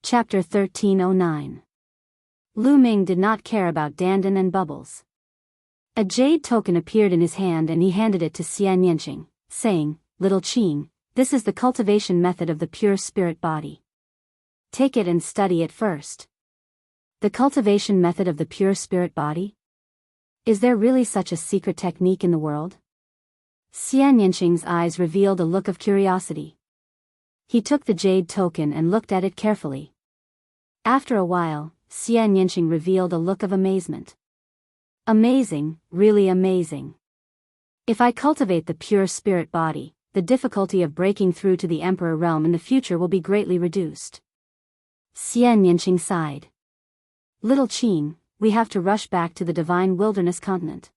Chapter 1309. Lu Ming did not care about Dandan and Bubbles. A jade token appeared in his hand and he handed it to Xianyinqing, saying, "Little Qing, this is the cultivation method of the pure spirit body. Take it and study it first." The cultivation method of the pure spirit body? Is there really such a secret technique in the world? Xianyinqing's eyes revealed a look of curiosity. He took the jade token and looked at it carefully. After a while, Xianyinqing revealed a look of amazement. Amazing, really amazing. If I cultivate the pure spirit body, the difficulty of breaking through to the Emperor realm in the future will be greatly reduced. Xianyinqing sighed. Little Qing, we have to rush back to the divine wilderness continent.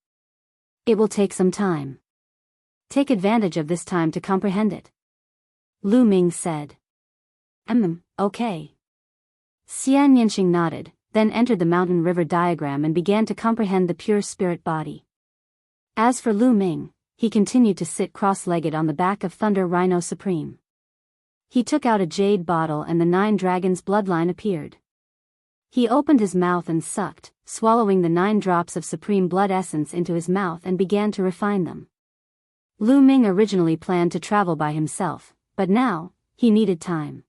It will take some time. Take advantage of this time to comprehend it. Lu Ming said. Okay. Xianyinqing nodded, then entered the mountain river diagram and began to comprehend the pure spirit body. As for Lu Ming, he continued to sit cross-legged on the back of Thunder Rhino Supreme. He took out a jade bottle and the 9 dragons' bloodline appeared. He opened his mouth and sucked, swallowing the 9 drops of supreme blood essence into his mouth and began to refine them. Lu Ming originally planned to travel by himself, but now, he needed time.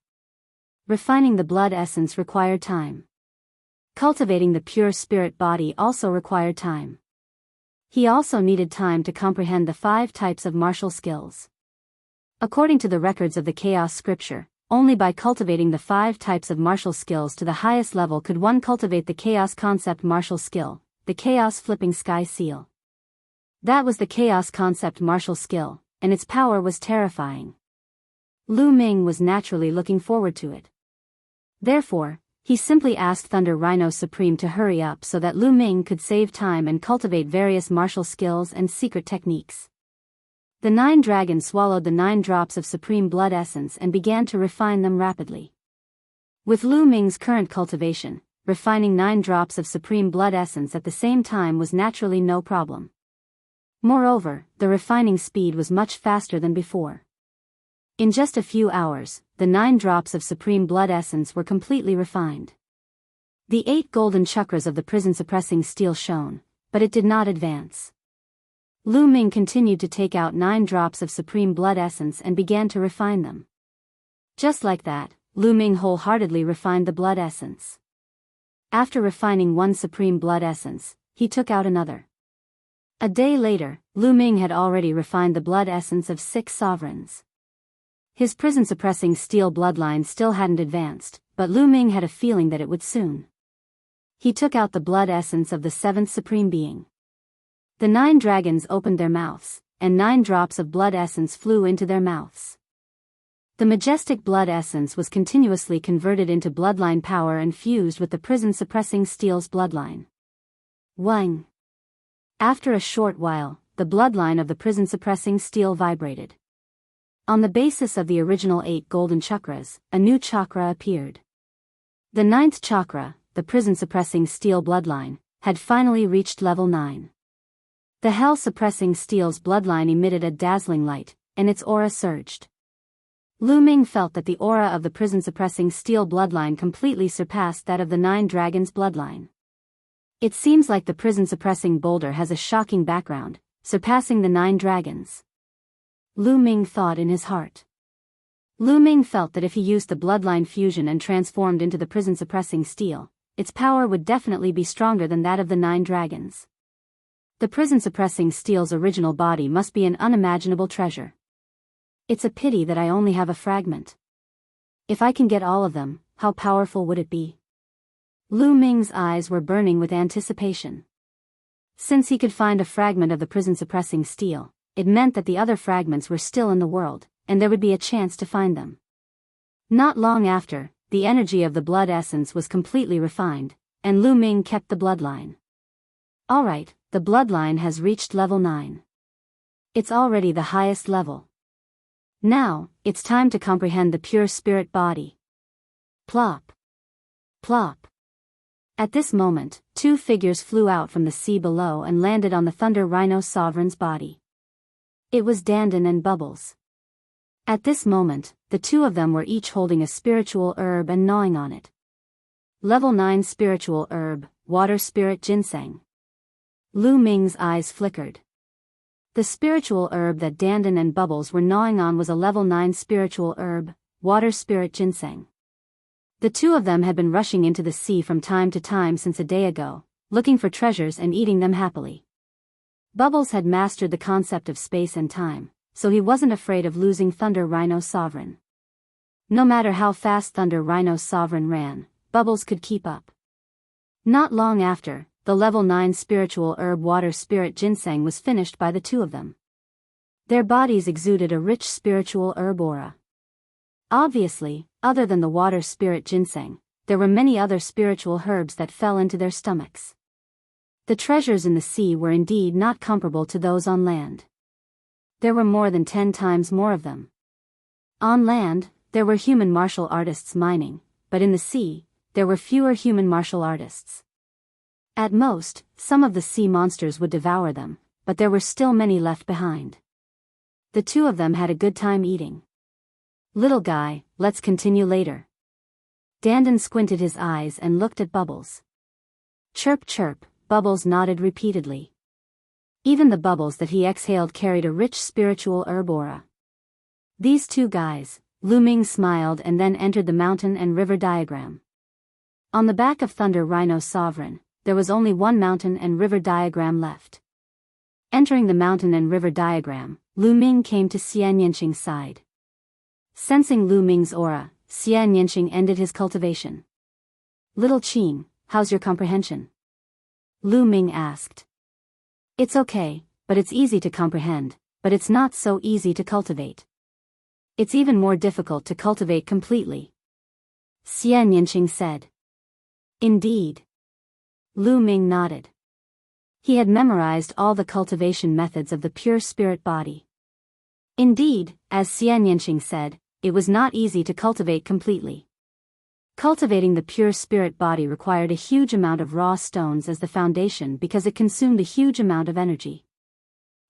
Refining the blood essence required time. Cultivating the pure spirit body also required time. He also needed time to comprehend the 5 types of martial skills. According to the records of the Chaos Scripture, only by cultivating the 5 types of martial skills to the highest level could one cultivate the Chaos Concept martial skill, the Chaos Flipping Sky Seal. That was the Chaos Concept martial skill, and its power was terrifying. Lu Ming was naturally looking forward to it. Therefore, he simply asked Thunder Rhino Supreme to hurry up so that Lu Ming could save time and cultivate various martial skills and secret techniques. The 9 dragons swallowed the 9 drops of supreme blood essence and began to refine them rapidly. With Lu Ming's current cultivation, refining 9 drops of supreme blood essence at the same time was naturally no problem. Moreover, the refining speed was much faster than before. In just a few hours, the 9 drops of supreme blood essence were completely refined. The 8 golden chakras of the prison-suppressing steel shone, but it did not advance. Lu Ming continued to take out 9 drops of supreme blood essence and began to refine them. Just like that, Lu Ming wholeheartedly refined the blood essence. After refining 1 supreme blood essence, he took out another. A day later, Lu Ming had already refined the blood essence of 6 sovereigns. His prison-suppressing steel bloodline still hadn't advanced, but Lu Ming had a feeling that it would soon. He took out the blood essence of the 7th Supreme Being. The 9 dragons opened their mouths, and 9 drops of blood essence flew into their mouths. The majestic blood essence was continuously converted into bloodline power and fused with the prison-suppressing steel's bloodline. Wang. After a short while, the bloodline of the prison-suppressing steel vibrated. On the basis of the original 8 golden chakras, a new chakra appeared. The 9th chakra, the prison-suppressing steel bloodline, had finally reached level 9. The hell-suppressing steel's bloodline emitted a dazzling light, and its aura surged. Lu Ming felt that the aura of the prison-suppressing steel bloodline completely surpassed that of the 9 dragons' bloodline. It seems like the prison-suppressing boulder has a shocking background, surpassing the 9 dragons. Lu Ming thought in his heart. Lu Ming felt that if he used the bloodline fusion and transformed into the prison-suppressing steel, its power would definitely be stronger than that of the 9 dragons. The prison-suppressing steel's original body must be an unimaginable treasure. It's a pity that I only have a fragment. If I can get all of them, how powerful would it be? Lu Ming's eyes were burning with anticipation. Since he could find a fragment of the prison-suppressing steel, it meant that the other fragments were still in the world, and there would be a chance to find them. Not long after, the energy of the blood essence was completely refined, and Lu Ming kept the bloodline. Alright, the bloodline has reached level 9. It's already the highest level. Now, it's time to comprehend the pure spirit body. Plop. Plop. At this moment, 2 figures flew out from the sea below and landed on the Thunder Rhino Sovereign's body. It was Dandan and Bubbles. At this moment, the two of them were each holding a spiritual herb and gnawing on it. Level 9 Spiritual Herb, Water Spirit Ginseng. Lu Ming's eyes flickered. The spiritual herb that Dandan and Bubbles were gnawing on was a level 9 spiritual herb, Water Spirit Ginseng. The two of them had been rushing into the sea from time to time since a day ago, looking for treasures and eating them happily. Bubbles had mastered the concept of space and time, so he wasn't afraid of losing Thunder Rhino's Sovereign. No matter how fast Thunder Rhino's Sovereign ran, Bubbles could keep up. Not long after, the level 9 spiritual herb Water Spirit Ginseng was finished by the two of them. Their bodies exuded a rich spiritual herb aura. Obviously, other than the Water Spirit Ginseng, there were many other spiritual herbs that fell into their stomachs. The treasures in the sea were indeed not comparable to those on land. There were more than 10 times more of them. On land, there were human martial artists mining, but in the sea, there were fewer human martial artists. At most, some of the sea monsters would devour them, but there were still many left behind. The two of them had a good time eating. Little guy, let's continue later. Dandan squinted his eyes and looked at Bubbles. Chirp chirp, Bubbles nodded repeatedly. Even the bubbles that he exhaled carried a rich spiritual herb aura. These two guys, Lu Ming smiled and then entered the mountain and river diagram. On the back of Thunder Rhino's Sovereign, there was only one mountain and river diagram left. Entering the mountain and river diagram, Lu Ming came to Xian Yanqing's side. Sensing Lu Ming's aura, Xian Yanqing ended his cultivation. Little Qing, how's your comprehension? Lu Ming asked. It's okay, but it's easy to comprehend, but it's not so easy to cultivate. It's even more difficult to cultivate completely. Xian Yanqing said. Indeed. Lu Ming nodded. He had memorized all the cultivation methods of the pure spirit body. Indeed, as Xian Yanqing said, it was not easy to cultivate completely. Cultivating the pure spirit body required a huge amount of raw stones as the foundation because it consumed a huge amount of energy.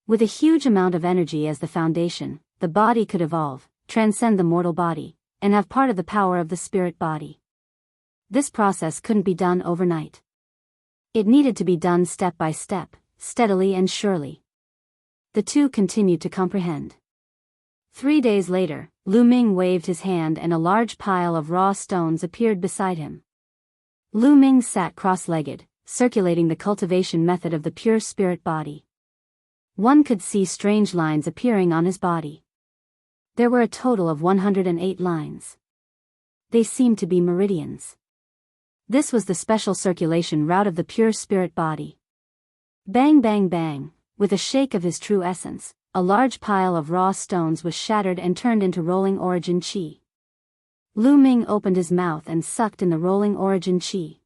With a huge amount of energy as the foundation, the body could evolve, transcend the mortal body, and have part of the power of the spirit body. This process couldn't be done overnight. It needed to be done step by step, steadily and surely. The two continued to comprehend. 3 days later, Lu Ming waved his hand and a large pile of raw stones appeared beside him. Lu Ming sat cross-legged, circulating the cultivation method of the pure spirit body. One could see strange lines appearing on his body. There were a total of 108 lines. They seemed to be meridians. This was the special circulation route of the pure spirit body. Bang bang bang, with a shake of his true essence, a large pile of raw stones was shattered and turned into rolling origin chi. Lu Ming opened his mouth and sucked in the rolling origin chi.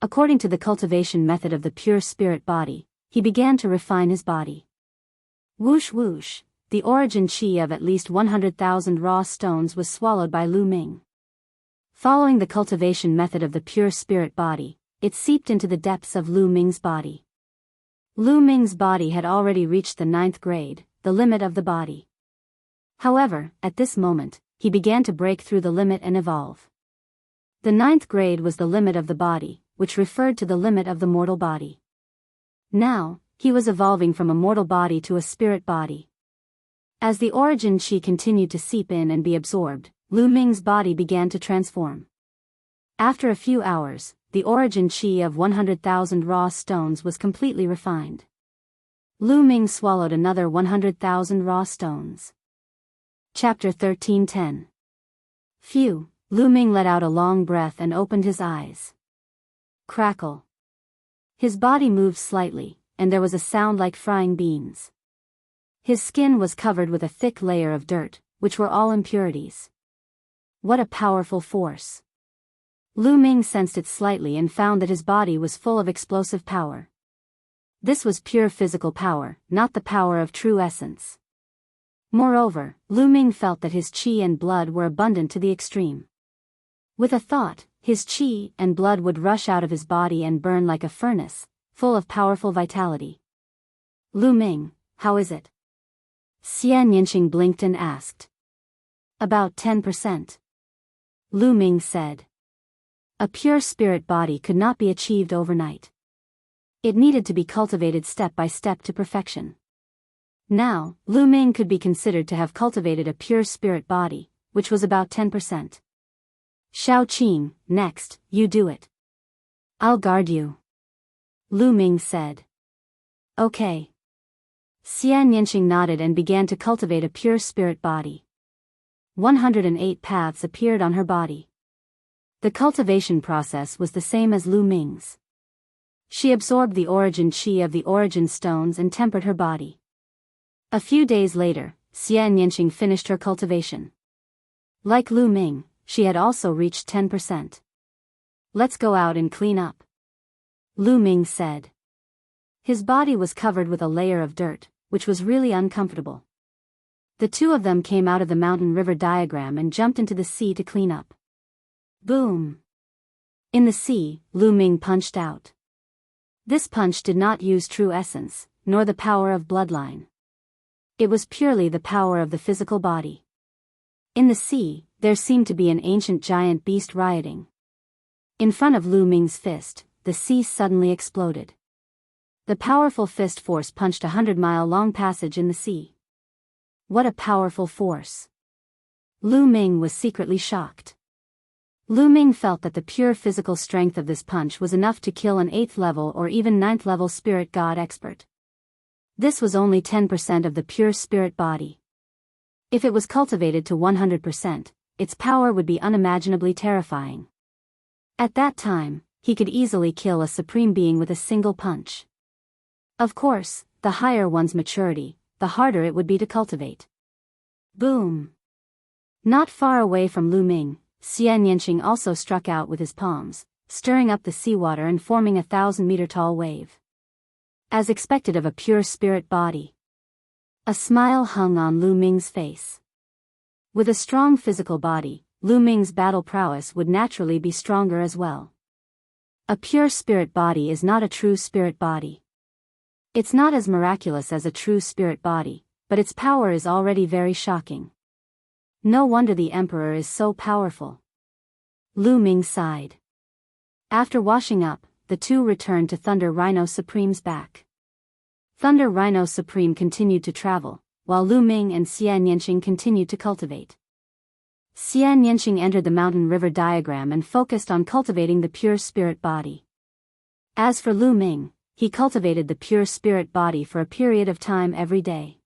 According to the cultivation method of the pure spirit body, he began to refine his body. Whoosh whoosh, the origin chi of at least 100,000 raw stones was swallowed by Lu Ming. Following the cultivation method of the pure spirit body, it seeped into the depths of Lu Ming's body. Lu Ming's body had already reached the 9th grade, the limit of the body. However, at this moment, he began to break through the limit and evolve. The 9th grade was the limit of the body, which referred to the limit of the mortal body. Now, he was evolving from a mortal body to a spirit body. As the origin chi continued to seep in and be absorbed, Lu Ming's body began to transform. After a few hours, the origin chi of 100,000 raw stones was completely refined. Lu Ming swallowed another 100,000 raw stones. Chapter 13:10. Phew, Lu Ming let out a long breath and opened his eyes. Crackle. His body moved slightly, and there was a sound like frying beans. His skin was covered with a thick layer of dirt, which were all impurities. What a powerful force. Lu Ming sensed it slightly and found that his body was full of explosive power. This was pure physical power, not the power of true essence. Moreover, Lu Ming felt that his qi and blood were abundant to the extreme. With a thought, his qi and blood would rush out of his body and burn like a furnace, full of powerful vitality. Lu Ming, how is it? Xian Yanqing blinked and asked. About 10%. Lu Ming said. A pure spirit body could not be achieved overnight. It needed to be cultivated step by step to perfection. Now, Lu Ming could be considered to have cultivated a pure spirit body, which was about 10%. Shao Qing, next, you do it. I'll guard you. Lu Ming said. Okay. Xian Yanqing nodded and began to cultivate a pure spirit body. 108 paths appeared on her body. The cultivation process was the same as Lu Ming's. She absorbed the origin qi of the origin stones and tempered her body. A few days later, Xian Yanqing finished her cultivation. Like Lu Ming, she had also reached 10%. Let's go out and clean up. Lu Ming said. His body was covered with a layer of dirt, which was really uncomfortable. The two of them came out of the mountain river diagram and jumped into the sea to clean up. Boom! In the sea, Lu Ming punched out. This punch did not use true essence, nor the power of bloodline. It was purely the power of the physical body. In the sea, there seemed to be an ancient giant beast rioting. In front of Lu Ming's fist, the sea suddenly exploded. The powerful fist force punched a 100-mile-long passage in the sea. What a powerful force! Lu Ming was secretly shocked. Lu Ming felt that the pure physical strength of this punch was enough to kill an 8th level or even 9th level spirit god expert. This was only 10% of the pure spirit body. If it was cultivated to 100%, its power would be unimaginably terrifying. At that time, he could easily kill a supreme being with a single punch. Of course, the higher one's maturity, the harder it would be to cultivate. Boom! Not far away from Lu Ming, Xian Yanqing also struck out with his palms, stirring up the seawater and forming a 1,000-meter-tall wave. As expected of a pure spirit body. A smile hung on Lu Ming's face. With a strong physical body, Lu Ming's battle prowess would naturally be stronger as well. A pure spirit body is not a true spirit body. It's not as miraculous as a true spirit body, but its power is already very shocking. No wonder the emperor is so powerful. Lu Ming sighed. After washing up, the two returned to Thunder Rhino Supreme's back. Thunder Rhino Supreme continued to travel, while Lu Ming and Xian Yanqing continued to cultivate. Xian Yanqing entered the mountain river diagram and focused on cultivating the pure spirit body. As for Lu Ming, he cultivated the pure spirit body for a period of time every day.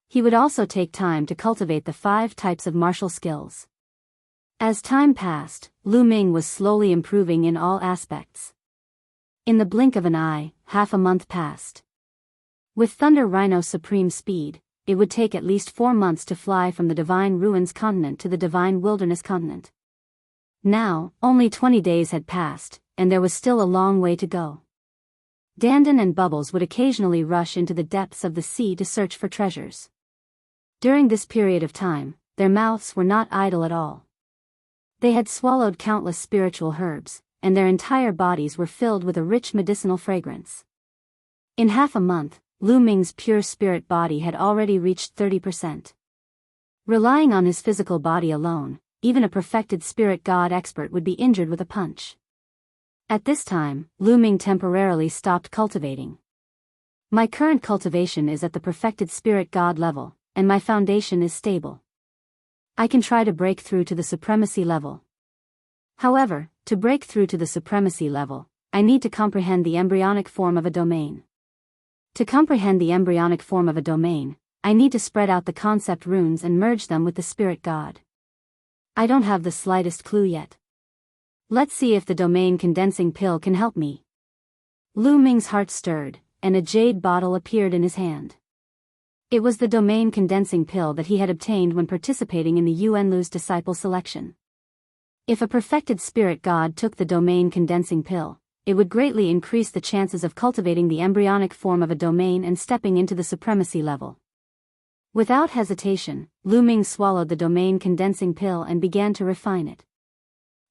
He would also take time to cultivate the 5 types of martial skills. As time passed, Lu Ming was slowly improving in all aspects. In the blink of an eye, half a month passed. With Thunder Rhino Supreme speed, it would take at least 4 months to fly from the Divine Ruins continent to the Divine Wilderness continent. Now, only 20 days had passed, and there was still a long way to go. Dandan and Bubbles would occasionally rush into the depths of the sea to search for treasures. During this period of time, their mouths were not idle at all. They had swallowed countless spiritual herbs, and their entire bodies were filled with a rich medicinal fragrance. In half a month, Lu Ming's pure spirit body had already reached 30%. Relying on his physical body alone, even a perfected spirit god expert would be injured with a punch. At this time, Lu Ming temporarily stopped cultivating. My current cultivation is at the perfected spirit god level, and my foundation is stable. I can try to break through to the supremacy level. However, to break through to the supremacy level, I need to comprehend the embryonic form of a domain. To comprehend the embryonic form of a domain, I need to spread out the concept runes and merge them with the spirit god. I don't have the slightest clue yet. Let's see if the domain condensing pill can help me. Lu Ming's heart stirred, and a jade bottle appeared in his hand. It was the domain condensing pill that he had obtained when participating in the Yuanlu's disciple selection. If a perfected spirit god took the domain condensing pill, it would greatly increase the chances of cultivating the embryonic form of a domain and stepping into the supremacy level. Without hesitation, Lu Ming swallowed the domain condensing pill and began to refine it.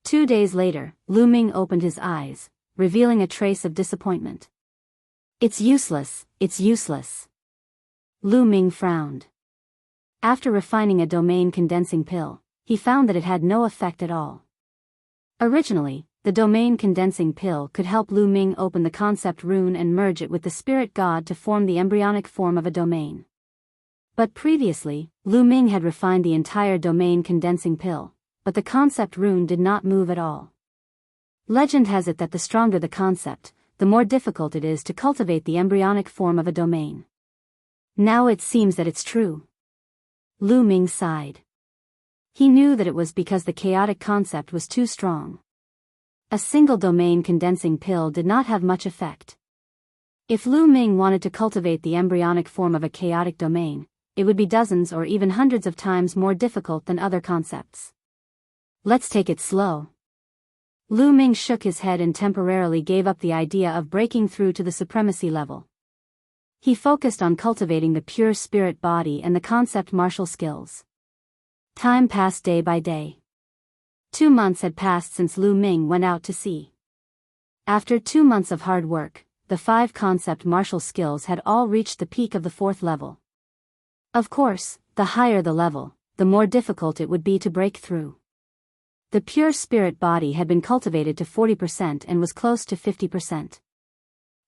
2 days later, Lu Ming opened his eyes, revealing a trace of disappointment. It's useless, it's useless. Lu Ming frowned. After refining a domain condensing pill, he found that it had no effect at all. Originally, the domain condensing pill could help Lu Ming open the concept rune and merge it with the spirit god to form the embryonic form of a domain. But previously, Lu Ming had refined the entire domain condensing pill, but the concept rune did not move at all. Legend has it that the stronger the concept, the more difficult it is to cultivate the embryonic form of a domain. Now it seems that it's true. Lu Ming sighed. He knew that it was because the chaotic concept was too strong. A single domain condensing pill did not have much effect. If Lu Ming wanted to cultivate the embryonic form of a chaotic domain, it would be dozens or even hundreds of times more difficult than other concepts. Let's take it slow. Lu Ming shook his head and temporarily gave up the idea of breaking through to the supremacy level. He focused on cultivating the pure spirit body and the concept martial skills. Time passed day by day. 2 months had passed since Lu Ming went out to sea. After 2 months of hard work, the 5 concept martial skills had all reached the peak of the 4th level. Of course, the higher the level, the more difficult it would be to break through. The pure spirit body had been cultivated to 40% and was close to 50%.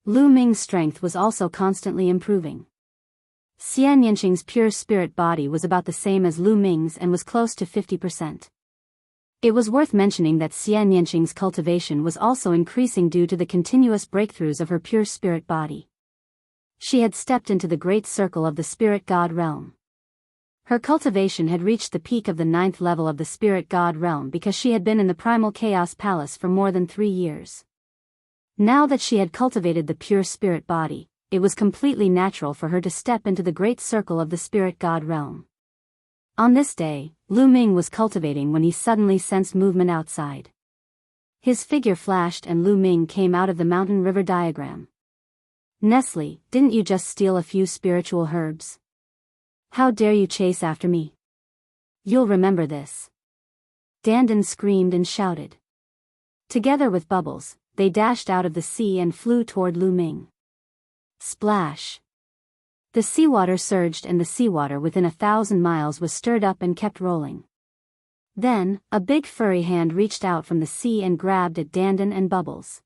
Lu Ming's strength was also constantly improving. Xianyanqing's pure spirit body was about the same as Lu Ming's and was close to 50%. It was worth mentioning that Xianyanqing's cultivation was also increasing due to the continuous breakthroughs of her pure spirit body. She had stepped into the great circle of the spirit god realm. Her cultivation had reached the peak of the 9th level of the spirit god realm because she had been in the primal chaos palace for more than 3 years. Now that she had cultivated the pure spirit body, it was completely natural for her to step into the great circle of the spirit god realm. On this day, Lu Ming was cultivating when he suddenly sensed movement outside. His figure flashed and Lu Ming came out of the mountain river diagram. Nestle, didn't you just steal a few spiritual herbs? How dare you chase after me? You'll remember this. Dandan screamed and shouted. Together with Bubbles, they dashed out of the sea and flew toward Lu Ming. Splash! The seawater surged and the seawater within 1,000 miles was stirred up and kept rolling. Then, a big furry hand reached out from the sea and grabbed at Dandan and Bubbles.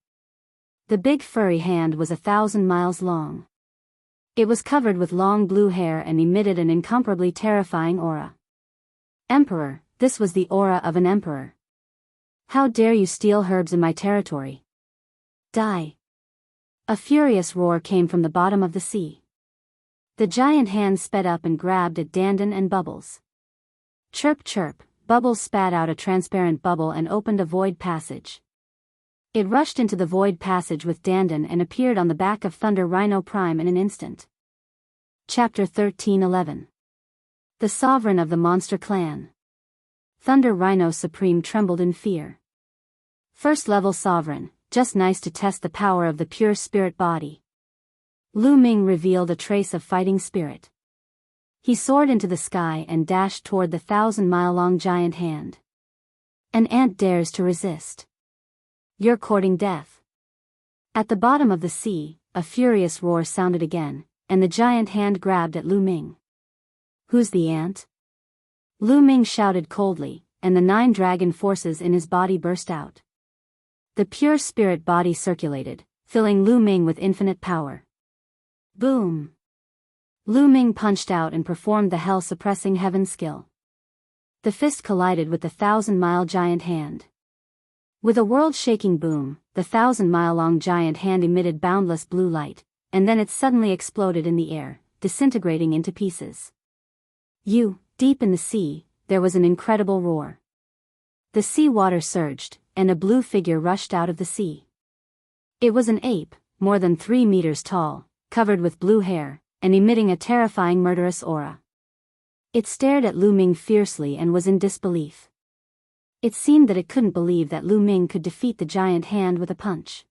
The big furry hand was 1,000 miles long. It was covered with long blue hair and emitted an incomparably terrifying aura. Emperor, this was the aura of an emperor. How dare you steal herbs in my territory? Die! A furious roar came from the bottom of the sea. The giant hand sped up and grabbed at Dandan and Bubbles. Chirp chirp, Bubbles spat out a transparent bubble and opened a void passage. It rushed into the void passage with Dandan and appeared on the back of Thunder Rhino Prime in an instant. Chapter 13:11. The Sovereign of the Monster Clan. Thunder Rhino Supreme trembled in fear. First level Sovereign, just nice to test the power of the pure spirit body. Lu Ming revealed a trace of fighting spirit. He soared into the sky and dashed toward the 1,000-mile-long giant hand. An ant dares to resist. You're courting death. At the bottom of the sea, a furious roar sounded again, and the giant hand grabbed at Lu Ming. Who's the ant? Lu Ming shouted coldly, and the 9 dragon forces in his body burst out. The pure spirit body circulated, filling Lu Ming with infinite power. Boom! Lu Ming punched out and performed the hell-suppressing heaven skill. The fist collided with the 1,000-mile giant hand. With a world-shaking boom, the 1,000-mile-long giant hand emitted boundless blue light, and then it suddenly exploded in the air, disintegrating into pieces. Deep in the sea, there was an incredible roar. The sea water surged, and a blue figure rushed out of the sea. It was an ape, more than 3 meters tall, covered with blue hair, and emitting a terrifying murderous aura. It stared at Lu Ming fiercely and was in disbelief. It seemed that it couldn't believe that Lu Ming could defeat the giant hand with a punch.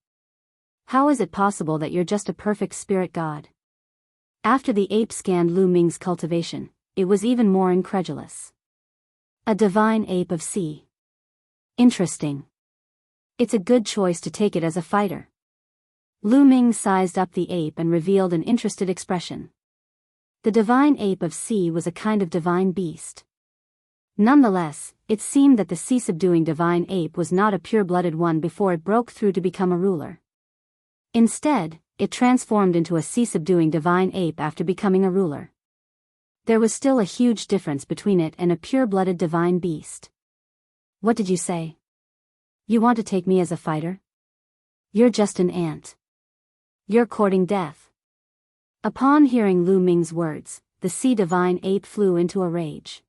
How is it possible that you're just a perfect spirit god? After the ape scanned Lu Ming's cultivation, it was even more incredulous. A divine ape of sea. Interesting. It's a good choice to take it as a fighter. Lu Ming sized up the ape and revealed an interested expression. The divine ape of sea was a kind of divine beast. Nonetheless, it seemed that the sea-subduing divine ape was not a pure-blooded one before it broke through to become a ruler. Instead, it transformed into a sea-subduing divine ape after becoming a ruler. There was still a huge difference between it and a pure-blooded divine beast. What did you say? You want to take me as a fighter? You're just an ant. You're courting death. Upon hearing Lu Ming's words, the sea divine ape flew into a rage.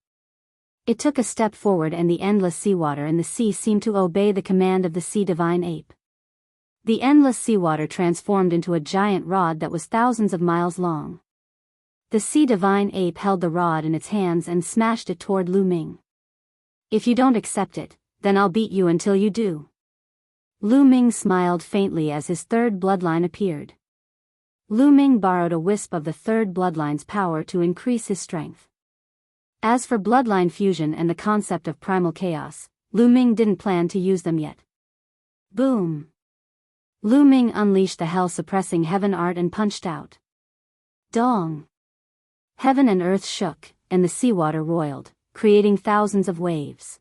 It took a step forward and the endless seawater in the sea seemed to obey the command of the sea divine ape. The endless seawater transformed into a giant rod that was thousands of miles long. The sea divine ape held the rod in its hands and smashed it toward Lu Ming. If you don't accept it, then I'll beat you until you do. Lu Ming smiled faintly as his third bloodline appeared. Lu Ming borrowed a wisp of the third bloodline's power to increase his strength. As for bloodline fusion and the concept of primal chaos, Lu Ming didn't plan to use them yet. Boom! Lu Ming unleashed the hell-suppressing heaven art and punched out. Dong! Heaven and earth shook, and the seawater roiled, creating thousands of waves.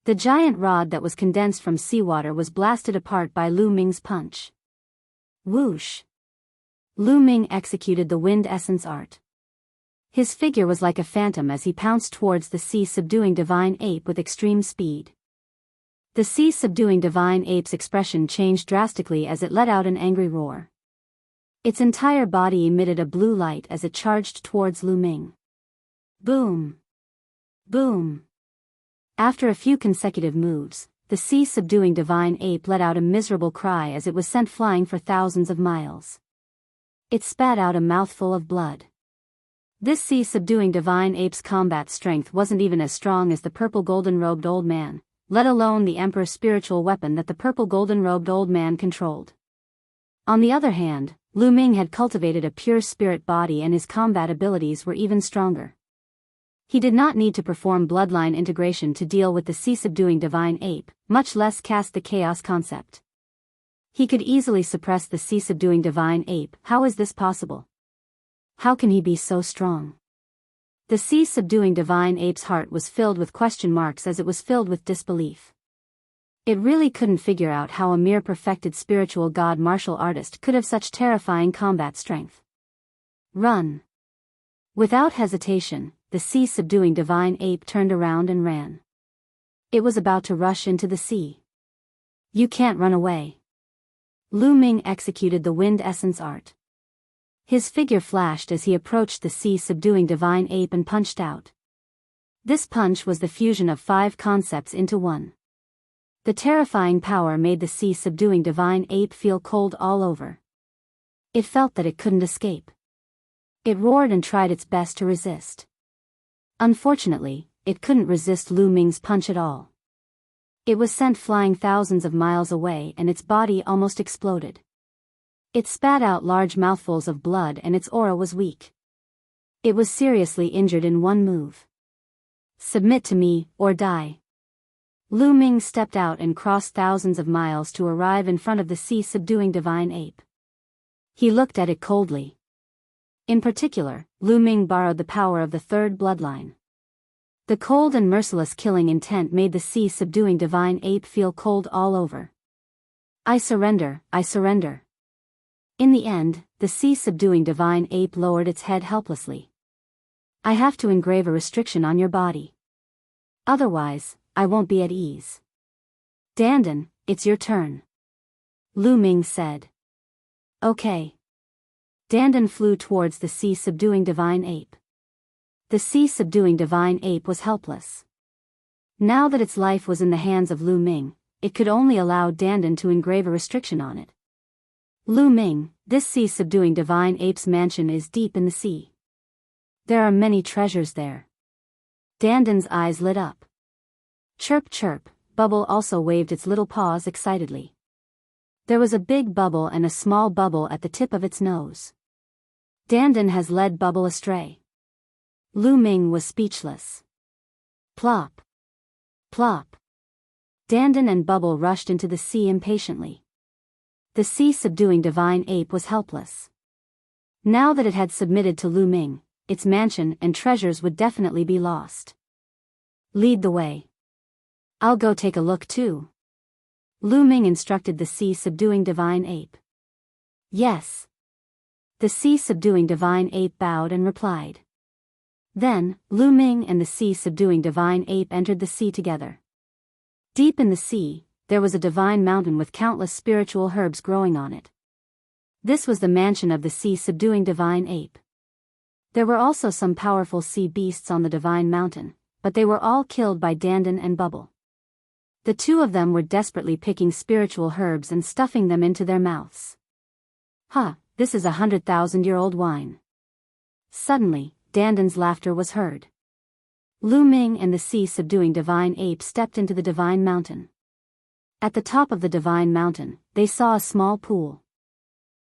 The giant rod that was condensed from seawater was blasted apart by Lu Ming's punch. Whoosh! Lu Ming executed the wind essence art. His figure was like a phantom as he pounced towards the sea-subduing divine ape with extreme speed. The sea-subduing divine ape's expression changed drastically as it let out an angry roar. Its entire body emitted a blue light as it charged towards Lu Ming. Boom! Boom! After a few consecutive moves, the sea-subduing divine ape let out a miserable cry as it was sent flying for thousands of miles. It spat out a mouthful of blood. This sea-subduing divine ape's combat strength wasn't even as strong as the purple golden-robed old man, let alone the Emperor's spiritual weapon that the purple golden-robed old man controlled. On the other hand, Lu Ming had cultivated a pure spirit body and his combat abilities were even stronger. He did not need to perform bloodline integration to deal with the sea-subduing divine ape, much less cast the chaos concept. He could easily suppress the sea-subduing divine ape. How is this possible? How can he be so strong? The sea-subduing divine ape's heart was filled with question marks as it was filled with disbelief. It really couldn't figure out how a mere perfected spiritual god martial artist could have such terrifying combat strength. Run! Without hesitation, the sea-subduing divine ape turned around and ran. It was about to rush into the sea. You can't run away. Lu Ming executed the wind essence art. His figure flashed as he approached the sea-subduing divine ape and punched out. This punch was the fusion of 5 concepts into one. The terrifying power made the sea-subduing divine ape feel cold all over. It felt that it couldn't escape. It roared and tried its best to resist. Unfortunately, it couldn't resist Lu Ming's punch at all. It was sent flying thousands of miles away and its body almost exploded. It spat out large mouthfuls of blood and its aura was weak. It was seriously injured in one move. Submit to me, or die. Lu Ming stepped out and crossed thousands of miles to arrive in front of the sea-subduing divine ape. He looked at it coldly. In particular, Lu Ming borrowed the power of the third bloodline. The cold and merciless killing intent made the sea-subduing divine ape feel cold all over. I surrender, I surrender. In the end, the sea-subduing divine ape lowered its head helplessly. I have to engrave a restriction on your body. Otherwise, I won't be at ease. Dandan, it's your turn. Lu Ming said. Okay. Dandan flew towards the sea-subduing divine ape. The sea-subduing divine ape was helpless. Now that its life was in the hands of Lu Ming, it could only allow Dandan to engrave a restriction on it. Lu Ming, this sea-subduing divine ape's mansion is deep in the sea. There are many treasures there. Dandan's eyes lit up. Chirp chirp, Bubble also waved its little paws excitedly. There was a big bubble and a small bubble at the tip of its nose. Dandan has led Bubble astray. Lu Ming was speechless. Plop. Plop. Dandan and Bubble rushed into the sea impatiently. The sea-subduing divine ape was helpless. Now that it had submitted to Lu Ming, its mansion and treasures would definitely be lost. Lead the way. I'll go take a look too. Lu Ming instructed the sea-subduing divine ape. Yes. The sea-subduing divine ape bowed and replied. Then, Lu Ming and the sea-subduing divine ape entered the sea together. Deep in the sea, there was a divine mountain with countless spiritual herbs growing on it. This was the mansion of the sea-subduing divine ape. There were also some powerful sea beasts on the divine mountain, but they were all killed by Dandan and Bubble. The two of them were desperately picking spiritual herbs and stuffing them into their mouths. This is 100,000-year-old wine. Suddenly, Dandan's laughter was heard. Lu Ming and the sea-subduing divine ape stepped into the divine mountain. At the top of the divine mountain, they saw a small pool.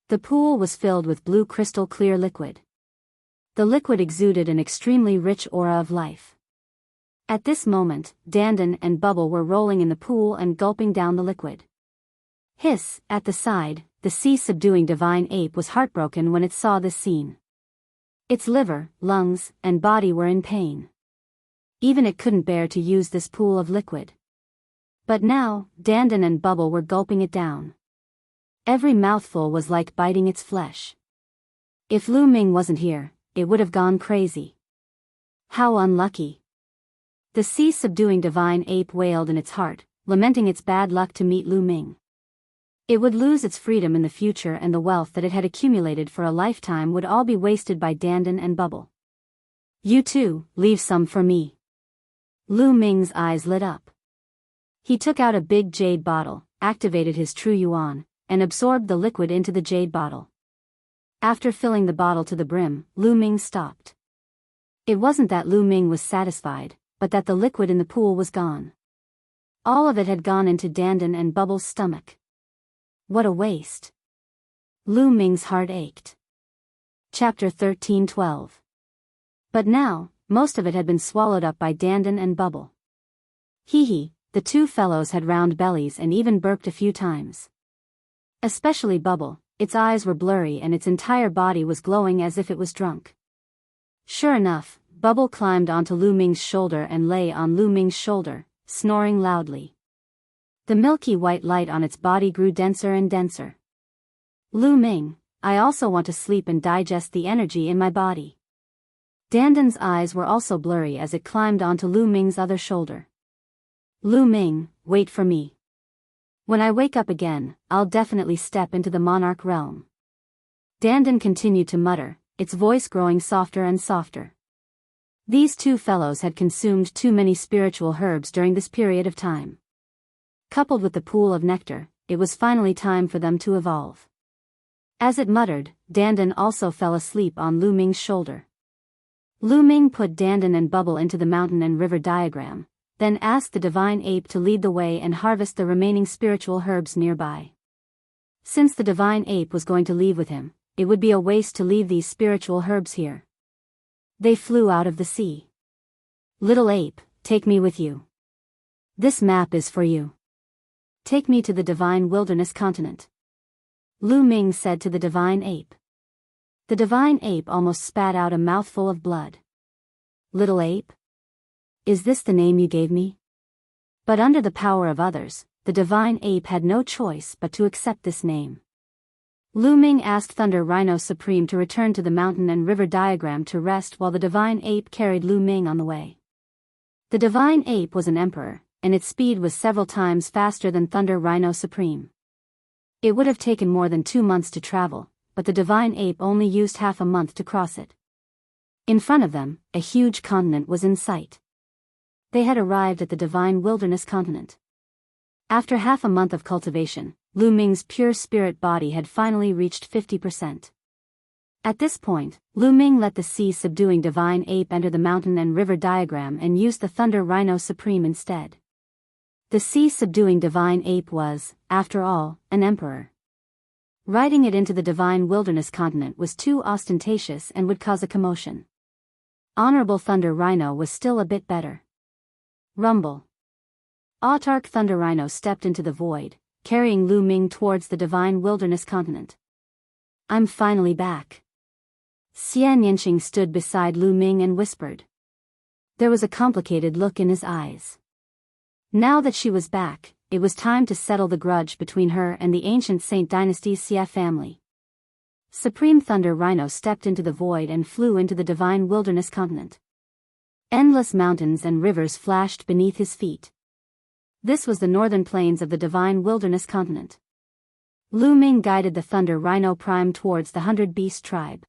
The pool was filled with blue crystal clear liquid. The liquid exuded an extremely rich aura of life. At this moment, Dandan and Bubble were rolling in the pool and gulping down the liquid. Hiss, at the side, the sea-subduing divine ape was heartbroken when it saw this scene. Its liver, lungs, and body were in pain. Even it couldn't bear to use this pool of liquid. But now, Dandan and Bubble were gulping it down. Every mouthful was like biting its flesh. If Lu Ming wasn't here, it would have gone crazy. How unlucky. The sea-subduing divine ape wailed in its heart, lamenting its bad luck to meet Lu Ming. It would lose its freedom in the future, and the wealth that it had accumulated for a lifetime would all be wasted by Dandan and Bubble. You too, leave some for me. Lu Ming's eyes lit up. He took out a big jade bottle, activated his true yuan, and absorbed the liquid into the jade bottle. After filling the bottle to the brim, Lu Ming stopped. It wasn't that Lu Ming was satisfied, but that the liquid in the pool was gone. All of it had gone into Dandan and Bubble's stomach. What a waste. Lu Ming's heart ached. Chapter 13:12. But now, most of it had been swallowed up by Dandan and Bubble. The two fellows had round bellies and even burped a few times. Especially Bubble, its eyes were blurry and its entire body was glowing as if it was drunk. Sure enough, Bubble climbed onto Lu Ming's shoulder and lay on Lu Ming's shoulder, snoring loudly. The milky white light on its body grew denser and denser. Lu Ming, I also want to sleep and digest the energy in my body. Dandan's eyes were also blurry as it climbed onto Lu Ming's other shoulder. Lu Ming, wait for me. When I wake up again, I'll definitely step into the monarch realm. Dandan continued to mutter, its voice growing softer and softer. These two fellows had consumed too many spiritual herbs during this period of time. Coupled with the pool of nectar, it was finally time for them to evolve. As it muttered, Dandan also fell asleep on Lu Ming's shoulder. Lu Ming put Dandan and Bubble into the mountain and river diagram, then asked the divine ape to lead the way and harvest the remaining spiritual herbs nearby. Since the divine ape was going to leave with him, it would be a waste to leave these spiritual herbs here. They flew out of the sea. Little ape, take me with you. This map is for you. Take me to the divine wilderness continent. Lu Ming said to the divine ape. The divine ape almost spat out a mouthful of blood. Little ape? Is this the name you gave me? But under the power of others, the divine ape had no choice but to accept this name. Lu Ming asked Thunder Rhino Supreme to return to the mountain and river diagram to rest while the divine ape carried Lu Ming on the way. The divine ape was an emperor, and its speed was several times faster than Thunder Rhino Supreme. It would have taken more than 2 months to travel, but the divine ape only used half a month to cross it. In front of them, a huge continent was in sight. They had arrived at the divine wilderness continent. After half a month of cultivation, Lu Ming's pure spirit body had finally reached 50%. At this point, Lu Ming let the sea-subduing divine ape enter the mountain and river diagram and used the Thunder Rhino Supreme instead. The sea-subduing divine ape was, after all, an emperor. Riding it into the divine wilderness continent was too ostentatious and would cause a commotion. Honorable Thunder Rhino was still a bit better. Rumble. Autarch Thunder Rhino stepped into the void, carrying Lu Ming towards the divine wilderness continent. I'm finally back. Xian stood beside Lu Ming and whispered. There was a complicated look in his eyes. Now that she was back, it was time to settle the grudge between her and the ancient Saint Dynasty's Xia family. Supreme Thunder Rhino stepped into the void and flew into the divine wilderness continent. Endless mountains and rivers flashed beneath his feet. This was the northern plains of the divine wilderness continent. Lu Ming guided the Thunder Rhino Prime towards the 100 Beast tribe.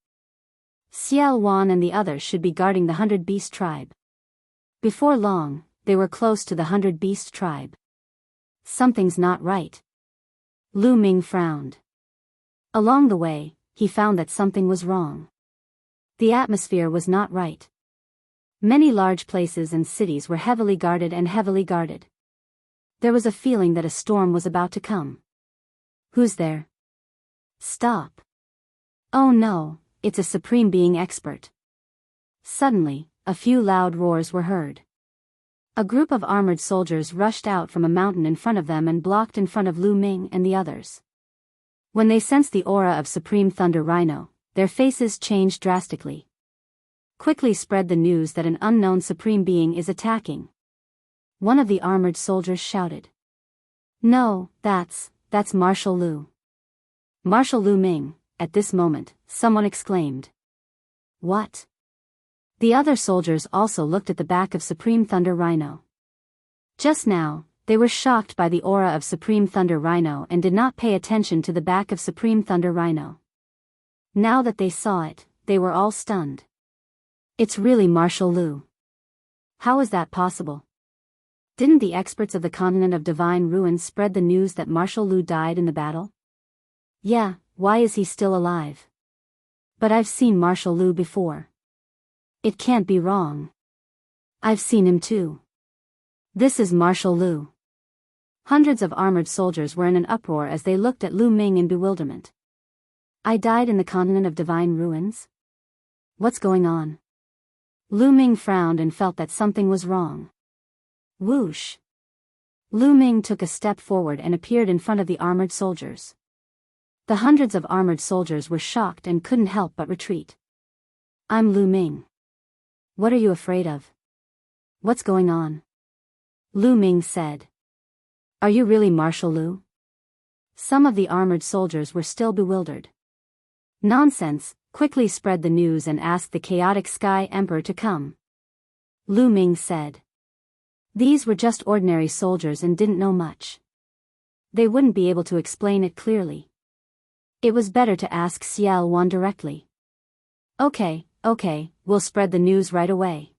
Xiao Wan and the others should be guarding the 100 Beast tribe. Before long, they were close to the 100 Beast tribe. Something's not right. Lu Ming frowned. Along the way, he found that something was wrong. The atmosphere was not right. Many large places and cities were heavily guarded. There was a feeling that a storm was about to come. Who's there? Stop. Oh no, it's a Supreme Being expert. Suddenly, a few loud roars were heard. A group of armored soldiers rushed out from a mountain in front of them and blocked in front of Lu Ming and the others. When they sensed the aura of Supreme Thunder Rhino, their faces changed drastically. Quickly spread the news that an unknown Supreme Being is attacking. One of the armored soldiers shouted. No, that's Marshal Lu. Marshal Lu Ming, at this moment, someone exclaimed. What? The other soldiers also looked at the back of Supreme Thunder Rhino. Just now, they were shocked by the aura of Supreme Thunder Rhino and did not pay attention to the back of Supreme Thunder Rhino. Now that they saw it, they were all stunned. It's really Marshal Lu. How is that possible? Didn't the experts of the continent of Divine Ruins spread the news that Marshal Lu died in the battle? Yeah, why is he still alive? But I've seen Marshal Lu before. It can't be wrong. I've seen him too. This is Marshal Lu. Hundreds of armored soldiers were in an uproar as they looked at Lu Ming in bewilderment. I died in the continent of Divine Ruins? What's going on? Lu Ming frowned and felt that something was wrong. Whoosh! Lu Ming took a step forward and appeared in front of the armored soldiers. The hundreds of armored soldiers were shocked and couldn't help but retreat. I'm Lu Ming. What are you afraid of? What's going on? Lu Ming said. Are you really Marshal Lu? Some of the armored soldiers were still bewildered. Nonsense, quickly spread the news and asked the chaotic Sky Emperor to come. Lu Ming said. These were just ordinary soldiers and didn't know much. They wouldn't be able to explain it clearly. It was better to ask Xiao Wan directly. Okay, we'll spread the news right away.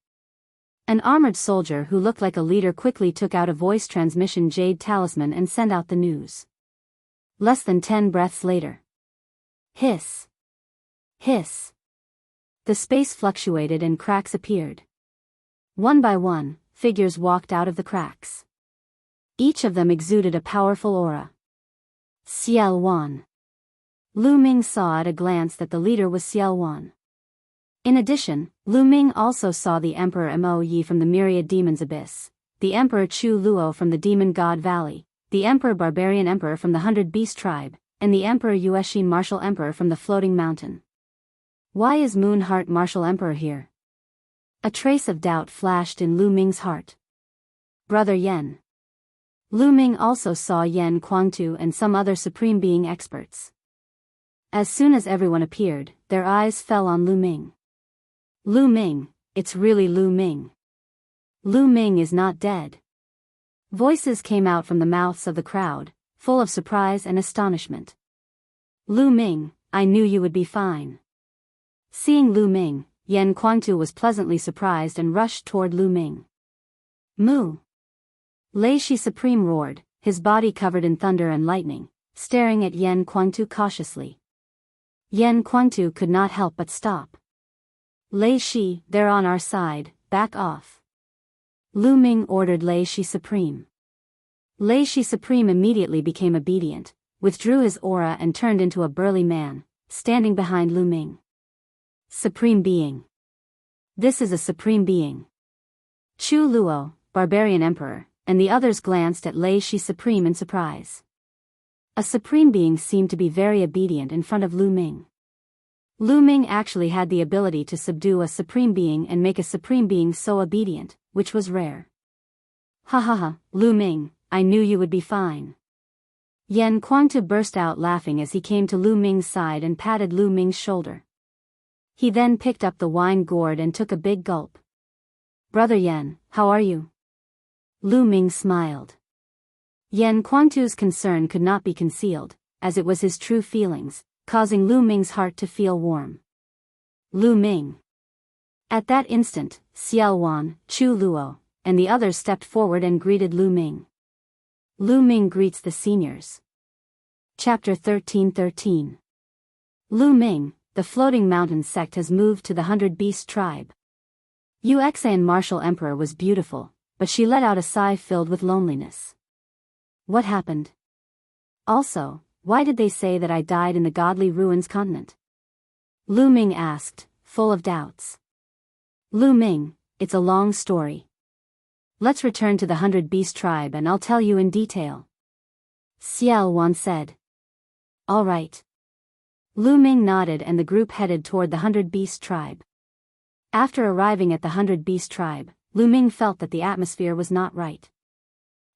An armored soldier who looked like a leader quickly took out a voice transmission jade talisman and sent out the news. Less than 10 breaths later. Hiss. Hiss. The space fluctuated and cracks appeared. One by one, figures walked out of the cracks. Each of them exuded a powerful aura. Xiao Wan. Lu Ming saw at a glance that the leader was Xiao Wan. In addition, Lu Ming also saw the Emperor Mo Yi from the Myriad Demons Abyss, the Emperor Chu Luo from the Demon God Valley, the Emperor Barbarian Emperor from the 100 Beast Tribe, and the Emperor Yuexin Martial Emperor from the Floating Mountain. Why is Moonheart Martial Emperor here? A trace of doubt flashed in Lu Ming's heart. Brother Yen. Lu Ming also saw Yen Kuangtu and some other Supreme Being experts. As soon as everyone appeared, their eyes fell on Lu Ming. Lu Ming, it's really Lu Ming. Lu Ming is not dead. Voices came out from the mouths of the crowd, full of surprise and astonishment. Lu Ming, I knew you would be fine. Seeing Lu Ming, Yen Kuangtu was pleasantly surprised and rushed toward Lu Ming. Moo! Lei Shi Supreme roared, his body covered in thunder and lightning, staring at Yen Kuangtu cautiously. Yen Kuangtu could not help but stop. Lei Shi, they're on our side, back off. Lu Ming ordered Lei Shi Supreme. Lei Shi Supreme immediately became obedient, withdrew his aura and turned into a burly man, standing behind Lu Ming. Supreme Being. This is a Supreme Being. Chu Luo, Barbarian Emperor, and the others glanced at Lei Shi Supreme in surprise. A Supreme Being seemed to be very obedient in front of Lu Ming. Lu Ming actually had the ability to subdue a supreme being and make a supreme being so obedient, which was rare. Ha ha ha, Lu Ming, I knew you would be fine. Yan Kuangtu burst out laughing as he came to Lu Ming's side and patted Lu Ming's shoulder. He then picked up the wine gourd and took a big gulp. Brother Yan, how are you? Lu Ming smiled. Yan Kuangtu's concern could not be concealed, as it was his true feelings, causing Lu Ming's heart to feel warm. Lu Ming. At that instant, Xiao Wan, Chu Luo, and the others stepped forward and greeted Lu Ming. Lu Ming greets the seniors. Chapter 13:13. Lu Ming, the floating mountain sect has moved to the 100 Beast tribe. Yuexan Martial Emperor was beautiful, but she let out a sigh filled with loneliness. What happened? Also, why did they say that I died in the godly ruins continent? Lu Ming asked, full of doubts. Lu Ming, it's a long story. Let's return to the 100 Beast tribe and I'll tell you in detail. Xiao Wan said. All right. Lu Ming nodded and the group headed toward the 100 Beast tribe. After arriving at the 100 Beast tribe, Lu Ming felt that the atmosphere was not right.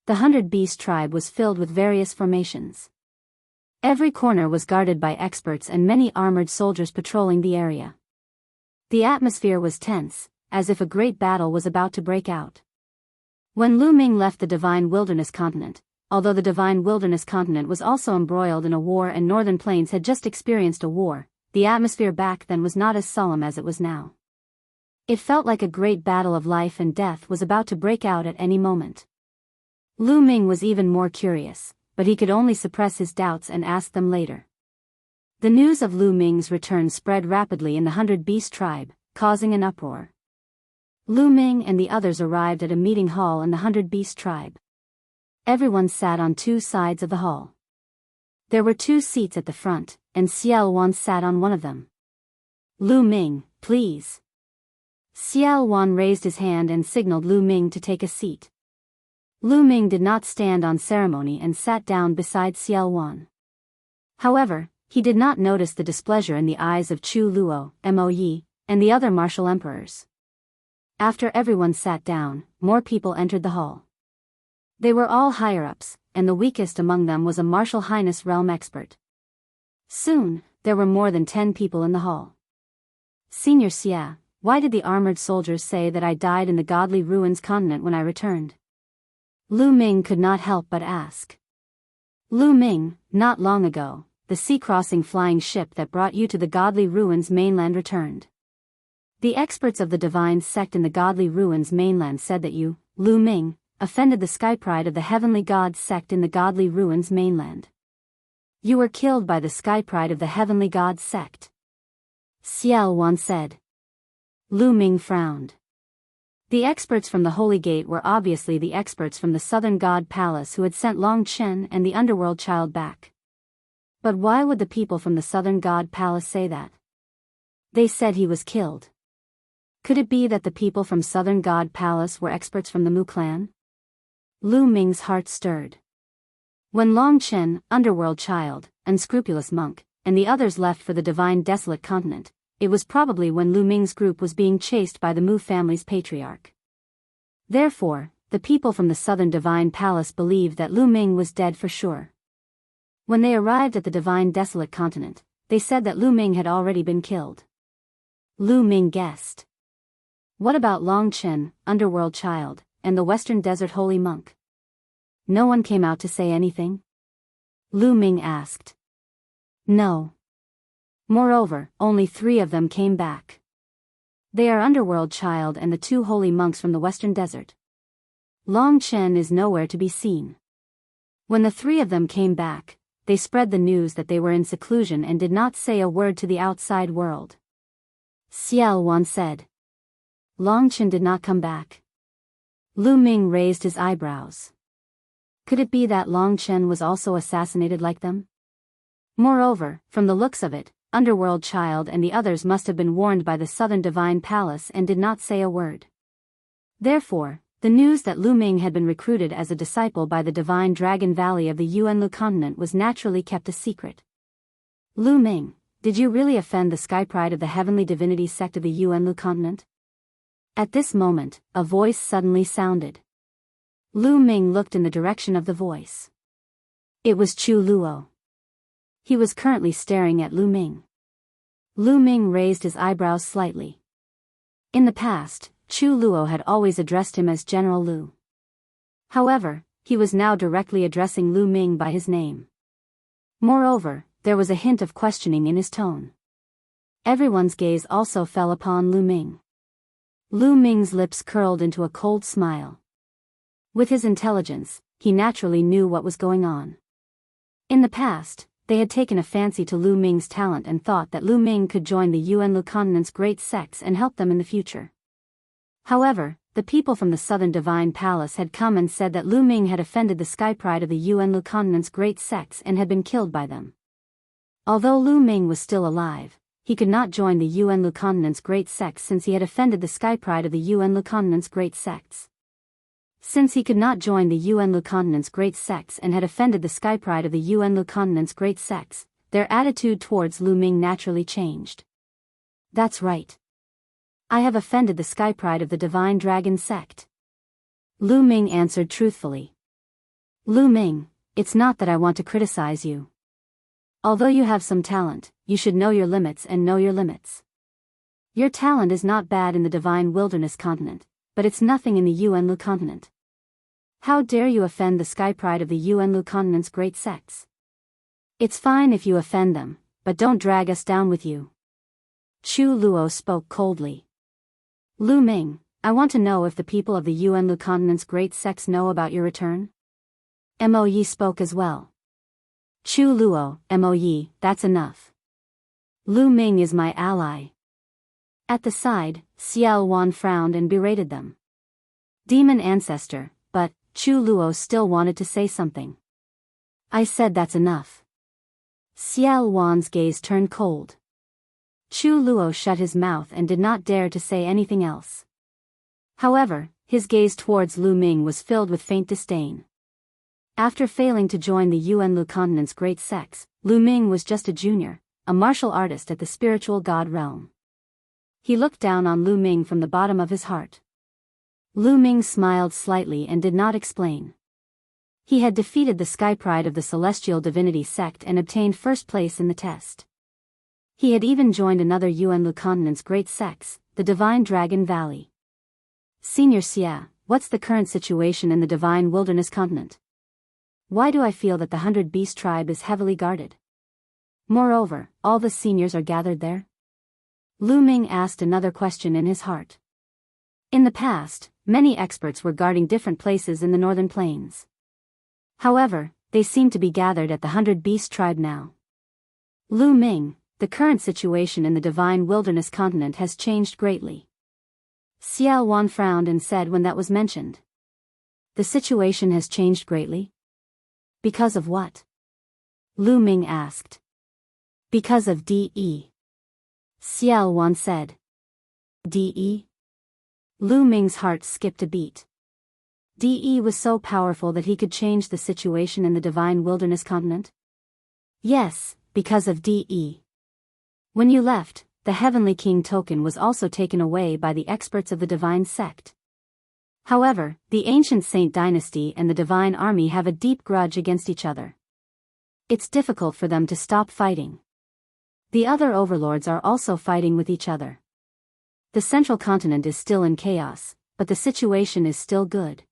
The 100 Beast tribe was filled with various formations. Every corner was guarded by experts and many armored soldiers patrolling the area. The atmosphere was tense, as if a great battle was about to break out. When Lu Ming left the Divine Wilderness continent, although the Divine Wilderness continent was also embroiled in a war and Northern Plains had just experienced a war, the atmosphere back then was not as solemn as it was now. It felt like a great battle of life and death was about to break out at any moment. Lu Ming was even more curious, but he could only suppress his doubts and ask them later. The news of Lu Ming's return spread rapidly in the 100 Beast tribe, causing an uproar. Lu Ming and the others arrived at a meeting hall in the 100 Beast tribe. Everyone sat on two sides of the hall. There were 2 seats at the front, and Xiao Wan sat on one of them. Lu Ming, please. Xiao Wan raised his hand and signaled Lu Ming to take a seat. Lu Ming did not stand on ceremony and sat down beside Xiao Wan. However, he did not notice the displeasure in the eyes of Chu Luo, Mo Yi, and the other martial emperors. After everyone sat down, more people entered the hall. They were all higher-ups, and the weakest among them was a martial highness realm expert. Soon, there were more than 10 people in the hall. Senior Xia, why did the armored soldiers say that I died in the godly ruins continent when I returned? Lu Ming could not help but ask. Lu Ming, not long ago, the sea-crossing flying ship that brought you to the godly ruins mainland returned. The experts of the divine sect in the godly ruins mainland said that you, Lu Ming, offended the sky pride of the heavenly god sect in the godly ruins mainland. You were killed by the sky pride of the heavenly god sect. Xiao Wan said. Lu Ming frowned. The experts from the Holy Gate were obviously the experts from the Southern God Palace who had sent Long Chen and the Underworld Child back. But why would the people from the Southern God Palace say that? They said he was killed. Could it be that the people from Southern God Palace were experts from the Mu clan? Lu Ming's heart stirred. When Long Chen, Underworld Child, Unscrupulous Monk, and the others left for the Divine Desolate Continent, it was probably when Lu Ming's group was being chased by the Mu family's patriarch. Therefore, the people from the Southern Divine Palace believed that Lu Ming was dead for sure. When they arrived at the Divine Desolate Continent, they said that Lu Ming had already been killed. Lu Ming guessed. What about Long Chen, Underworld Child, and the Western Desert Holy Monk? No one came out to say anything? Lu Ming asked. No. Moreover, only 3 of them came back. They are Underworld Child and the 2 holy monks from the Western Desert. Long Chen is nowhere to be seen. When the 3 of them came back, they spread the news that they were in seclusion and did not say a word to the outside world. Xiao Wan said. Long Chen did not come back. Lu Ming raised his eyebrows. Could it be that Long Chen was also assassinated like them? Moreover, from the looks of it, Underworld Child and the others must have been warned by the Southern Divine Palace and did not say a word. Therefore, the news that Lu Ming had been recruited as a disciple by the Divine Dragon Valley of the Yuanlu continent was naturally kept a secret. Lu Ming, did you really offend the sky pride of the heavenly divinity sect of the Yuan continent? At this moment, a voice suddenly sounded. Lu Ming looked in the direction of the voice. It was Chu Luo. He was currently staring at Lu Ming. Lu Ming raised his eyebrows slightly. In the past, Chu Luo had always addressed him as General Lu. However, he was now directly addressing Lu Ming by his name. Moreover, there was a hint of questioning in his tone. Everyone's gaze also fell upon Lu Ming. Lu Ming's lips curled into a cold smile. With his intelligence, he naturally knew what was going on. In the past, they had taken a fancy to Lu Ming's talent and thought that Lu Ming could join the Yuan continent's great sects and help them in the future. However, the people from the Southern Divine Palace had come and said that Lu Ming had offended the sky pride of the Yuan continent's great sects and had been killed by them. Although Lu Ming was still alive, he could not join the Yuan continent's great sects since he had offended the sky pride of the Yuan continent's great sects. Since he could not join the Yuan continent's great sects and had offended the sky pride of the Yuan continent's great sects, their attitude towards Lu Ming naturally changed. That's right. I have offended the sky pride of the Divine Dragon sect. Lu Ming answered truthfully. Lu Ming, it's not that I want to criticize you. Although you have some talent, you should know your limits and know your limits. Your talent is not bad in the Divine Wilderness continent, but it's nothing in the Yuan continent. How dare you offend the sky pride of the Yuan continent's great sects? It's fine if you offend them, but don't drag us down with you. Chu Luo spoke coldly. Lu Ming, I want to know if the people of the Yuan continent's great sects know about your return? Mo Yi spoke as well. Chu Luo, Mo Yi, that's enough. Lu Ming is my ally. At the side, Xiao Wan frowned and berated them. Demon ancestor, but Chu Luo still wanted to say something. I said that's enough. Xiao Wan's gaze turned cold. Chu Luo shut his mouth and did not dare to say anything else. However, his gaze towards Lu Ming was filled with faint disdain. After failing to join the Yuan continent's great sects, Lu Ming was just a junior, a martial artist at the spiritual god realm. He looked down on Lu Ming from the bottom of his heart. Lu Ming smiled slightly and did not explain. He had defeated the sky pride of the celestial divinity sect and obtained first place in the test. He had even joined another Yuan continent's great sects, the Divine Dragon Valley. Senior Xia, what's the current situation in the Divine Wilderness continent? Why do I feel that the 100 Beast tribe is heavily guarded? Moreover, all the seniors are gathered there? Lu Ming asked another question in his heart. In the past, many experts were guarding different places in the northern plains. However, they seem to be gathered at the 100 Beast tribe now. Lu Ming, the current situation in the Divine Wilderness continent has changed greatly. Xiao Wan frowned and said when that was mentioned. The situation has changed greatly? Because of what? Lu Ming asked. Because of D.E. Xiao Wan said. D.E.? Lu Ming's heart skipped a beat. D.E. was so powerful that he could change the situation in the Divine Wilderness continent? Yes, because of D.E. When you left, the Heavenly King token was also taken away by the experts of the Divine Sect. However, the ancient Saint Dynasty and the Divine Army have a deep grudge against each other. It's difficult for them to stop fighting. The other overlords are also fighting with each other. The central continent is still in chaos, but the situation is still good.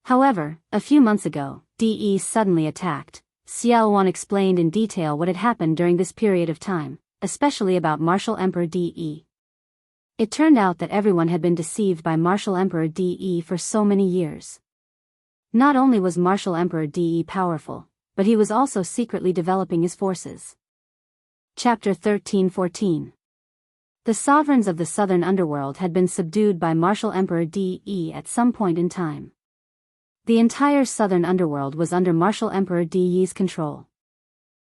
However, a few months ago, D.E. suddenly attacked. Xiao Wan explained in detail what had happened during this period of time, especially about Martial Emperor D.E. It turned out that everyone had been deceived by Martial Emperor D.E. for so many years. Not only was Martial Emperor D.E. powerful, but he was also secretly developing his forces. Chapter 13-14. The sovereigns of the southern underworld had been subdued by Martial Emperor D.E. at some point in time. The entire southern underworld was under Martial Emperor D.E.'s control.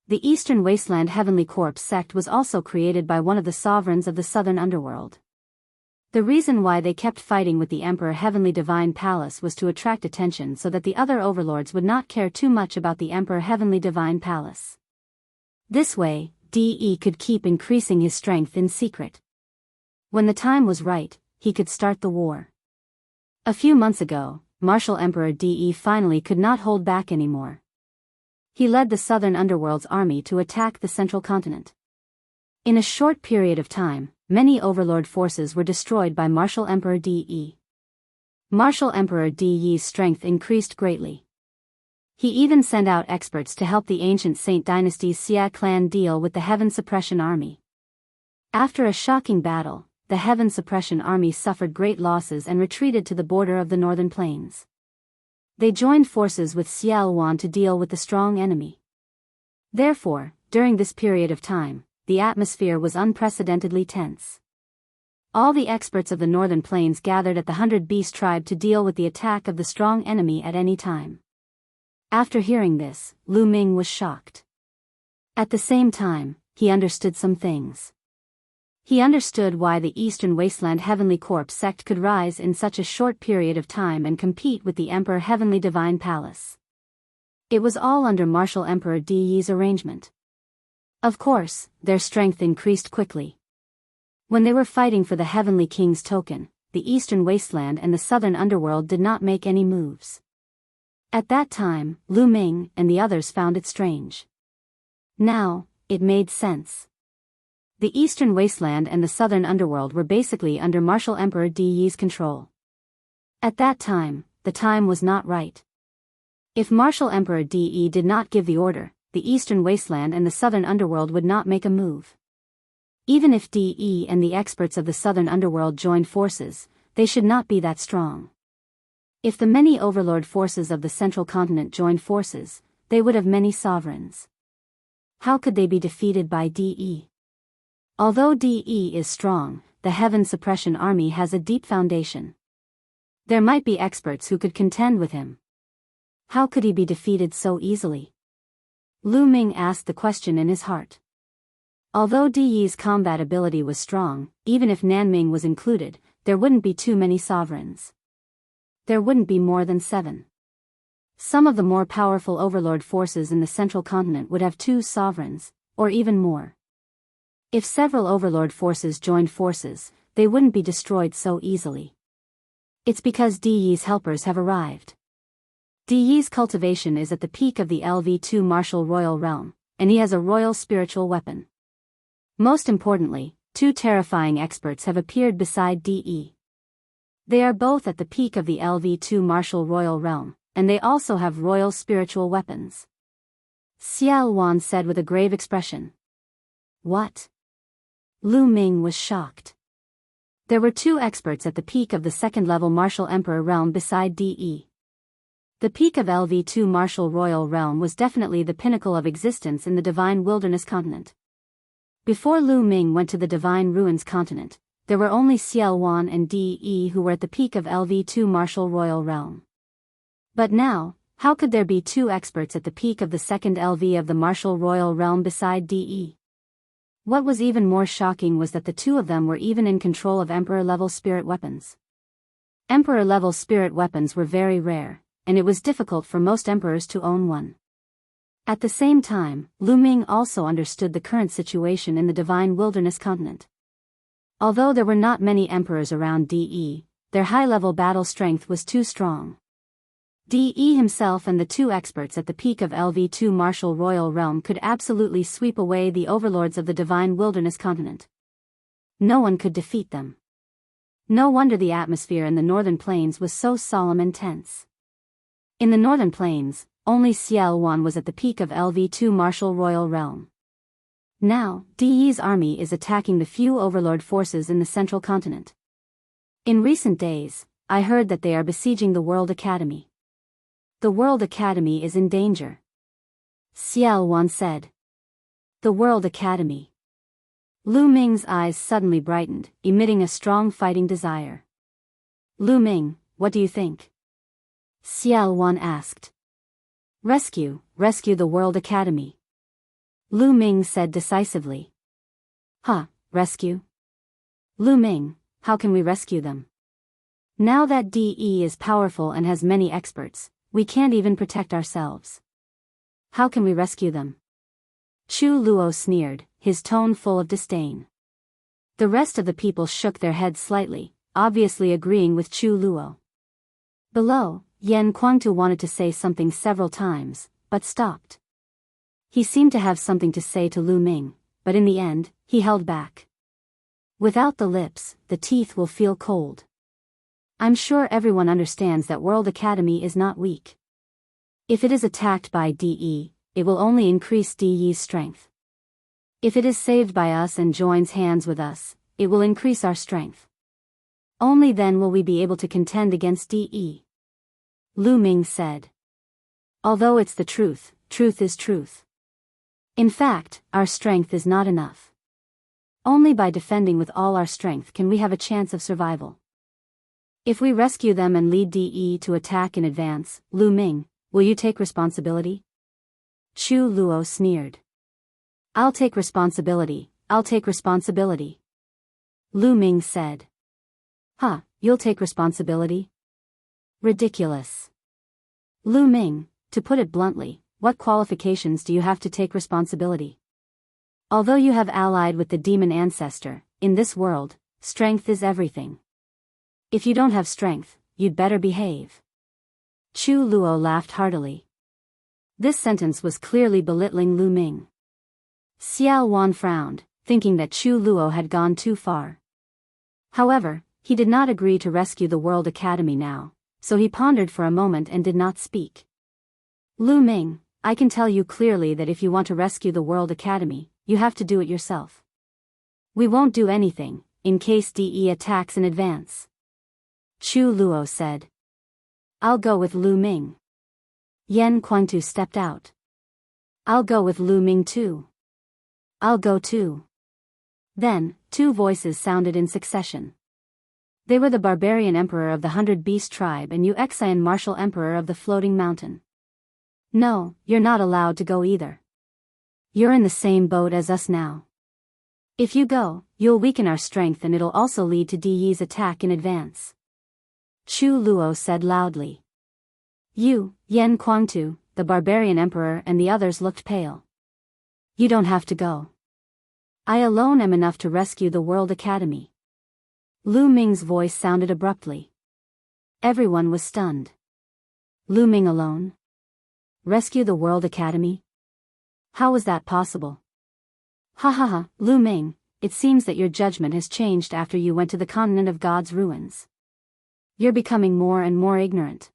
The Eastern Wasteland Heavenly Corpse sect was also created by one of the sovereigns of the southern underworld. The reason why they kept fighting with the Emperor Heavenly Divine Palace was to attract attention so that the other overlords would not care too much about the Emperor Heavenly Divine Palace. This way, DE could keep increasing his strength in secret. When the time was right, he could start the war. A few months ago, Martial Emperor DE finally could not hold back anymore. He led the southern underworld's army to attack the central continent. In a short period of time, many overlord forces were destroyed by Martial Emperor DE. Martial Emperor DE's strength increased greatly. He even sent out experts to help the ancient Saint Dynasty's Xia clan deal with the Heaven Suppression Army. After a shocking battle, the Heaven Suppression Army suffered great losses and retreated to the border of the northern plains. They joined forces with Xiaoluan to deal with the strong enemy. Therefore, during this period of time, the atmosphere was unprecedentedly tense. All the experts of the northern plains gathered at the 100 Beast tribe to deal with the attack of the strong enemy at any time. After hearing this, Lu Ming was shocked. At the same time, he understood some things. He understood why the Eastern Wasteland Heavenly Corps sect could rise in such a short period of time and compete with the Emperor Heavenly Divine Palace. It was all under Martial Emperor DE's arrangement. Of course, their strength increased quickly. When they were fighting for the Heavenly King's token, the Eastern Wasteland and the Southern Underworld did not make any moves. At that time, Lu Ming and the others found it strange. Now, it made sense. The Eastern Wasteland and the Southern Underworld were basically under Martial Emperor DE's control. At that time, the time was not right. If Martial Emperor DE did not give the order, the Eastern Wasteland and the Southern Underworld would not make a move. Even if DE and the experts of the Southern Underworld joined forces, they should not be that strong. If the many overlord forces of the central continent joined forces, they would have many sovereigns. How could they be defeated by DE? Although DE is strong, the Heaven Suppression Army has a deep foundation. There might be experts who could contend with him. How could he be defeated so easily? Lu Ming asked the question in his heart. Although DE's combat ability was strong, even if Nanming was included, there wouldn't be too many sovereigns. There wouldn't be more than 7. Some of the more powerful overlord forces in the central continent would have 2 sovereigns, or even more. If several overlord forces joined forces, they wouldn't be destroyed so easily. It's because DE's helpers have arrived. DE's cultivation is at the peak of the LV2 martial royal realm, and he has a royal spiritual weapon. Most importantly, 2 terrifying experts have appeared beside DE. They are both at the peak of the LV2 martial royal realm, and they also have royal spiritual weapons. Xiaoluan said with a grave expression. What? Lu Ming was shocked. There were 2 experts at the peak of the second-level martial emperor realm beside DE. The peak of LV2 martial royal realm was definitely the pinnacle of existence in the divine wilderness continent. Before Lu Ming went to the divine ruins continent, there were only Xiaoluan and DE who were at the peak of LV2 martial royal realm. But now, how could there be 2 experts at the peak of the second LV of the martial royal realm beside DE? What was even more shocking was that the 2 of them were even in control of Emperor-level spirit weapons. Emperor-level spirit weapons were very rare, and it was difficult for most emperors to own one. At the same time, Lu Ming also understood the current situation in the divine wilderness continent. Although there were not many emperors around DE, their high-level battle strength was too strong. DE himself and the 2 experts at the peak of LV2 martial royal realm could absolutely sweep away the overlords of the divine wilderness continent. No one could defeat them. No wonder the atmosphere in the northern plains was so solemn and tense. In the northern plains, only Xiaoluan was at the peak of LV2 martial royal realm. Now, DE's army is attacking the few overlord forces in the central continent. In recent days, I heard that they are besieging the World Academy. The World Academy is in danger. Xiaoluan said. The World Academy. Lu Ming's eyes suddenly brightened, emitting a strong fighting desire. Lu Ming, what do you think? Xiaoluan asked. Rescue the World Academy. Lu Ming said decisively. Rescue? Lu Ming, how can we rescue them? Now that DE is powerful and has many experts, we can't even protect ourselves. How can we rescue them? Chu Luo sneered, his tone full of disdain. The rest of the people shook their heads slightly, obviously agreeing with Chu Luo. Below, Yan Kuangtu wanted to say something several times, but stopped. He seemed to have something to say to Lu Ming, but in the end, he held back. Without the lips, the teeth will feel cold. I'm sure everyone understands that World Academy is not weak. If it is attacked by DE, it will only increase DE's strength. If it is saved by us and joins hands with us, it will increase our strength. Only then will we be able to contend against DE. Lu Ming said. Although it's the truth, truth is truth. In fact, our strength is not enough. Only by defending with all our strength can we have a chance of survival. If we rescue them and lead DE to attack in advance, Lu Ming, will you take responsibility? Chu Luo sneered. I'll take responsibility, I'll take responsibility. Lu Ming said. Huh, you'll take responsibility? Ridiculous. Lu Ming, to put it bluntly, what qualifications do you have to take responsibility? Although you have allied with the demon ancestor, in this world, strength is everything. If you don't have strength, you'd better behave. Chu Luo laughed heartily. This sentence was clearly belittling Lu Ming. Xiao Wan frowned, thinking that Chu Luo had gone too far. However, he did not agree to rescue the World Academy now, so he pondered for a moment and did not speak. Lu Ming, I can tell you clearly that if you want to rescue the World Academy, you have to do it yourself. We won't do anything, in case DE attacks in advance. Chu Luo said. I'll go with Lu Ming. Yan Kuangtu stepped out. I'll go with Lu Ming too. I'll go too. Then, two voices sounded in succession. They were the Barbarian Emperor of the 100 Beast Tribe and Yuexian Martial Emperor of the Floating Mountain. No, you're not allowed to go either. You're in the same boat as us now. If you go, you'll weaken our strength and it'll also lead to DE's attack in advance. Chu Luo said loudly. You, Yan Kuangtu, the Barbarian Emperor and the others looked pale. You don't have to go. I alone am enough to rescue the World Academy. Lu Ming's voice sounded abruptly. Everyone was stunned. Lu Ming alone? Rescue the World Academy? How was that possible? Ha ha ha, Lu Ming, it seems that your judgment has changed after you went to the continent of God's ruins. You're becoming more and more ignorant.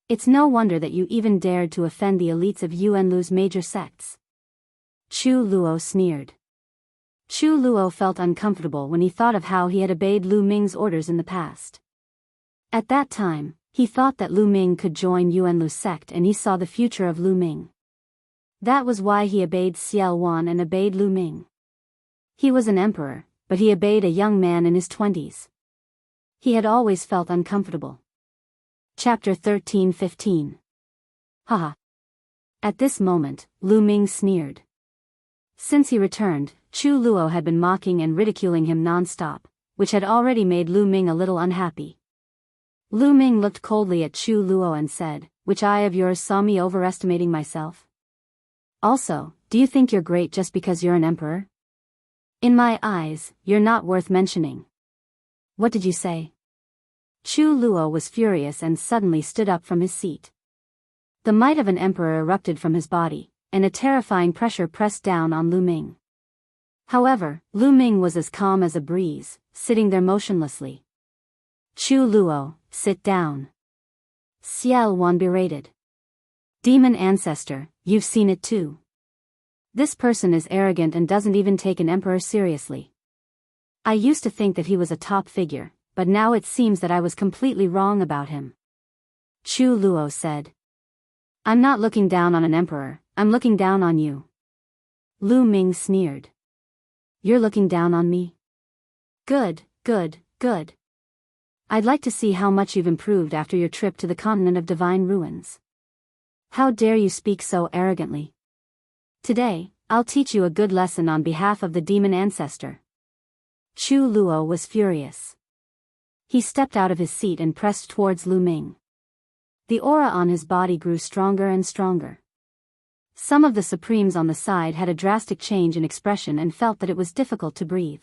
It's no wonder that you even dared to offend the elites of Yuanlu's major sects. Chu Luo sneered. Chu Luo felt uncomfortable when he thought of how he had obeyed Lu Ming's orders in the past. At that time, he thought that Lu Ming could join Yuanlu's sect and he saw the future of Lu Ming. That was why he obeyed Xiao Wan and obeyed Lu Ming. He was an emperor, but he obeyed a young man in his 20s. He had always felt uncomfortable. Chapter 13-15. Haha. At this moment, Lu Ming sneered. Since he returned, Chu Luo had been mocking and ridiculing him non-stop, which had already made Lu Ming a little unhappy. Lu Ming looked coldly at Chu Luo and said, "Which eye of yours saw me overestimating myself? Also, do you think you're great just because you're an emperor? In my eyes, you're not worth mentioning." What did you say? Chu Luo was furious and suddenly stood up from his seat. The might of an emperor erupted from his body, and a terrifying pressure pressed down on Lu Ming. However, Lu Ming was as calm as a breeze, sitting there motionlessly. Chu Luo, sit down. Xiao Wan berated. Demon ancestor, you've seen it too. This person is arrogant and doesn't even take an emperor seriously. I used to think that he was a top figure, but now it seems that I was completely wrong about him. Chu Luo said. I'm not looking down on an emperor, I'm looking down on you. Lu Ming sneered. You're looking down on me? Good, good, good. I'd like to see how much you've improved after your trip to the continent of divine ruins. How dare you speak so arrogantly? Today, I'll teach you a good lesson on behalf of the demon ancestor. Chu Luo was furious. He stepped out of his seat and pressed towards Lu Ming. The aura on his body grew stronger and stronger. Some of the Supremes on the side had a drastic change in expression and felt that it was difficult to breathe.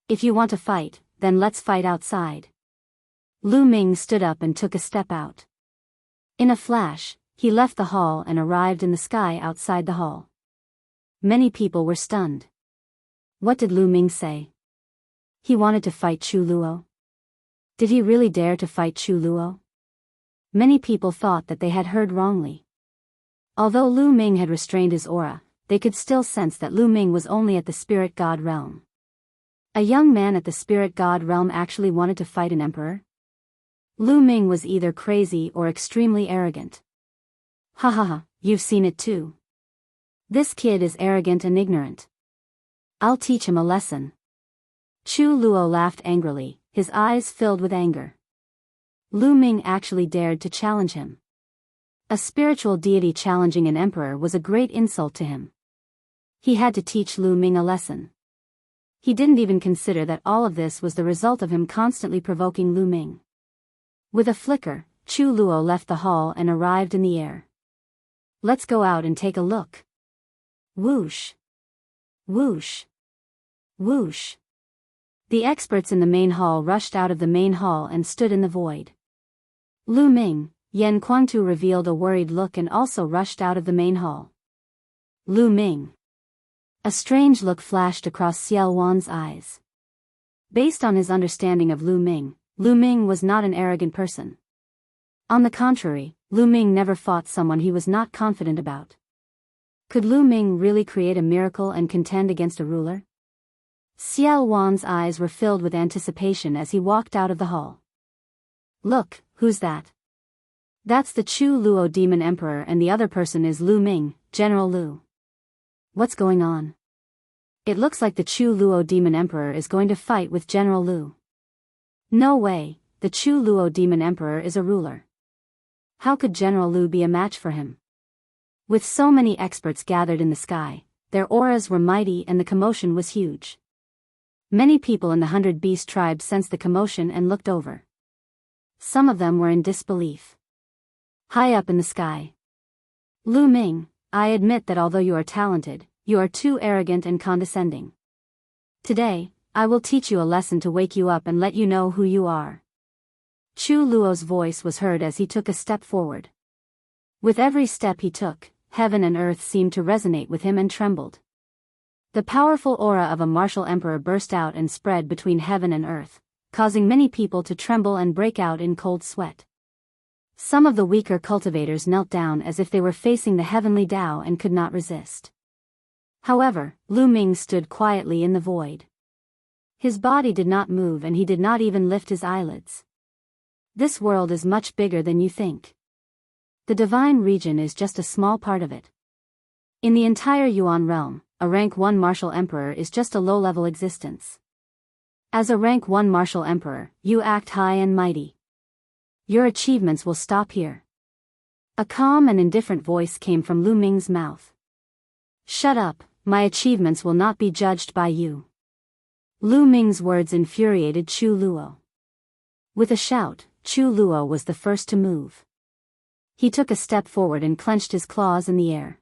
If you want to fight, then let's fight outside. Lu Ming stood up and took a step out. In a flash, he left the hall and arrived in the sky outside the hall. Many people were stunned. What did Lu Ming say? He wanted to fight Chu Luo? Did he really dare to fight Chu Luo? Many people thought that they had heard wrongly. Although Lu Ming had restrained his aura, they could still sense that Lu Ming was only at the spirit god realm. A young man at the spirit god realm actually wanted to fight an emperor? Lu Ming was either crazy or extremely arrogant. Ha ha ha, you've seen it too. This kid is arrogant and ignorant. I'll teach him a lesson. Chu Luo laughed angrily, his eyes filled with anger. Lu Ming actually dared to challenge him. A spiritual deity challenging an emperor was a great insult to him. He had to teach Lu Ming a lesson. He didn't even consider that all of this was the result of him constantly provoking Lu Ming. With a flicker, Chu Luo left the hall and arrived in the air. Let's go out and take a look. Whoosh. Whoosh. Whoosh. The experts in the main hall rushed out of the main hall and stood in the void. Lu Ming, Yan Kuangtu revealed a worried look and also rushed out of the main hall. Lu Ming. A strange look flashed across Xiao Wan's eyes. Based on his understanding of Lu Ming was not an arrogant person. On the contrary, Lu Ming never fought someone he was not confident about. Could Lu Ming really create a miracle and contend against a ruler? Xiao Wan's eyes were filled with anticipation as he walked out of the hall. Look, who's that? That's the Chu Luo Demon Emperor and the other person is Lu Ming, General Lu. What's going on? It looks like the Chu Luo Demon Emperor is going to fight with General Lu. No way, the Chu Luo Demon Emperor is a ruler. How could General Lu be a match for him? With so many experts gathered in the sky, their auras were mighty and the commotion was huge. Many people in the 100 Beast tribe sensed the commotion and looked over. Some of them were in disbelief. High up in the sky. Lu Ming, I admit that although you are talented, you are too arrogant and condescending. Today, I will teach you a lesson to wake you up and let you know who you are. Chu Luo's voice was heard as he took a step forward. With every step he took, heaven and earth seemed to resonate with him and trembled. The powerful aura of a martial emperor burst out and spread between heaven and earth, causing many people to tremble and break out in cold sweat. Some of the weaker cultivators knelt down as if they were facing the heavenly Tao and could not resist. However, Lu Ming stood quietly in the void. His body did not move and he did not even lift his eyelids. This world is much bigger than you think. The divine region is just a small part of it. In the entire Yuan realm, a rank 1 martial emperor is just a low-level existence. As a rank 1 martial emperor, you act high and mighty. Your achievements will stop here. A calm and indifferent voice came from Lu Ming's mouth. Shut up, my achievements will not be judged by you. Lu Ming's words infuriated Chu Luo. With a shout, Chu Luo was the first to move. He took a step forward and clenched his claws in the air.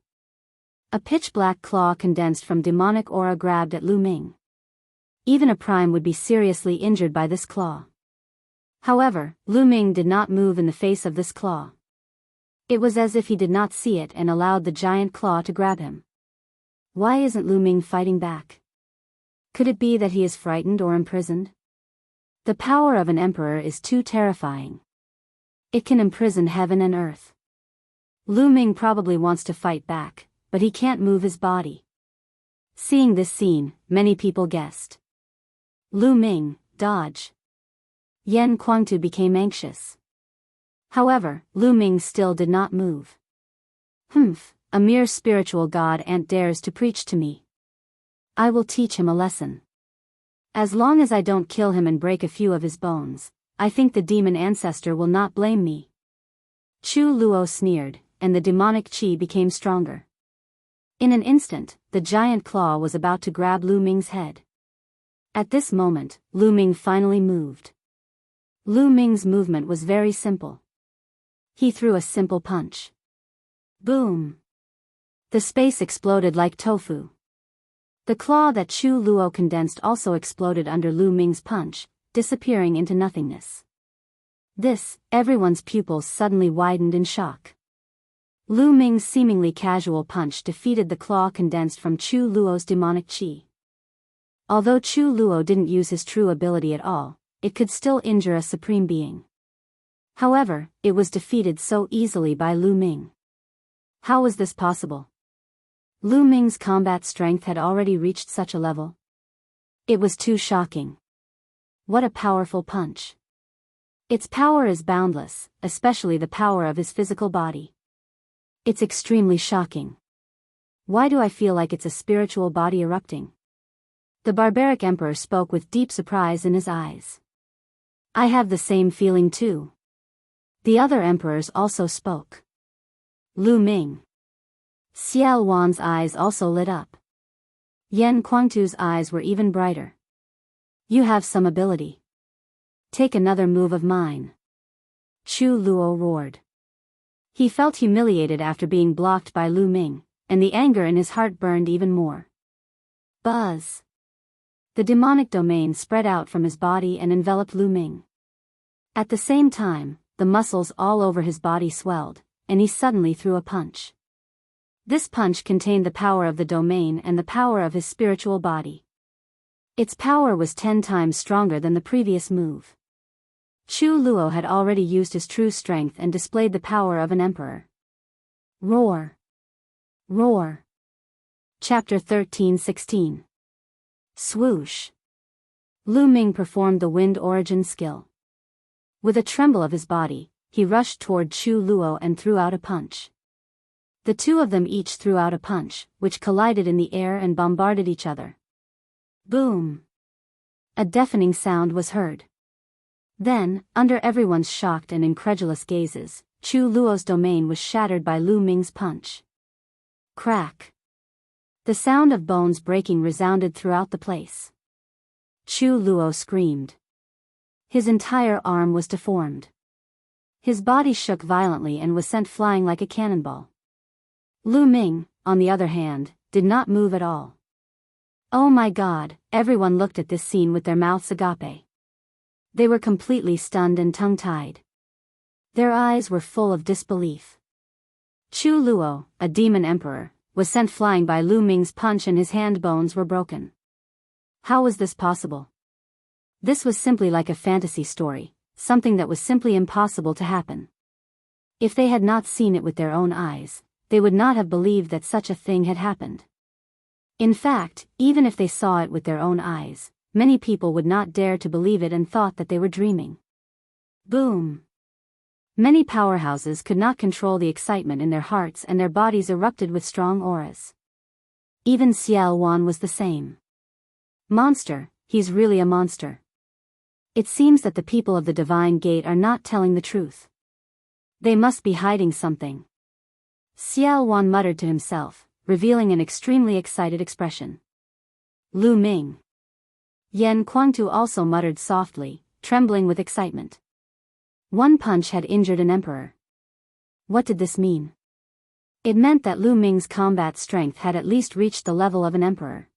A pitch-black claw condensed from demonic aura grabbed at Lu Ming. Even a prime would be seriously injured by this claw. However, Lu Ming did not move in the face of this claw. It was as if he did not see it and allowed the giant claw to grab him. Why isn't Lu Ming fighting back? Could it be that he is frightened or imprisoned? The power of an emperor is too terrifying. It can imprison heaven and earth. Lu Ming probably wants to fight back, but he can't move his body. Seeing this scene, many people guessed. Lu Ming, dodge. Yan Kuangtu became anxious. However, Lu Ming still did not move. Humph, a mere spiritual god ant dares to preach to me. I will teach him a lesson. As long as I don't kill him and break a few of his bones, I think the demon ancestor will not blame me. Chu Luo sneered, and the demonic chi became stronger. In an instant, the giant claw was about to grab Lu Ming's head. At this moment, Lu Ming finally moved. Lu Ming's movement was very simple. He threw a simple punch. Boom! The space exploded like tofu. The claw that Chu Luo condensed also exploded under Lu Ming's punch, disappearing into nothingness. Everyone's pupils suddenly widened in shock. Lu Ming's seemingly casual punch defeated the claw condensed from Chu Luo's demonic chi. Although Chu Luo didn't use his true ability at all, it could still injure a supreme being. However, it was defeated so easily by Lu Ming. How was this possible? Lu Ming's combat strength had already reached such a level. It was too shocking. What a powerful punch. Its power is boundless, especially the power of his physical body. It's extremely shocking. Why do I feel like it's a spiritual body erupting? The barbaric emperor spoke with deep surprise in his eyes. I have the same feeling too. The other emperors also spoke. Lu Ming. Xiao Wan's eyes also lit up. Yan Kuangtu's eyes were even brighter. You have some ability. Take another move of mine. Chu Luo roared. He felt humiliated after being blocked by Lu Ming, and the anger in his heart burned even more. Buzz. The demonic domain spread out from his body and enveloped Lu Ming. At the same time, the muscles all over his body swelled, and he suddenly threw a punch. This punch contained the power of the domain and the power of his spiritual body. Its power was 10 times stronger than the previous move. Chu Luo had already used his true strength and displayed the power of an emperor. Roar! Roar! Chapter 13:16. Swoosh! Lu Ming performed the wind origin skill. With a tremble of his body, he rushed toward Chu Luo and threw out a punch. The two of them each threw out a punch, which collided in the air and bombarded each other. Boom! A deafening sound was heard. Then, under everyone's shocked and incredulous gazes, Chu Luo's domain was shattered by Lu Ming's punch. Crack! The sound of bones breaking resounded throughout the place. Chu Luo screamed. His entire arm was deformed. His body shook violently and was sent flying like a cannonball. Lu Ming, on the other hand, did not move at all. Oh my God, everyone looked at this scene with their mouths agape. They were completely stunned and tongue-tied. Their eyes were full of disbelief. Chu Luo, a demon emperor, was sent flying by Lu Ming's punch and his hand bones were broken. How was this possible? This was simply like a fantasy story, something that was simply impossible to happen. If they had not seen it with their own eyes, they would not have believed that such a thing had happened. In fact, even if they saw it with their own eyes, many people would not dare to believe it and thought that they were dreaming. Boom! Many powerhouses could not control the excitement in their hearts and their bodies erupted with strong auras. Even Xiao Wan was the same. Monster, he's really a monster. It seems that the people of the Divine Gate are not telling the truth. They must be hiding something. Xiao Wan muttered to himself, revealing an extremely excited expression. Lu Ming. Yan Kuangtu also muttered softly, trembling with excitement. One punch had injured an emperor. What did this mean? It meant that Lu Ming's combat strength had at least reached the level of an emperor.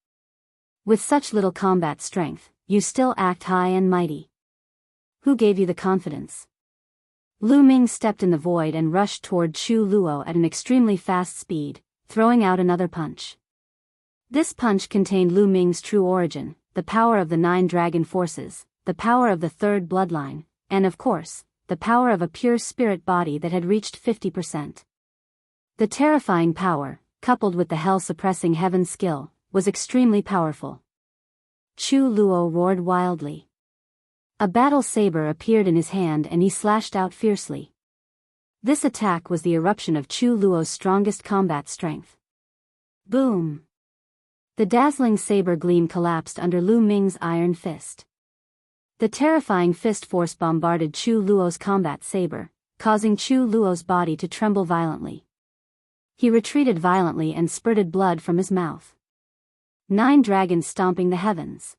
With such little combat strength, you still act high and mighty. Who gave you the confidence? Lu Ming stepped in the void and rushed toward Chu Luo at an extremely fast speed, throwing out another punch. This punch contained Lu Ming's true origin, the power of the 9 dragon forces, the power of the 3rd bloodline, and of course, the power of a pure spirit body that had reached 50%. The terrifying power, coupled with the hell-suppressing heaven skill, was extremely powerful. Chu Luo roared wildly. A battle saber appeared in his hand and he slashed out fiercely. This attack was the eruption of Chu Luo's strongest combat strength. Boom! The dazzling saber gleam collapsed under Lu Ming's iron fist. The terrifying fist force bombarded Chu Luo's combat saber, causing Chu Luo's body to tremble violently. He retreated violently and spurted blood from his mouth. 9 dragons stomping the heavens.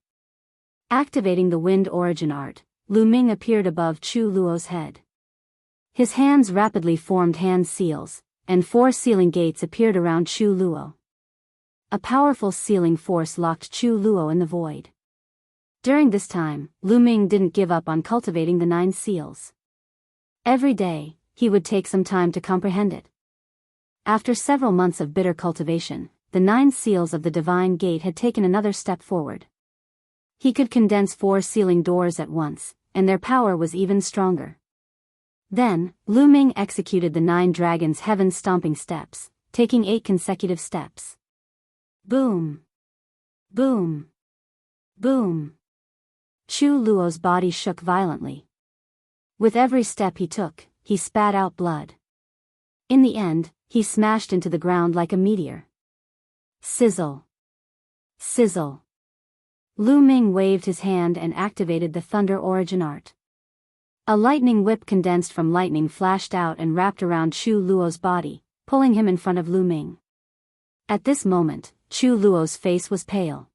Activating the wind origin art, Lu Ming appeared above Chu Luo's head. His hands rapidly formed hand seals, and 4 sealing gates appeared around Chu Luo. A powerful sealing force locked Chu Luo in the void. During this time, Lu Ming didn't give up on cultivating the 9 seals. Every day, he would take some time to comprehend it. After several months of bitter cultivation, the 9 seals of the Divine Gate had taken another step forward. He could condense 4 sealing doors at once, and their power was even stronger. Then, Lu Ming executed the 9 dragons' heaven-stomping steps, taking 8 consecutive steps. Boom! Boom! Boom! Chu Luo's body shook violently. With every step he took, he spat out blood. In the end, he smashed into the ground like a meteor. Sizzle! Sizzle! Lu Ming waved his hand and activated the Thunder Origin Art. A lightning whip condensed from lightning flashed out and wrapped around Chu Luo's body, pulling him in front of Lu Ming. At this moment, Chu Luo's face was pale.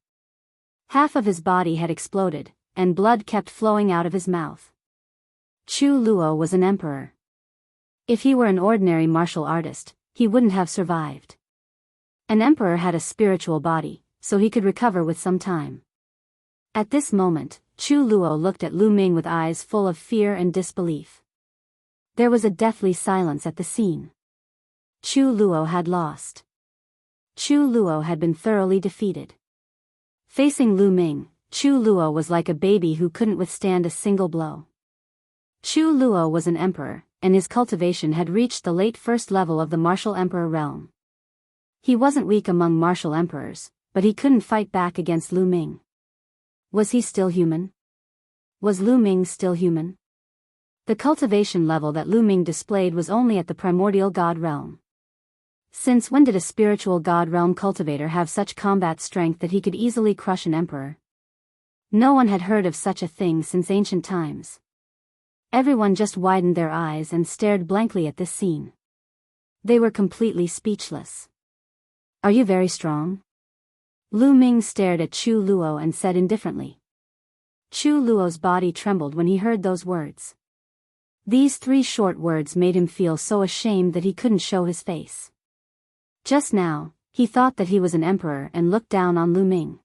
Half of his body had exploded, and blood kept flowing out of his mouth. Chu Luo was an emperor. If he were an ordinary martial artist, he wouldn't have survived. An emperor had a spiritual body, so he could recover with some time. At this moment, Chu Luo looked at Lu Ming with eyes full of fear and disbelief. There was a deathly silence at the scene. Chu Luo had lost. Chu Luo had been thoroughly defeated. Facing Lu Ming, Chu Luo was like a baby who couldn't withstand a single blow. Chu Luo was an emperor, and his cultivation had reached the late first level of the martial emperor realm. He wasn't weak among martial emperors, but he couldn't fight back against Lu Ming. Was he still human? Was Lu Ming still human? The cultivation level that Lu Ming displayed was only at the primordial god realm. Since when did a spiritual god realm cultivator have such combat strength that he could easily crush an emperor? No one had heard of such a thing since ancient times. Everyone just widened their eyes and stared blankly at this scene. They were completely speechless. Are you very strong? Lu Ming stared at Chu Luo and said indifferently. Chu Luo's body trembled when he heard those words. These 3 short words made him feel so ashamed that he couldn't show his face. Just now, he thought that he was an emperor and looked down on Lu Ming.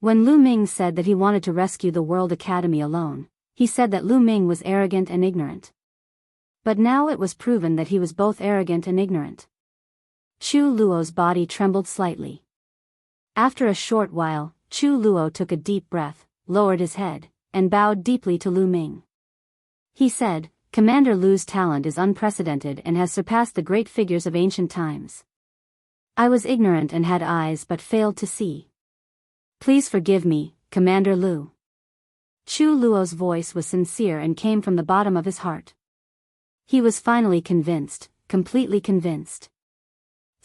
When Lu Ming said that he wanted to rescue the World Academy alone, he said that Lu Ming was arrogant and ignorant. But now it was proven that he was both arrogant and ignorant. Chu Luo's body trembled slightly. After a short while, Chu Luo took a deep breath, lowered his head, and bowed deeply to Lu Ming. He said, "Commander Lu's talent is unprecedented and has surpassed the great figures of ancient times. I was ignorant and had eyes but failed to see. Please forgive me, Commander Lu." Chu Luo's voice was sincere and came from the bottom of his heart. He was finally convinced, completely convinced.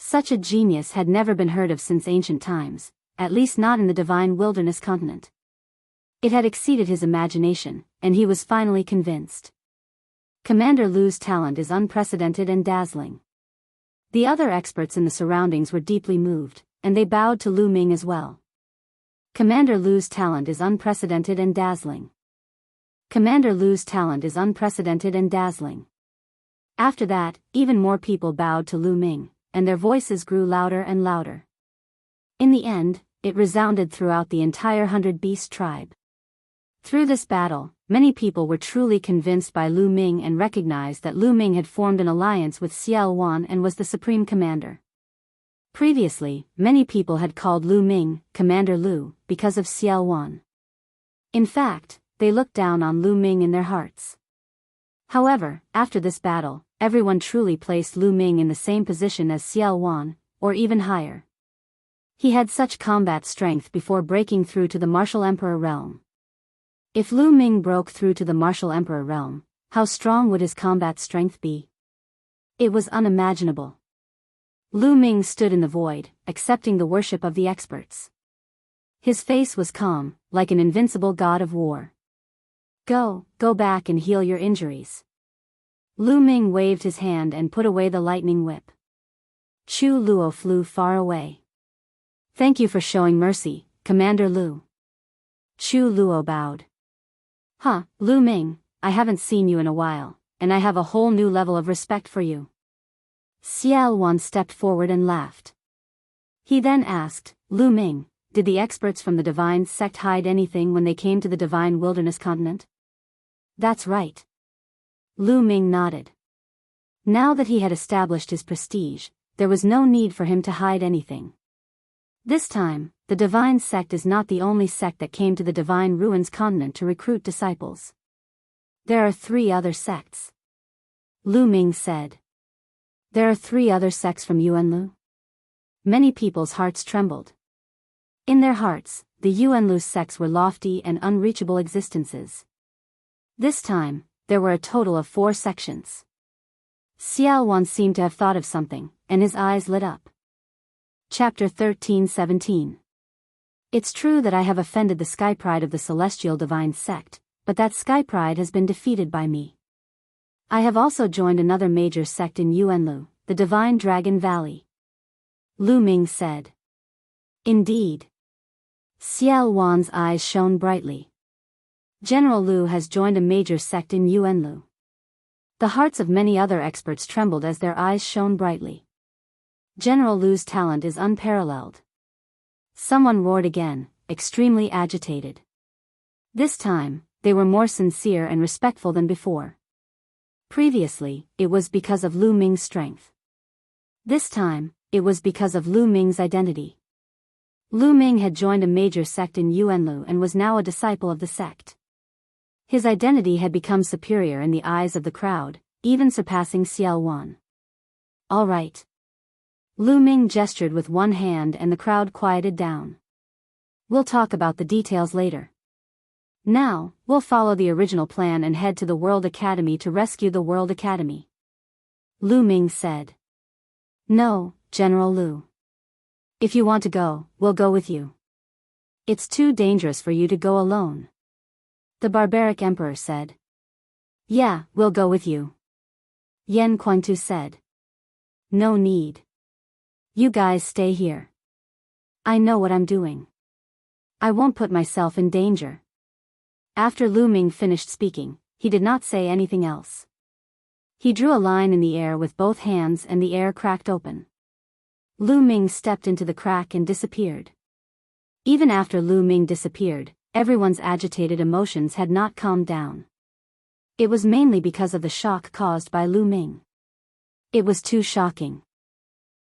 Such a genius had never been heard of since ancient times, at least not in the divine wilderness continent. It had exceeded his imagination, and he was finally convinced. Commander Lu's talent is unprecedented and dazzling. The other experts in the surroundings were deeply moved, and they bowed to Lu Ming as well. Commander Lu's talent is unprecedented and dazzling. Commander Lu's talent is unprecedented and dazzling. After that, even more people bowed to Lu Ming, and their voices grew louder and louder. In the end, it resounded throughout the entire 100 Beast tribe. Through this battle, many people were truly convinced by Lu Ming and recognized that Lu Ming had formed an alliance with Xiao Wan and was the supreme commander. Previously, many people had called Lu Ming Commander Lu because of Xiao Wan. In fact, they looked down on Lu Ming in their hearts. However, after this battle, everyone truly placed Lu Ming in the same position as Xiao Wan, or even higher. He had such combat strength before breaking through to the Martial Emperor realm. If Lu Ming broke through to the Martial Emperor realm, how strong would his combat strength be? It was unimaginable. Lu Ming stood in the void, accepting the worship of the experts. His face was calm, like an invincible god of war. Go back and heal your injuries." Lu Ming waved his hand and put away the lightning whip. Chu Luo flew far away. "Thank you for showing mercy, Commander Lu." Chu Luo bowed. Lu Ming, I haven't seen you in a while, and I have a whole new level of respect for you. Xiao Wan stepped forward and laughed. He then asked, Lu Ming, did the experts from the divine sect hide anything when they came to the divine wilderness continent? That's right. Lu Ming nodded. Now that he had established his prestige, there was no need for him to hide anything. This time, the divine sect is not the only sect that came to the divine ruins continent to recruit disciples. There are 3 other sects. Lu Ming said. There are 3 other sects from Yuanlu? Many people's hearts trembled. In their hearts, the Yuanlu sects were lofty and unreachable existences. This time, there were a total of 4 sections. Xiao Wan seemed to have thought of something, and his eyes lit up. Chapter 13:17. It's true that I have offended the sky pride of the celestial divine sect, but that sky pride has been defeated by me. I have also joined another major sect in Yuanlu, the Divine Dragon Valley. Lu Ming said. Indeed. Xiao Wan's eyes shone brightly. General Lu has joined a major sect in Yuanlu. The hearts of many other experts trembled as their eyes shone brightly. General Lu's talent is unparalleled. Someone roared again, extremely agitated. This time, they were more sincere and respectful than before. Previously, it was because of Lu Ming's strength. This time, it was because of Lu Ming's identity. Lu Ming had joined a major sect in Yuanlu and was now a disciple of the sect. His identity had become superior in the eyes of the crowd, even surpassing Xiao Wan. All right. Lu Ming gestured with one hand and the crowd quieted down. We'll talk about the details later. Now, we'll follow the original plan and head to the World Academy to rescue the World Academy. Lu Ming said. No, General Lu. If you want to go, we'll go with you. It's too dangerous for you to go alone. The barbaric emperor said. Yeah, we'll go with you. Yan Kuangtu said. No need. You guys stay here. I know what I'm doing. I won't put myself in danger. After Lu Ming finished speaking, he did not say anything else. He drew a line in the air with both hands and the air cracked open. Lu Ming stepped into the crack and disappeared. Even after Lu Ming disappeared, everyone's agitated emotions had not calmed down. It was mainly because of the shock caused by Lu Ming. It was too shocking.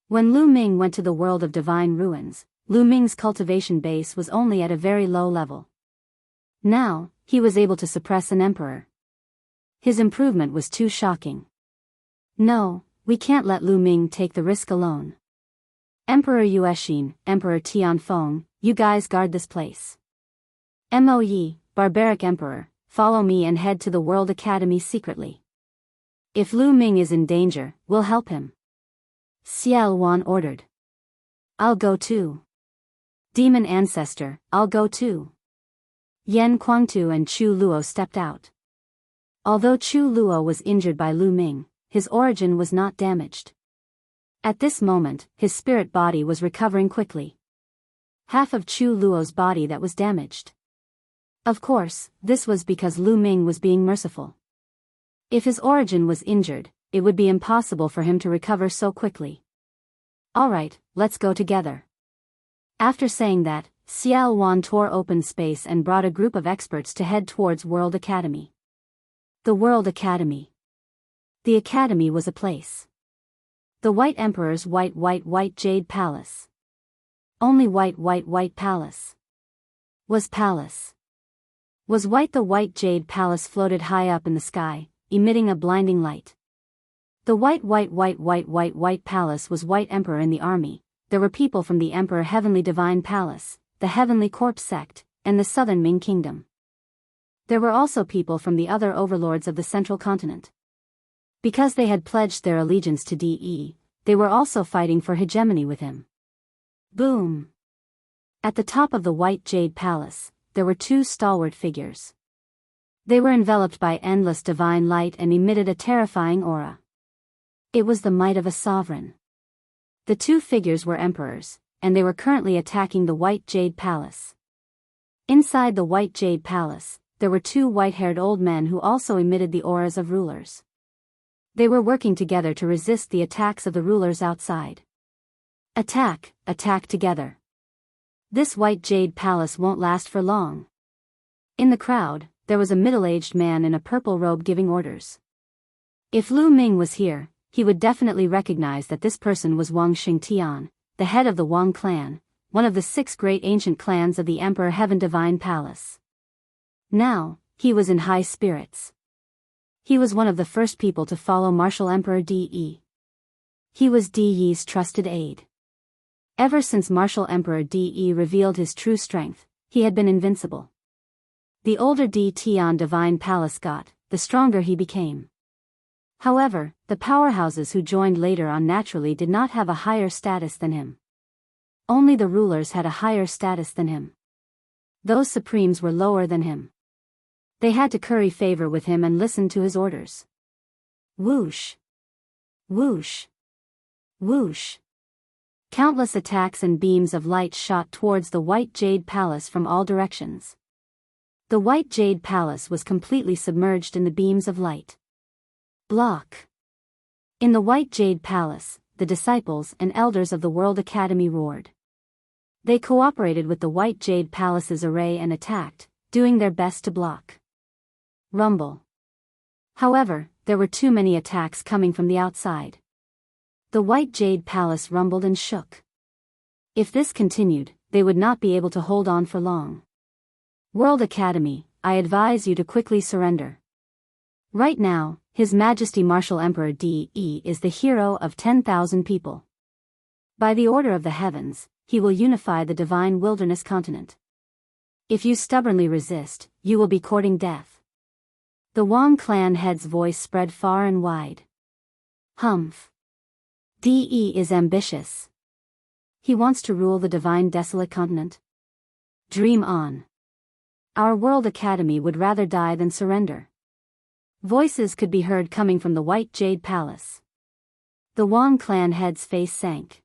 When Lu Ming went to the world of divine ruins, Lu Ming's cultivation base was only at a very low level. Now, he was able to suppress an emperor. His improvement was too shocking. No, we can't let Lu Ming take the risk alone. Emperor Yuexin, Emperor Tianfeng, you guys guard this place. Mo Yi, barbaric emperor, follow me and head to the World Academy secretly. If Lu Ming is in danger, we'll help him. Xiao Wan ordered. I'll go too. Demon ancestor, I'll go too. Yan Kuangtu and Chu Luo stepped out. Although Chu Luo was injured by Lu Ming, his origin was not damaged. At this moment, his spirit body was recovering quickly. Half of Chu Luo's body that was damaged. Of course, this was because Lu Ming was being merciful. If his origin was injured, it would be impossible for him to recover so quickly. Alright, let's go together. After saying that, Xiao Wan tore open space and brought a group of experts to head towards World Academy. The World Academy. The Academy was a place. The White Emperor's white jade palace. Only white palace. Was palace. Was white. The white jade palace floated high up in the sky, emitting a blinding light. The white palace was White Emperor in the army. There were people from the Emperor Heavenly Divine Palace, the Heavenly Corpse sect, and the Southern Ming Kingdom. There were also people from the other overlords of the Central Continent. Because they had pledged their allegiance to DE, they were also fighting for hegemony with him. Boom! At the top of the White Jade Palace, there were two stalwart figures. They were enveloped by endless divine light and emitted a terrifying aura. It was the might of a sovereign. The two figures were emperors, and they were currently attacking the White Jade Palace. Inside the White Jade Palace, there were two white-haired old men who also emitted the auras of rulers. They were working together to resist the attacks of the rulers outside. Attack, attack together. This white jade palace won't last for long. In the crowd, there was a middle-aged man in a purple robe giving orders. If Lu Ming was here, he would definitely recognize that this person was Wang Xingtian, the head of the Wang clan, one of the 6 great ancient clans of the Emperor Heaven Divine Palace. Now, he was in high spirits. He was one of the first people to follow Martial Emperor Di. He was Di's trusted aide. Ever since Martial Emperor Di revealed his true strength, he had been invincible. The older Di Tian Divine Palace got, the stronger he became. However, the powerhouses who joined later on naturally did not have a higher status than him. Only the rulers had a higher status than him. Those supremes were lower than him. They had to curry favor with him and listen to his orders. Whoosh! Whoosh! Whoosh! Countless attacks and beams of light shot towards the White Jade Palace from all directions. The White Jade Palace was completely submerged in the beams of light. Block! In the White Jade Palace, the disciples and elders of the World Academy roared. They cooperated with the White Jade Palace's array and attacked, doing their best to block. Rumble. However, there were too many attacks coming from the outside. The White Jade Palace rumbled and shook. If this continued, they would not be able to hold on for long. World Academy, I advise you to quickly surrender. Right now, His Majesty Martial Emperor Di is the hero of 10,000 people. By the order of the heavens, he will unify the divine wilderness continent. If you stubbornly resist, you will be courting death. The Wang clan head's voice spread far and wide. Humph. Di is ambitious. He wants to rule the divine desolate continent. Dream on. Our World Academy would rather die than surrender. Voices could be heard coming from the White Jade Palace. The Wang clan head's face sank.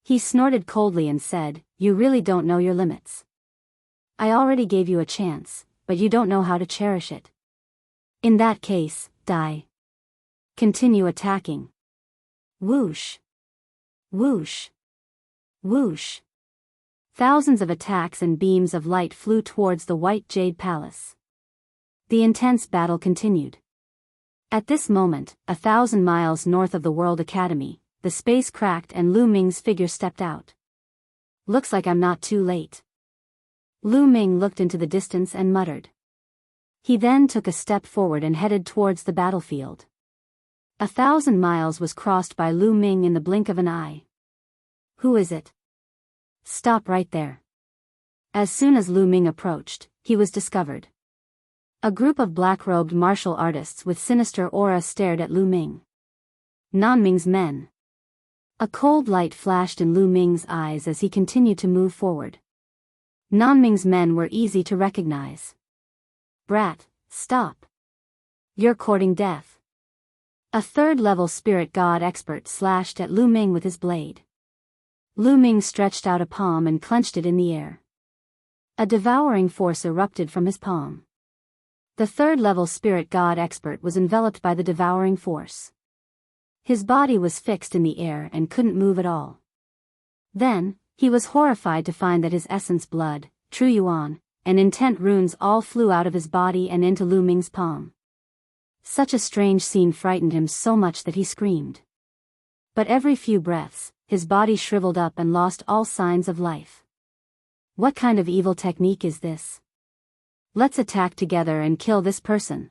He snorted coldly and said, "You really don't know your limits. I already gave you a chance, but you don't know how to cherish it. In that case, die. Continue attacking." Whoosh! Whoosh! Whoosh! Thousands of attacks and beams of light flew towards the White Jade Palace. The intense battle continued. At this moment, 1,000 miles north of the World Academy, the space cracked and Lu Ming's figure stepped out. "Looks like I'm not too late." Lu Ming looked into the distance and muttered. He then took a step forward and headed towards the battlefield. 1,000 miles was crossed by Lu Ming in the blink of an eye. "Who is it?" "Stop right there." As soon as Lu Ming approached, he was discovered. A group of black-robed martial artists with sinister aura stared at Lu Ming. Nanming's men. A cold light flashed in Lu Ming's eyes as he continued to move forward. Nanming's men were easy to recognize. "Brat, stop. You're courting death." A third-level spirit god expert slashed at Lu Ming with his blade. Lu Ming stretched out a palm and clenched it in the air. A devouring force erupted from his palm. The third-level spirit god expert was enveloped by the devouring force. His body was fixed in the air and couldn't move at all. Then, he was horrified to find that his essence blood, true yuan, and intent runes all flew out of his body and into Lu Ming's palm. Such a strange scene frightened him so much that he screamed. But every few breaths, his body shriveled up and lost all signs of life. What kind of evil technique is this? Let's attack together and kill this person.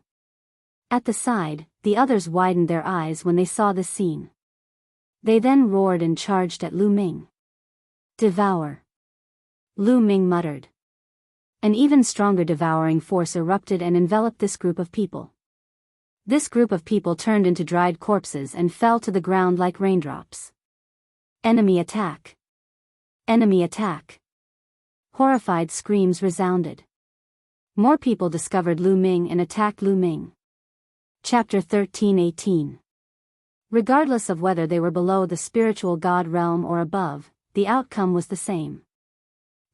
At the side, the others widened their eyes when they saw this scene. They then roared and charged at Lu Ming. "Devour." Lu Ming muttered. An even stronger devouring force erupted and enveloped this group of people. This group of people turned into dried corpses and fell to the ground like raindrops. Enemy attack! Enemy attack! Horrified screams resounded. More people discovered Lu Ming and attacked Lu Ming. Chapter 13:18. Regardless of whether they were below the spiritual god realm or above, the outcome was the same.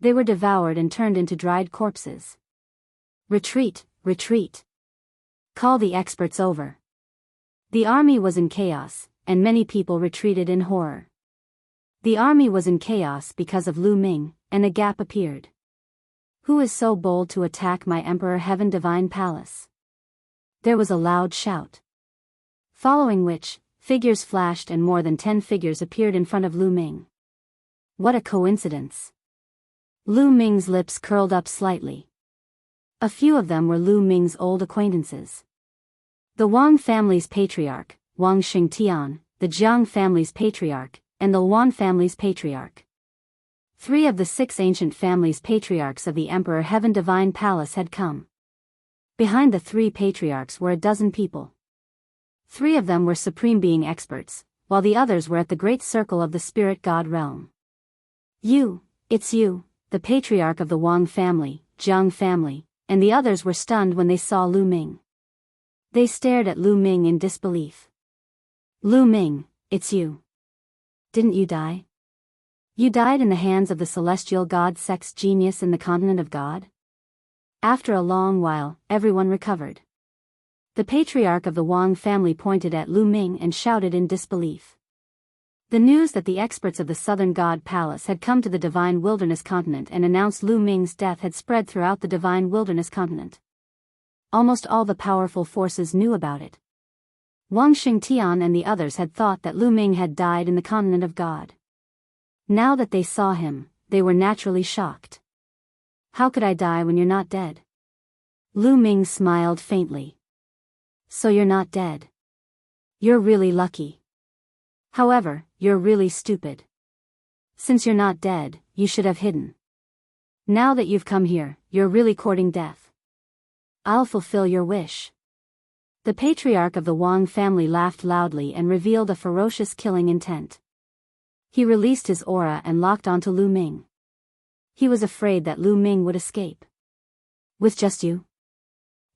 They were devoured and turned into dried corpses. "Retreat, retreat. Call the experts over." The army was in chaos, and many people retreated in horror. The army was in chaos because of Lu Ming, and a gap appeared. Who is so bold to attack my Emperor Heaven Divine Palace? There was a loud shout. Following which, figures flashed and more than 10 figures appeared in front of Lu Ming. What a coincidence! Lu Ming's lips curled up slightly. A few of them were Lu Ming's old acquaintances. The Wang family's patriarch, Wang Xingtian, the Jiang family's patriarch, and the Luan family's patriarch. 3 of the 6 ancient families' patriarchs of the Emperor Heaven Divine Palace had come. Behind the 3 patriarchs were a dozen people. 3 of them were Supreme Being experts, while the others were at the great circle of the Spirit God realm. It's you, the patriarch of the Wang family, Jiang family, and the others were stunned when they saw Lu Ming. They stared at Lu Ming in disbelief. Lu Ming, it's you. Didn't you die? You died in the hands of the celestial god sex genius in the continent of God? After a long while, everyone recovered. The patriarch of the Wang family pointed at Lu Ming and shouted in disbelief. The news that the experts of the Southern God Palace had come to the Divine Wilderness Continent and announced Lu Ming's death had spread throughout the Divine Wilderness Continent. Almost all the powerful forces knew about it. Wang Xingtian and the others had thought that Lu Ming had died in the continent of God. Now that they saw him, they were naturally shocked. How could I die when you're not dead? Lu Ming smiled faintly. So you're not dead. You're really lucky. However, you're really stupid. Since you're not dead, you should have hidden. Now that you've come here, you're really courting death. I'll fulfill your wish. The patriarch of the Wang family laughed loudly and revealed a ferocious killing intent. He released his aura and locked onto Lu Ming. He was afraid that Lu Ming would escape. With just you?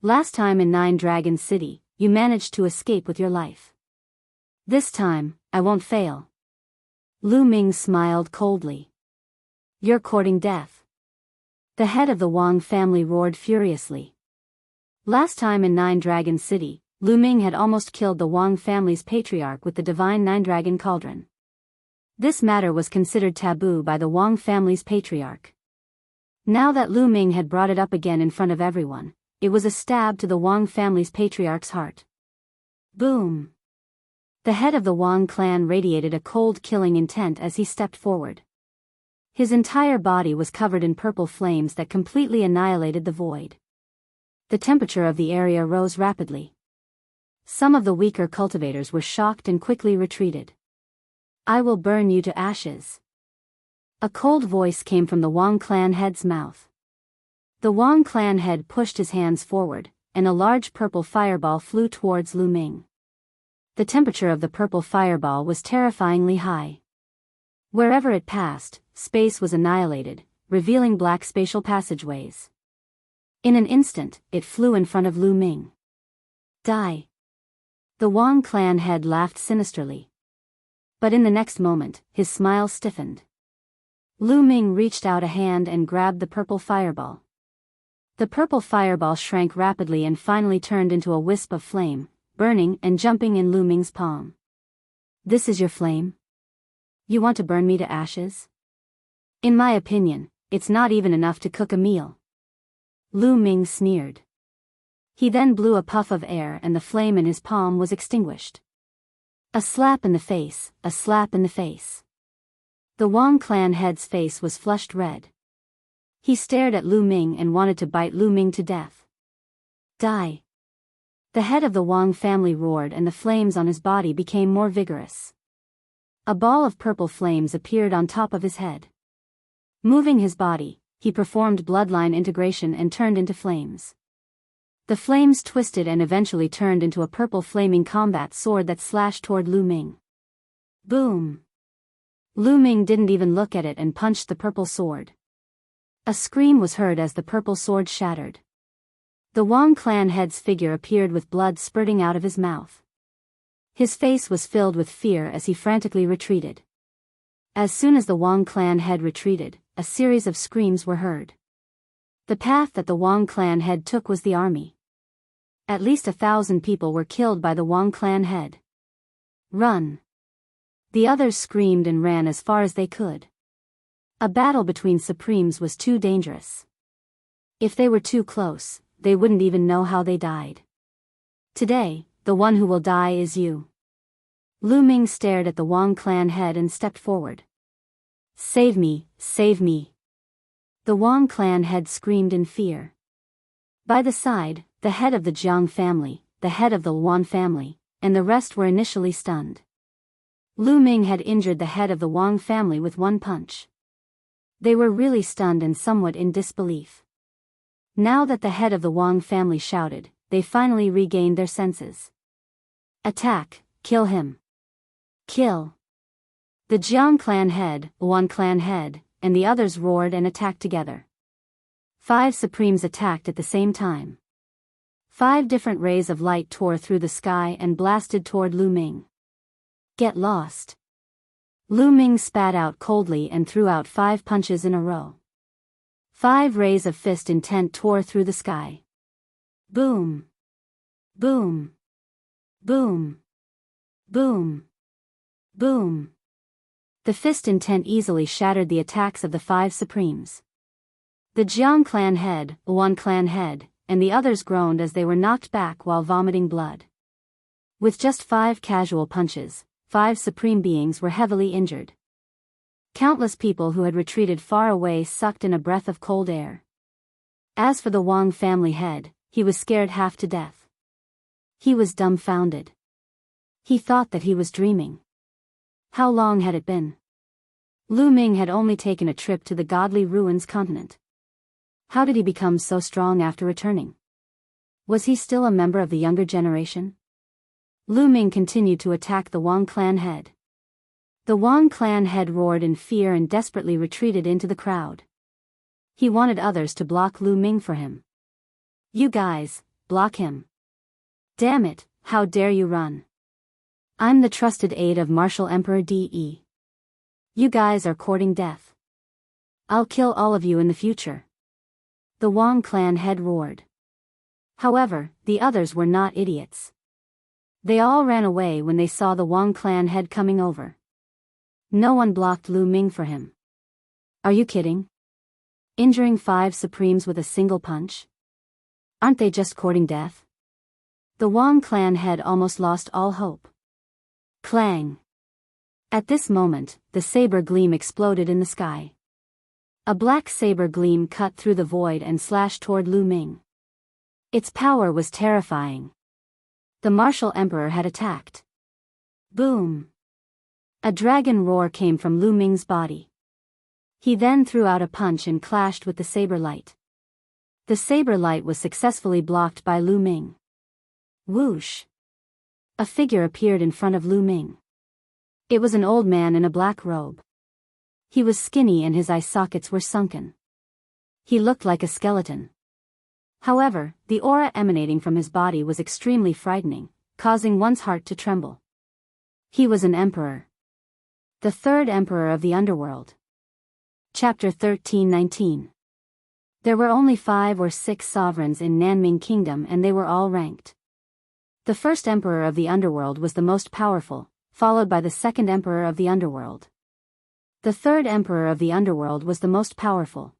Last time in 9 Dragon City, you managed to escape with your life. This time, I won't fail. Lu Ming smiled coldly. You're courting death. The head of the Wang family roared furiously. Last time in 9 Dragon City, Lu Ming had almost killed the Wang family's patriarch with the divine 9-dragon cauldron. This matter was considered taboo by the Wang family's patriarch. Now that Lu Ming had brought it up again in front of everyone, it was a stab to the Wang family's patriarch's heart. Boom! The head of the Wang clan radiated a cold killing intent as he stepped forward. His entire body was covered in purple flames that completely annihilated the void. The temperature of the area rose rapidly. Some of the weaker cultivators were shocked and quickly retreated. I will burn you to ashes. A cold voice came from the Wang clan head's mouth. The Wang clan head pushed his hands forward, and a large purple fireball flew towards Lu Ming. The temperature of the purple fireball was terrifyingly high. Wherever it passed, space was annihilated, revealing black spatial passageways. In an instant, it flew in front of Lu Ming. Die! The Wang clan head laughed sinisterly. But in the next moment, his smile stiffened. Lu Ming reached out a hand and grabbed the purple fireball. The purple fireball shrank rapidly and finally turned into a wisp of flame, burning and jumping in Lu Ming's palm. This is your flame? You want to burn me to ashes? In my opinion, it's not even enough to cook a meal. Lu Ming sneered. He then blew a puff of air and the flame in his palm was extinguished. A slap in the face, a slap in the face. The Wang clan head's face was flushed red. He stared at Lu Ming and wanted to bite Lu Ming to death. Die! The head of the Wang family roared and the flames on his body became more vigorous. A ball of purple flames appeared on top of his head. Moving his body, he performed bloodline integration and turned into flames. The flames twisted and eventually turned into a purple flaming combat sword that slashed toward Lu Ming. Boom! Lu Ming didn't even look at it and punched the purple sword. A scream was heard as the purple sword shattered. The Wang clan head's figure appeared with blood spurting out of his mouth. His face was filled with fear as he frantically retreated. As soon as the Wang clan head retreated, a series of screams were heard. The path that the Wang clan head took was the army. At least 1,000 people were killed by the Wang clan head. Run! The others screamed and ran as far as they could. A battle between supremes was too dangerous. If they were too close, they wouldn't even know how they died. Today, the one who will die is you. Lu Ming stared at the Wang clan head and stepped forward. Save me, save me. The Wang clan head screamed in fear. By the side, the head of the Jiang family, the head of the Luan family, and the rest were initially stunned. Lu Ming had injured the head of the Wang family with one punch. They were really stunned and somewhat in disbelief. Now that the head of the Wang family shouted, they finally regained their senses. Attack, kill him. Kill. The Jiang clan head, Luan clan head, and the others roared and attacked together. 5 supremes attacked at the same time. 5 different rays of light tore through the sky and blasted toward Lu Ming. Get lost. Lu Ming spat out coldly and threw out 5 punches in a row. 5 rays of fist intent tore through the sky. Boom. Boom. Boom. Boom. Boom. The fist intent easily shattered the attacks of the 5 supremes. The Jiang clan head, Luan clan head, and the others groaned as they were knocked back while vomiting blood. With just 5 casual punches, 5 supreme beings were heavily injured. Countless people who had retreated far away sucked in a breath of cold air. As for the Wang family head, he was scared half to death. He was dumbfounded. He thought that he was dreaming. How long had it been? Lu Ming had only taken a trip to the godly ruins continent. How did he become so strong after returning? Was he still a member of the younger generation? Lu Ming continued to attack the Wang clan head. The Wang clan head roared in fear and desperately retreated into the crowd. He wanted others to block Lu Ming for him. You guys, block him. Damn it, how dare you run? I'm the trusted aide of Martial Emperor De. You guys are courting death. I'll kill all of you in the future. The Wang clan head roared. However, the others were not idiots. They all ran away when they saw the Wang clan head coming over. No one blocked Lu Ming for him. Are you kidding? Injuring 5 supremes with a single punch? Aren't they just courting death? The Wang clan head almost lost all hope. Clang! At this moment, the saber gleam exploded in the sky. A black saber gleam cut through the void and slashed toward Lu Ming. Its power was terrifying. The martial emperor had attacked. Boom! A dragon roar came from Lu Ming's body. He then threw out a punch and clashed with the saber light. The saber light was successfully blocked by Lu Ming. Whoosh! A figure appeared in front of Lu Ming. It was an old man in a black robe. He was skinny and his eye sockets were sunken. He looked like a skeleton. However, the aura emanating from his body was extremely frightening, causing one's heart to tremble. He was an emperor. The 3rd emperor of the underworld. Chapter 13-19. There were only 5 or 6 sovereigns in Nanming Kingdom and they were all ranked. The 1st emperor of the underworld was the most powerful, followed by the 2nd emperor of the underworld. The 3rd emperor of the underworld was the most powerful.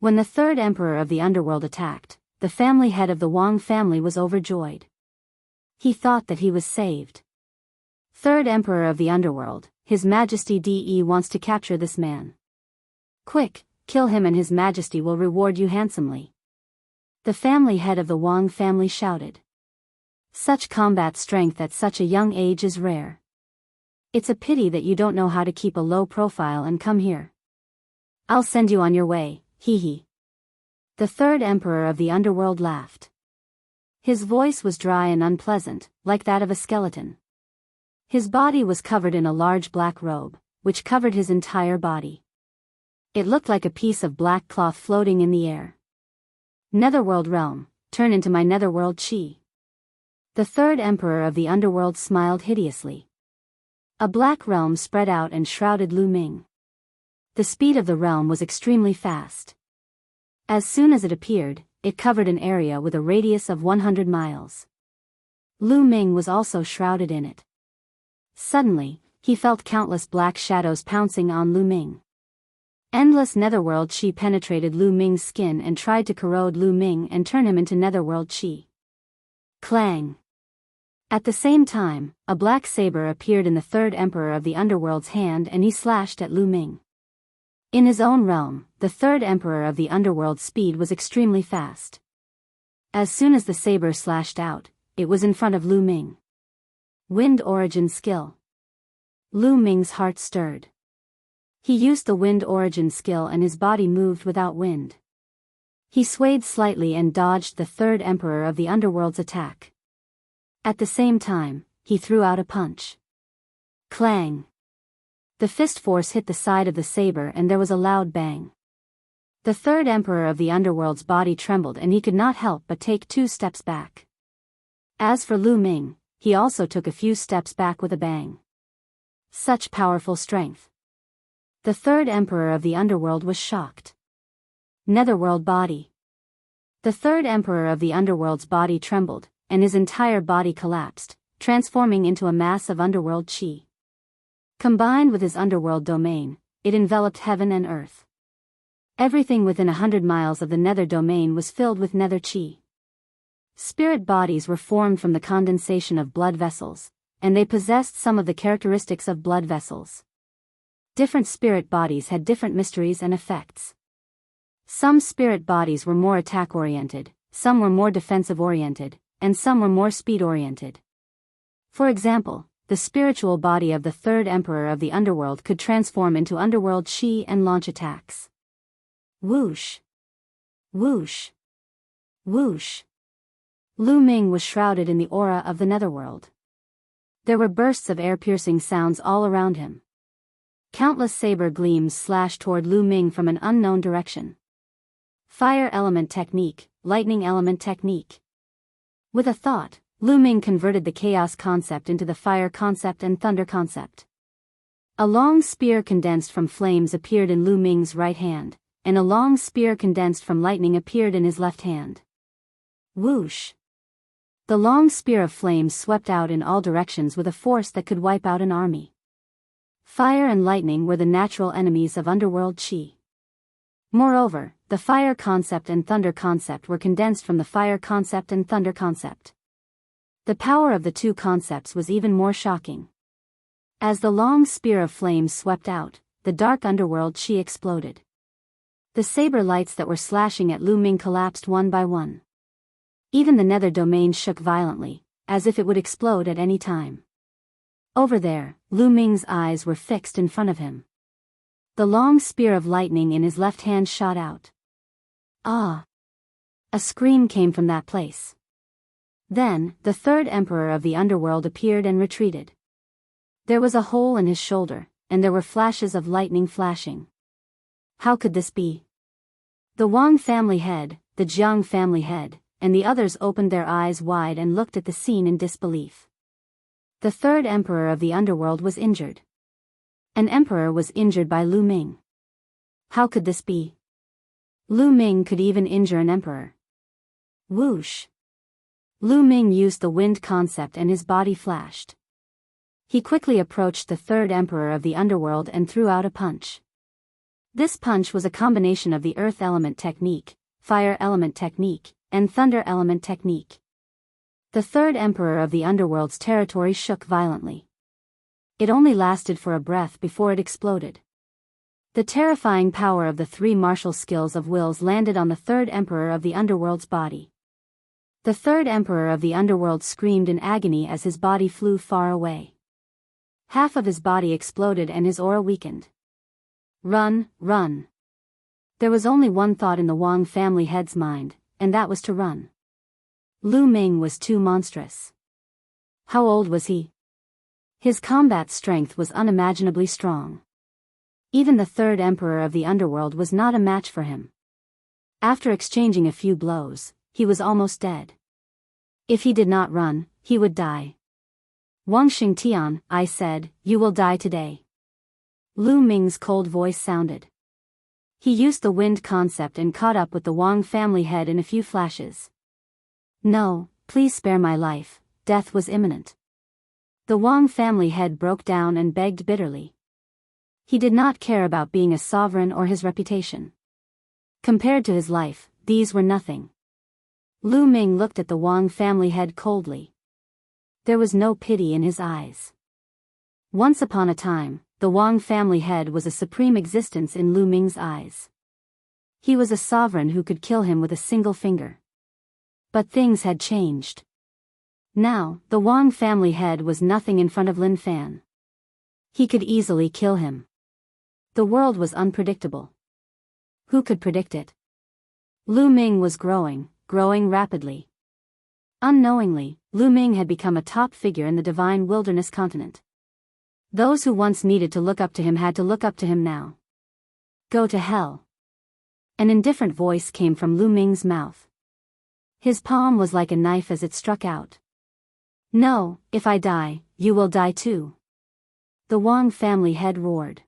When the 3rd emperor of the underworld attacked, the family head of the Wang family was overjoyed. He thought that he was saved. 3rd emperor of the underworld, His Majesty De wants to capture this man. Quick, kill him and His Majesty will reward you handsomely. The family head of the Wang family shouted. Such combat strength at such a young age is rare. It's a pity that you don't know how to keep a low profile and come here. I'll send you on your way, hee hee. The 3rd emperor of the underworld laughed. His voice was dry and unpleasant, like that of a skeleton. His body was covered in a large black robe, which covered his entire body. It looked like a piece of black cloth floating in the air. Netherworld realm, turn into my netherworld chi. The 3rd emperor of the underworld smiled hideously. A black realm spread out and shrouded Lu Ming. The speed of the realm was extremely fast. As soon as it appeared, it covered an area with a radius of 100 miles. Lu Ming was also shrouded in it. Suddenly, he felt countless black shadows pouncing on Lu Ming. Endless netherworld qi penetrated Lu Ming's skin and tried to corrode Lu Ming and turn him into netherworld qi. Clang! At the same time, a black saber appeared in the third emperor of the underworld's hand and he slashed at Lu Ming. In his own realm, the third emperor of the underworld's speed was extremely fast. As soon as the saber slashed out, it was in front of Lu Ming. Wind origin skill. Lu Ming's heart stirred. He used the wind origin skill and his body moved without wind. He swayed slightly and dodged the third emperor of the underworld's attack. At the same time, he threw out a punch. Clang! The fist force hit the side of the saber and there was a loud bang. The third emperor of the underworld's body trembled and he could not help but take 2 steps back. As for Lu Ming, he also took a few steps back with a bang. Such powerful strength. The third emperor of the underworld was shocked. Netherworld body. The third emperor of the underworld's body trembled, and his entire body collapsed, transforming into a mass of underworld qi. Combined with his underworld domain, it enveloped heaven and earth. Everything within 100 miles of the nether domain was filled with nether qi. Spirit bodies were formed from the condensation of blood vessels, and they possessed some of the characteristics of blood vessels. Different spirit bodies had different mysteries and effects. Some spirit bodies were more attack-oriented, some were more defensive-oriented, and some were more speed-oriented. For example, the spiritual body of the third emperor of the underworld could transform into underworld qi and launch attacks. Whoosh! Whoosh! Whoosh! Lu Ming was shrouded in the aura of the netherworld. There were bursts of air-piercing sounds all around him. Countless saber gleams slashed toward Lu Ming from an unknown direction. Fire element technique, lightning element technique. With a thought, Lu Ming converted the chaos concept into the fire concept and thunder concept. A long spear condensed from flames appeared in Lu Ming's right hand, and a long spear condensed from lightning appeared in his left hand. Whoosh! The long spear of flames swept out in all directions with a force that could wipe out an army. Fire and lightning were the natural enemies of underworld qi. Moreover, the fire concept and thunder concept were condensed from the fire concept and thunder concept. The power of the two concepts was even more shocking. As the long spear of flames swept out, the dark underworld qi exploded. The saber lights that were slashing at Lu Ming collapsed one by one. Even the nether domain shook violently, as if it would explode at any time. Over there, Lu Ming's eyes were fixed in front of him. The long spear of lightning in his left hand shot out. Ah! A scream came from that place. Then, the third emperor of the underworld appeared and retreated. There was a hole in his shoulder, and there were flashes of lightning flashing. How could this be? The Wang family head, the Jiang family head, and the others opened their eyes wide and looked at the scene in disbelief. The third emperor of the underworld was injured. An emperor was injured by Lu Ming. How could this be? Lu Ming could even injure an emperor. Whoosh! Lu Ming used the wind concept and his body flashed. He quickly approached the third emperor of the underworld and threw out a punch. This punch was a combination of the earth element technique, fire element technique, and thunder element technique. The third emperor of the underworld's territory shook violently. It only lasted for a breath before it exploded. The terrifying power of the three martial skills of wills landed on the third emperor of the underworld's body. The third emperor of the underworld screamed in agony as his body flew far away. Half of his body exploded and his aura weakened. Run, run. There was only one thought in the Wang family head's mind, and that was to run. Lu Ming was too monstrous. How old was he? His combat strength was unimaginably strong. Even the third emperor of the underworld was not a match for him. After exchanging a few blows, he was almost dead. If he did not run, he would die. Wang Xingtian, I said, you will die today. Lu Ming's cold voice sounded. He used the wind concept and caught up with the Wang family head in a few flashes. No, please spare my life, death was imminent. The Wang family head broke down and begged bitterly. He did not care about being a sovereign or his reputation. Compared to his life, these were nothing. Lu Ming looked at the Wang family head coldly. There was no pity in his eyes. Once upon a time, the Wang family head was a supreme existence in Lu Ming's eyes. He was a sovereign who could kill him with a single finger. But things had changed. Now, the Wang family head was nothing in front of Lin Fan. He could easily kill him. The world was unpredictable. Who could predict it? Lu Ming was growing rapidly. Unknowingly, Lu Ming had become a top figure in the divine wilderness continent. Those who once needed to look up to him had to look up to him now. Go to hell. An indifferent voice came from Lu Ming's mouth. His palm was like a knife as it struck out. No, if I die, you will die too. The Wang family head roared.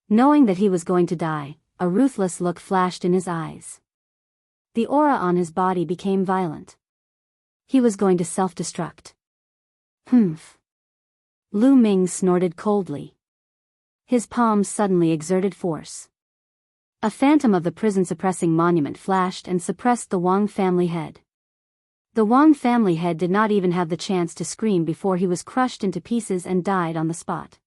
Knowing that he was going to die, a ruthless look flashed in his eyes. The aura on his body became violent. He was going to self-destruct. Humph. Lu Ming snorted coldly. His palms suddenly exerted force. A phantom of the prison-suppressing monument flashed and suppressed the Wang family head. The Wang family head did not even have the chance to scream before he was crushed into pieces and died on the spot.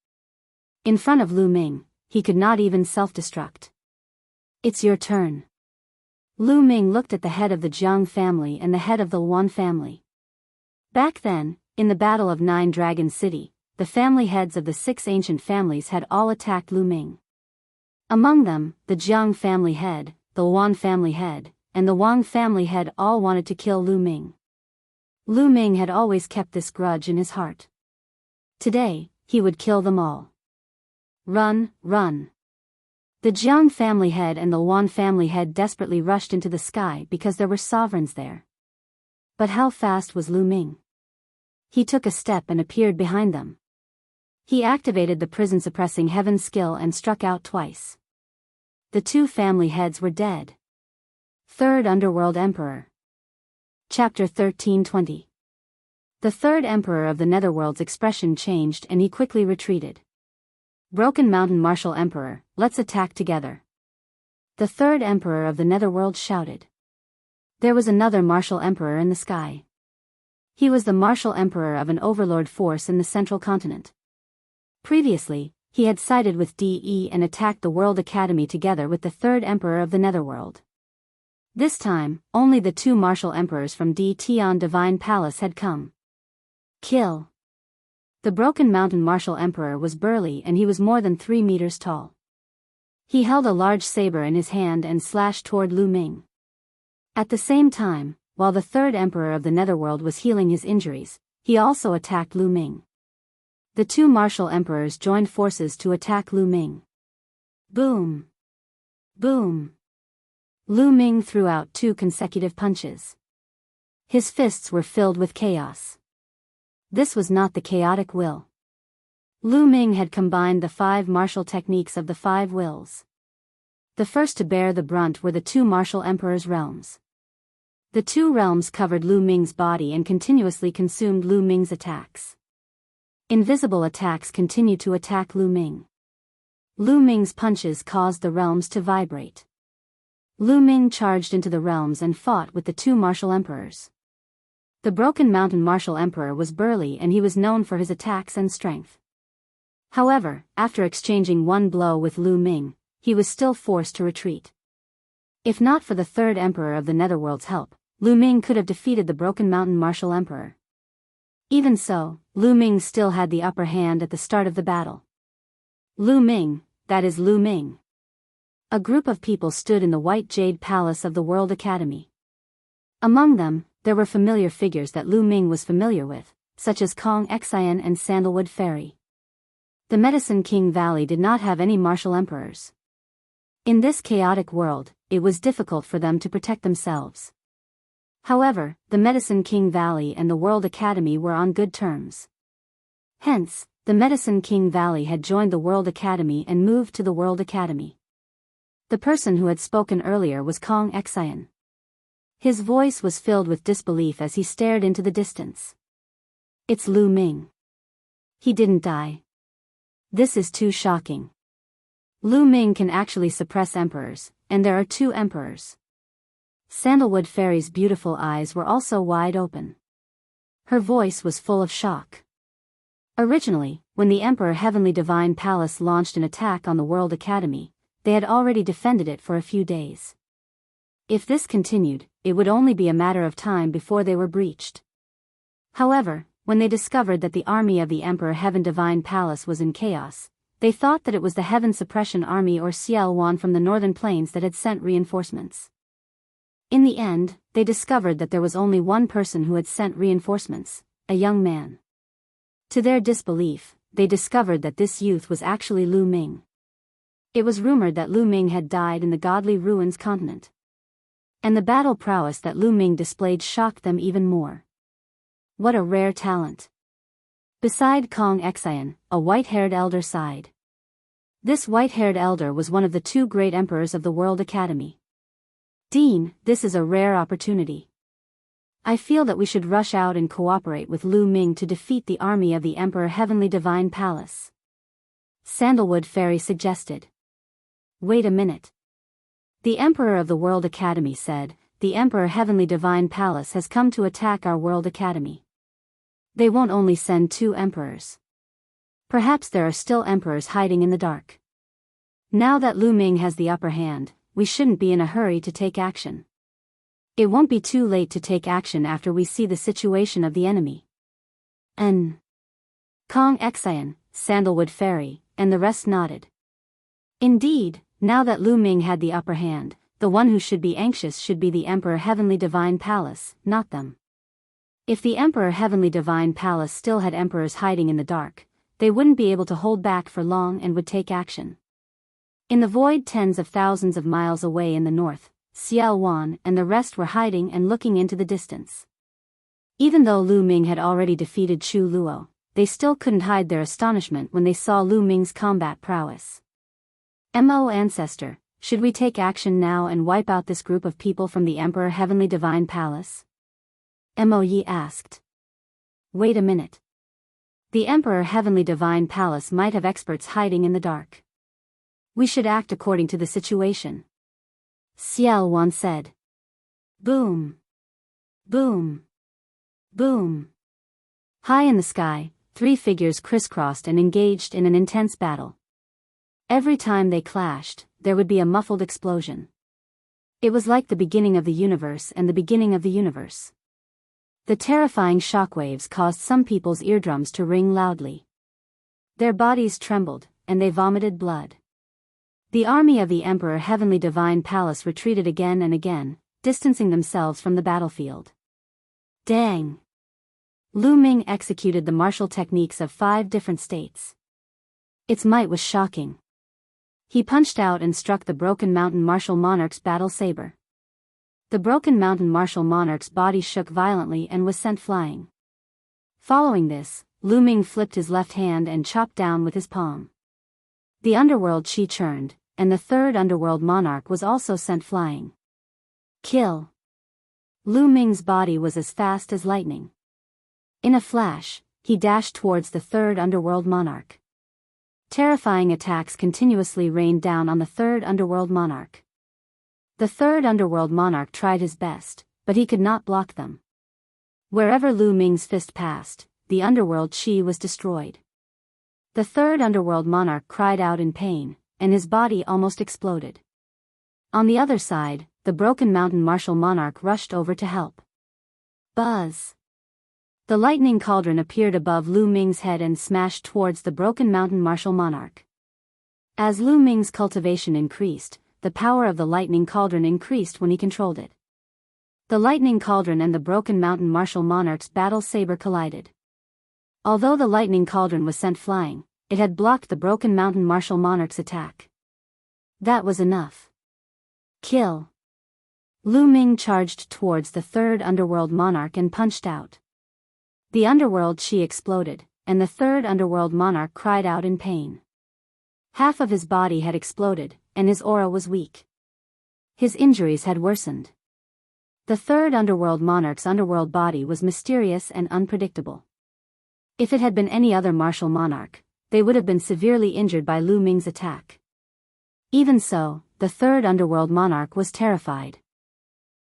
In front of Lu Ming, he could not even self-destruct. It's your turn. Lu Ming looked at the head of the Jiang family and the head of the Luan family. Back then, in the Battle of Nine Dragon City, the family heads of the 6 ancient families had all attacked Lu Ming. Among them, the Jiang family head, the Luan family head, and the Wang family head all wanted to kill Lu Ming. Lu Ming had always kept this grudge in his heart. Today, he would kill them all. Run, run. The Jiang family head and the Luan family head desperately rushed into the sky because there were sovereigns there. But how fast was Lu Ming? He took a step and appeared behind them. He activated the prison-suppressing heaven skill and struck out twice. The 2 family heads were dead. Third Underworld Emperor. Chapter 13:20. The third emperor of the Netherworld's expression changed and he quickly retreated. Broken Mountain Martial Emperor, let's attack together. The third emperor of the Netherworld shouted. There was another martial emperor in the sky. He was the martial emperor of an overlord force in the central continent. Previously, he had sided with DE and attacked the World Academy together with the third emperor of the Netherworld. This time, only the 2 martial emperors from D Tian Divine Palace had come. Kill. The Broken Mountain Martial Emperor was burly and he was more than 3 meters tall. He held a large saber in his hand and slashed toward Lu Ming. At the same time, while the third emperor of the Netherworld was healing his injuries, he also attacked Lu Ming. The 2 martial emperors joined forces to attack Lu Ming. Boom! Boom! Lu Ming threw out 2 consecutive punches. His fists were filled with chaos. This was not the chaotic will. Lu Ming had combined the 5 martial techniques of the 5 wills. The first to bear the brunt were the 2 martial emperors' realms. The 2 realms covered Lu Ming's body and continuously consumed Lu Ming's attacks. Invisible attacks continued to attack Lu Ming. Lu Ming's punches caused the realms to vibrate. Lu Ming charged into the realms and fought with the 2 martial emperors. The Broken Mountain Martial Emperor was burly and he was known for his attacks and strength. However, after exchanging 1 blow with Lu Ming, he was still forced to retreat. If not for the third emperor of the Netherworld's help, Lu Ming could have defeated the Broken Mountain Martial Emperor. Even so, Lu Ming still had the upper hand at the start of the battle. Lu Ming, that is Lu Ming. A group of people stood in the White Jade Palace of the World Academy. Among them, there were familiar figures that Lu Ming was familiar with, such as Kong Xian and Sandalwood Fairy. The Medicine King Valley did not have any martial emperors. In this chaotic world, it was difficult for them to protect themselves. However, the Medicine King Valley and the World Academy were on good terms. Hence, the Medicine King Valley had joined the World Academy and moved to the World Academy. The person who had spoken earlier was Kong Xian. His voice was filled with disbelief as he stared into the distance. It's Lu Ming. He didn't die. This is too shocking. Lu Ming can actually suppress emperors, and there are 2 emperors. Sandalwood Fairy's beautiful eyes were also wide open. Her voice was full of shock. Originally, when the Emperor Heavenly Divine Palace launched an attack on the World Academy, they had already defended it for a few days. If this continued, it would only be a matter of time before they were breached. However, when they discovered that the army of the Emperor Heaven Divine Palace was in chaos, they thought that it was the Heaven Suppression Army or CL1 from the northern plains that had sent reinforcements. In the end, they discovered that there was only one person who had sent reinforcements, a young man. To their disbelief, they discovered that this youth was actually Lu Ming. It was rumored that Lu Ming had died in the Godly Ruins continent. And the battle prowess that Lu Ming displayed shocked them even more. What a rare talent. Beside Kong Xian, a white-haired elder sighed. This white-haired elder was one of the 2 great emperors of the World Academy. Dean, this is a rare opportunity. I feel that we should rush out and cooperate with Lu Ming to defeat the army of the Emperor Heavenly Divine Palace. Sandalwood Fairy suggested. Wait a minute. The Emperor of the World Academy said, the Emperor Heavenly Divine Palace has come to attack our World Academy. They won't only send 2 emperors. Perhaps there are still emperors hiding in the dark. Now that Lu Ming has the upper hand, we shouldn't be in a hurry to take action. It won't be too late to take action after we see the situation of the enemy. Kong Xian, Sandalwood Fairy, and the rest nodded. Indeed, now that Lu Ming had the upper hand, the one who should be anxious should be the Emperor Heavenly Divine Palace, not them. If the Emperor Heavenly Divine Palace still had emperors hiding in the dark, they wouldn't be able to hold back for long and would take action. In the void tens of thousands of miles away in the north, Xiaowan and the rest were hiding and looking into the distance. Even though Lu Ming had already defeated Chu Luo, they still couldn't hide their astonishment when they saw Lu Ming's combat prowess. Mo Ancestor, should we take action now and wipe out this group of people from the Emperor Heavenly Divine Palace? Mo Yi asked. Wait a minute. The Emperor Heavenly Divine Palace might have experts hiding in the dark. We should act according to the situation. Xiao Wan said. Boom. Boom. Boom. High in the sky, 3 figures crisscrossed and engaged in an intense battle. Every time they clashed, there would be a muffled explosion. It was like the beginning of the universe and the beginning of the universe. The terrifying shockwaves caused some people's eardrums to ring loudly. Their bodies trembled, and they vomited blood. The army of the Emperor Heavenly Divine Palace retreated again and again, distancing themselves from the battlefield. Dang! Lu Ming executed the martial techniques of 5 different states. Its might was shocking. He punched out and struck the Broken Mountain Martial Monarch's battle saber. The Broken Mountain Martial Monarch's body shook violently and was sent flying. Following this, Lu Ming flipped his left hand and chopped down with his palm. The underworld chi churned, and the 3rd underworld monarch was also sent flying. Kill! Lu Ming's body was as fast as lightning. In a flash, he dashed towards the 3rd underworld monarch. Terrifying attacks continuously rained down on the 3rd underworld monarch. The 3rd underworld monarch tried his best, but he could not block them. Wherever Lu Ming's fist passed, the underworld chi was destroyed. The 3rd underworld monarch cried out in pain, and his body almost exploded. On the other side, the Broken Mountain Martial Monarch rushed over to help. Buzz! The lightning cauldron appeared above Lu Ming's head and smashed towards the Broken Mountain Martial Monarch. As Lu Ming's cultivation increased, the power of the lightning cauldron increased when he controlled it. The lightning cauldron and the Broken Mountain Martial Monarch's battle saber collided. Although the lightning cauldron was sent flying, it had blocked the Broken Mountain Martial Monarch's attack. That was enough. Kill! Lu Ming charged towards the 3rd underworld monarch and punched out. The underworld chi exploded, and the 3rd underworld monarch cried out in pain. Half of his body had exploded, and his aura was weak. His injuries had worsened. The third underworld monarch's underworld body was mysterious and unpredictable. If it had been any other martial monarch, they would have been severely injured by Lu Ming's attack. Even so, the third underworld monarch was terrified.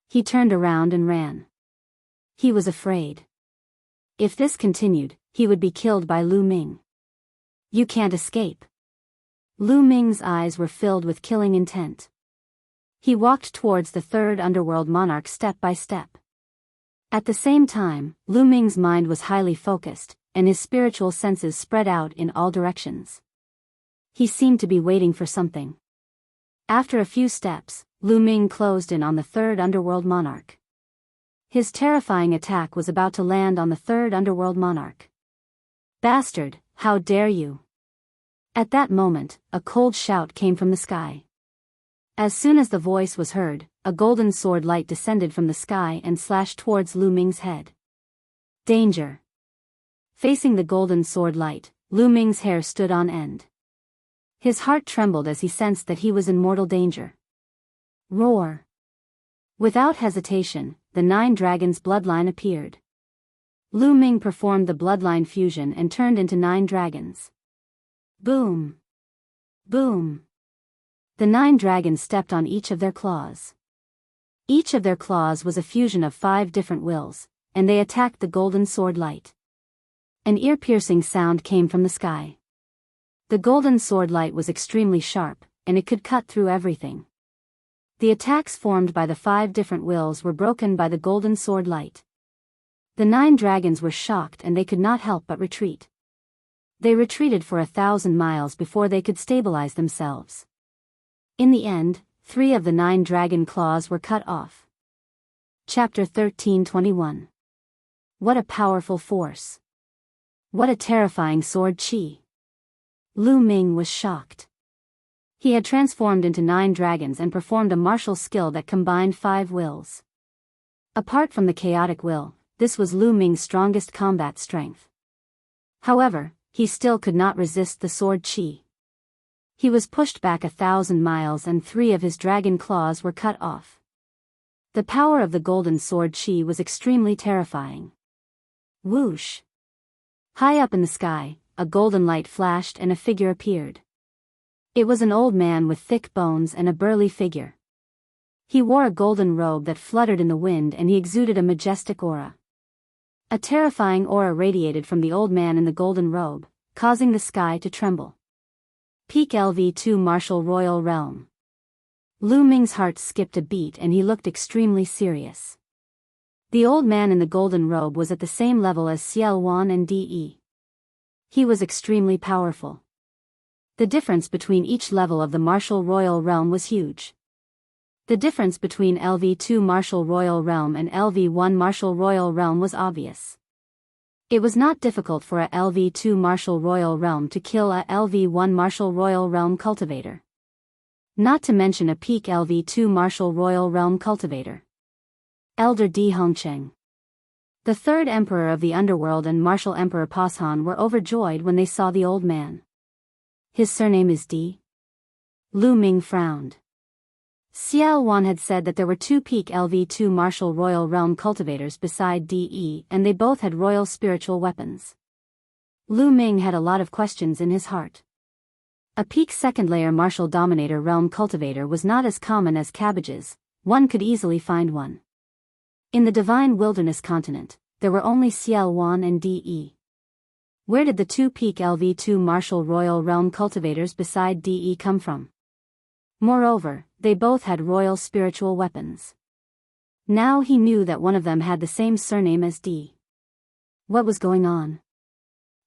He turned around and ran. He was afraid. If this continued, he would be killed by Lu Ming. You can't escape. Lu Ming's eyes were filled with killing intent. He walked towards the third underworld monarch step by step. At the same time, Lu Ming's mind was highly focused, and his spiritual senses spread out in all directions. He seemed to be waiting for something. After a few steps, Lu Ming closed in on the third underworld monarch. His terrifying attack was about to land on the third underworld monarch. Bastard, how dare you! At that moment, a cold shout came from the sky. As soon as the voice was heard, a golden sword light descended from the sky and slashed towards Lu Ming's head. Danger! Facing the golden sword light, Lu Ming's hair stood on end. His heart trembled as he sensed that he was in mortal danger. Roar! Without hesitation, the 9 dragons' bloodline appeared. Lu Ming performed the bloodline fusion and turned into 9 dragons. Boom! Boom! The 9 dragons stepped on each of their claws. Each of their claws was a fusion of 5 different wills, and they attacked the golden sword light. An ear-piercing sound came from the sky. The golden sword light was extremely sharp, and it could cut through everything. The attacks formed by the 5 different wills were broken by the golden sword light. The 9 dragons were shocked and they could not help but retreat. They retreated for 1,000 miles before they could stabilize themselves. In the end, 3 of the 9 dragon claws were cut off. Chapter 13:21. What a powerful force! What a terrifying sword chi! Lu Ming was shocked. He had transformed into 9 dragons and performed a martial skill that combined 5 wills. Apart from the chaotic will, this was Lu Ming's strongest combat strength. However, he still could not resist the sword chi. He was pushed back 1,000 miles and 3 of his dragon claws were cut off. The power of the golden sword chi was extremely terrifying. Whoosh! High up in the sky, a golden light flashed and a figure appeared. It was an old man with thick bones and a burly figure. He wore a golden robe that fluttered in the wind and he exuded a majestic aura. A terrifying aura radiated from the old man in the golden robe, causing the sky to tremble. Peak LV2 Martial Royal Realm. Lu Ming's heart skipped a beat and he looked extremely serious. The old man in the golden robe was at the same level as Ciel Wan and De. He was extremely powerful. The difference between each level of the Martial Royal Realm was huge. The difference between LV2 Martial Royal Realm and LV1 Martial Royal Realm was obvious. It was not difficult for a LV2 Martial Royal Realm to kill a LV1 Martial Royal Realm cultivator. Not to mention a peak LV2 Martial Royal Realm cultivator. Elder Di Hongcheng. The third emperor of the underworld and Martial Emperor Pashan were overjoyed when they saw the old man. His surname is Di? Lu Ming frowned. Ciel Wan had said that there were 2 peak LV2 Martial Royal Realm cultivators beside De, and they both had royal spiritual weapons. Lu Ming had a lot of questions in his heart. A peak second layer Martial Dominator Realm cultivator was not as common as cabbages, one could easily find one. In the Divine Wilderness continent, there were only Ciel Wan and De. Where did the 2 peak LV2 Martial Royal Realm cultivators beside De come from? Moreover, they both had royal spiritual weapons. Now he knew that one of them had the same surname as De. What was going on?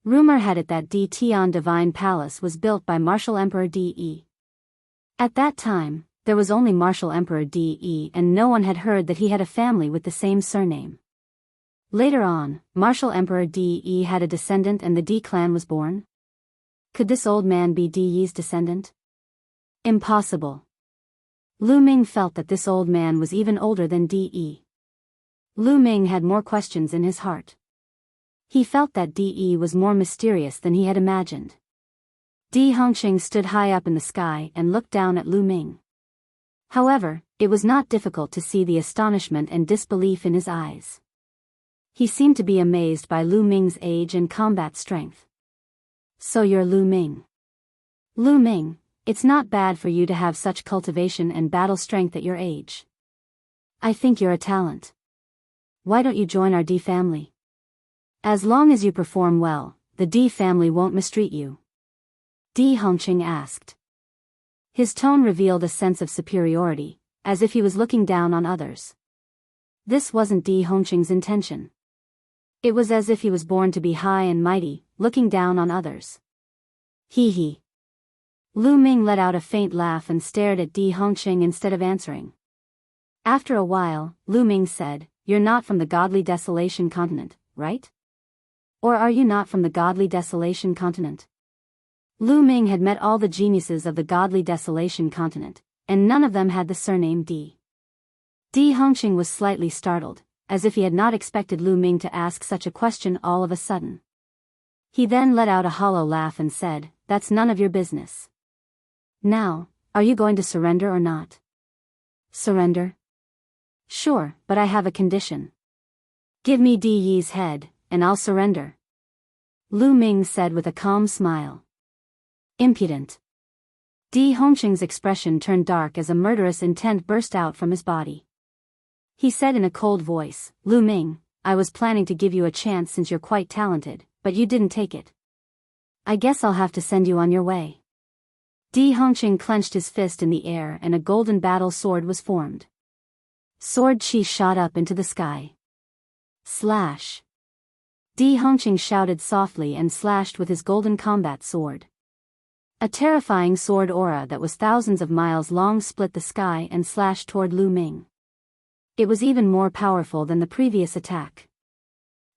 Rumor had it that De Tian Divine Palace was built by Martial Emperor De. At that time, there was only Martial Emperor De and no one had heard that he had a family with the same surname. Later on, Martial Emperor De had a descendant and the De clan was born? Could this old man be De's descendant? Impossible. Lu Ming felt that this old man was even older than De. Lu Ming had more questions in his heart. He felt that De was more mysterious than he had imagined. Di Hongqing stood high up in the sky and looked down at Lu Ming. However, it was not difficult to see the astonishment and disbelief in his eyes. He seemed to be amazed by Lu Ming's age and combat strength. So you're Lu Ming. Lu Ming, it's not bad for you to have such cultivation and battle strength at your age. I think you're a talent. Why don't you join our Di family? As long as you perform well, the Di family won't mistreat you. Di Hongqing asked. His tone revealed a sense of superiority, as if he was looking down on others. This wasn't Di Hongqing's intention. It was as if he was born to be high and mighty, looking down on others. Hee hee. Lu Ming let out a faint laugh and stared at Di Hongqing instead of answering. After a while, Lu Ming said, "You're not from the Godly Desolation continent, right? Or are you not from the Godly Desolation continent?" Lu Ming had met all the geniuses of the Godly Desolation continent, and none of them had the surname Di. Di Hongqing was slightly startled, as if he had not expected Lu Ming to ask such a question all of a sudden. He then let out a hollow laugh and said, "That's none of your business. Now, are you going to surrender or not?" "Surrender? Sure, but I have a condition. Give me Di Yi's head, and I'll surrender," Lu Ming said with a calm smile. Impudent. Di Hongqing's expression turned dark as a murderous intent burst out from his body. He said in a cold voice, "Lu Ming, I was planning to give you a chance since you're quite talented, but you didn't take it. I guess I'll have to send you on your way." Di Hongqing clenched his fist in the air and a golden battle sword was formed. Sword chi shot up into the sky. Slash. Di Hongqing shouted softly and slashed with his golden combat sword. A terrifying sword aura that was thousands of miles long split the sky and slashed toward Lu Ming. It was even more powerful than the previous attack.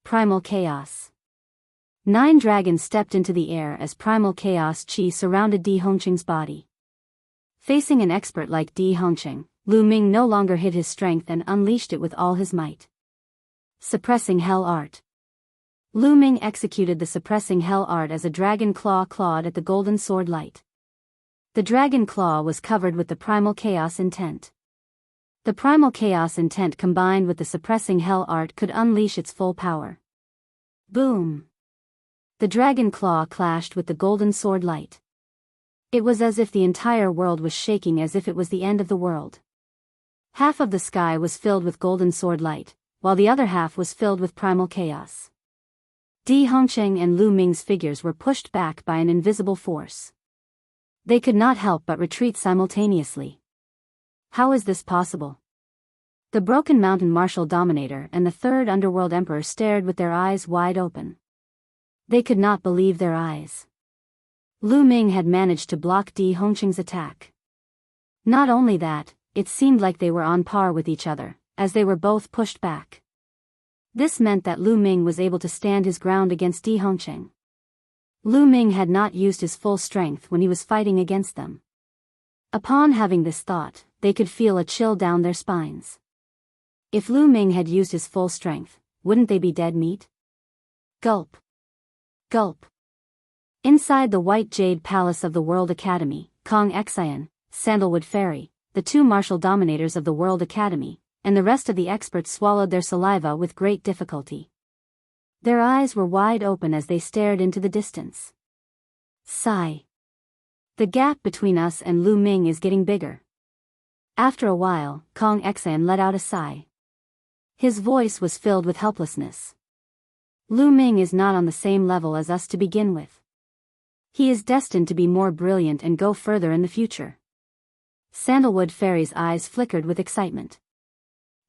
Primal Chaos. 9 dragons stepped into the air as primal chaos chi surrounded Di Hongqing's body. Facing an expert like Di Hongqing, Lu Ming no longer hid his strength and unleashed it with all his might. Suppressing Hell Art. Lu Ming executed the suppressing hell art as a dragon claw clawed at the golden sword light. The dragon claw was covered with the primal chaos intent. The primal chaos intent combined with the suppressing hell art could unleash its full power. Boom! The dragon claw clashed with the golden sword light. It was as if the entire world was shaking, as if it was the end of the world. Half of the sky was filled with golden sword light, while the other half was filled with primal chaos. Di Hongqing and Lu Ming's figures were pushed back by an invisible force. They could not help but retreat simultaneously. How is this possible? The Broken Mountain Martial Dominator and the Third Underworld Emperor stared with their eyes wide open. They could not believe their eyes. Lu Ming had managed to block Di Hongqing's attack. Not only that, it seemed like they were on par with each other, as they were both pushed back. This meant that Lu Ming was able to stand his ground against Di Hongqing. Lu Ming had not used his full strength when he was fighting against them. Upon having this thought, they could feel a chill down their spines. If Lu Ming had used his full strength, wouldn't they be dead meat? Gulp. Gulp. Inside the White Jade Palace of the World Academy, Kong Xian, Sandalwood Fairy, the 2 martial dominators of the World Academy, and the rest of the experts swallowed their saliva with great difficulty. Their eyes were wide open as they stared into the distance. Sigh. The gap between us and Lu Ming is getting bigger. After a while, Kong Xian let out a sigh. His voice was filled with helplessness. Lu Ming is not on the same level as us to begin with. He is destined to be more brilliant and go further in the future. Sandalwood Fairy's eyes flickered with excitement.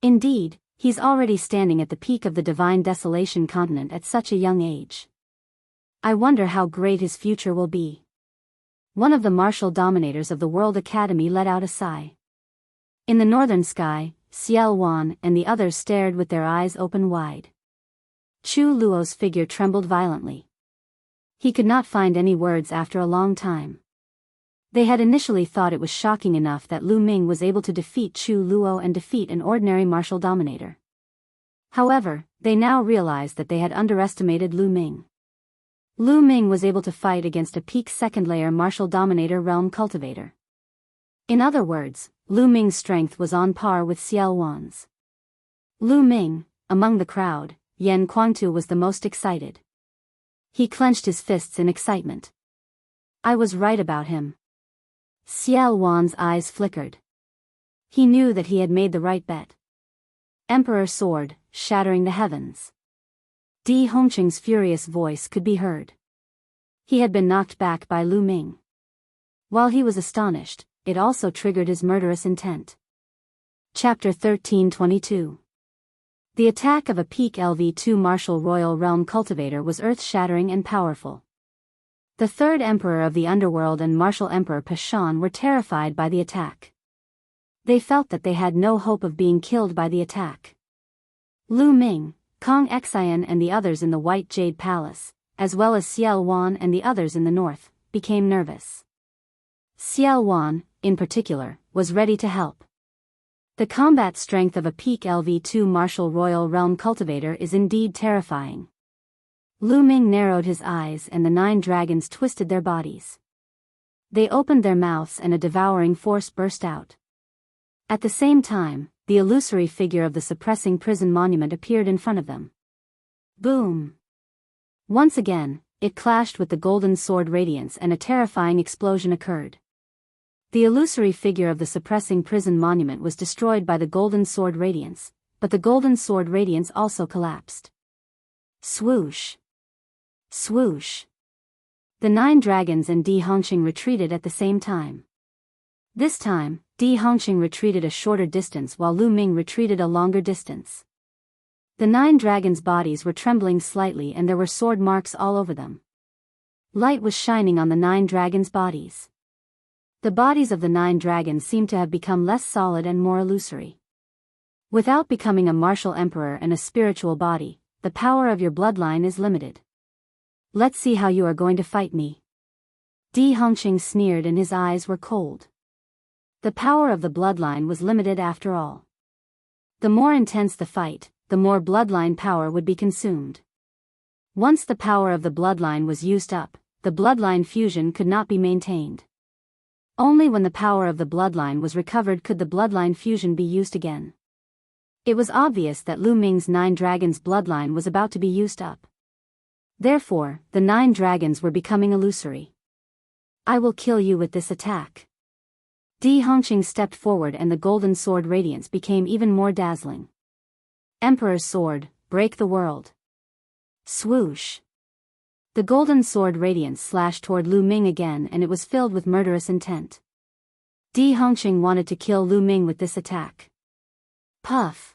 Indeed, he's already standing at the peak of the Divine Desolation continent at such a young age. I wonder how great his future will be. One of the martial dominators of the World Academy let out a sigh. In the northern sky, Xiao Wan and the others stared with their eyes open wide. Chu Luo's figure trembled violently. He could not find any words after a long time. They had initially thought it was shocking enough that Lu Ming was able to defeat Chu Luo and defeat an ordinary martial dominator. However, they now realized that they had underestimated Lu Ming. Lu Ming was able to fight against a peak second-layer martial dominator realm cultivator. In other words, Lu Ming's strength was on par with Xiao Wan's. Lu Ming, among the crowd, Yan Kuangtu was the most excited. He clenched his fists in excitement. I was right about him. Xiao Wan's eyes flickered. He knew that he had made the right bet. Emperor Sword, shattering the heavens. Di Hongqing's furious voice could be heard. He had been knocked back by Lu Ming. While he was astonished, it also triggered his murderous intent. Chapter 1322. The attack of a peak LV2 martial royal realm cultivator was earth-shattering and powerful. The third emperor of the underworld and martial emperor Pashan were terrified by the attack. They felt that they had no hope of being killed by the attack. Lu Ming, Kong Xian and the others in the White Jade Palace, as well as Xiao Wan and the others in the north, became nervous. Xiao Wan, in particular, was ready to help. The combat strength of a peak LV2 martial royal realm cultivator is indeed terrifying. Lu Ming narrowed his eyes and the 9 dragons twisted their bodies. They opened their mouths and a devouring force burst out. At the same time, the illusory figure of the suppressing prison monument appeared in front of them. Boom! Once again, it clashed with the golden sword radiance and a terrifying explosion occurred. The illusory figure of the suppressing prison monument was destroyed by the golden sword radiance, but the golden sword radiance also collapsed. Swoosh! Swoosh! The 9 dragons and Di Hongqing retreated at the same time. This time, Di Hongqing retreated a shorter distance while Lu Ming retreated a longer distance. The 9 dragons' bodies were trembling slightly and there were sword marks all over them. Light was shining on the 9 dragons' bodies. The bodies of the 9 dragons seemed to have become less solid and more illusory. Without becoming a martial emperor and a spiritual body, the power of your bloodline is limited. Let's see how you are going to fight me. Di Hongqing sneered and his eyes were cold. The power of the bloodline was limited after all. The more intense the fight, the more bloodline power would be consumed. Once the power of the bloodline was used up, the bloodline fusion could not be maintained. Only when the power of the bloodline was recovered could the bloodline fusion be used again. It was obvious that Lu Ming's 9 dragons' bloodline was about to be used up. Therefore, the 9 dragons were becoming illusory. I will kill you with this attack. Di Hongqing stepped forward and the golden sword radiance became even more dazzling. Emperor's sword, break the world. Swoosh! The golden sword radiance slashed toward Lu Ming again and it was filled with murderous intent. Di Hongqing wanted to kill Lu Ming with this attack. Puff!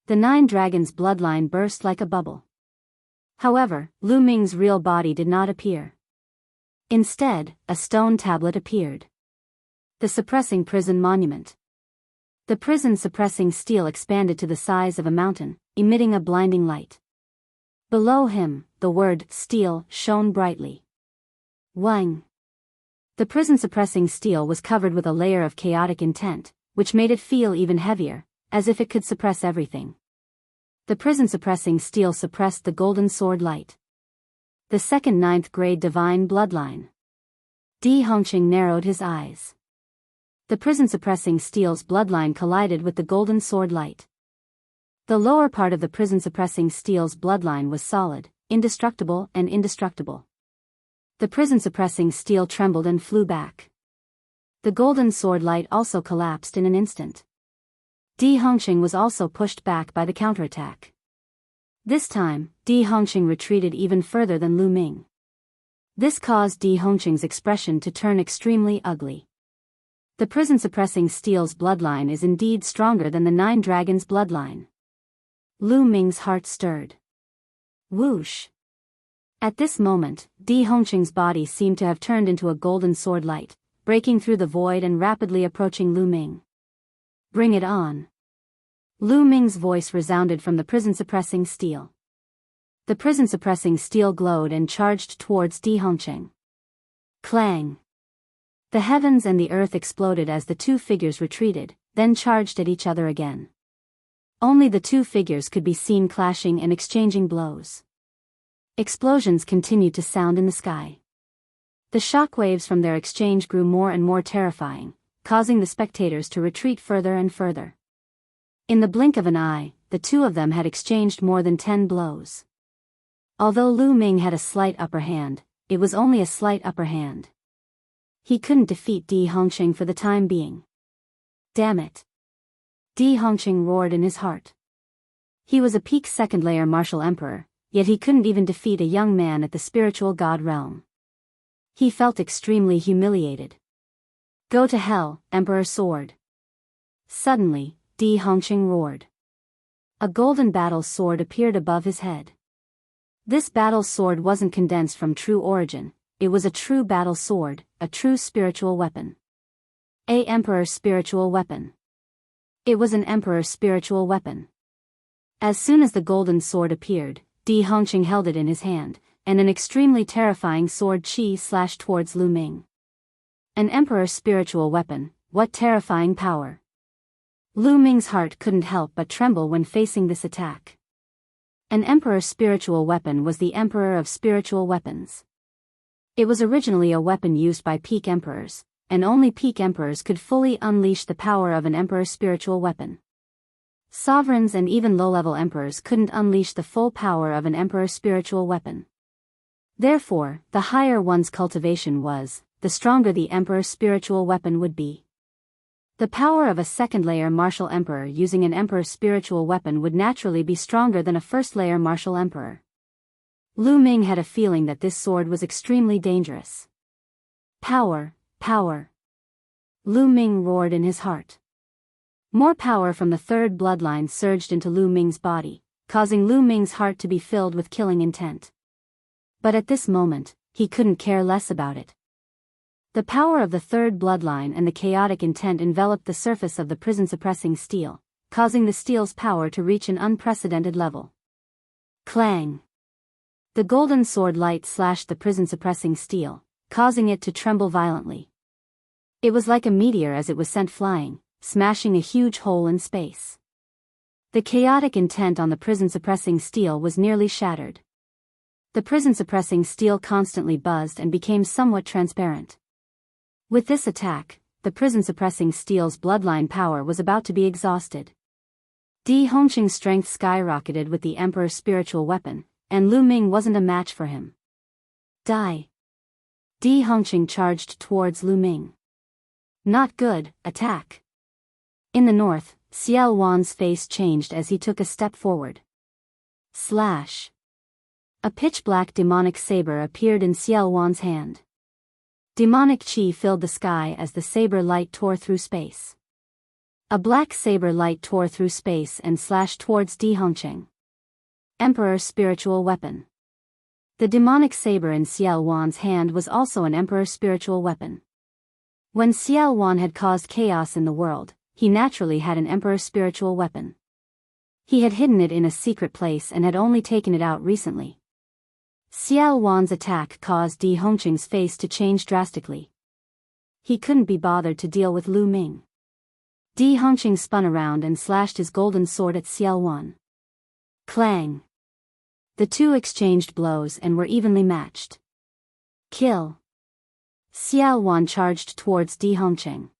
The 9 dragons' bloodline burst like a bubble. However, Lu Ming's real body did not appear. Instead, a stone tablet appeared. The suppressing prison monument. The prison suppressing steel expanded to the size of a mountain, emitting a blinding light. Below him, the word steel shone brightly. Wang. The prison suppressing steel was covered with a layer of chaotic intent, which made it feel even heavier, as if it could suppress everything. The prison suppressing steel suppressed the golden sword light. The second 9th grade divine bloodline. Di Hongqing narrowed his eyes. The prison suppressing steel's bloodline collided with the golden sword light. The lower part of the prison suppressing steel's bloodline was solid, indestructible and indestructible. The prison suppressing steel trembled and flew back. The golden sword light also collapsed in an instant. Di Hongqing was also pushed back by the counterattack. This time, Di Hongqing retreated even further than Lu Ming. This caused Di Hongqing's expression to turn extremely ugly. The prison suppressing steel's bloodline is indeed stronger than the 9 dragons' bloodline. Lu Ming's heart stirred. Whoosh! At this moment, Di Hongqing's body seemed to have turned into a golden sword light, breaking through the void and rapidly approaching Lu Ming. Bring it on! Lu Ming's voice resounded from the prison suppressing steel. The prison suppressing steel glowed and charged towards Di Hongqing. Clang! The heavens and the earth exploded as the 2 figures retreated, then charged at each other again. Only the 2 figures could be seen clashing and exchanging blows. Explosions continued to sound in the sky. The shock waves from their exchange grew more and more terrifying, causing the spectators to retreat further and further. In the blink of an eye, the two of them had exchanged more than 10 blows. Although Lu Ming had a slight upper hand, it was only a slight upper hand. He couldn't defeat Di Hongqing for the time being. Damn it! Di Hongqing roared in his heart. He was a peak second-layer martial emperor, yet he couldn't even defeat a young man at the spiritual god realm. He felt extremely humiliated. Go to hell, Emperor Sword! Suddenly, Di Hongqing roared. A golden battle sword appeared above his head. This battle sword wasn't condensed from true origin, it was a true battle sword, a true spiritual weapon. A Emperor spiritual weapon. It was an Emperor spiritual weapon. As soon as the golden sword appeared, Di Hongqing held it in his hand, and an extremely terrifying sword chi slashed towards Lu Ming. An Emperor spiritual weapon, what terrifying power! Lu Ming's heart couldn't help but tremble when facing this attack. An Emperor spiritual weapon was the Emperor of spiritual weapons. It was originally a weapon used by peak emperors, and only peak emperors could fully unleash the power of an Emperor spiritual weapon. Sovereigns and even low-level emperors couldn't unleash the full power of an Emperor spiritual weapon. Therefore, the higher one's cultivation was, the stronger the Emperor spiritual weapon would be. The power of a second-layer martial emperor using an Emperor spiritual weapon would naturally be stronger than a first-layer martial emperor. Lu Ming had a feeling that this sword was extremely dangerous. Power, power! Lu Ming roared in his heart. More power from the third bloodline surged into Lu Ming's body, causing Lu Ming's heart to be filled with killing intent. But at this moment, he couldn't care less about it. The power of the third bloodline and the chaotic intent enveloped the surface of the prison-suppressing steel, causing the steel's power to reach an unprecedented level. Clang! The golden sword light slashed the prison-suppressing steel, causing it to tremble violently. It was like a meteor as it was sent flying, smashing a huge hole in space. The chaotic intent on the prison-suppressing steel was nearly shattered. The prison-suppressing steel constantly buzzed and became somewhat transparent. With this attack, the prison-suppressing steel's bloodline power was about to be exhausted. Di Hongqing's strength skyrocketed with the Emperor's spiritual weapon, and Lu Ming wasn't a match for him. Die! Di Hongqing charged towards Lu Ming. Not good, attack! In the north, Xiao Wan's face changed as he took a step forward. Slash! A pitch-black demonic saber appeared in Xiao Wan's hand. Demonic chi filled the sky as the saber light tore through space. A black saber light tore through space and slashed towards Di Hongqing. Emperor spiritual weapon. The demonic saber in Xiao Wan's hand was also an Emperor spiritual weapon. When Xiao Wan had caused chaos in the world, he naturally had an Emperor spiritual weapon. He had hidden it in a secret place and had only taken it out recently. Xiao Wan's attack caused Di Hongqing's face to change drastically. He couldn't be bothered to deal with Lu Ming. Di Hongqing spun around and slashed his golden sword at Xiao Wan. Clang! The two exchanged blows and were evenly matched. Kill! Xiao Wan charged towards Di Hongqing.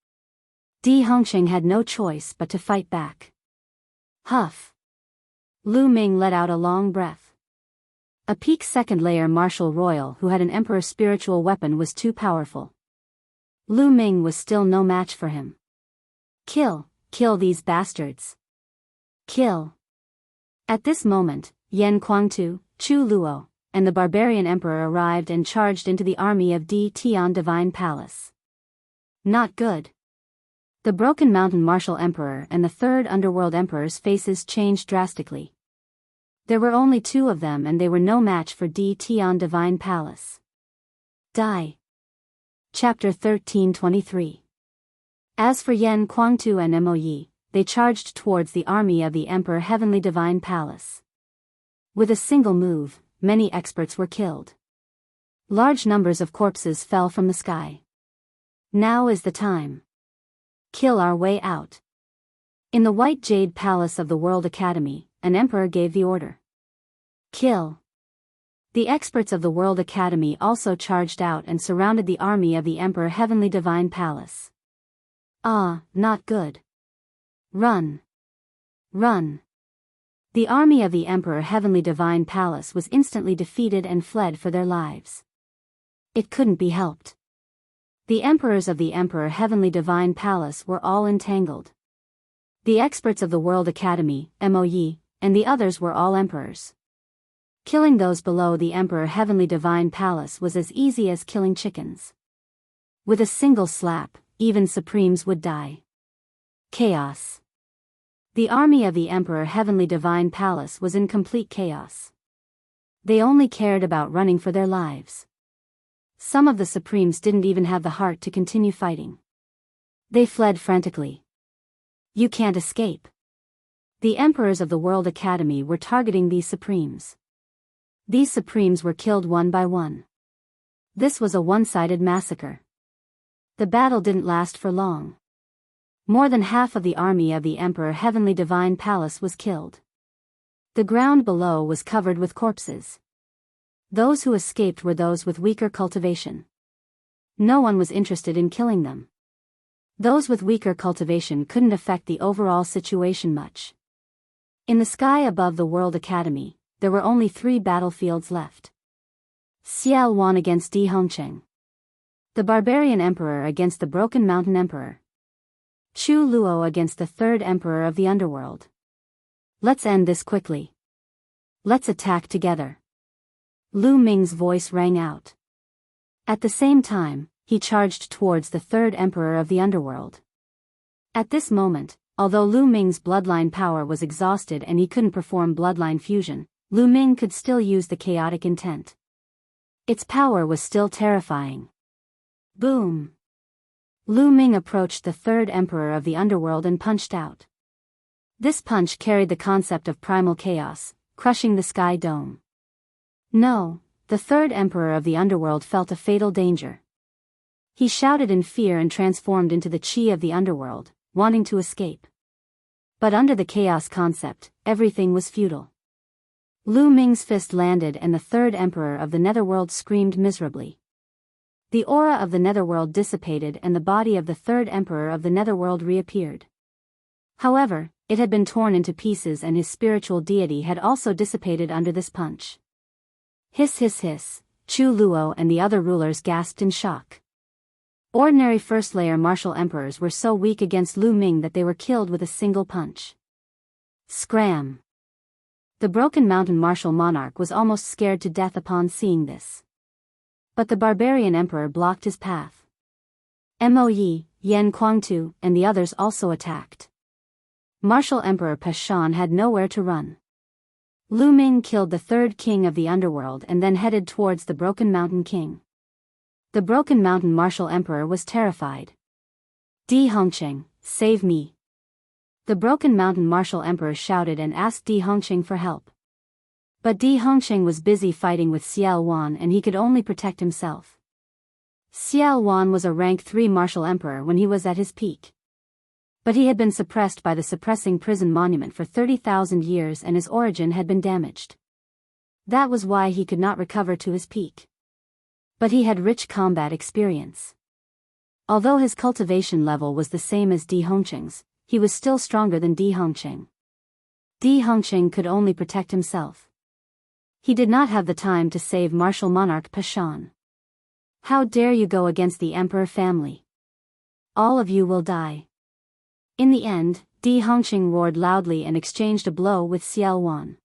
Di Hongqing had no choice but to fight back. Huff! Lu Ming let out a long breath. A peak second-layer martial royal who had an Emperor spiritual weapon was too powerful. Lu Ming was still no match for him. Kill these bastards. Kill. At this moment, Yan Kuangtu, Chu Luo, and the barbarian emperor arrived and charged into the army of Di Tian Divine Palace. Not good. The Broken Mountain Martial Emperor and the Third Underworld Emperor's faces changed drastically. There were only two of them and they were no match for Di Tian Divine Palace. Die. Chapter 1323. As for Yan Kuangtu and Mo Yi, they charged towards the army of the Emperor Heavenly Divine Palace. With a single move, many experts were killed. Large numbers of corpses fell from the sky. Now is the time. Kill our way out. In the White Jade Palace of the World Academy, an emperor gave the order. Kill. The experts of the World Academy also charged out and surrounded the army of the Emperor Heavenly Divine Palace. Ah, not good. Run. Run. The army of the Emperor Heavenly Divine Palace was instantly defeated and fled for their lives. It couldn't be helped. The emperors of the Emperor Heavenly Divine Palace were all entangled. The experts of the World Academy, MOE, and the others were all emperors. Killing those below the Emperor Heavenly Divine Palace was as easy as killing chickens. With a single slap, even Supremes would die. Chaos. The army of the Emperor Heavenly Divine Palace was in complete chaos. They only cared about running for their lives. Some of the Supremes didn't even have the heart to continue fighting. They fled frantically. You can't escape. The emperors of the World Academy were targeting these Supremes. These Supremes were killed one by one. This was a one-sided massacre. The battle didn't last for long. More than half of the army of the Emperor Heavenly Divine Palace was killed. The ground below was covered with corpses. Those who escaped were those with weaker cultivation. No one was interested in killing them. Those with weaker cultivation couldn't affect the overall situation much. In the sky above the World Academy, there were only 3 battlefields left. Xiao Wan against Di Hongqing. The Barbarian Emperor against the Broken Mountain Emperor. Chu Luo against the 3rd Emperor of the Underworld. Let's end this quickly. Let's attack together. Lu Ming's voice rang out. At the same time, he charged towards the 3rd Emperor of the Underworld. At this moment, although Lu Ming's bloodline power was exhausted and he couldn't perform bloodline fusion, Lu Ming could still use the chaotic intent. Its power was still terrifying. Boom! Lu Ming approached the 3rd Emperor of the Underworld and punched out. This punch carried the concept of primal chaos, crushing the sky dome. No, the 3rd Emperor of the Underworld felt a fatal danger. He shouted in fear and transformed into the Chi of the Underworld, wanting to escape. But under the chaos concept, everything was futile. Lu Ming's fist landed and the 3rd Emperor of the Netherworld screamed miserably. The aura of the Netherworld dissipated and the body of the 3rd Emperor of the Netherworld reappeared. However, it had been torn into pieces and his spiritual deity had also dissipated under this punch. Hiss hiss hiss, Chu Luo and the other rulers gasped in shock. Ordinary first-layer martial emperors were so weak against Lu Ming that they were killed with a single punch. Scram! The Broken Mountain martial monarch was almost scared to death upon seeing this. But the barbarian emperor blocked his path. Mo Yi, Yan Kuangtu, and the others also attacked. Martial Emperor Pashan had nowhere to run. Lu Ming killed the 3rd king of the underworld and then headed towards the Broken Mountain king. The Broken Mountain martial emperor was terrified. Di Hongqing, save me. The Broken Mountain martial emperor shouted and asked Di Hongqing for help. But Di Hongqing was busy fighting with Xiao Wan and he could only protect himself. Xiao Wan was a rank 3 martial emperor when he was at his peak. But he had been suppressed by the suppressing prison monument for 30,000 years and his origin had been damaged. That was why he could not recover to his peak. But he had rich combat experience. Although his cultivation level was the same as Di Hongqing's, he was still stronger than Di Hongqing. Di Hongqing could only protect himself. He did not have the time to save martial monarch Pashan. How dare you go against the emperor family? All of you will die. In the end, Di Hongqing roared loudly and exchanged a blow with Xiao Wan.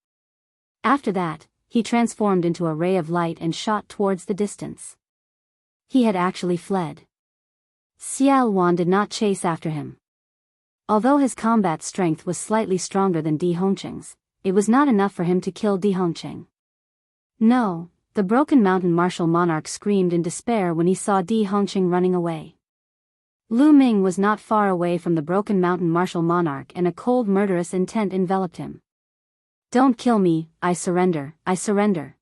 After that, he transformed into a ray of light and shot towards the distance. He had actually fled. Xiao Wan did not chase after him. Although his combat strength was slightly stronger than Di Hongqing's, it was not enough for him to kill Di Hongqing. No, the Broken Mountain martial monarch screamed in despair when he saw Di Hongqing running away. Lu Ming was not far away from the Broken Mountain martial monarch and a cold murderous intent enveloped him. Don't kill me, I surrender, I surrender.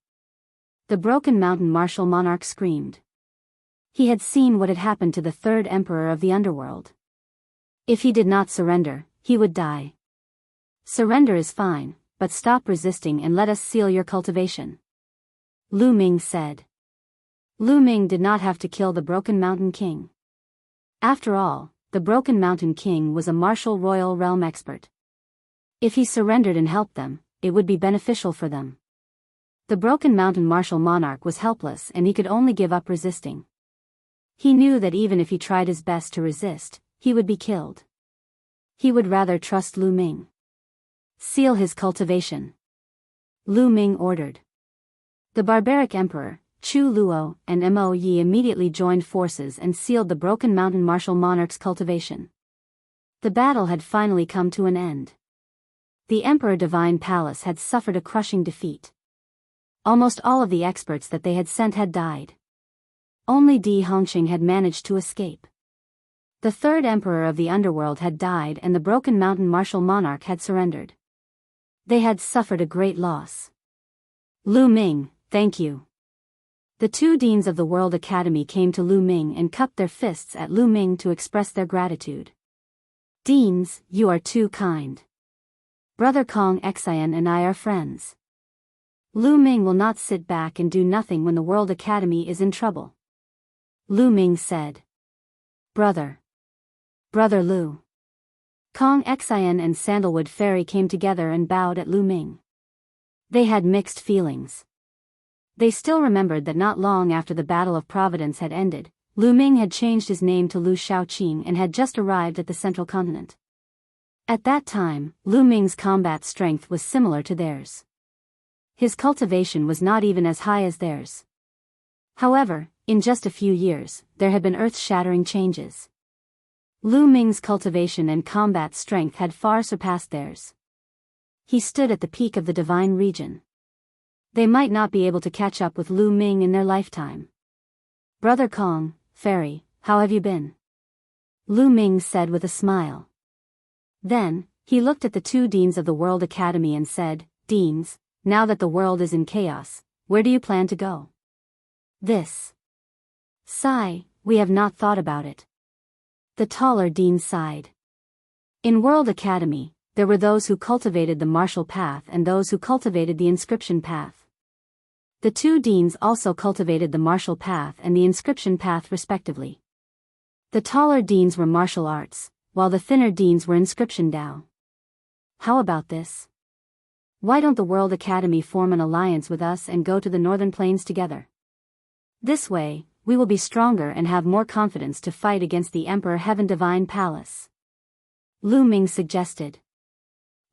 The Broken Mountain martial monarch screamed. He had seen what had happened to the 3rd Emperor of the Underworld. If he did not surrender, he would die. Surrender is fine, but stop resisting and let us seal your cultivation. Lu Ming said. Lu Ming did not have to kill the Broken Mountain King. After all, the Broken Mountain King was a martial royal realm expert. If he surrendered and helped them, it would be beneficial for them. The Broken Mountain martial monarch was helpless and he could only give up resisting. He knew that even if he tried his best to resist, he would be killed. He would rather trust Lu Ming. Seal his cultivation. Lu Ming ordered. The barbaric emperor, Chu Luo, and Mo Yi immediately joined forces and sealed the Broken Mountain martial monarch's cultivation. The battle had finally come to an end. The Emperor Divine Palace had suffered a crushing defeat. Almost all of the experts that they had sent had died. Only Di Hongqing had managed to escape. The third emperor of the underworld had died and the Broken Mountain martial monarch had surrendered. They had suffered a great loss. Lu Ming, thank you. The two deans of the World Academy came to Lu Ming and cupped their fists at Lu Ming to express their gratitude. Deans, you are too kind. Brother Kong Xian and I are friends. Lu Ming will not sit back and do nothing when the World Academy is in trouble. Lu Ming said. Brother Lu. Kong Xian and Sandalwood Fairy came together and bowed at Lu Ming. They had mixed feelings. They still remembered that not long after the Battle of Providence had ended, Lu Ming had changed his name to Lu Shaoqing and had just arrived at the central continent. At that time, Lu Ming's combat strength was similar to theirs. His cultivation was not even as high as theirs. However, in just a few years, there had been earth-shattering changes. Lu Ming's cultivation and combat strength had far surpassed theirs. He stood at the peak of the divine region. They might not be able to catch up with Lu Ming in their lifetime. Brother Kong, Fairy, how have you been? Lu Ming said with a smile. Then, he looked at the two deans of the World Academy and said, Deans, now that the world is in chaos, where do you plan to go? This. Sigh, we have not thought about it. The taller dean sighed. In World Academy, there were those who cultivated the martial path and those who cultivated the inscription path. The two deans also cultivated the martial path and the inscription path respectively. The taller deans were martial arts, while the thinner deans were inscription Dao. How about this? Why don't the World Academy form an alliance with us and go to the Northern Plains together? This way, we will be stronger and have more confidence to fight against the Emperor Heaven Divine Palace. Lu Ming suggested.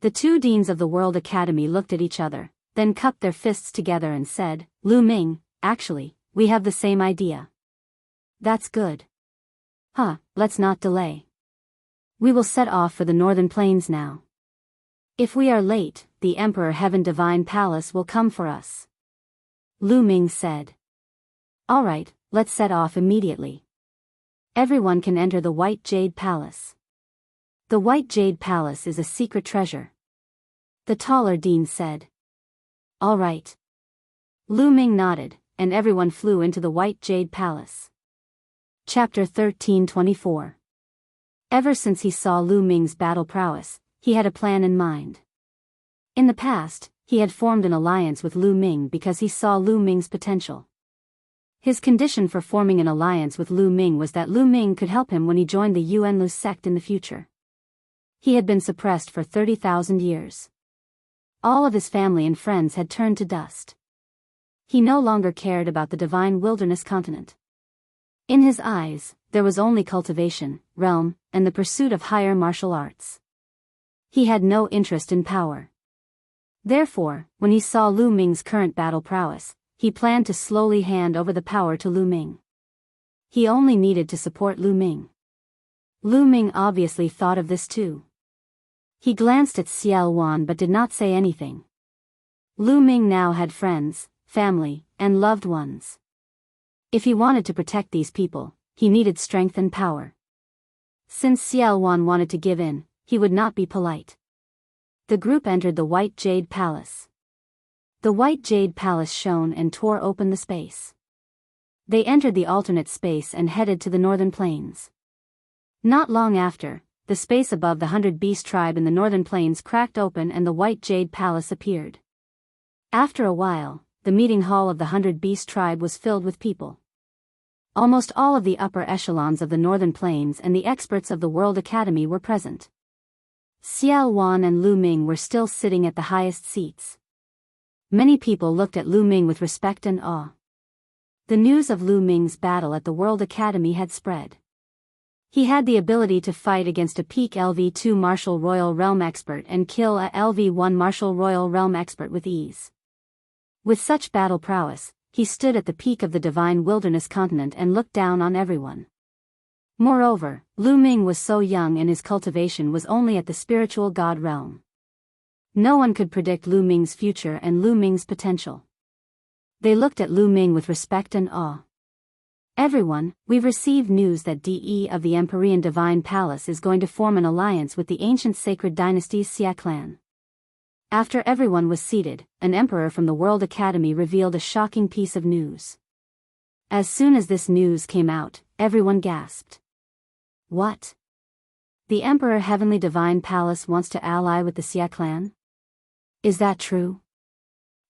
The two deans of the World Academy looked at each other, then cupped their fists together and said, Lu Ming, actually, we have the same idea. That's good. Let's not delay. We will set off for the Northern Plains now. If we are late, the Emperor Heaven Divine Palace will come for us. Lu Ming said. All right, let's set off immediately. Everyone can enter the White Jade Palace. The White Jade Palace is a secret treasure. The taller dean said. All right. Lu Ming nodded, and everyone flew into the White Jade Palace. Chapter 1324. Ever since he saw Lu Ming's battle prowess, he had a plan in mind. In the past, he had formed an alliance with Lu Ming because he saw Lu Ming's potential. His condition for forming an alliance with Lu Ming was that Lu Ming could help him when he joined the Yuanlu sect in the future. He had been suppressed for 30,000 years. All of his family and friends had turned to dust. He no longer cared about the divine wilderness continent. In his eyes, there was only cultivation, realm, and the pursuit of higher martial arts. He had no interest in power. Therefore, when he saw Lu Ming's current battle prowess, he planned to slowly hand over the power to Lu Ming. He only needed to support Lu Ming. Lu Ming obviously thought of this too. He glanced at Xiao Wan but did not say anything. Lu Ming now had friends, family, and loved ones. If he wanted to protect these people, he needed strength and power. Since Xiao Wan wanted to give in, he would not be polite. The group entered the White Jade Palace. The White Jade Palace shone and tore open the space. They entered the alternate space and headed to the Northern Plains. Not long after, the space above the 100 Beast tribe in the Northern Plains cracked open and the White Jade Palace appeared. After a while, the meeting hall of the 100 Beast tribe was filled with people. Almost all of the upper echelons of the Northern Plains and the experts of the World Academy were present. Xiao Wan and Lu Ming were still sitting at the highest seats. Many people looked at Lu Ming with respect and awe. The news of Lu Ming's battle at the World Academy had spread. He had the ability to fight against a peak LV2 Martial Royal Realm expert and kill a LV1 Martial Royal Realm expert with ease. With such battle prowess, he stood at the peak of the Divine Wilderness continent and looked down on everyone. Moreover, Lu Ming was so young and his cultivation was only at the spiritual god realm. No one could predict Lu Ming's future and Lu Ming's potential. They looked at Lu Ming with respect and awe. Everyone, we've received news that DE of the Empyrean Divine Palace is going to form an alliance with the ancient sacred dynasty's Xia clan. After everyone was seated, an emperor from the World Academy revealed a shocking piece of news. As soon as this news came out, everyone gasped. What? The Emperor Heavenly Divine Palace wants to ally with the Xia clan? Is that true?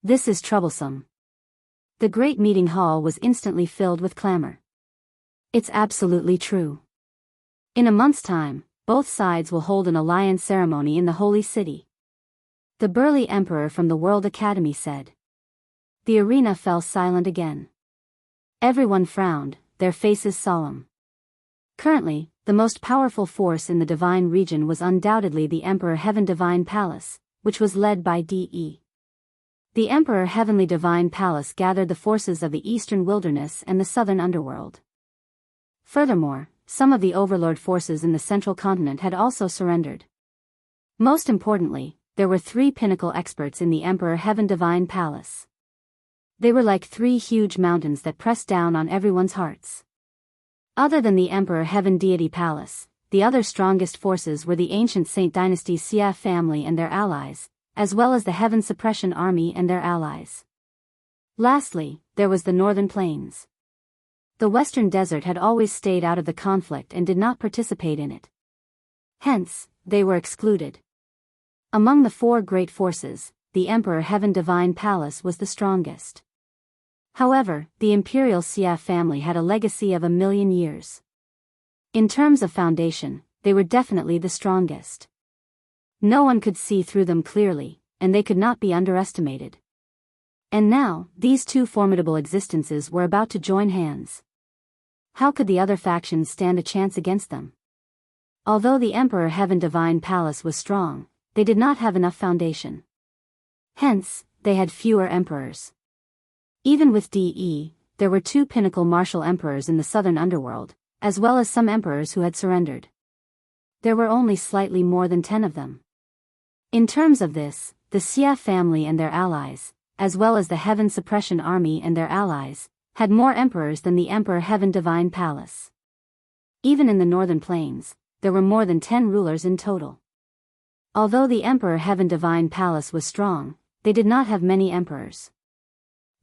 This is troublesome. The great meeting hall was instantly filled with clamor. It's absolutely true. In a month's time, both sides will hold an alliance ceremony in the Holy City. The burly emperor from the World Academy said. The arena fell silent again. Everyone frowned, their faces solemn. Currently, the most powerful force in the divine region was undoubtedly the Emperor Heaven Divine Palace, which was led by DE. The Emperor Heavenly Divine Palace gathered the forces of the Eastern Wilderness and the Southern Underworld. Furthermore, some of the overlord forces in the Central Continent had also surrendered. Most importantly, there were 3 pinnacle experts in the Emperor Heaven Divine Palace. They were like 3 huge mountains that pressed down on everyone's hearts. Other than the Emperor Heaven Deity Palace, the other strongest forces were the ancient Saint Dynasty Xia family and their allies, as well as the Heaven Suppression Army and their allies. Lastly, there was the Northern Plains. The Western Desert had always stayed out of the conflict and did not participate in it. Hence, they were excluded. Among the 4 great forces, the Emperor Heaven Divine Palace was the strongest. However, the Imperial Xia family had a legacy of 1,000,000 years. In terms of foundation, they were definitely the strongest. No one could see through them clearly, and they could not be underestimated. And now, these 2 formidable existences were about to join hands. How could the other factions stand a chance against them? Although the Emperor Heaven Divine Palace was strong, they did not have enough foundation. Hence, they had fewer emperors. Even with DE, there were 2 pinnacle martial emperors in the Southern Underworld, as well as some emperors who had surrendered. There were only slightly more than 10 of them. In terms of this, the Xia family and their allies, as well as the Heaven Suppression Army and their allies, had more emperors than the Emperor Heaven Divine Palace. Even in the Northern Plains, there were more than 10 rulers in total. Although the Emperor Heaven Divine Palace was strong, they did not have many emperors.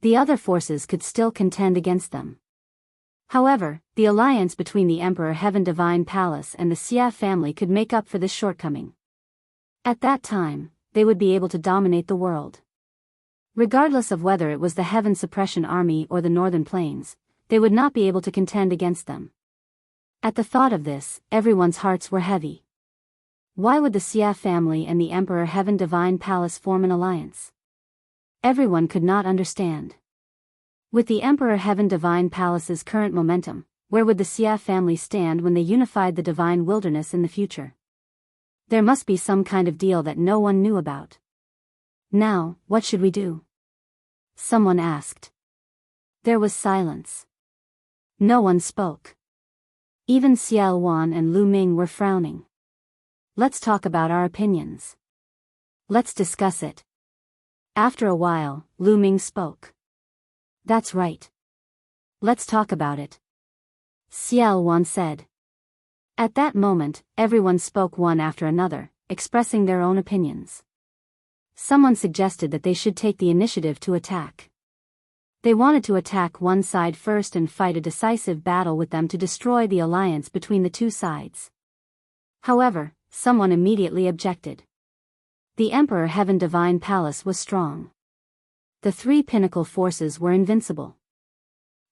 The other forces could still contend against them. However, the alliance between the Emperor Heaven Divine Palace and the Xia family could make up for this shortcoming. At that time, they would be able to dominate the world. Regardless of whether it was the Heaven Suppression Army or the Northern Plains, they would not be able to contend against them. At the thought of this, everyone's hearts were heavy. Why would the Xia family and the Emperor Heaven Divine Palace form an alliance? Everyone could not understand. With the Emperor Heaven Divine Palace's current momentum, where would the Xia family stand when they unified the Divine Wilderness in the future? There must be some kind of deal that no one knew about. Now, what should we do? Someone asked. There was silence. No one spoke. Even Xiao Wan and Lu Ming were frowning. Let's talk about our opinions. Let's discuss it. After a while, Lu Ming spoke. That's right. Let's talk about it. Xiao Wan said. At that moment, everyone spoke one after another, expressing their own opinions. Someone suggested that they should take the initiative to attack. They wanted to attack one side first and fight a decisive battle with them to destroy the alliance between the 2 sides. However, someone immediately objected. The Emperor Heaven Divine Palace was strong. The three pinnacle forces were invincible.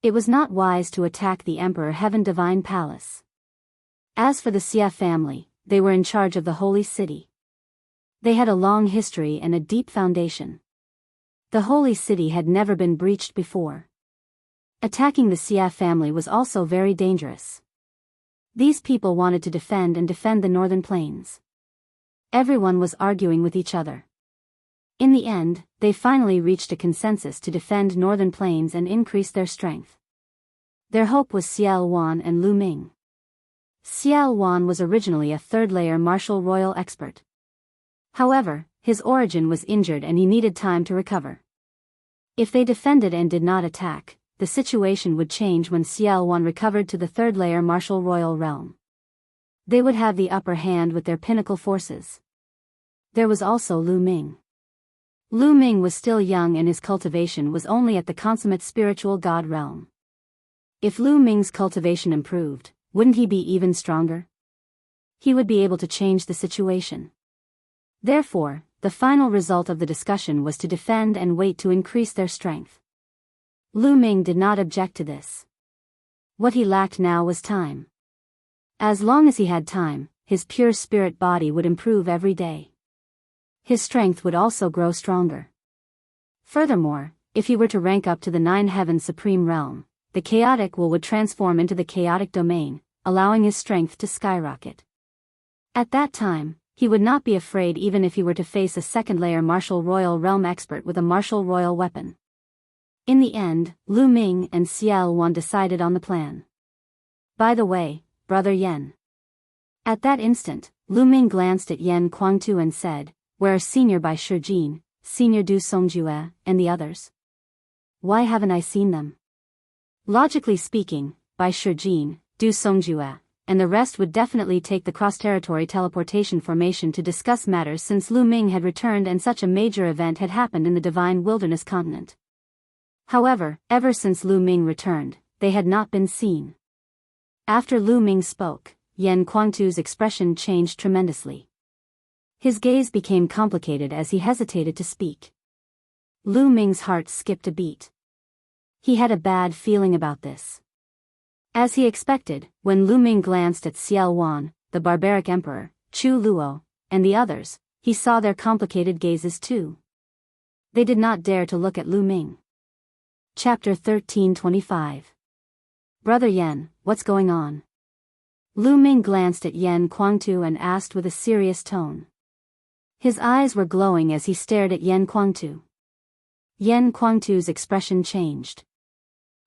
It was not wise to attack the Emperor Heaven Divine Palace. As for the Xia family, they were in charge of the Holy City. They had a long history and a deep foundation. The Holy City had never been breached before. Attacking the Xia family was also very dangerous. These people wanted to defend the northern plains. Everyone was arguing with each other. In the end, they finally reached a consensus to defend northern plains and increase their strength. Their hope was Xiao Wan and Lu Ming. Xiao Wan was originally a third-layer martial royal expert. However, his origin was injured and he needed time to recover. If they defended and did not attack, the situation would change when Xiao Wan recovered to the third-layer martial royal realm. They would have the upper hand with their pinnacle forces. There was also Lu Ming. Lu Ming was still young and his cultivation was only at the consummate spiritual god realm. If Lu Ming's cultivation improved, wouldn't he be even stronger? He would be able to change the situation. Therefore, the final result of the discussion was to defend and wait to increase their strength. Lu Ming did not object to this. What he lacked now was time. As long as he had time, his pure spirit body would improve every day. His strength would also grow stronger. Furthermore, if he were to rank up to the 9 Heaven Supreme Realm, the chaotic will would transform into the chaotic domain, allowing his strength to skyrocket. At that time, he would not be afraid even if he were to face a second-layer martial royal realm expert with a martial royal weapon. In the end, Lu Ming and Xiao Wan decided on the plan. By the way, Brother Yen. At that instant, Lu Ming glanced at Yan Kuangtu and said, "Where are Senior Bai Shijin, Senior Du Songjue, and the others? Why haven't I seen them?" Logically speaking, Bai Shijin, Du Songjue, and the rest would definitely take the cross-territory teleportation formation to discuss matters since Lu Ming had returned and such a major event had happened in the Divine Wilderness continent. However, ever since Lu Ming returned, they had not been seen. After Lu Ming spoke, Yan Kuangtu's expression changed tremendously. His gaze became complicated as he hesitated to speak. Lu Ming's heart skipped a beat. He had a bad feeling about this. As he expected, when Lu Ming glanced at Xiao Wan, the barbaric emperor, Chu Luo, and the others, he saw their complicated gazes too. They did not dare to look at Lu Ming. Chapter 1325. Brother Yen, what's going on? Lu Ming glanced at Yan Kuangtu and asked with a serious tone. His eyes were glowing as he stared at Yan Kuangtu. Yan Kuangtu's expression changed.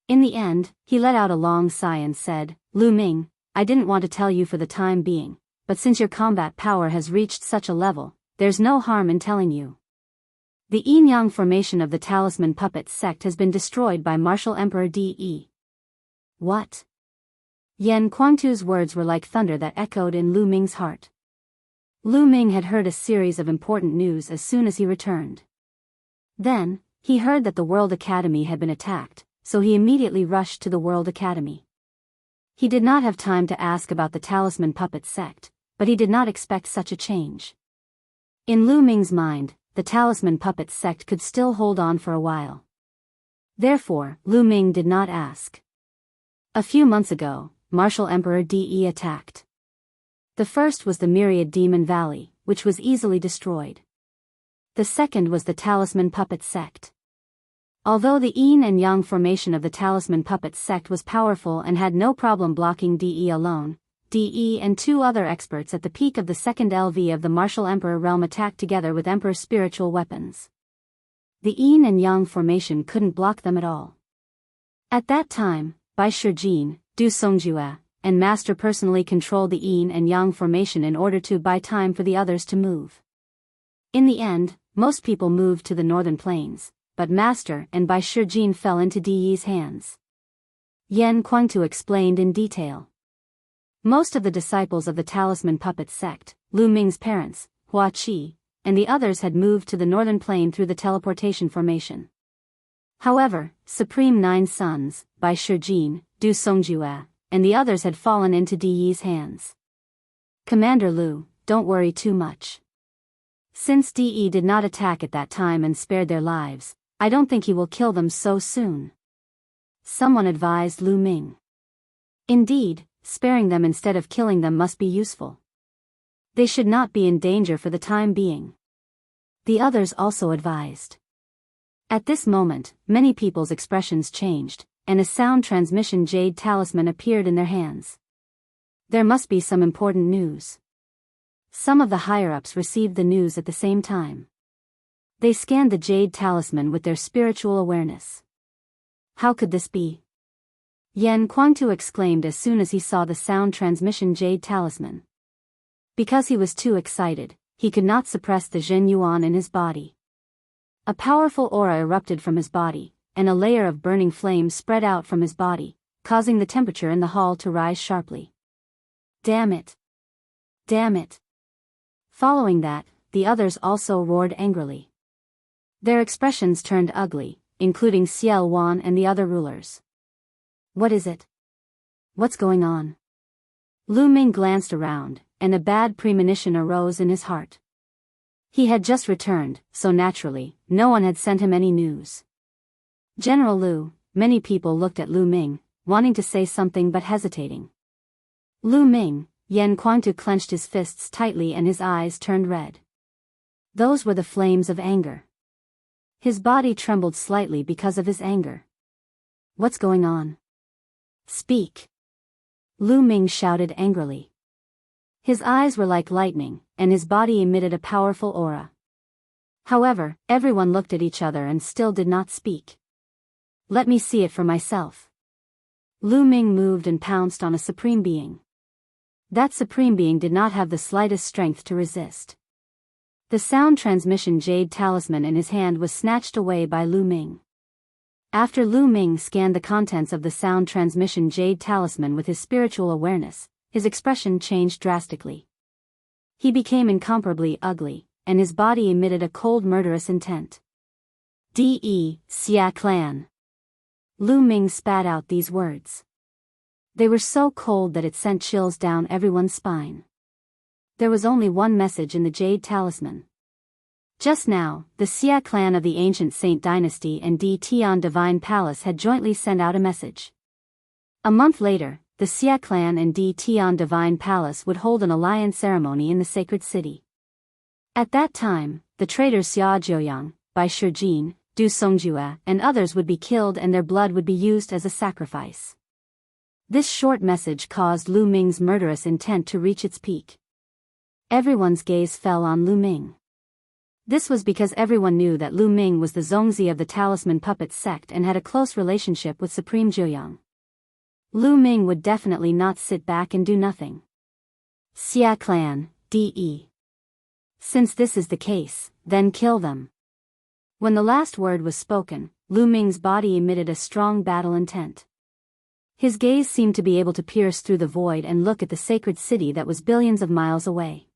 In the end, he let out a long sigh and said, "Lu Ming, I didn't want to tell you for the time being, but since your combat power has reached such a level, there's no harm in telling you. The yin-yang formation of the Talisman Puppet sect has been destroyed by Martial Emperor De. What? Yan Kuangtu's words were like thunder that echoed in Lu Ming's heart. Lu Ming had heard a series of important news as soon as he returned. Then, he heard that the World Academy had been attacked, so he immediately rushed to the World Academy. He did not have time to ask about the Talisman Puppet sect, but he did not expect such a change. In Lu Ming's mind, the Talisman Puppet sect could still hold on for a while. Therefore, Lu Ming did not ask. A few months ago, Martial Emperor De attacked. The first was the Myriad Demon Valley, which was easily destroyed. The second was the Talisman Puppet sect. Although the yin and yang formation of the Talisman Puppet sect was powerful and had no problem blocking De alone, De and 2 other experts at the peak of the second LV of the Martial Emperor realm attacked together with Emperor's spiritual weapons. The yin and yang formation couldn't block them at all. At that time, Bai Shijin, Du Songjue, and Master personally controlled the yin and yang formation in order to buy time for the others to move. In the end, most people moved to the northern plains, but Master and Bai Shijin fell into De's hands. Yan Kuangtu explained in detail. Most of the disciples of the Talisman Puppet sect, Lu Ming's parents, Hua Qi, and the others had moved to the northern plain through the teleportation formation. However, Supreme 9 Sons, Bai Shijin, Du Songjue, and the others had fallen into De's hands. Commander Lu, don't worry too much. Since De did not attack at that time and spared their lives, I don't think he will kill them so soon. Someone advised Lu Ming. Indeed, sparing them instead of killing them must be useful. They should not be in danger for the time being. The others also advised. At this moment, many people's expressions changed, and a sound transmission jade talisman appeared in their hands. There must be some important news. Some of the higher-ups received the news at the same time. They scanned the jade talisman with their spiritual awareness. How could this be? Yan Kuangtu exclaimed as soon as he saw the sound transmission jade talisman. Because he was too excited, he could not suppress the Zhen Yuan in his body. A powerful aura erupted from his body, and a layer of burning flame spread out from his body, causing the temperature in the hall to rise sharply. Damn it! Damn it! Following that, the others also roared angrily. Their expressions turned ugly, including Xiao Wan and the other rulers. What is it? What's going on? Lu Ming glanced around, and a bad premonition arose in his heart. He had just returned, so naturally, no one had sent him any news. General Lu, many people looked at Lu Ming, wanting to say something but hesitating. Lu Ming, Yan Kuangtu clenched his fists tightly and his eyes turned red. Those were the flames of anger. His body trembled slightly because of his anger. What's going on? Speak! Lu Ming shouted angrily. His eyes were like lightning, and his body emitted a powerful aura. However, everyone looked at each other and still did not speak. Let me see it for myself. Lu Ming moved and pounced on a supreme being. That supreme being did not have the slightest strength to resist. The sound transmission jade talisman in his hand was snatched away by Lu Ming. After Lu Ming scanned the contents of the sound transmission jade talisman with his spiritual awareness, his expression changed drastically. He became incomparably ugly, and his body emitted a cold murderous intent. De Xia Clan. Lu Ming spat out these words. They were so cold that it sent chills down everyone's spine. There was only one message in the jade talisman. Just now, the Xia clan of the ancient Saint Dynasty and Di Tian Divine Palace had jointly sent out a message. A month later, the Xia clan and Di Tian Divine Palace would hold an alliance ceremony in the sacred city. At that time, the traitors Xia Jiuyang, Bai Shijin, Du Songjue, and others would be killed and their blood would be used as a sacrifice. This short message caused Lu Ming's murderous intent to reach its peak. Everyone's gaze fell on Lu Ming. This was because everyone knew that Lu Ming was the Zongzi of the Talisman Puppet sect and had a close relationship with Supreme Jiuyang. Lu Ming would definitely not sit back and do nothing. Xia clan, De. Since this is the case, then kill them. When the last word was spoken, Lu Ming's body emitted a strong battle intent. His gaze seemed to be able to pierce through the void and look at the sacred city that was billions of miles away.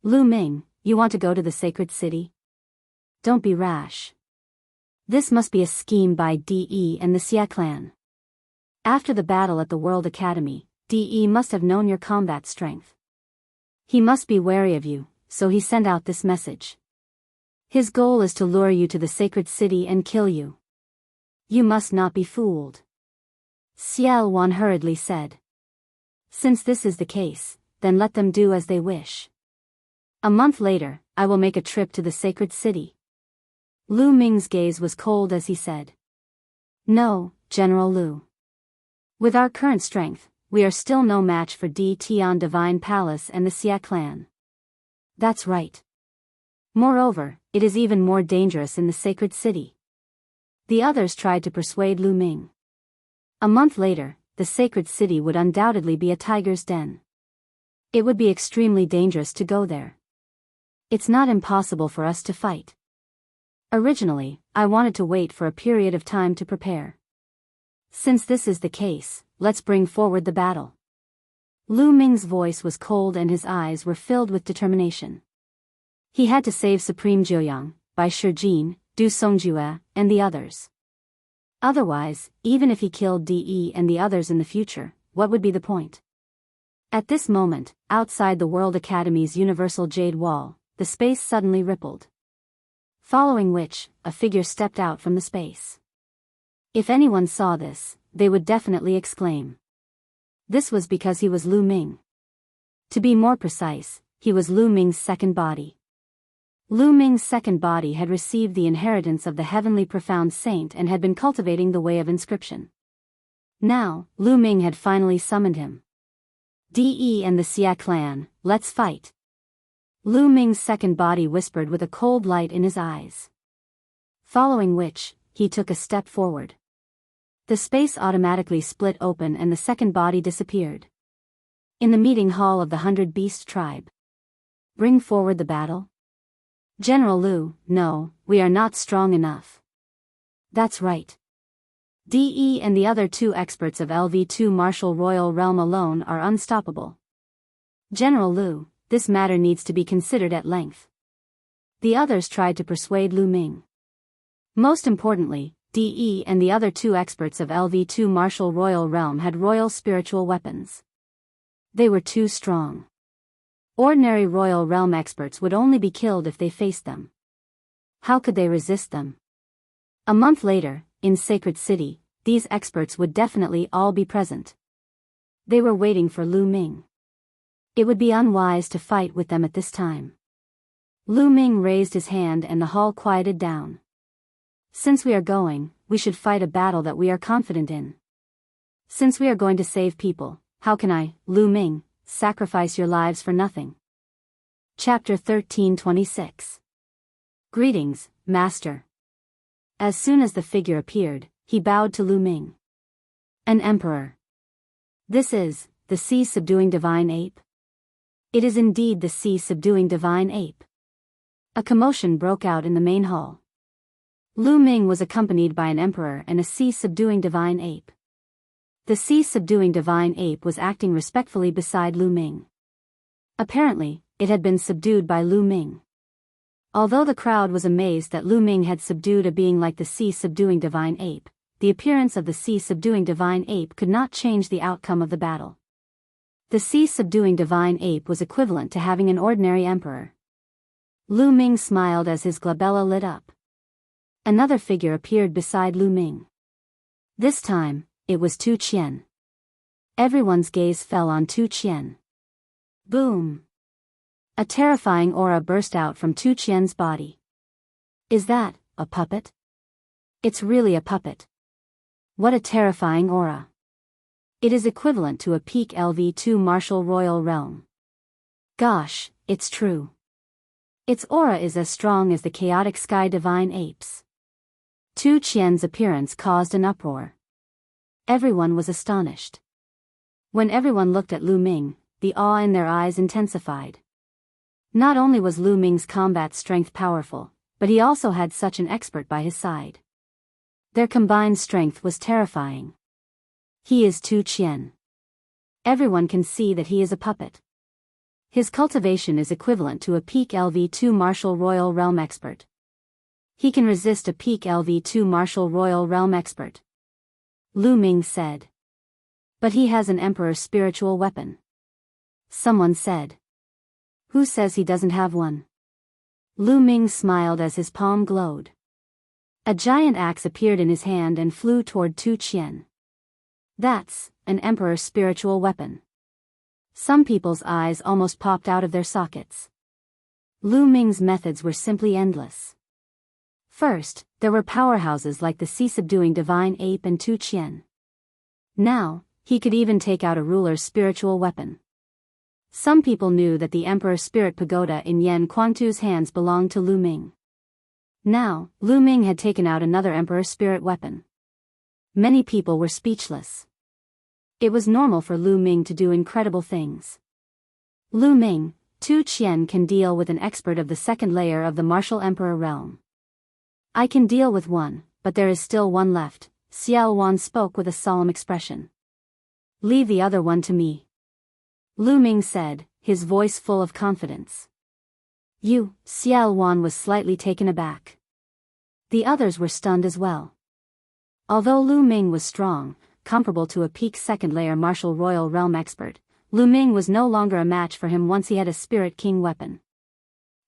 Lu Ming, you want to go to the sacred city? Don't be rash. This must be a scheme by De and the Xia clan. After the battle at the World Academy, De must have known your combat strength. He must be wary of you, so he sent out this message. His goal is to lure you to the sacred city and kill you. You must not be fooled. Xiao Wan hurriedly said. Since this is the case, then let them do as they wish. A month later, I will make a trip to the sacred city. Lu Ming's gaze was cold as he said. No, General Lu. With our current strength, we are still no match for Di Tian Divine Palace and the Xia clan. That's right. Moreover, it is even more dangerous in the sacred city. The others tried to persuade Lu Ming. A month later, the sacred city would undoubtedly be a tiger's den. It would be extremely dangerous to go there. It's not impossible for us to fight. Originally, I wanted to wait for a period of time to prepare. Since this is the case, let's bring forward the battle. Lu Ming's voice was cold and his eyes were filled with determination. He had to save Supreme Jiuyang, Bai Shijin, Du Songjue, and the others. Otherwise, even if he killed De and the others in the future, what would be the point? At this moment, outside the World Academy's Universal Jade Wall, the space suddenly rippled. Following which, a figure stepped out from the space. If anyone saw this, they would definitely exclaim. This was because he was Lu Ming. To be more precise, he was Lu Ming's second body. Lu Ming's second body had received the inheritance of the heavenly profound saint and had been cultivating the way of inscription. Now, Lu Ming had finally summoned him. De and the Xia clan, let's fight. Lu Ming's second body whispered with a cold light in his eyes. Following which, he took a step forward. The space automatically split open and the second body disappeared. In the meeting hall of the 100 Beast tribe. Bring forward the battle? General Lu, no, we are not strong enough. That's right. De and the other 2 experts of LV2 Martial Royal Realm alone are unstoppable. General Lu, this matter needs to be considered at length. The others tried to persuade Lu Ming. Most importantly, De and the other 2 experts of LV2 Martial Royal Realm had royal spiritual weapons. They were too strong. Ordinary Royal Realm experts would only be killed if they faced them. How could they resist them? A month later, in Sacred City, these experts would definitely all be present. They were waiting for Lu Ming. It would be unwise to fight with them at this time. Lu Ming raised his hand and the hall quieted down. Since we are going, we should fight a battle that we are confident in. Since we are going to save people, how can I, Lu Ming, sacrifice your lives for nothing? Chapter 13:26. Greetings, Master. As soon as the figure appeared, he bowed to Lu Ming. An emperor. This is, the sea-subduing divine ape? It is indeed the sea-subduing divine ape. A commotion broke out in the main hall. Lu Ming was accompanied by an emperor and a sea-subduing divine ape. The sea-subduing divine ape was acting respectfully beside Lu Ming. Apparently, it had been subdued by Lu Ming. Although the crowd was amazed that Lu Ming had subdued a being like the sea-subduing divine ape, the appearance of the sea-subduing divine ape could not change the outcome of the battle. The sea-subduing divine ape was equivalent to having an ordinary emperor. Lu Ming smiled as his glabella lit up. Another figure appeared beside Lu Ming. This time, it was Tu Qian. Everyone's gaze fell on Tu Qian. Boom! A terrifying aura burst out from Tu Qian's body. Is that a puppet? It's really a puppet. What a terrifying aura. It is equivalent to a peak LV2 Martial Royal Realm. Gosh, it's true. Its aura is as strong as the chaotic sky divine apes. Tu Qian's appearance caused an uproar. Everyone was astonished. When everyone looked at Lu Ming, the awe in their eyes intensified. Not only was Lu Ming's combat strength powerful, but he also had such an expert by his side. Their combined strength was terrifying. He is Tu Qian. Everyone can see that he is a puppet. His cultivation is equivalent to a peak LV2 Martial Royal Realm expert. He can resist a peak LV2 Martial Royal Realm expert. Lu Ming said. But he has an emperor's spiritual weapon. Someone said. Who says he doesn't have one? Lu Ming smiled as his palm glowed. A giant axe appeared in his hand and flew toward Tu Qian. That's an emperor's spiritual weapon. Some people's eyes almost popped out of their sockets. Lu Ming's methods were simply endless. First, there were powerhouses like the sea-subduing divine ape and Tu Qian. Now, he could even take out a ruler's spiritual weapon. Some people knew that the Emperor's Spirit Pagoda in Yan Kuangtu's hands belonged to Lu Ming. Now, Lu Ming had taken out another Emperor's spirit weapon. Many people were speechless. It was normal for Lu Ming to do incredible things. Lu Ming, Tu Qian can deal with an expert of the second layer of the Martial Emperor realm. I can deal with one, but there is still one left, Xiao Wan spoke with a solemn expression. Leave the other one to me. Lu Ming said, his voice full of confidence. Xiao Wan was slightly taken aback. The others were stunned as well. Although Lu Ming was strong, comparable to a peak second-layer Martial Royal Realm expert, Lu Ming was no longer a match for him once he had a Spirit King weapon.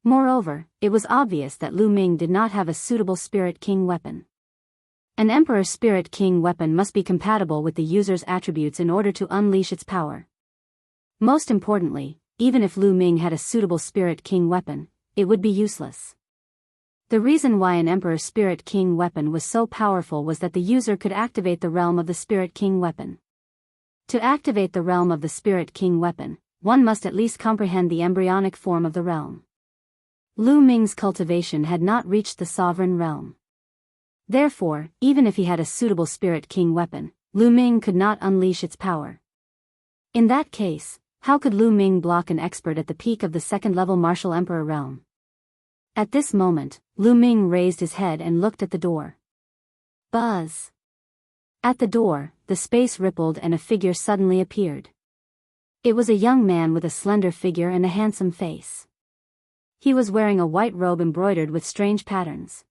Moreover, it was obvious that Lu Ming did not have a suitable Spirit King weapon. An Emperor Spirit King weapon must be compatible with the user's attributes in order to unleash its power. Most importantly, even if Lu Ming had a suitable Spirit King weapon, it would be useless. The reason why an Emperor Spirit King weapon was so powerful was that the user could activate the realm of the Spirit King weapon. To activate the realm of the Spirit King weapon, one must at least comprehend the embryonic form of the realm. Lu Ming's cultivation had not reached the sovereign realm. Therefore, even if he had a suitable Spirit King weapon, Lu Ming could not unleash its power. In that case, how could Lu Ming block an expert at the peak of the second-level martial emperor realm? At this moment, Lu Ming raised his head and looked at the door. Buzz! At the door, the space rippled and a figure suddenly appeared. It was a young man with a slender figure and a handsome face. He was wearing a white robe embroidered with strange patterns.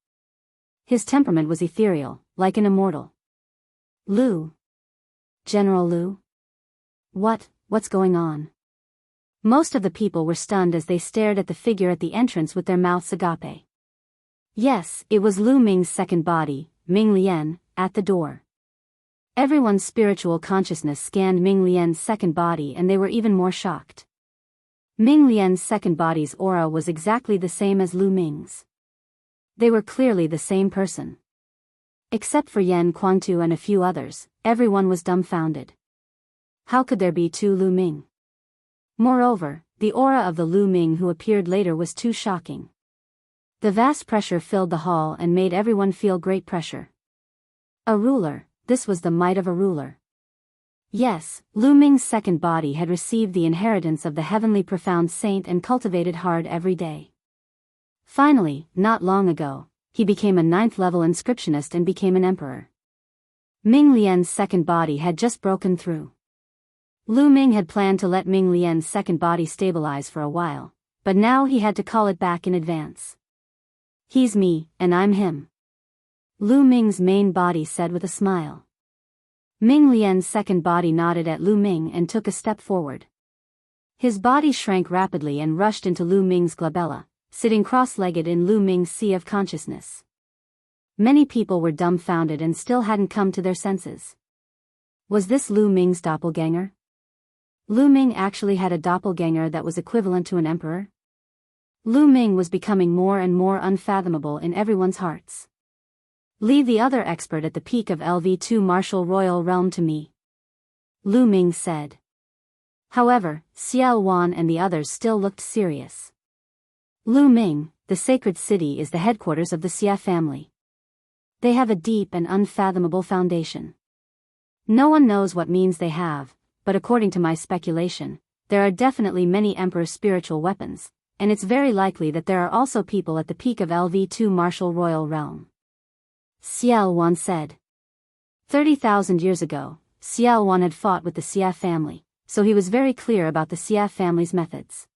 His temperament was ethereal, like an immortal. Lu. General Lu? What's going on? Most of the people were stunned as they stared at the figure at the entrance with their mouths agape. Yes, it was Lu Ming's second body, Ming Lian, at the door. Everyone's spiritual consciousness scanned Ming Lian's second body and they were even more shocked. Ming Lian's second body's aura was exactly the same as Lu Ming's. They were clearly the same person. Except for Yan Kuangtu and a few others, everyone was dumbfounded. How could there be two Lu Ming? Moreover, the aura of the Lu Ming who appeared later was too shocking. The vast pressure filled the hall and made everyone feel great pressure. A ruler, this was the might of a ruler. Yes, Lu Ming's second body had received the inheritance of the heavenly profound saint and cultivated hard every day. Finally, not long ago, he became a 9th-level inscriptionist and became an emperor. Ming Lian's second body had just broken through. Lu Ming had planned to let Ming Lian's second body stabilize for a while, but now he had to call it back in advance. He's me, and I'm him. Lu Ming's main body said with a smile. Ming Lian's second body nodded at Lu Ming and took a step forward. His body shrank rapidly and rushed into Lu Ming's glabella, sitting cross-legged in Lu Ming's sea of consciousness. Many people were dumbfounded and still hadn't come to their senses. Was this Lu Ming's doppelganger? Lu Ming actually had a doppelganger that was equivalent to an emperor? Lu Ming was becoming more and more unfathomable in everyone's hearts. Leave the other expert at the peak of LV2 martial royal realm to me, Lu Ming said. However, Xiao Wan and the others still looked serious. Lu Ming, the sacred city is the headquarters of the Xia family. They have a deep and unfathomable foundation. No one knows what means they have, but according to my speculation, there are definitely many Emperor's spiritual weapons, and it's very likely that there are also people at the peak of LV2 martial royal realm. Xiao Wan said. 30,000 years ago, Xiao Wan had fought with the Xia family, so he was very clear about the Xia family's methods.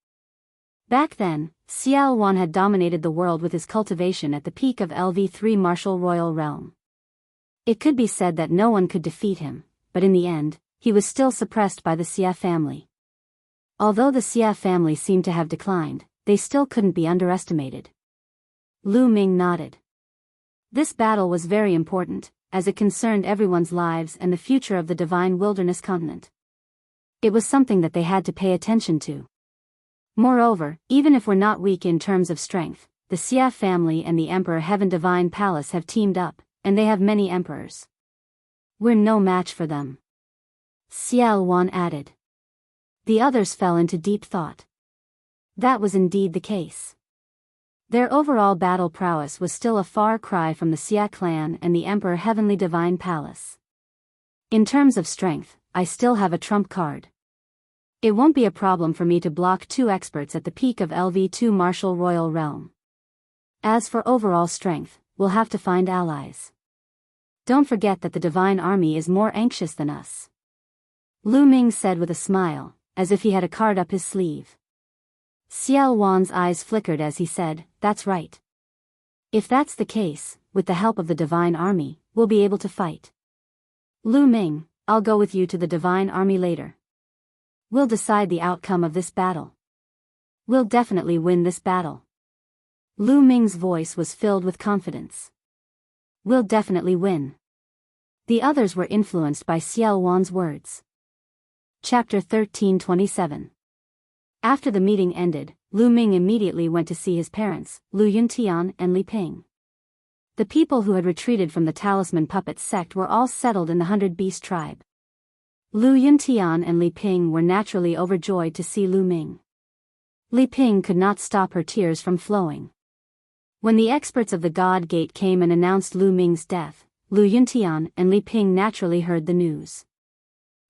Back then, Xiao Wan had dominated the world with his cultivation at the peak of LV3 martial royal realm. It could be said that no one could defeat him, but in the end, he was still suppressed by the Xia family. Although the Xia family seemed to have declined, they still couldn't be underestimated. Lu Ming nodded. This battle was very important, as it concerned everyone's lives and the future of the divine wilderness continent. It was something that they had to pay attention to. Moreover, even if we're not weak in terms of strength, the Xia family and the Emperor Heaven Divine Palace have teamed up, and they have many emperors. We're no match for them. Xiao Wan added. The others fell into deep thought. That was indeed the case. Their overall battle prowess was still a far cry from the Xia clan and the Emperor Heavenly Divine Palace. In terms of strength, I still have a trump card. It won't be a problem for me to block two experts at the peak of LV2 martial royal realm. As for overall strength, we'll have to find allies. Don't forget that the divine army is more anxious than us. Lu Ming said with a smile, as if he had a card up his sleeve. Xiao Wan's eyes flickered as he said, that's right. If that's the case, with the help of the divine army, we'll be able to fight. Lu Ming, I'll go with you to the divine army later. We'll decide the outcome of this battle. We'll definitely win this battle. Lu Ming's voice was filled with confidence. "We'll definitely win." The others were influenced by Xiao Wan's words. Chapter 13:27. After the meeting ended, Lu Ming immediately went to see his parents, Lu Yuntian and Li Ping. The people who had retreated from the Talisman Puppet sect were all settled in the 100 Beast tribe. Lu Yuntian and Li Ping were naturally overjoyed to see Lu Ming. Li Ping could not stop her tears from flowing. When the experts of the God Gate came and announced Lu Ming's death, Lu Yuntian and Li Ping naturally heard the news.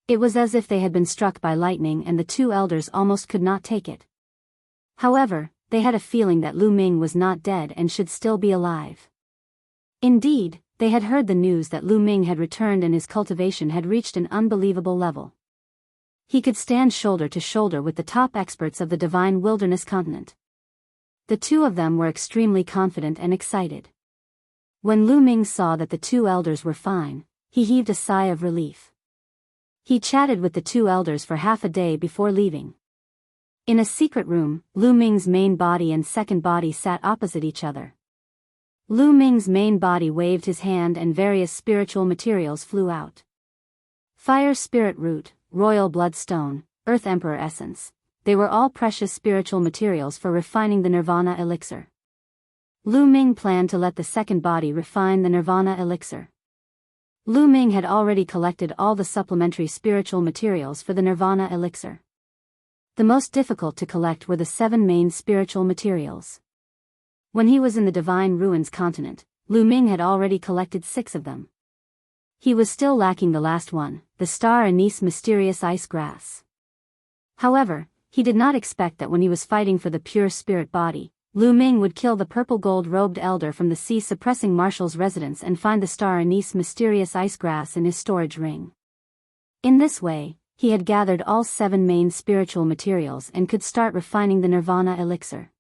It was as if they had been struck by lightning, and the two elders almost could not take it. However, they had a feeling that Lu Ming was not dead and should still be alive. Indeed, they had heard the news that Lu Ming had returned and his cultivation had reached an unbelievable level. He could stand shoulder to shoulder with the top experts of the Divine Wilderness continent. The two of them were extremely confident and excited. When Lu Ming saw that the two elders were fine, he heaved a sigh of relief. He chatted with the two elders for half a day before leaving. In a secret room, Lu Ming's main body and second body sat opposite each other. Lu Ming's main body waved his hand and various spiritual materials flew out. Fire Spirit Root, Royal Bloodstone, Earth Emperor Essence. They were all precious spiritual materials for refining the Nirvana Elixir. Lu Ming planned to let the second body refine the Nirvana Elixir. Lu Ming had already collected all the supplementary spiritual materials for the Nirvana Elixir. The most difficult to collect were the 7 main spiritual materials. When he was in the Divine Ruins continent, Lu Ming had already collected 6 of them. He was still lacking the last one, the star anise mysterious ice grass. However, he did not expect that when he was fighting for the pure spirit body, Lu Ming would kill the purple gold-robed elder from the sea-suppressing marshal's residence and find the star anise mysterious ice grass in his storage ring. In this way, he had gathered all 7 main spiritual materials and could start refining the Nirvana Elixir.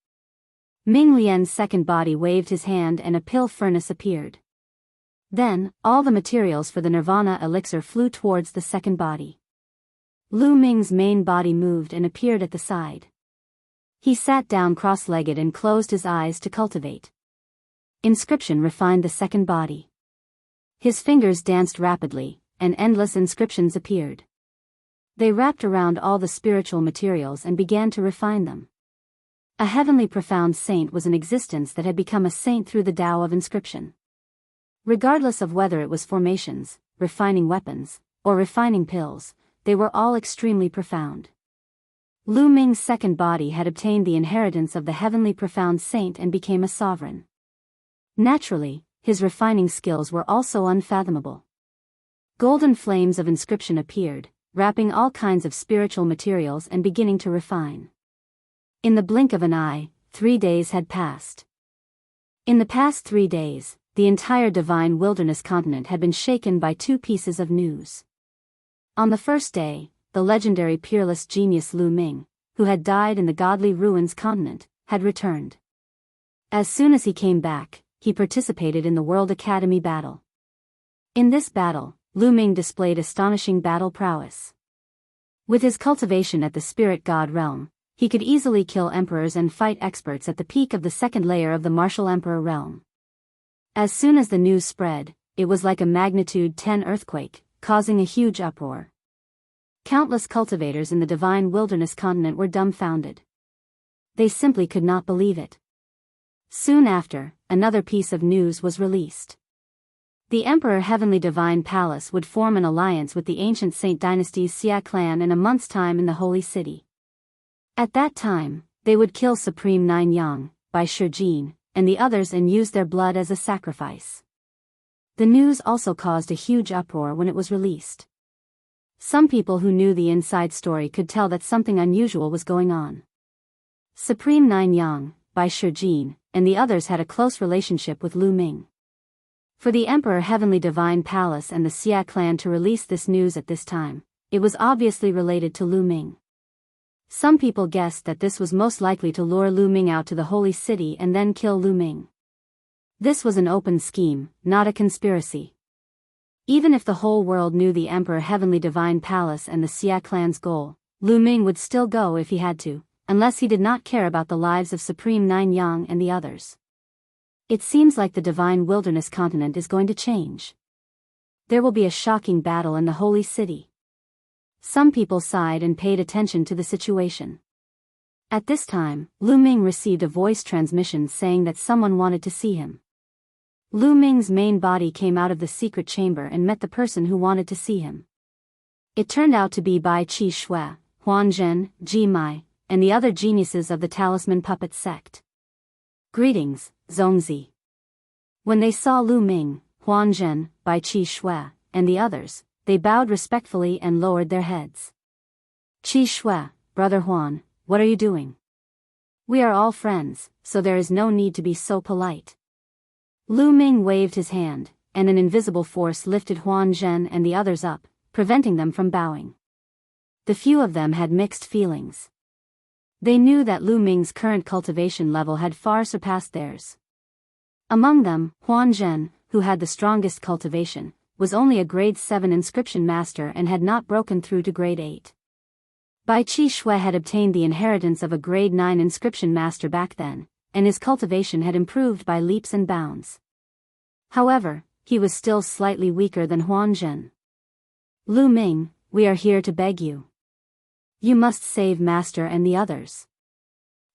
Ming Lian's second body waved his hand and a pill furnace appeared. Then, all the materials for the Nirvana Elixir flew towards the second body. Lu Ming's main body moved and appeared at the side. He sat down cross-legged and closed his eyes to cultivate. Inscription refined the second body. His fingers danced rapidly, and endless inscriptions appeared. They wrapped around all the spiritual materials and began to refine them. A heavenly profound saint was in existence that had become a saint through the Tao of inscription. Regardless of whether it was formations, refining weapons, or refining pills, they were all extremely profound. Lu Ming's second body had obtained the inheritance of the heavenly profound saint and became a sovereign. Naturally, his refining skills were also unfathomable. Golden flames of inscription appeared, wrapping all kinds of spiritual materials and beginning to refine. In the blink of an eye, 3 days had passed. In the past 3 days, the entire Divine Wilderness continent had been shaken by 2 pieces of news. On the first day, the legendary peerless genius Lu Ming, who had died in the Godly Ruins continent, had returned. As soon as he came back, he participated in the World Academy battle. In this battle, Lu Ming displayed astonishing battle prowess. With his cultivation at the Spirit God realm, he could easily kill emperors and fight experts at the peak of the second layer of the Martial Emperor realm. As soon as the news spread, it was like a magnitude 10 earthquake, causing a huge uproar. Countless cultivators in the Divine Wilderness continent were dumbfounded. They simply could not believe it. Soon after, another piece of news was released. The Emperor Heavenly Divine Palace would form an alliance with the ancient Saint Dynasty's Xia clan in a month's time in the Holy City. At that time, they would kill Supreme Nine Yang, Bai Shijin, and the others and use their blood as a sacrifice. The news also caused a huge uproar when it was released. Some people who knew the inside story could tell that something unusual was going on. Supreme Nine Yang, Bai Shijin, and the others had a close relationship with Lu Ming. For the Emperor Heavenly Divine Palace and the Xia clan to release this news at this time, it was obviously related to Lu Ming. Some people guessed that this was most likely to lure Lu Ming out to the Holy City and then kill Lu Ming. This was an open scheme, not a conspiracy. Even if the whole world knew the Emperor Heavenly Divine Palace and the Xia clan's goal, Lu Ming would still go if he had to, unless he did not care about the lives of Supreme Nine Yang and the others. It seems like the divine wilderness continent is going to change. There will be a shocking battle in the holy city. Some people sighed and paid attention to the situation. At this time, Lu Ming received a voice transmission saying that someone wanted to see him. Lu Ming's main body came out of the secret chamber and met the person who wanted to see him. It turned out to be Bai Qi Shui, Huan Zhen, Ji Mai, and the other geniuses of the Talisman Puppet sect. Greetings, Zongzi. When they saw Lu Ming, Huan Zhen, Bai Qi Shui, and the others, they bowed respectfully and lowered their heads. Qi Shui, Brother Huan, what are you doing? We are all friends, so there is no need to be so polite. Lu Ming waved his hand, and an invisible force lifted Huan Zhen and the others up, preventing them from bowing. The few of them had mixed feelings. They knew that Lu Ming's current cultivation level had far surpassed theirs. Among them, Huan Zhen, who had the strongest cultivation, was only a grade 7 inscription master and had not broken through to grade 8. Bai Qi Shui had obtained the inheritance of a grade 9 inscription master back then, and his cultivation had improved by leaps and bounds. However, he was still slightly weaker than Huan Zhen. Lu Ming, we are here to beg you. You must save Master and the others.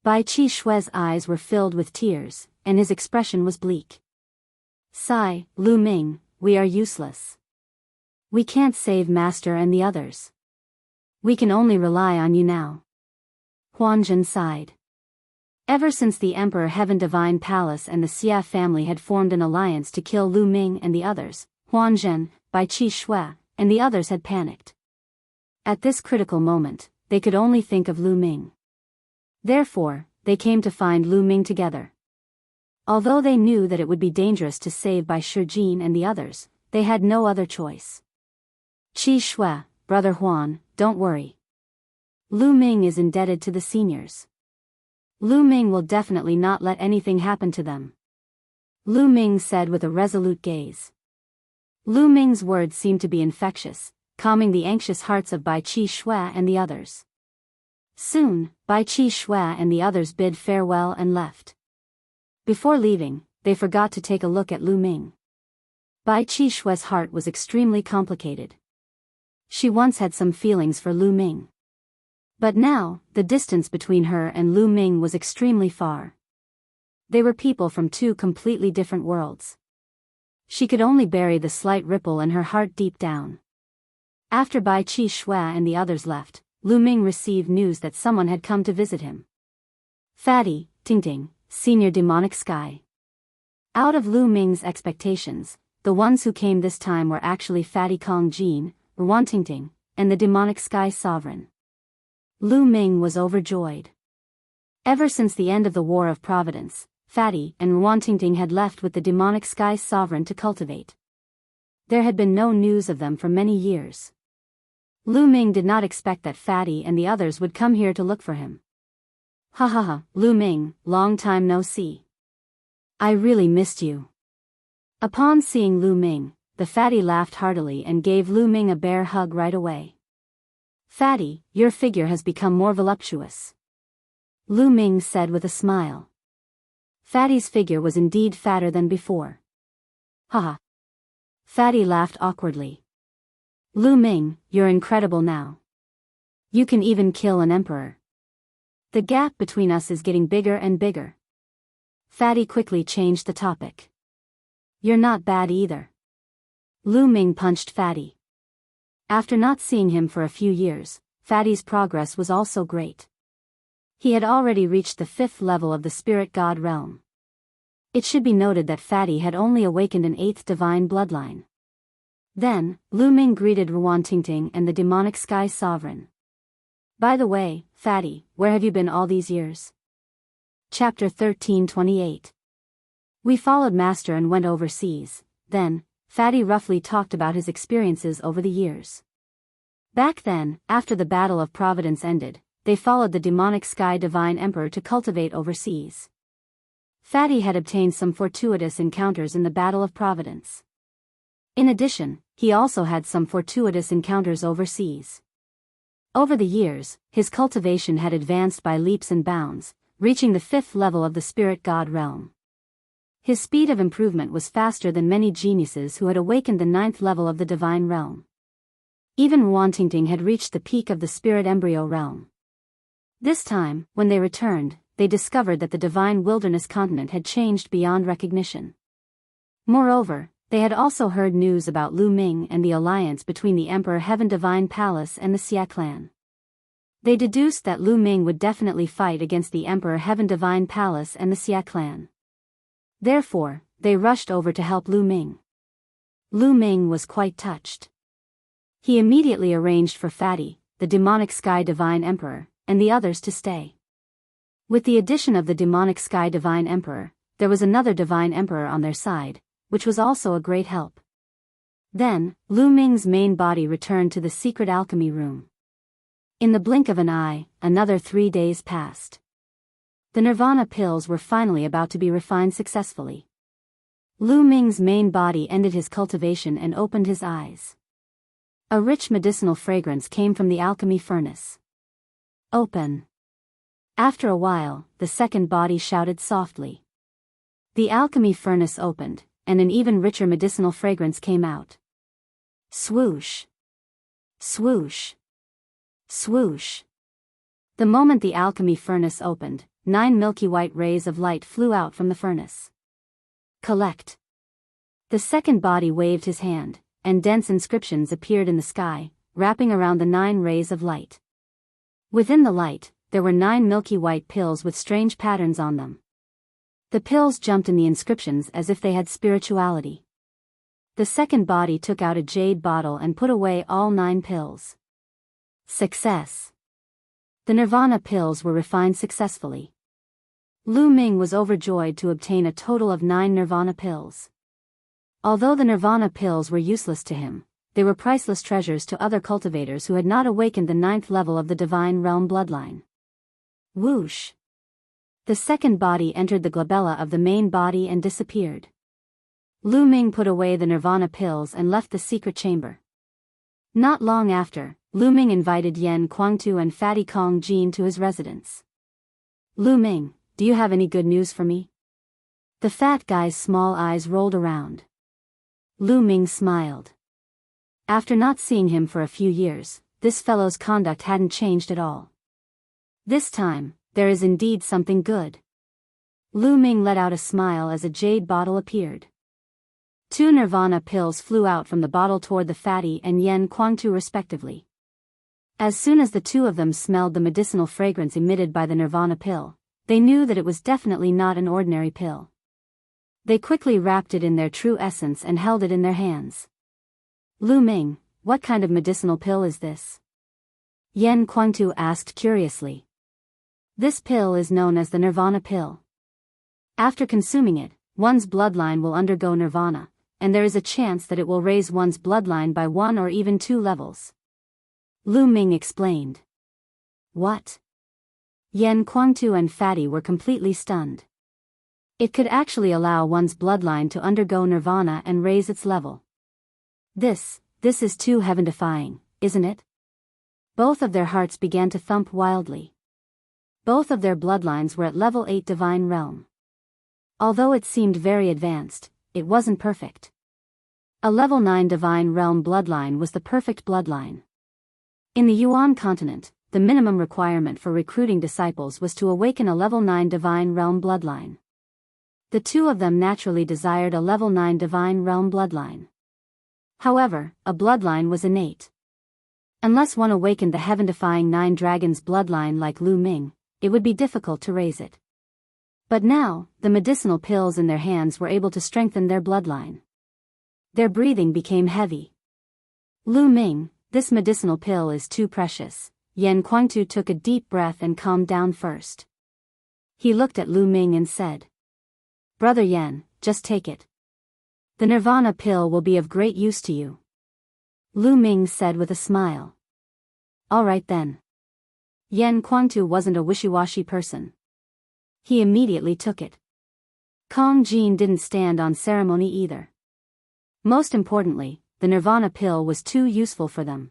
Bai Qi Shui's eyes were filled with tears, and his expression was bleak. Sigh, Lu Ming, we are useless. We can't save Master and the others. We can only rely on you now. Huan Zhen sighed. Ever since the Emperor Heaven Divine Palace and the Xia family had formed an alliance to kill Lu Ming and the others, Huan Zhen, Bai Qi Shui, and the others had panicked. At this critical moment, they could only think of Lu Ming. Therefore, they came to find Lu Ming together. Although they knew that it would be dangerous to save Bai Shijin and the others, they had no other choice. Qi Shui, Brother Huan, don't worry. Lu Ming is indebted to the seniors. Lu Ming will definitely not let anything happen to them. Lu Ming said with a resolute gaze. Lu Ming's words seemed to be infectious, calming the anxious hearts of Bai Qi Shui and the others. Soon, Bai Qi Shui and the others bid farewell and left. Before leaving, they forgot to take a look at Lu Ming. Bai Qi Shui's heart was extremely complicated. She once had some feelings for Lu Ming. But now, the distance between her and Lu Ming was extremely far. They were people from two completely different worlds. She could only bury the slight ripple in her heart deep down. After Bai Qi Shui and the others left, Lu Ming received news that someone had come to visit him. Fatty, Tingting, Senior Demonic Sky. Out of Lu Ming's expectations, the ones who came this time were actually Fatty Kong Jin, Ruan Tingting, and the Demonic Sky Sovereign. Lu Ming was overjoyed. Ever since the end of the War of Providence, Fatty and Ruan Tingting had left with the Demonic Sky Sovereign to cultivate. There had been no news of them for many years. Lu Ming did not expect that Fatty and the others would come here to look for him. Ha ha ha, Lu Ming, long time no see. I really missed you. Upon seeing Lu Ming, the Fatty laughed heartily and gave Lu Ming a bear hug right away. Fatty, your figure has become more voluptuous. Lu Ming said with a smile. Fatty's figure was indeed fatter than before. Haha. Fatty laughed awkwardly. Lu Ming, you're incredible now. You can even kill an emperor. The gap between us is getting bigger and bigger. Fatty quickly changed the topic. You're not bad either. Lu Ming punched Fatty. After not seeing him for a few years, Fatty's progress was also great. He had already reached the 5th level of the Spirit God realm. It should be noted that Fatty had only awakened an 8th divine bloodline. Then, Lu Ming greeted Ruan Tingting and the Demonic Sky Sovereign. By the way, Fatty, where have you been all these years? Chapter 13:28. We followed Master and went overseas. Then, Fatty roughly talked about his experiences over the years. Back then, after the Battle of Providence ended, they followed the Demonic Sky Divine Emperor to cultivate overseas. Fatty had obtained some fortuitous encounters in the Battle of Providence. In addition, he also had some fortuitous encounters overseas. Over the years, his cultivation had advanced by leaps and bounds, reaching the 5th level of the Spirit God realm. His speed of improvement was faster than many geniuses who had awakened the 9th level of the divine realm. Even Enchanting had reached the peak of the spirit embryo realm. This time, when they returned, they discovered that the divine wilderness continent had changed beyond recognition. Moreover, they had also heard news about Lu Ming and the alliance between the Emperor Heaven Divine Palace and the Xia clan. They deduced that Lu Ming would definitely fight against the Emperor Heaven Divine Palace and the Xia clan. Therefore, they rushed over to help Lu Ming. Lu Ming was quite touched. He immediately arranged for Fatty, the demonic Sky Divine Emperor, and the others to stay. With the addition of the demonic Sky Divine Emperor, there was another Divine Emperor on their side, which was also a great help. Then, Lu Ming's main body returned to the secret alchemy room. In the blink of an eye, another 3 days passed. The Nirvana pills were finally about to be refined successfully. Lu Ming's main body ended his cultivation and opened his eyes. A rich medicinal fragrance came from the alchemy furnace. Open. After a while, the second body shouted softly. The alchemy furnace opened, and an even richer medicinal fragrance came out. Swoosh. Swoosh. Swoosh. The moment the alchemy furnace opened, 9 milky white rays of light flew out from the furnace. Collect. The second body waved his hand, and dense inscriptions appeared in the sky, wrapping around the 9 rays of light. Within the light, there were 9 milky white pills with strange patterns on them. The pills jumped in the inscriptions as if they had spirituality. The second body took out a jade bottle and put away all 9 pills. Success. The Nirvana pills were refined successfully. Lu Ming was overjoyed to obtain a total of 9 Nirvana pills. Although the Nirvana pills were useless to him, they were priceless treasures to other cultivators who had not awakened the 9th level of the divine realm bloodline. Whoosh. The second body entered the glabella of the main body and disappeared. Lu Ming put away the Nirvana pills and left the secret chamber. Not long after, Lu Ming invited Yan Guangtu and Fatty Kong Jin to his residence. Lu Ming, do you have any good news for me? The fat guy's small eyes rolled around. Lu Ming smiled. After not seeing him for a few years, this fellow's conduct hadn't changed at all. This time, there is indeed something good. Lu Ming let out a smile as a jade bottle appeared. 2 Nirvana pills flew out from the bottle toward the Fatty and Yan Guangtu respectively. As soon as the 2 of them smelled the medicinal fragrance emitted by the Nirvana pill, they knew that it was definitely not an ordinary pill. They quickly wrapped it in their true essence and held it in their hands. Lu Ming, what kind of medicinal pill is this? Yan Guangtu asked curiously. This pill is known as the Nirvana pill. After consuming it, one's bloodline will undergo nirvana, and there is a chance that it will raise one's bloodline by 1 or even 2 levels. Lu Ming explained. What? Yan Guangtu and Fatty were completely stunned. It could actually allow one's bloodline to undergo nirvana and raise its level. This is too heaven-defying, isn't it? Both of their hearts began to thump wildly. Both of their bloodlines were at level 8 divine realm. Although it seemed very advanced, it wasn't perfect. A level 9 divine realm bloodline was the perfect bloodline. In the Yuan continent, the minimum requirement for recruiting disciples was to awaken a level 9 divine realm bloodline. The 2 of them naturally desired a level 9 divine realm bloodline. However, a bloodline was innate. Unless one awakened the heaven-defying 9 dragons bloodline like Lu Ming, it would be difficult to raise it. But now, the medicinal pills in their hands were able to strengthen their bloodline. Their breathing became heavy. Lu Ming, this medicinal pill is too precious. Yan Guangtu took a deep breath and calmed down first. He looked at Lu Ming and said, Brother Yan, just take it. The Nirvana pill will be of great use to you. Lu Ming said with a smile. All right then. Yan Guangtu wasn't a wishy-washy person. He immediately took it. Kong Jin didn't stand on ceremony either. Most importantly, the Nirvana pill was too useful for them.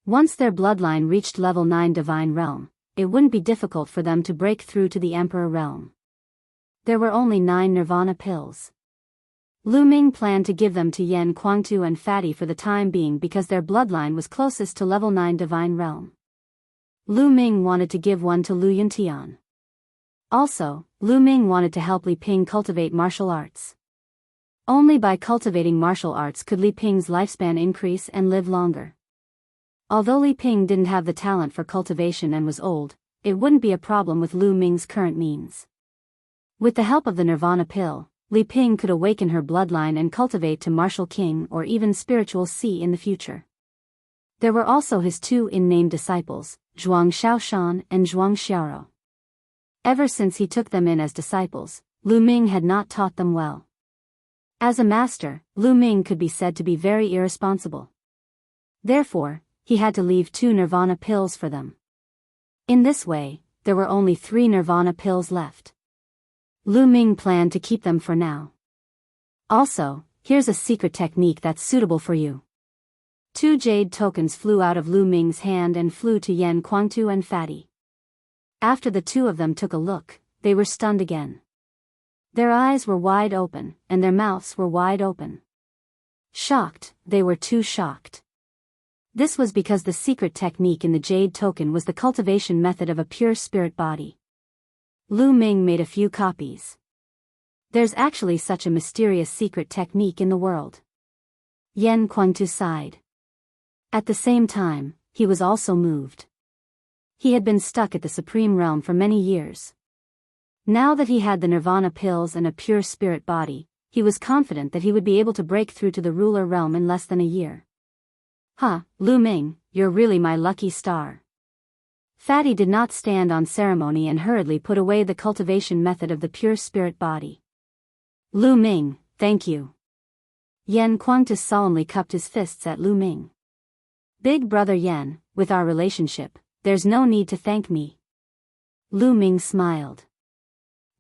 Once their bloodline reached level 9 divine realm, it wouldn't be difficult for them to break through to the Emperor realm. There were only 9 nirvana pills. Lu Ming planned to give them to Yan Kuangtu and Fatty for the time being because their bloodline was closest to level 9 divine realm. Lu Ming wanted to give one to Lu Yuntian. Also, Lu Ming wanted to help Li Ping cultivate martial arts. Only by cultivating martial arts could Li Ping's lifespan increase and live longer. Although Li Ping didn't have the talent for cultivation and was old, it wouldn't be a problem with Lu Ming's current means. With the help of the Nirvana pill, Li Ping could awaken her bloodline and cultivate to martial king or even spiritual C in the future. There were also his 2 in-name disciples, Zhuang Xiaoshan and Zhuang Xiaoro. Ever since he took them in as disciples, Lu Ming had not taught them well. As a master, Lu Ming could be said to be very irresponsible. Therefore, he had to leave 2 nirvana pills for them. In this way, there were only 3 nirvana pills left. Lu Ming planned to keep them for now. Also, here's a secret technique that's suitable for you. 2 jade tokens flew out of Lu Ming's hand and flew to Yan Kuangtu and Fatty. After the 2 of them took a look, they were stunned again. Their eyes were wide open, and their mouths were wide open. Shocked, they were too shocked. This was because the secret technique in the jade token was the cultivation method of a pure spirit body. Lu Ming made a few copies. There's actually such a mysterious secret technique in the world. Yan Kuangtu sighed. At the same time, he was also moved. He had been stuck at the Supreme Realm for many years. Now that he had the Nirvana pills and a pure spirit body, he was confident that he would be able to break through to the ruler realm in less than a year. Lu Ming, you're really my lucky star. Fatty did not stand on ceremony and hurriedly put away the cultivation method of the pure spirit body. Lu Ming, thank you. Yan Kuangtu solemnly cupped his fists at Lu Ming. Big brother Yan, with our relationship, there's no need to thank me. Lu Ming smiled.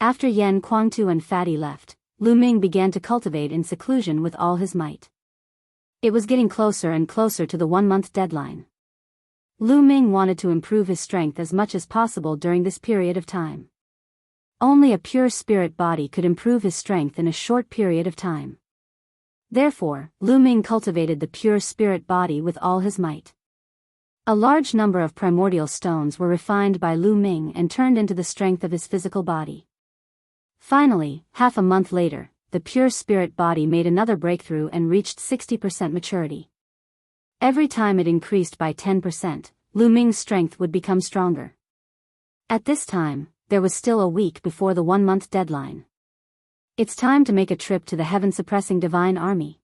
After Yan Kuangtu and Fatty left, Lu Ming began to cultivate in seclusion with all his might. It was getting closer and closer to the 1-month deadline. Lu Ming wanted to improve his strength as much as possible during this period of time. Only a pure spirit body could improve his strength in a short period of time. Therefore, Lu Ming cultivated the pure spirit body with all his might. A large number of primordial stones were refined by Lu Ming and turned into the strength of his physical body. Finally, half a month later, the pure spirit body made another breakthrough and reached 60% maturity. Every time it increased by 10%, Lu Ming's strength would become stronger. At this time, there was still a week before the 1-month deadline. It's time to make a trip to the heaven-suppressing divine army.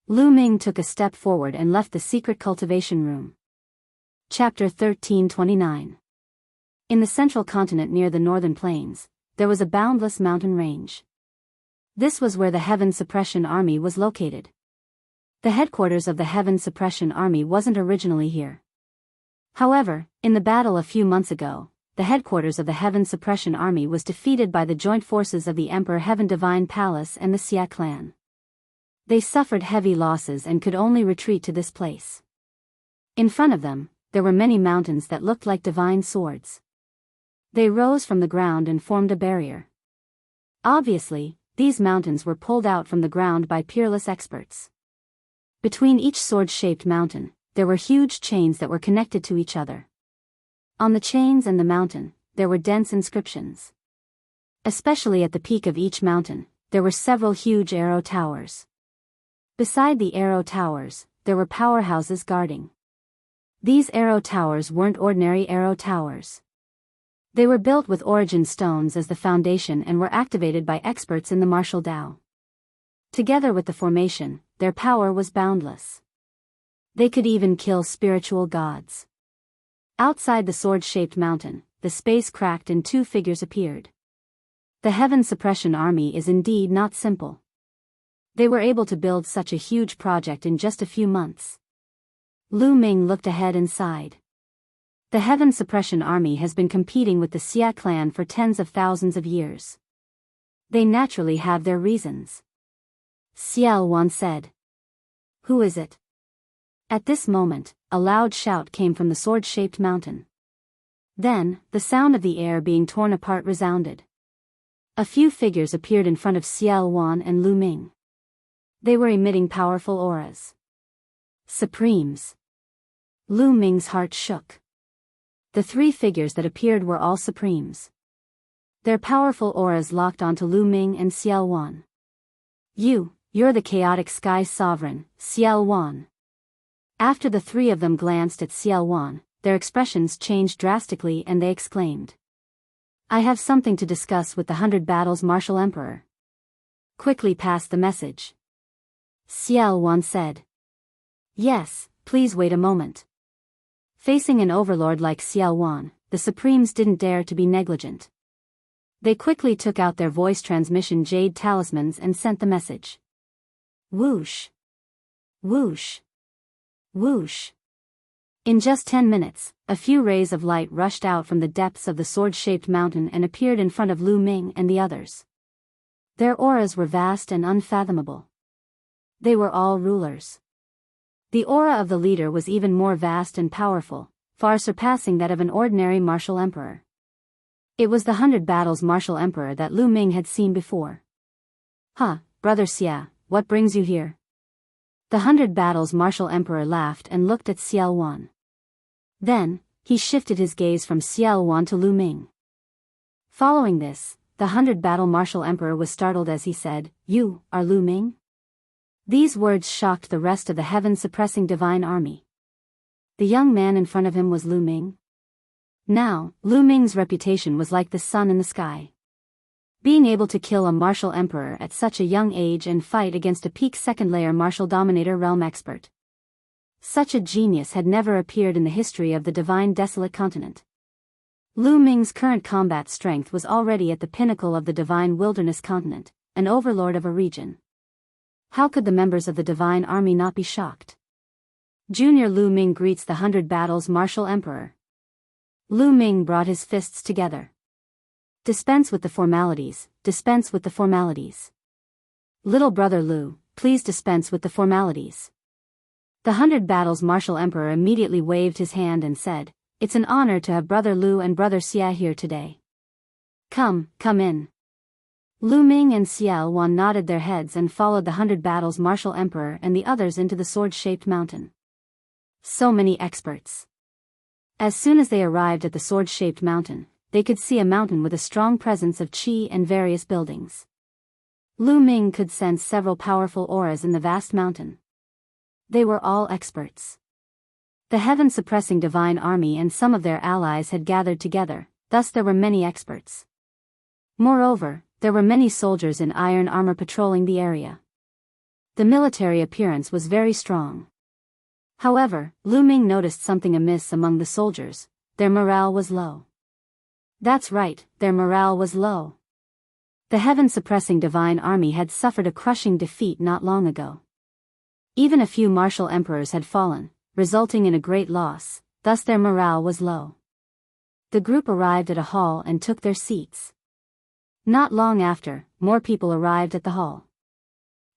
Lu Ming took a step forward and left the secret cultivation room. Chapter 1329. In the central continent near the northern plains, there was a boundless mountain range. This was where the Heaven Suppression Army was located. The headquarters of the Heaven Suppression Army wasn't originally here. However, in the battle a few months ago, the headquarters of the Heaven Suppression Army was defeated by the joint forces of the Emperor Heaven Divine Palace and the Xia clan. They suffered heavy losses and could only retreat to this place. In front of them, there were many mountains that looked like divine swords. They rose from the ground and formed a barrier. Obviously, these mountains were pulled out from the ground by peerless experts. Between each sword-shaped mountain, there were huge chains that were connected to each other. On the chains and the mountain, there were dense inscriptions. Especially at the peak of each mountain, there were several huge arrow towers. Beside the arrow towers, there were powerhouses guarding. These arrow towers weren't ordinary arrow towers. They were built with origin stones as the foundation and were activated by experts in the martial Tao. Together with the formation, their power was boundless. They could even kill spiritual gods. Outside the sword-shaped mountain, the space cracked and 2 figures appeared. The Heaven Suppression Army is indeed not simple. They were able to build such a huge project in just a few months. Lu Ming looked ahead and sighed. The Heaven Suppression Army has been competing with the Xia clan for tens of thousands of years. They naturally have their reasons. Xiao Wan said. Who is it? At this moment, a loud shout came from the sword-shaped mountain. Then, the sound of the air being torn apart resounded. A few figures appeared in front of Xiao Wan and Lu Ming. They were emitting powerful auras. Supremes. Lu Ming's heart shook. The three figures that appeared were all Supremes. Their powerful auras locked onto Lu Ming and Xiao Wan. You're the chaotic sky sovereign, Xiao Wan. After the three of them glanced at Xiao Wan, their expressions changed drastically and they exclaimed. I have something to discuss with the 100 Battles Martial Emperor. Quickly pass the message. Xiao Wan said. Yes, please wait a moment. Facing an overlord like Xiao Wan, the Supremes didn't dare to be negligent. They quickly took out their voice transmission jade talismans and sent the message. Whoosh. Whoosh. Whoosh. In just 10 minutes, a few rays of light rushed out from the depths of the sword-shaped mountain and appeared in front of Lu Ming and the others. Their auras were vast and unfathomable. They were all rulers. The aura of the leader was even more vast and powerful, far surpassing that of an ordinary martial emperor. It was the 100 Battles Martial Emperor that Lu Ming had seen before. Brother Xia, what brings you here? The 100 Battles Martial Emperor laughed and looked at Xiao Wan. Then, he shifted his gaze from Xiao Wan to Lu Ming. Following this, the 100 Battle Martial Emperor was startled as he said, You are Lu Ming? These words shocked the rest of the heaven-suppressing divine army. The young man in front of him was Lu Ming. Now, Lu Ming's reputation was like the sun in the sky. Being able to kill a martial emperor at such a young age and fight against a peak second-layer martial dominator realm expert. Such a genius had never appeared in the history of the divine desolate continent. Lu Ming's current combat strength was already at the pinnacle of the divine wilderness continent, an overlord of a region. How could the members of the divine army not be shocked? Junior Lu Ming greets the 100 Battles Martial Emperor. Lu Ming brought his fists together. Dispense with the formalities, dispense with the formalities. Little brother Lu, please dispense with the formalities. The 100 Battles Martial Emperor immediately waved his hand and said, It's an honor to have brother Lu and brother Xia here today. Come in. Lu Ming and Xiao Wan nodded their heads and followed the 100 Battles Martial Emperor and the others into the sword-shaped mountain. So many experts. As soon as they arrived at the sword-shaped mountain, they could see a mountain with a strong presence of qi and various buildings. Lu Ming could sense several powerful auras in the vast mountain. They were all experts. The heaven-suppressing divine army and some of their allies had gathered together, thus there were many experts. Moreover, there were many soldiers in iron armor patrolling the area. The military appearance was very strong. However, Lu Ming noticed something amiss among the soldiers. Their morale was low. That's right, their morale was low. The heaven-suppressing divine army had suffered a crushing defeat not long ago. Even a few martial emperors had fallen, resulting in a great loss, thus their morale was low. The group arrived at a hall and took their seats. Not long after, more people arrived at the hall.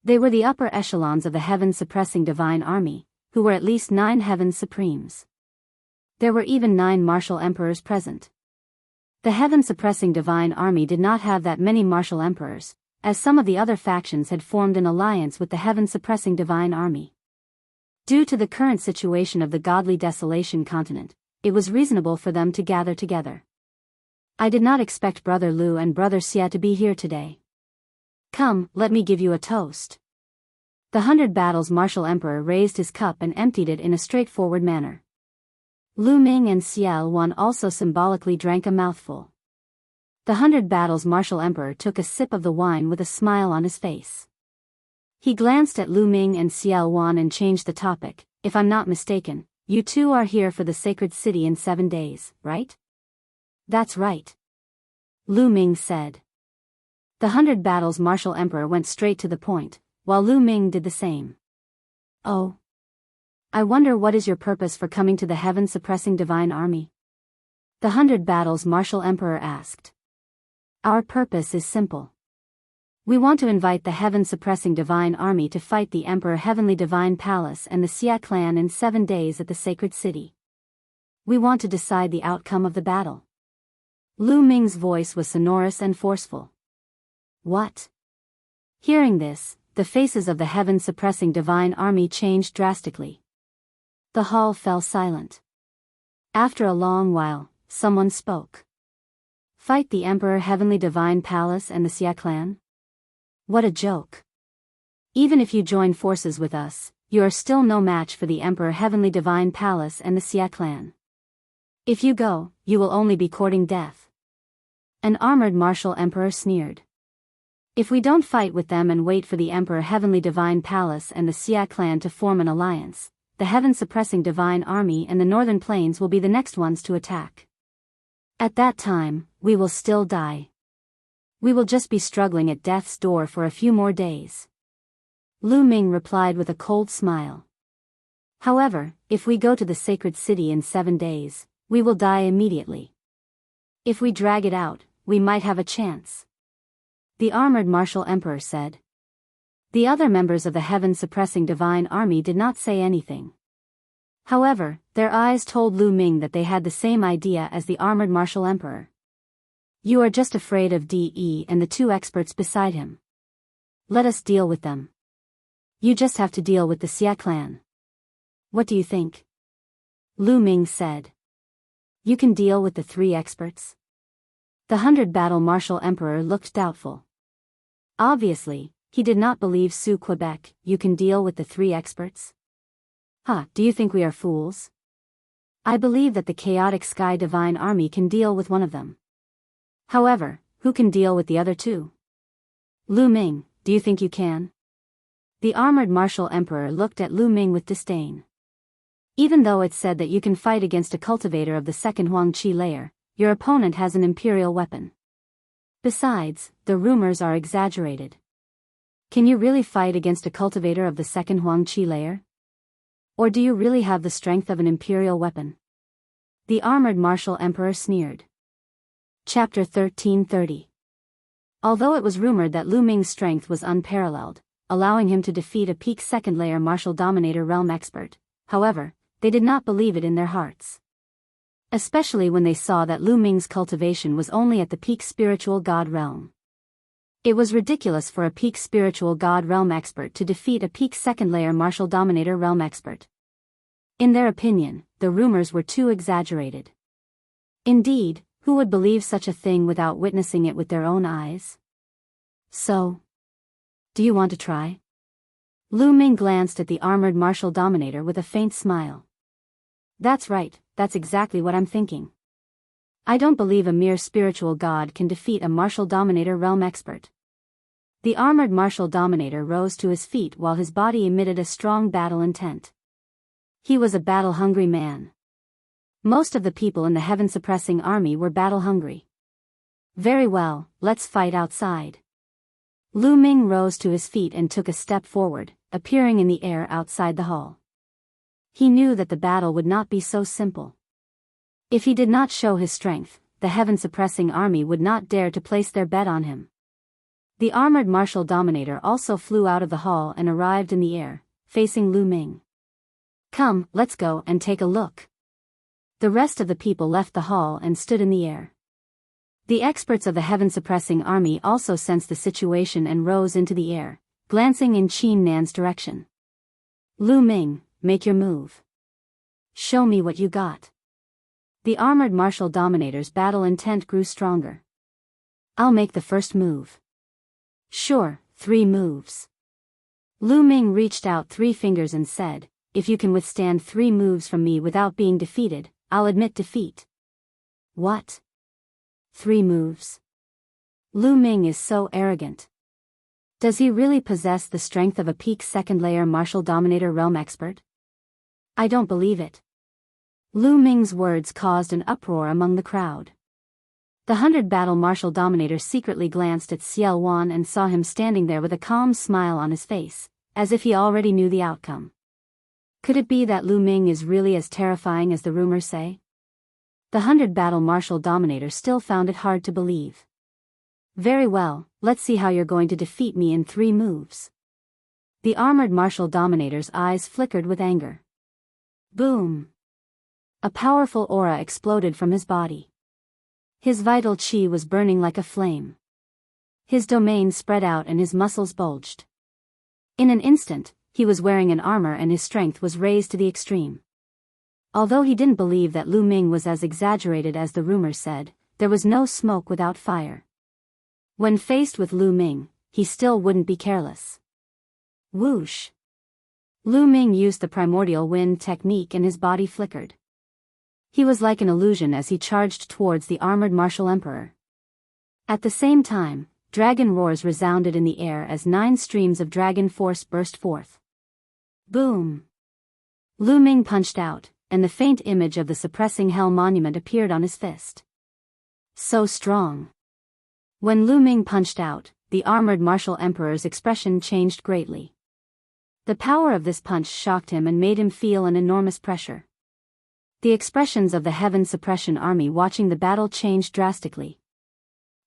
They were the upper echelons of the heaven-suppressing divine army, who were at least 9 heaven supremes. There were even 9 martial emperors present. The heaven-suppressing divine army did not have that many martial emperors, as some of the other factions had formed an alliance with the heaven-suppressing divine army. Due to the current situation of the godly desolation continent, it was reasonable for them to gather together. I did not expect brother Lu and brother Xia to be here today. Come, let me give you a toast. The 100 Battles Martial Emperor raised his cup and emptied it in a straightforward manner. Lu Ming and Xiao Wan also symbolically drank a mouthful. The 100 Battles Martial Emperor took a sip of the wine with a smile on his face. He glanced at Lu Ming and Xiao Wan and changed the topic. If I'm not mistaken, you two are here for the sacred city in 7 days, right? That's right. Lu Ming said. The 100 Battles Martial Emperor went straight to the point, while Lu Ming did the same. Oh. I wonder what is your purpose for coming to the heaven-suppressing divine army? The 100 Battles Martial Emperor asked. Our purpose is simple. We want to invite the heaven-suppressing divine army to fight the Emperor Heavenly Divine Palace and the Xia clan in 7 days at the sacred city. We want to decide the outcome of the battle. Lu Ming's voice was sonorous and forceful. What? Hearing this, the faces of the heaven-suppressing divine army changed drastically. The hall fell silent. After a long while, someone spoke. Fight the Emperor Heavenly Divine Palace and the Xia clan? What a joke. Even if you join forces with us, you are still no match for the Emperor Heavenly Divine Palace and the Xia clan. If you go, you will only be courting death. An armored martial emperor sneered. If we don't fight with them and wait for the Emperor Heavenly Divine Palace and the Xia clan to form an alliance, the heaven-suppressing divine army and the northern plains will be the next ones to attack. At that time, we will still die. We will just be struggling at death's door for a few more days. Lu Ming replied with a cold smile. However, if we go to the sacred city in 7 days, we will die immediately. If we drag it out, we might have a chance. The armored martial emperor said. The other members of the heaven-suppressing divine army did not say anything. However, their eyes told Lu Ming that they had the same idea as the armored martial emperor. You are just afraid of De and the 2 experts beside him. Let us deal with them. You just have to deal with the Xia clan. What do you think? Lu Ming said. You can deal with the 3 experts? The 100-battle martial emperor looked doubtful. Obviously, he did not believe Su Quebec. You can deal with the 3 experts? Do you think we are fools? I believe that the chaotic sky divine army can deal with one of them. However, who can deal with the other 2? Lu Ming, do you think you can? The armored martial emperor looked at Lu Ming with disdain. Even though it's said that you can fight against a cultivator of the second Huangqi layer, your opponent has an imperial weapon. Besides, the rumors are exaggerated. Can you really fight against a cultivator of the second Huangqi layer? Or do you really have the strength of an imperial weapon? The armored martial emperor sneered. Chapter 1330. Although it was rumored that Lu Ming's strength was unparalleled, allowing him to defeat a peak second-layer martial dominator realm expert, however, they did not believe it in their hearts. Especially when they saw that Lu Ming's cultivation was only at the peak spiritual god realm. It was ridiculous for a peak spiritual god realm expert to defeat a peak second-layer martial dominator realm expert. In their opinion, the rumors were too exaggerated. Indeed, who would believe such a thing without witnessing it with their own eyes? So, do you want to try? Lu Ming glanced at the armored martial dominator with a faint smile. That's right, that's exactly what I'm thinking. I don't believe a mere spiritual god can defeat a martial dominator realm expert. The armored martial dominator rose to his feet while his body emitted a strong battle intent. He was a battle-hungry man. Most of the people in the heaven-suppressing army were battle-hungry. Very well, let's fight outside. Lu Ming rose to his feet and took a step forward, appearing in the air outside the hall. He knew that the battle would not be so simple. If he did not show his strength, the heaven-suppressing army would not dare to place their bet on him. The armored martial dominator also flew out of the hall and arrived in the air, facing Lu Ming. Come, let's go and take a look. The rest of the people left the hall and stood in the air. The experts of the heaven-suppressing army also sensed the situation and rose into the air, glancing in Qin Nan's direction. Lu Ming, make your move. Show me what you got. The armored martial dominator's battle intent grew stronger. I'll make the first move. Sure, 3 moves. Lu Ming reached out 3 fingers and said, if you can withstand 3 moves from me without being defeated, I'll admit defeat. What? 3 moves? Lu Ming is so arrogant. Does he really possess the strength of a peak second-layer martial dominator realm expert? I don't believe it. Lu Ming's words caused an uproar among the crowd. The 100-battle martial dominator secretly glanced at Xiao Wan and saw him standing there with a calm smile on his face, as if he already knew the outcome. Could it be that Lu Ming is really as terrifying as the rumors say? The 100-battle martial dominator still found it hard to believe. Very well, let's see how you're going to defeat me in 3 moves. The armored martial dominator's eyes flickered with anger. Boom! A powerful aura exploded from his body. His vital qi was burning like a flame. His domain spread out and his muscles bulged. In an instant, he was wearing an armor and his strength was raised to the extreme. Although he didn't believe that Lu Ming was as exaggerated as the rumors said, there was no smoke without fire. When faced with Lu Ming, he still wouldn't be careless. Whoosh! Lu Ming used the primordial wind technique and his body flickered. He was like an illusion as he charged towards the armored martial emperor. At the same time, dragon roars resounded in the air as 9 streams of dragon force burst forth. Boom! Lu Ming punched out, and the faint image of the suppressing hell monument appeared on his fist. So strong. When Lu Ming punched out, the armored martial emperor's expression changed greatly. The power of this punch shocked him and made him feel an enormous pressure. The expressions of the Heaven Suppression Army watching the battle changed drastically.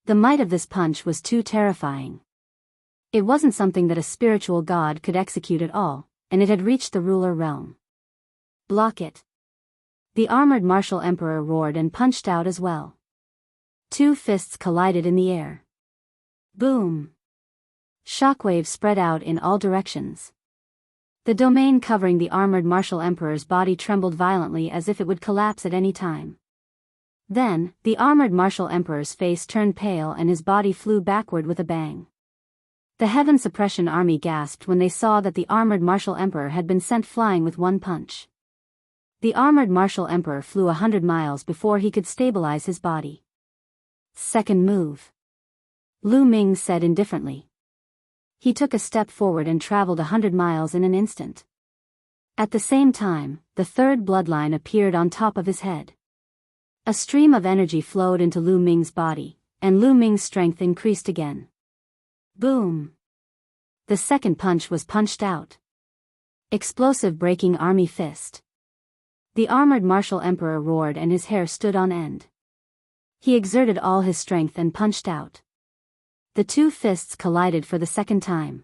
The might of this punch was too terrifying. It wasn't something that a spiritual god could execute at all, and it had reached the ruler realm. Block it! The armored martial emperor roared and punched out as well. 2 fists collided in the air. Boom! Shockwaves spread out in all directions. The domain covering the armored martial emperor's body trembled violently as if it would collapse at any time. Then, the armored martial emperor's face turned pale and his body flew backward with a bang. The Heaven Suppression Army gasped when they saw that the armored martial emperor had been sent flying with one punch. The armored martial emperor flew 100 miles before he could stabilize his body. Second move. Lu Ming said indifferently. He took a step forward and traveled 100 miles in an instant. At the same time, the third bloodline appeared on top of his head. A stream of energy flowed into Lu Ming's body, and Lu Ming's strength increased again. Boom! The second punch was punched out. Explosive breaking army fist. The armored martial emperor roared and his hair stood on end. He exerted all his strength and punched out. The 2 fists collided for the second time.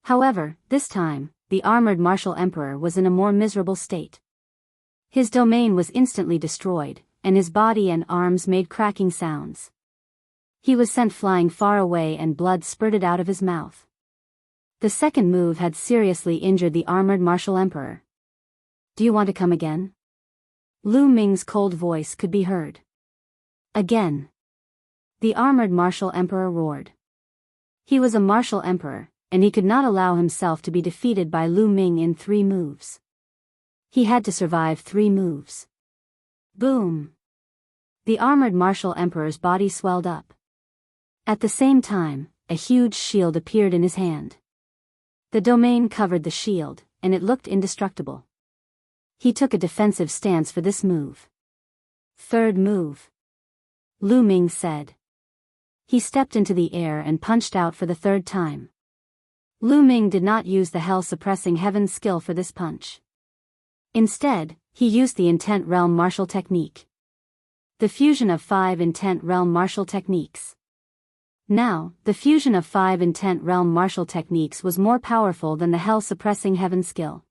However, this time, the armored martial emperor was in a more miserable state. His domain was instantly destroyed, and his body and arms made cracking sounds. He was sent flying far away and blood spurted out of his mouth. The second move had seriously injured the armored martial emperor. Do you want to come again? Lu Ming's cold voice could be heard. Again. The armored martial emperor roared. He was a martial emperor, and he could not allow himself to be defeated by Lu Ming in 3 moves. He had to survive 3 moves. Boom! The armored martial emperor's body swelled up. At the same time, a huge shield appeared in his hand. The domain covered the shield, and it looked indestructible. He took a defensive stance for this move. Third move. Lu Ming said. He stepped into the air and punched out for the 3rd time. Lu Ming did not use the hell-suppressing heaven skill for this punch. Instead, he used the Intent Realm martial technique. The fusion of 5 Intent Realm martial techniques. Now, the fusion of 5 Intent Realm martial techniques was more powerful than the hell-suppressing heaven skill.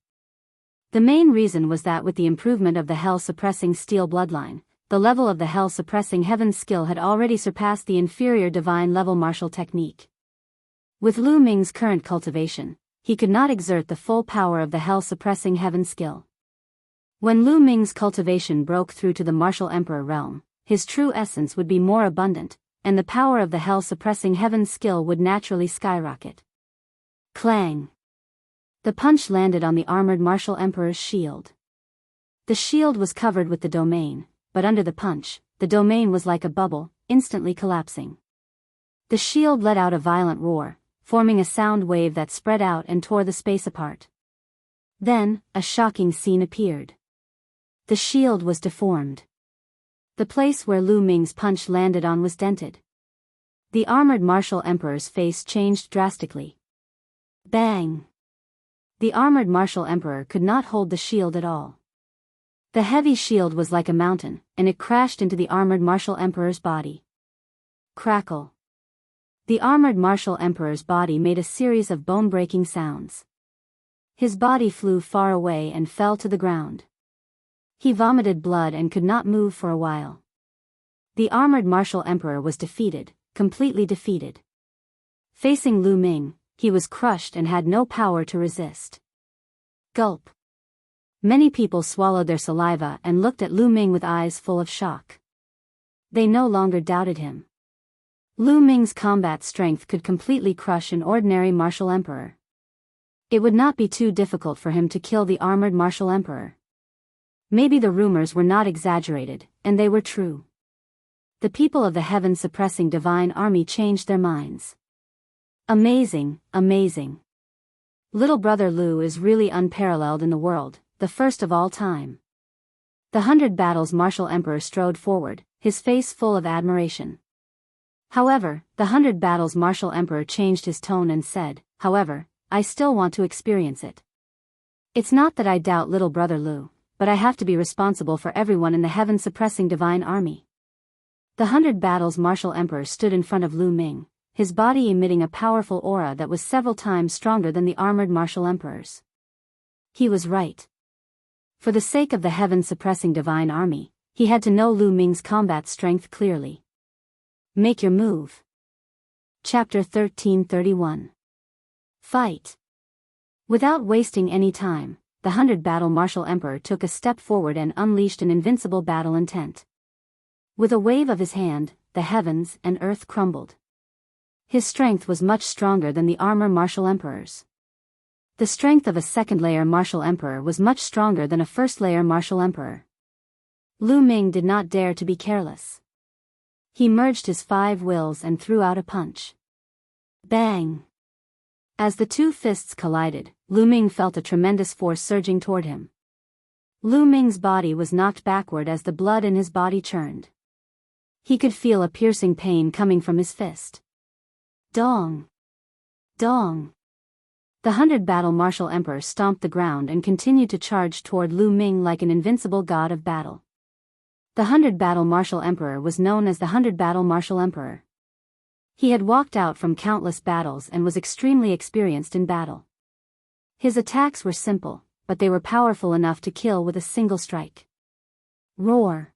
The main reason was that with the improvement of the hell-suppressing steel bloodline, the level of the hell-suppressing heaven skill had already surpassed the inferior divine level martial technique. With Lu Ming's current cultivation, he could not exert the full power of the hell-suppressing heaven skill. When Lu Ming's cultivation broke through to the martial emperor realm, his true essence would be more abundant, and the power of the hell-suppressing heaven skill would naturally skyrocket. Clang! The punch landed on the armored martial emperor's shield. The shield was covered with the domain, but under the punch, the domain was like a bubble, instantly collapsing. The shield let out a violent roar, forming a sound wave that spread out and tore the space apart. Then, a shocking scene appeared. The shield was deformed. The place where Lu Ming's punch landed on was dented. The armored martial emperor's face changed drastically. Bang! The armored martial emperor could not hold the shield at all. The heavy shield was like a mountain, and it crashed into the armored martial emperor's body. Crackle! The armored martial emperor's body made a series of bone-breaking sounds. His body flew far away and fell to the ground. He vomited blood and could not move for a while. The armored martial emperor was defeated, completely defeated. Facing Lu Ming, he was crushed and had no power to resist. Gulp. Many people swallowed their saliva and looked at Lu Ming with eyes full of shock. They no longer doubted him. Lu Ming's combat strength could completely crush an ordinary martial emperor. It would not be too difficult for him to kill the armored martial emperor. Maybe the rumors were not exaggerated, and they were true. The people of the heaven-suppressing divine army changed their minds. Amazing, amazing. Little brother Lu is really unparalleled in the world, the first of all time. The 100 Battles martial emperor strode forward, his face full of admiration. However, the 100 Battles martial emperor changed his tone and said, "However, I still want to experience it. It's not that I doubt little brother Lu, but I have to be responsible for everyone in the heaven-suppressing divine army." The 100 Battles martial emperor stood in front of Lu Ming, his body emitting a powerful aura that was several times stronger than the armored martial emperor's. He was right. For the sake of the heaven-suppressing divine army, he had to know Lu Ming's combat strength clearly. Make your move. Chapter 1331. Fight. Without wasting any time, the 100 Battle martial emperor took a step forward and unleashed an invincible battle intent. With a wave of his hand, the heavens and earth crumbled. His strength was much stronger than the armor martial emperor's. The strength of a second-layer martial emperor was much stronger than a first-layer martial emperor. Lu Ming did not dare to be careless. He merged his 5 wills and threw out a punch. Bang! As the two fists collided, Lu Ming felt a tremendous force surging toward him. Lu Ming's body was knocked backward as the blood in his body churned. He could feel a piercing pain coming from his fist. Dong! Dong! The 100 Battle martial emperor stomped the ground and continued to charge toward Lu Ming like an invincible god of battle. The 100 Battle martial emperor was known as the 100 Battle martial emperor. He had walked out from countless battles and was extremely experienced in battle. His attacks were simple, but they were powerful enough to kill with a single strike. Roar!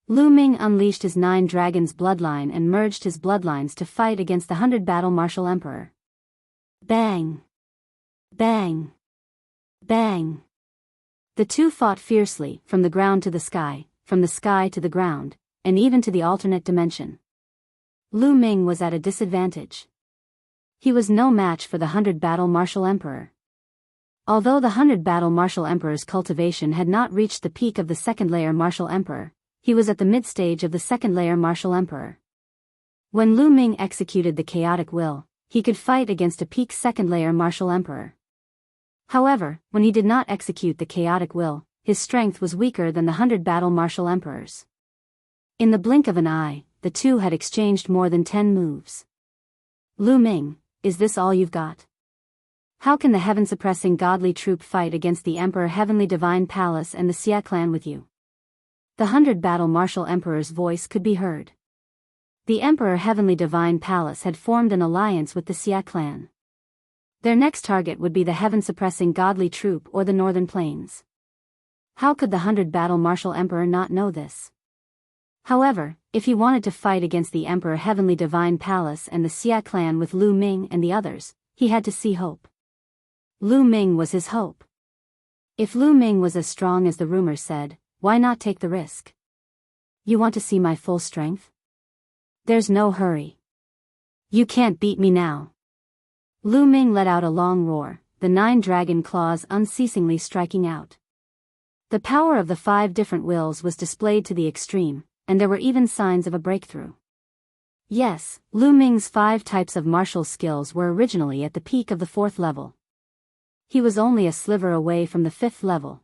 Lu Ming unleashed his 9 dragons bloodline and merged his bloodlines to fight against the 100 Battle martial emperor. Bang! Bang! Bang! The two fought fiercely, from the ground to the sky, from the sky to the ground, and even to the alternate dimension. Lu Ming was at a disadvantage. He was no match for the 100 Battle martial emperor. Although the 100 Battle martial emperor's cultivation had not reached the peak of the second-layer martial emperor, he was at the mid-stage of the second-layer martial emperor. When Lu Ming executed the chaotic will, he could fight against a peak second-layer martial emperor. However, when he did not execute the chaotic will, his strength was weaker than the 100 Battle martial emperor's. In the blink of an eye, the two had exchanged more than 10 moves. Lu Ming, is this all you've got? How can the heaven-suppressing godly troop fight against the Emperor Heavenly Divine Palace and the Xia clan with you? The 100 Battle martial emperor's voice could be heard. The Emperor Heavenly Divine Palace had formed an alliance with the Xia clan. Their next target would be the heaven-suppressing godly troop or the Northern Plains. How could the 100 Battle martial emperor not know this? However, if he wanted to fight against the Emperor Heavenly Divine Palace and the Xia clan with Lu Ming and the others, he had to see hope. Lu Ming was his hope. If Lu Ming was as strong as the rumors said, why not take the risk? You want to see my full strength? There's no hurry. You can't beat me now. Lu Ming let out a long roar, the 9 dragon claws unceasingly striking out. The power of the 5 different wills was displayed to the extreme, and there were even signs of a breakthrough. Yes, Lu Ming's 5 types of martial skills were originally at the peak of the 4th level. He was only a sliver away from the 5th level.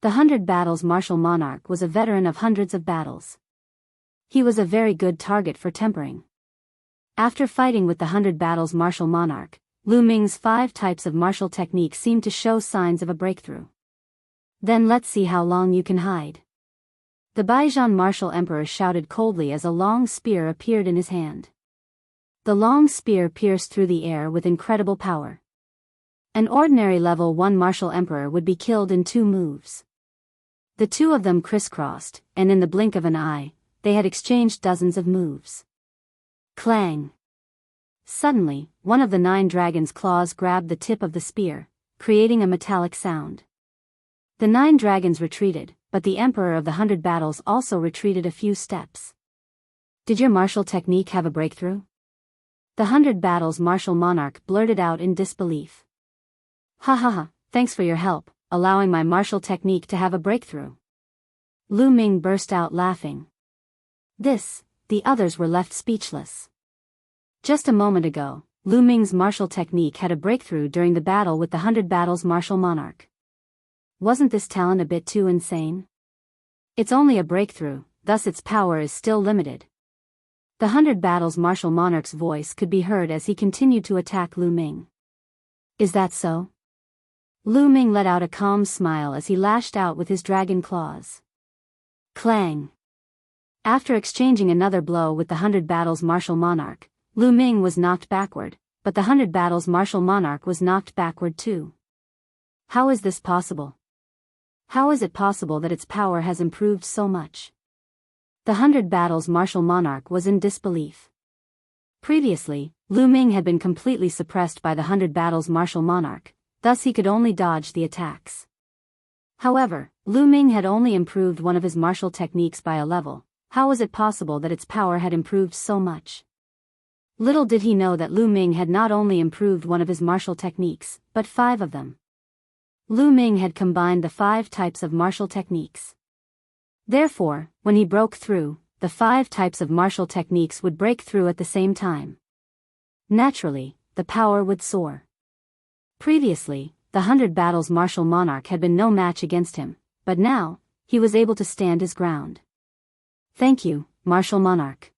The 100 Battles martial monarch was a veteran of hundreds of battles. He was a very good target for tempering. After fighting with the 100 Battles martial monarch, Lu Ming's 5 types of martial technique seemed to show signs of a breakthrough. Then let's see how long you can hide. The Baijian martial emperor shouted coldly as a long spear appeared in his hand. The long spear pierced through the air with incredible power. An ordinary level 1 martial emperor would be killed in 2 moves. The two of them crisscrossed, and in the blink of an eye, they had exchanged dozens of moves. Clang! Suddenly, one of the 9 dragons' claws grabbed the tip of the spear, creating a metallic sound. The 9 dragons retreated, but the Emperor of the 100 Battles also retreated a few steps. Did your martial technique have a breakthrough? The 100 Battles martial monarch blurted out in disbelief. Ha ha ha, thanks for your help, allowing my martial technique to have a breakthrough. Lu Ming burst out laughing. The others were left speechless. Just a moment ago, Lu Ming's martial technique had a breakthrough during the battle with the 100 Battles martial monarch. Wasn't this talent a bit too insane? It's only a breakthrough, thus its power is still limited. The 100 Battles martial monarch's voice could be heard as he continued to attack Lu Ming. Is that so? Lu Ming let out a calm smile as he lashed out with his dragon claws. Clang! After exchanging another blow with the 100 Battles martial monarch, Lu Ming was knocked backward, but the 100 Battles martial monarch was knocked backward too. How is this possible? How is it possible that its power has improved so much? The 100 Battles martial monarch was in disbelief. Previously, Lu Ming had been completely suppressed by the 100 Battles martial monarch, thus he could only dodge the attacks. However, Lu Ming had only improved one of his martial techniques by a level. How was it possible that its power had improved so much? Little did he know that Lu Ming had not only improved one of his martial techniques, but 5 of them. Lu Ming had combined the 5 types of martial techniques. Therefore, when he broke through, the 5 types of martial techniques would break through at the same time. Naturally, the power would soar. Previously, the 100 Battles martial monarch had been no match against him, but now, he was able to stand his ground. Thank you, martial monarch.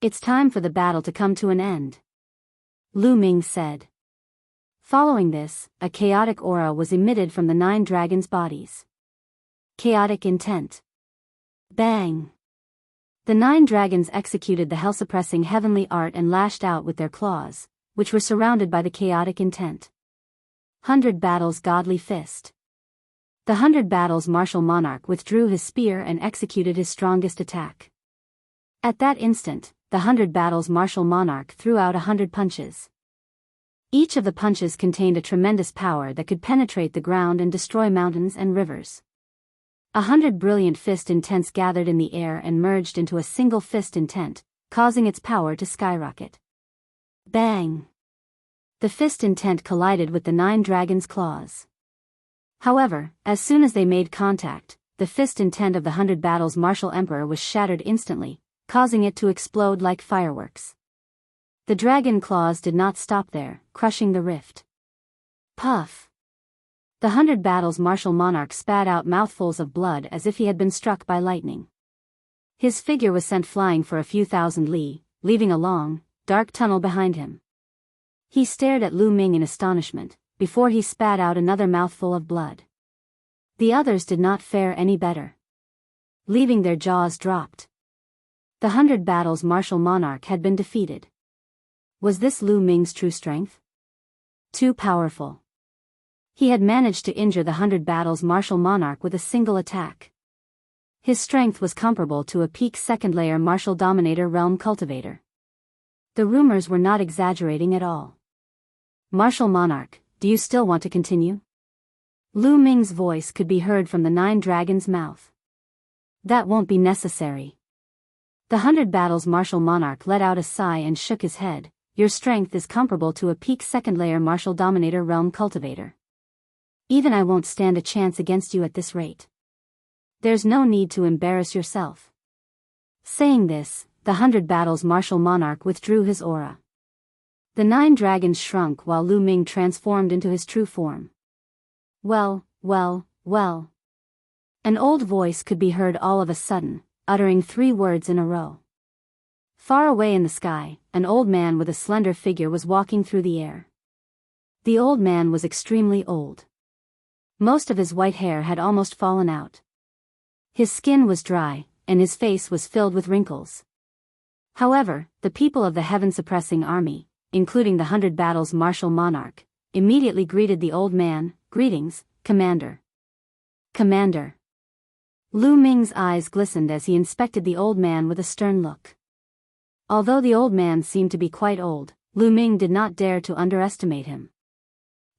It's time for the battle to come to an end. Lu Ming said. Following this, a chaotic aura was emitted from the 9 dragons' bodies. Chaotic intent. Bang! The 9 dragons executed the hell-suppressing heavenly art and lashed out with their claws, which were surrounded by the chaotic intent. 100 Battles godly fist. The 100 Battles martial monarch withdrew his spear and executed his strongest attack. At that instant, the 100 Battles martial monarch threw out 100 punches. Each of the punches contained a tremendous power that could penetrate the ground and destroy mountains and rivers. 100 brilliant fist intents gathered in the air and merged into a single fist intent, causing its power to skyrocket. Bang! The fist intent collided with the 9 dragons' claws. However, as soon as they made contact, the fist intent of the 100 Battles martial emperor was shattered instantly, causing it to explode like fireworks. The dragon claws did not stop there, crushing the rift. Puff! The 100 Battles martial monarch spat out mouthfuls of blood as if he had been struck by lightning. His figure was sent flying for a few thousand li, leaving a long, dark tunnel behind him. He stared at Lu Ming in astonishment, before he spat out another mouthful of blood. The others did not fare any better. Leaving their jaws dropped. The 100 Battles martial monarch had been defeated. Was this Lu Ming's true strength? Too powerful. He had managed to injure the 100 Battles martial monarch with a single attack. His strength was comparable to a peak second-layer martial dominator realm cultivator. The rumors were not exaggerating at all. Martial monarch, do you still want to continue? Lu Ming's voice could be heard from the 9 dragons' mouth. That won't be necessary. The 100 Battles martial monarch let out a sigh and shook his head. Your strength is comparable to a peak second-layer martial dominator realm cultivator. Even I won't stand a chance against you at this rate. There's no need to embarrass yourself. Saying this, the 100 Battles martial monarch withdrew his aura. The 9 dragons shrunk while Lu Ming transformed into his true form. Well. An old voice could be heard all of a sudden, uttering 3 words in a row. Far away in the sky, an old man with a slender figure was walking through the air. The old man was extremely old. Most of his white hair had almost fallen out. His skin was dry, and his face was filled with wrinkles. However, the people of the heaven-suppressing army, including the 100 Battles martial monarch, immediately greeted the old man. Greetings, Commander. Commander. Lu Ming's eyes glistened as he inspected the old man with a stern look. Although the old man seemed to be quite old, Lu Ming did not dare to underestimate him.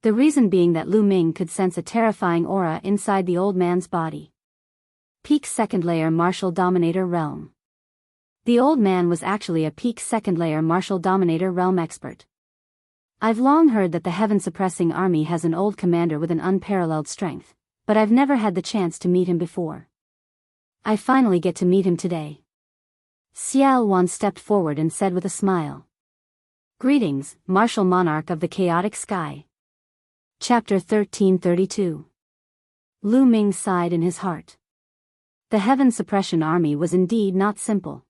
The reason being that Lu Ming could sense a terrifying aura inside the old man's body. Peak second layer martial dominator realm. The old man was actually a peak second layer martial dominator realm expert. I've long heard that the heaven suppressing army has an old commander with an unparalleled strength, but I've never had the chance to meet him before. I finally get to meet him today. Xiao Wan stepped forward and said with a smile. Greetings, martial monarch of the chaotic sky. Chapter 1332. Lu Ming sighed in his heart. The heaven suppression army was indeed not simple.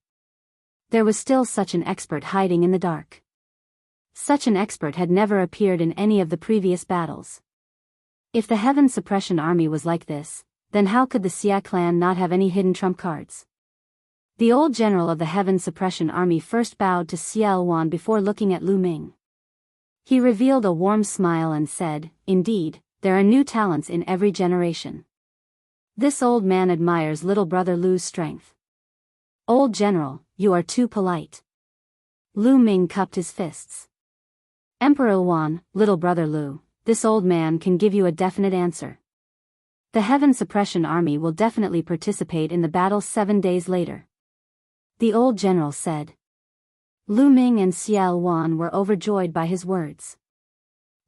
There was still such an expert hiding in the dark. Such an expert had never appeared in any of the previous battles. If the heaven suppression army was like this, then how could the Xia clan not have any hidden trump cards? The old general of the heaven suppression army first bowed to Xiao Wan before looking at Lu Ming. He revealed a warm smile and said, "Indeed, there are new talents in every generation. This old man admires little brother Lu's strength." "Old general, you are too polite." Lu Ming cupped his fists. "Emperor Wan, little brother Lu, this old man can give you a definite answer. The heaven suppression army will definitely participate in the battle 7 days later," the old general said. Lu Ming and Xiao Wan were overjoyed by his words.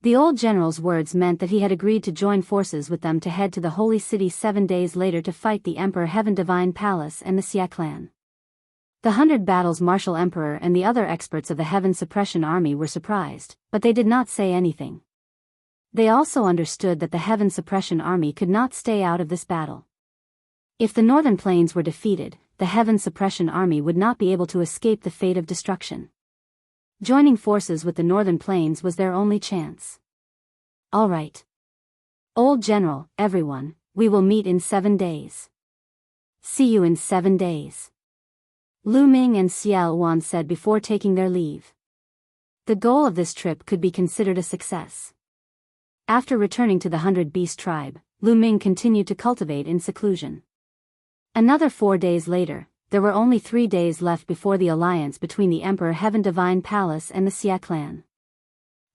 The old general's words meant that he had agreed to join forces with them to head to the holy city 7 days later to fight the Emperor Heaven Divine Palace and the Xia clan. The 100 Battles Martial Emperor and the other experts of the Heaven Suppression Army were surprised, but they did not say anything. They also understood that the Heaven Suppression Army could not stay out of this battle. If the Northern Plains were defeated, the Heaven Suppression Army would not be able to escape the fate of destruction. Joining forces with the Northern Plains was their only chance. "All right. Old General, everyone, we will meet in 7 days. See you in 7 days." Lu Ming and Xiao Wan said before taking their leave. The goal of this trip could be considered a success. After returning to the 100 Beast tribe, Lu Ming continued to cultivate in seclusion. Another 4 days later, there were only 3 days left before the alliance between the Emperor Heaven Divine Palace and the Xia clan.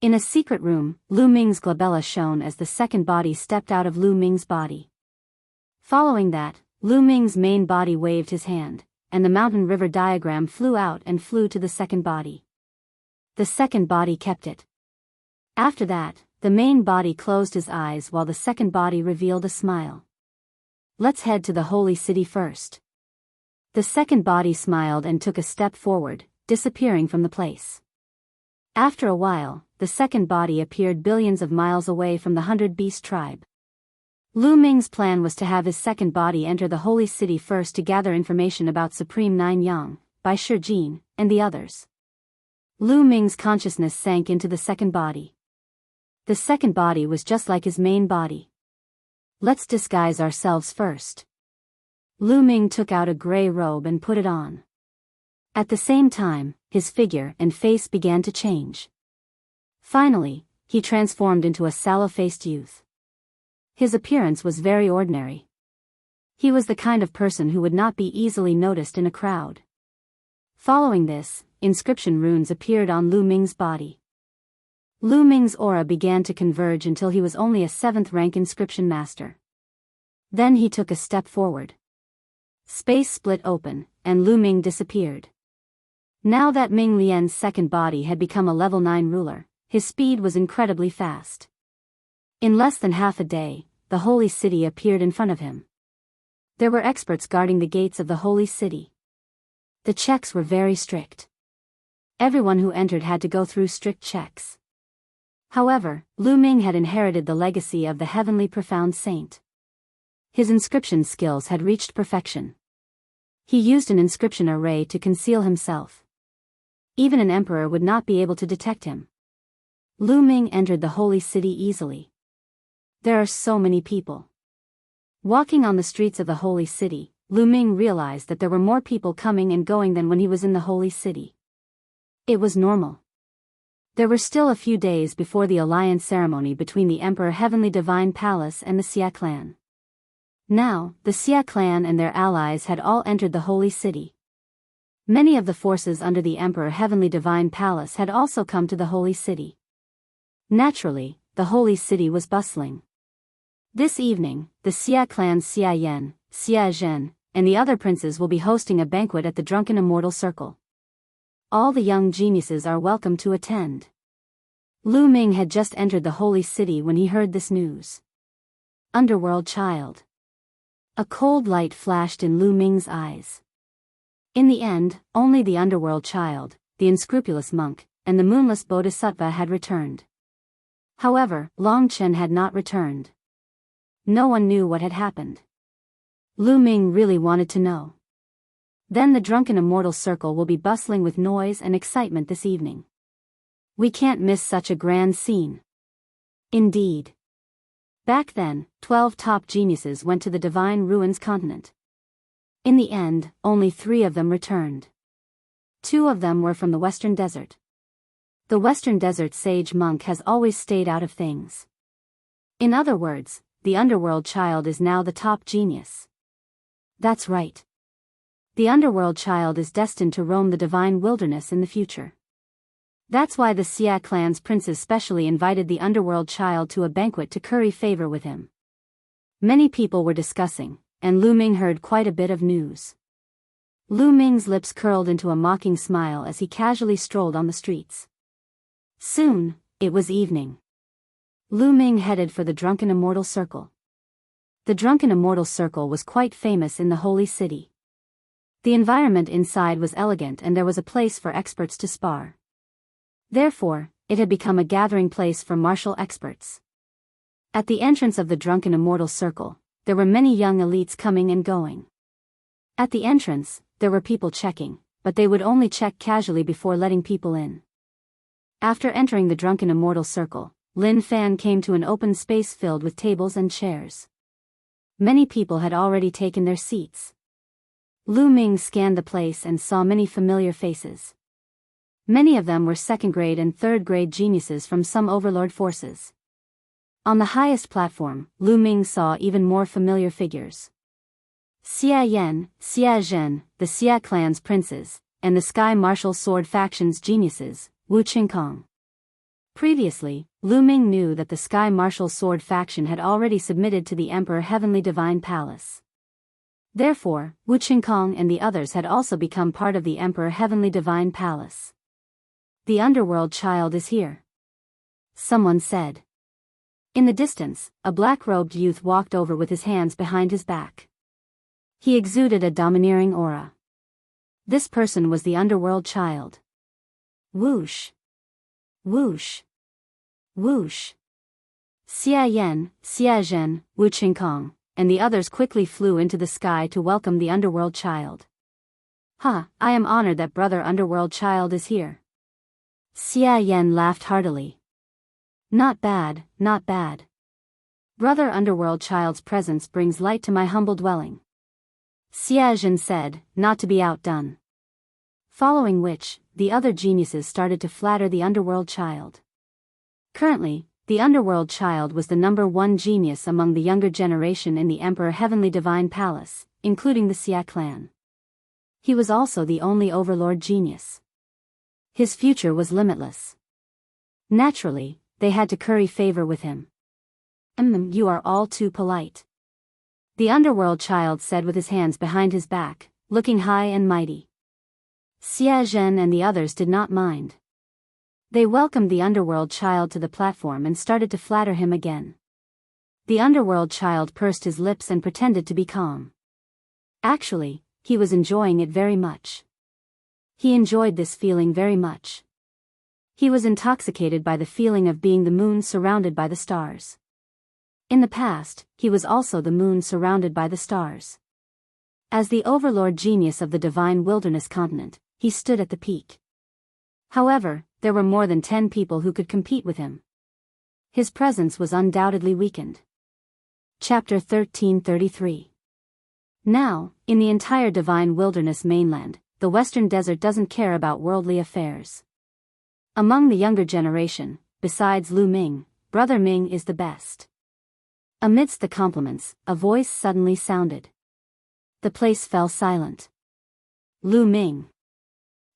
In a secret room, Lu Ming's glabella shone as the second body stepped out of Lu Ming's body. Following that, Lu Ming's main body waved his hand, and the mountain river diagram flew out and flew to the second body. The second body kept it. After that, the main body closed his eyes while the second body revealed a smile. "Let's head to the holy city first." The second body smiled and took a step forward, disappearing from the place. After a while, the second body appeared billions of miles away from the 100 Beast tribe. Lu Ming's plan was to have his second body enter the holy city first to gather information about Supreme Nine Yang, Bai Shijin, and the others. Lu Ming's consciousness sank into the second body. The second body was just like his main body. "Let's disguise ourselves first." Lu Ming took out a gray robe and put it on. At the same time, his figure and face began to change. Finally, he transformed into a sallow-faced youth. His appearance was very ordinary. He was the kind of person who would not be easily noticed in a crowd. Following this, inscription runes appeared on Lu Ming's body. Lu Ming's aura began to converge until he was only a 7th rank inscription master. Then he took a step forward. Space split open, and Lu Ming disappeared. Now that Ming Lian's second body had become a level 9 ruler, his speed was incredibly fast. In less than half a day, the holy city appeared in front of him. There were experts guarding the gates of the holy city. The checks were very strict. Everyone who entered had to go through strict checks. However, Lu Ming had inherited the legacy of the heavenly profound saint. His inscription skills had reached perfection. He used an inscription array to conceal himself. Even an emperor would not be able to detect him. Lu Ming entered the holy city easily. There are so many people. Walking on the streets of the holy city, Lu Ming realized that there were more people coming and going than when he was in the holy city. It was normal. There were still a few days before the alliance ceremony between the Emperor Heavenly Divine Palace and the Xia clan. Now, the Xia clan and their allies had all entered the holy city. Many of the forces under the Emperor Heavenly Divine Palace had also come to the Holy City. Naturally, the Holy City was bustling. This evening, the Xia clans Xia Yan, Xia Zhen, and the other princes will be hosting a banquet at the Drunken Immortal Circle. All the young geniuses are welcome to attend. Lu Ming had just entered the Holy City when he heard this news. Underworld child. A cold light flashed in Lu Ming's eyes. In the end, only the underworld child, the unscrupulous monk, and the moonless bodhisattva had returned. However, Long Chen had not returned. No one knew what had happened. Lu Ming really wanted to know. Then the Drunken Immortal Circle will be bustling with noise and excitement this evening. We can't miss such a grand scene. Indeed. Back then, 12 top geniuses went to the Divine Ruins continent. In the end, only 3 of them returned. 2 of them were from the Western Desert. The Western Desert sage monk has always stayed out of things. In other words, the underworld child is now the top genius. That's right. The underworld child is destined to roam the divine wilderness in the future. That's why the Xia clan's princes specially invited the underworld child to a banquet to curry favor with him. Many people were discussing, and Lu Ming heard quite a bit of news. Lu Ming's lips curled into a mocking smile as he casually strolled on the streets. Soon, it was evening. Lu Ming headed for the Drunken Immortal Circle. The Drunken Immortal Circle was quite famous in the Holy City. The environment inside was elegant and there was a place for experts to spar. Therefore, it had become a gathering place for martial experts. At the entrance of the Drunken Immortal Circle, there were many young elites coming and going. At the entrance, there were people checking, but they would only check casually before letting people in. After entering the Drunken Immortal Circle, Lin Fan came to an open space filled with tables and chairs. Many people had already taken their seats. Lu Ming scanned the place and saw many familiar faces. Many of them were second-grade and third-grade geniuses from some overlord forces. On the highest platform, Lu Ming saw even more familiar figures. Xia Yan, Xia Zhen, the Xia clan's princes, and the Sky Martial Sword faction's geniuses, Wu Qingkong. Previously, Lu Ming knew that the Sky Martial Sword faction had already submitted to the Emperor Heavenly Divine Palace. Therefore, Wu Qingkong and the others had also become part of the Emperor Heavenly Divine Palace. The underworld child is here. Someone said. In the distance, a black-robed youth walked over with his hands behind his back. He exuded a domineering aura. This person was the underworld child. Whoosh. Whoosh. Whoosh. Xia Yan, Xia Zhen, Wu Qingkong, and the others quickly flew into the sky to welcome the underworld child. I am honored that brother underworld child is here. Xia Yan laughed heartily. Not bad, not bad. Brother underworld child's presence brings light to my humble dwelling. Xia Zhen said, not to be outdone. Following which, the other geniuses started to flatter the underworld child. Currently, the underworld child was the #1 genius among the younger generation in the Emperor Heavenly Divine Palace, including the Xia clan. He was also the only overlord genius. His future was limitless. Naturally, they had to curry favor with him. You are all too polite. The underworld child said with his hands behind his back, looking high and mighty. Xia Zhen and the others did not mind. They welcomed the underworld child to the platform and started to flatter him again. The underworld child pursed his lips and pretended to be calm. Actually, he was enjoying it very much. He enjoyed this feeling very much. He was intoxicated by the feeling of being the moon surrounded by the stars. In the past, he was also the moon surrounded by the stars. As the overlord genius of the divine wilderness continent, he stood at the peak. However, there were more than 10 people who could compete with him. His presence was undoubtedly weakened. Chapter 1333. Now, in the entire divine wilderness mainland, the Western Desert doesn't care about worldly affairs. Among the younger generation, besides Lu Ming, Brother Ming is the best. Amidst the compliments, a voice suddenly sounded. The place fell silent. Lu Ming.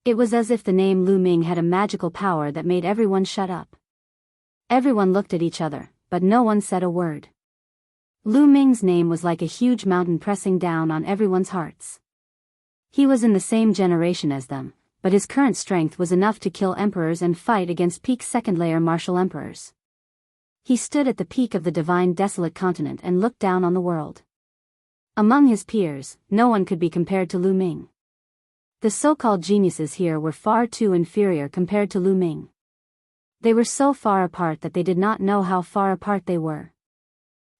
It was as if the name Lu Ming had a magical power that made everyone shut up. Everyone looked at each other, but no one said a word. Lu Ming's name was like a huge mountain pressing down on everyone's hearts. He was in the same generation as them, but his current strength was enough to kill emperors and fight against peak second-layer martial emperors. He stood at the peak of the divine desolate continent and looked down on the world. Among his peers, no one could be compared to Lu Ming. The so-called geniuses here were far too inferior compared to Lu Ming. They were so far apart that they did not know how far apart they were.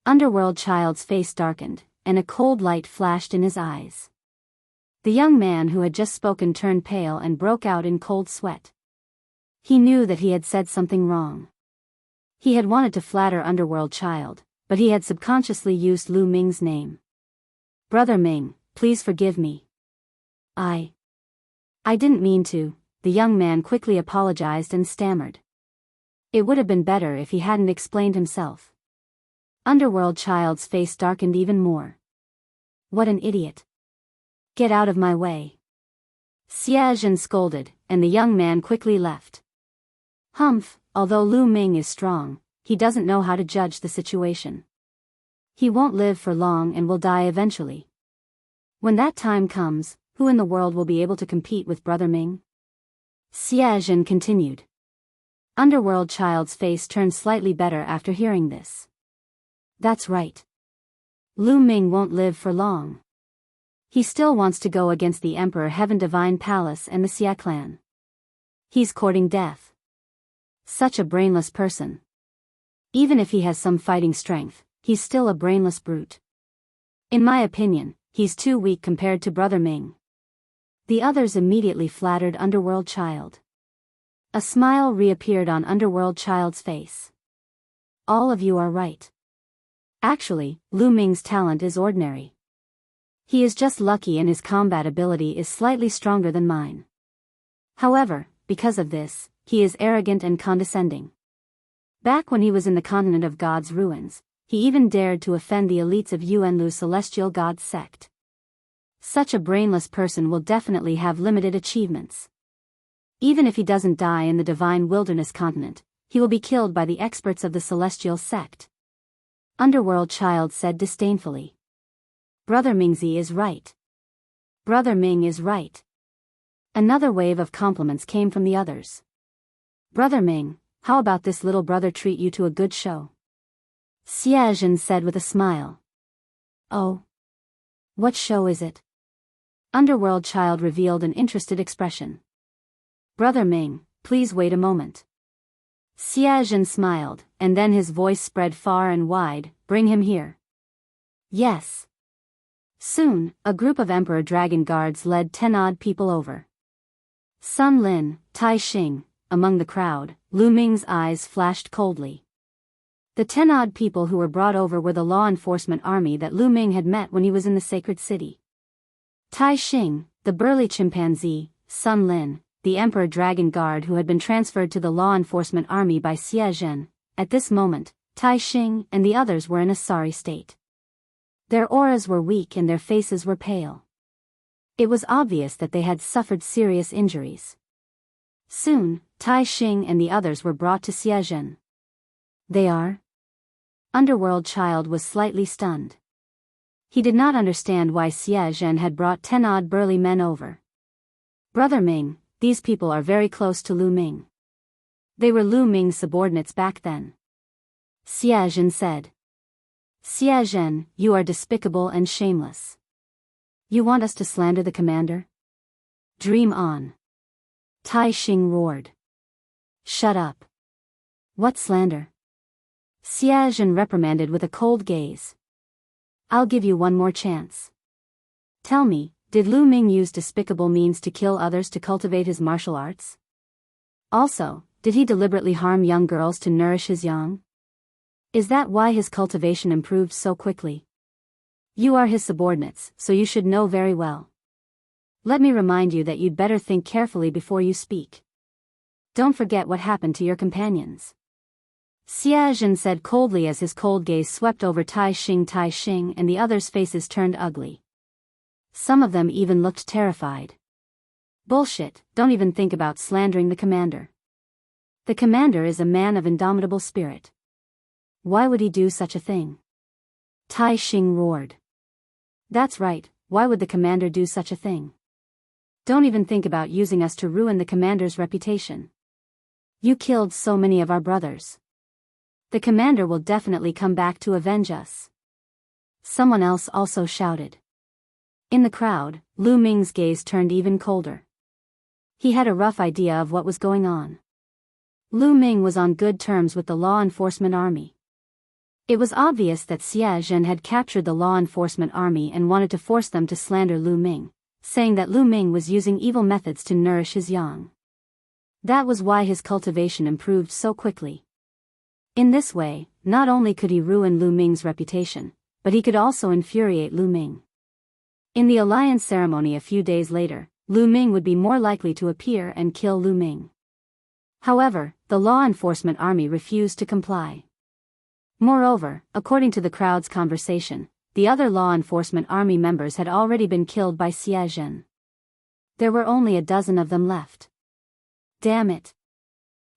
Underworld Child's face darkened, and a cold light flashed in his eyes. The young man who had just spoken turned pale and broke out in cold sweat. He knew that he had said something wrong. He had wanted to flatter Underworld Child, but he had subconsciously used Lu Ming's name. "Brother Ming, please forgive me. I didn't mean to," the young man quickly apologized and stammered. It would have been better if he hadn't explained himself. Underworld Child's face darkened even more. "What an idiot. Get out of my way." Xie Zhen scolded, and the young man quickly left. Humph, although Lu Ming is strong, he doesn't know how to judge the situation. He won't live for long and will die eventually. When that time comes, who in the world will be able to compete with Brother Ming? Xie Zhen continued. Underworld Child's face turned slightly better after hearing this. That's right. Lu Ming won't live for long. He still wants to go against the Emperor Heaven Divine Palace and the Xia clan. He's courting death. Such a brainless person. Even if he has some fighting strength, he's still a brainless brute. In my opinion, he's too weak compared to Brother Ming. The others immediately flattered Underworld Child. A smile reappeared on Underworld Child's face. All of you are right. Actually, Lu Ming's talent is ordinary. He is just lucky and his combat ability is slightly stronger than mine. However, because of this, he is arrogant and condescending. Back when he was in the continent of God's ruins, he even dared to offend the elites of Yuanlu Celestial God sect. Such a brainless person will definitely have limited achievements. Even if he doesn't die in the divine wilderness continent, he will be killed by the experts of the Celestial sect. Underworld Child said disdainfully. Brother Mingzi is right. Brother Ming is right. Another wave of compliments came from the others. Brother Ming, how about this little brother treat you to a good show? Xie Zhen said with a smile. Oh. What show is it? Underworld Child revealed an interested expression. Brother Ming, please wait a moment. Xie Zhen smiled, and then his voice spread far and wide, bring him here. Yes. Soon, a group of Emperor Dragon Guards led 10 odd people over. Sun Lin, Tai Xing, among the crowd, Lu Ming's eyes flashed coldly. The 10 odd people who were brought over were the law enforcement army that Lu Ming had met when he was in the sacred city. Tai Xing, the burly chimpanzee, Sun Lin, the Emperor Dragon Guard who had been transferred to the law enforcement army by Xie Zhen. At this moment, Tai Xing and the others were in a sorry state. Their auras were weak and their faces were pale. It was obvious that they had suffered serious injuries. Soon, Tai Xing and the others were brought to Xie Zhen. They are? Underworld Child was slightly stunned. He did not understand why Xie Zhen had brought 10 odd burly men over. Brother Ming, these people are very close to Lu Ming. They were Lu Ming's subordinates back then. Xie Zhen said. Xie Zhen, you are despicable and shameless. You want us to slander the commander? Dream on. Tai Xing roared. Shut up. What slander? Xie Zhen reprimanded with a cold gaze. I'll give you one more chance. Tell me, did Lu Ming use despicable means to kill others to cultivate his martial arts? Also, did he deliberately harm young girls to nourish his young? Is that why his cultivation improved so quickly? You are his subordinates, so you should know very well. Let me remind you that you'd better think carefully before you speak. Don't forget what happened to your companions. Xie Zhen said coldly as his cold gaze swept over Tai Xing and the others' faces turned ugly. Some of them even looked terrified. Bullshit, don't even think about slandering the commander. The commander is a man of indomitable spirit. Why would he do such a thing? Tai Xing roared. That's right, why would the commander do such a thing? Don't even think about using us to ruin the commander's reputation. You killed so many of our brothers. The commander will definitely come back to avenge us. Someone else also shouted. In the crowd, Lu Ming's gaze turned even colder. He had a rough idea of what was going on. Lu Ming was on good terms with the law enforcement army. It was obvious that Xie Zhen had captured the law enforcement army and wanted to force them to slander Lu Ming, saying that Lu Ming was using evil methods to nourish his young. That was why his cultivation improved so quickly. In this way, not only could he ruin Lu Ming's reputation, but he could also infuriate Lu Ming. In the alliance ceremony a few days later, Lu Ming would be more likely to appear and kill Lu Ming. However, the law enforcement army refused to comply. Moreover, according to the crowd's conversation, the other law enforcement army members had already been killed by Xie Zhen. There were only a dozen of them left. Damn it.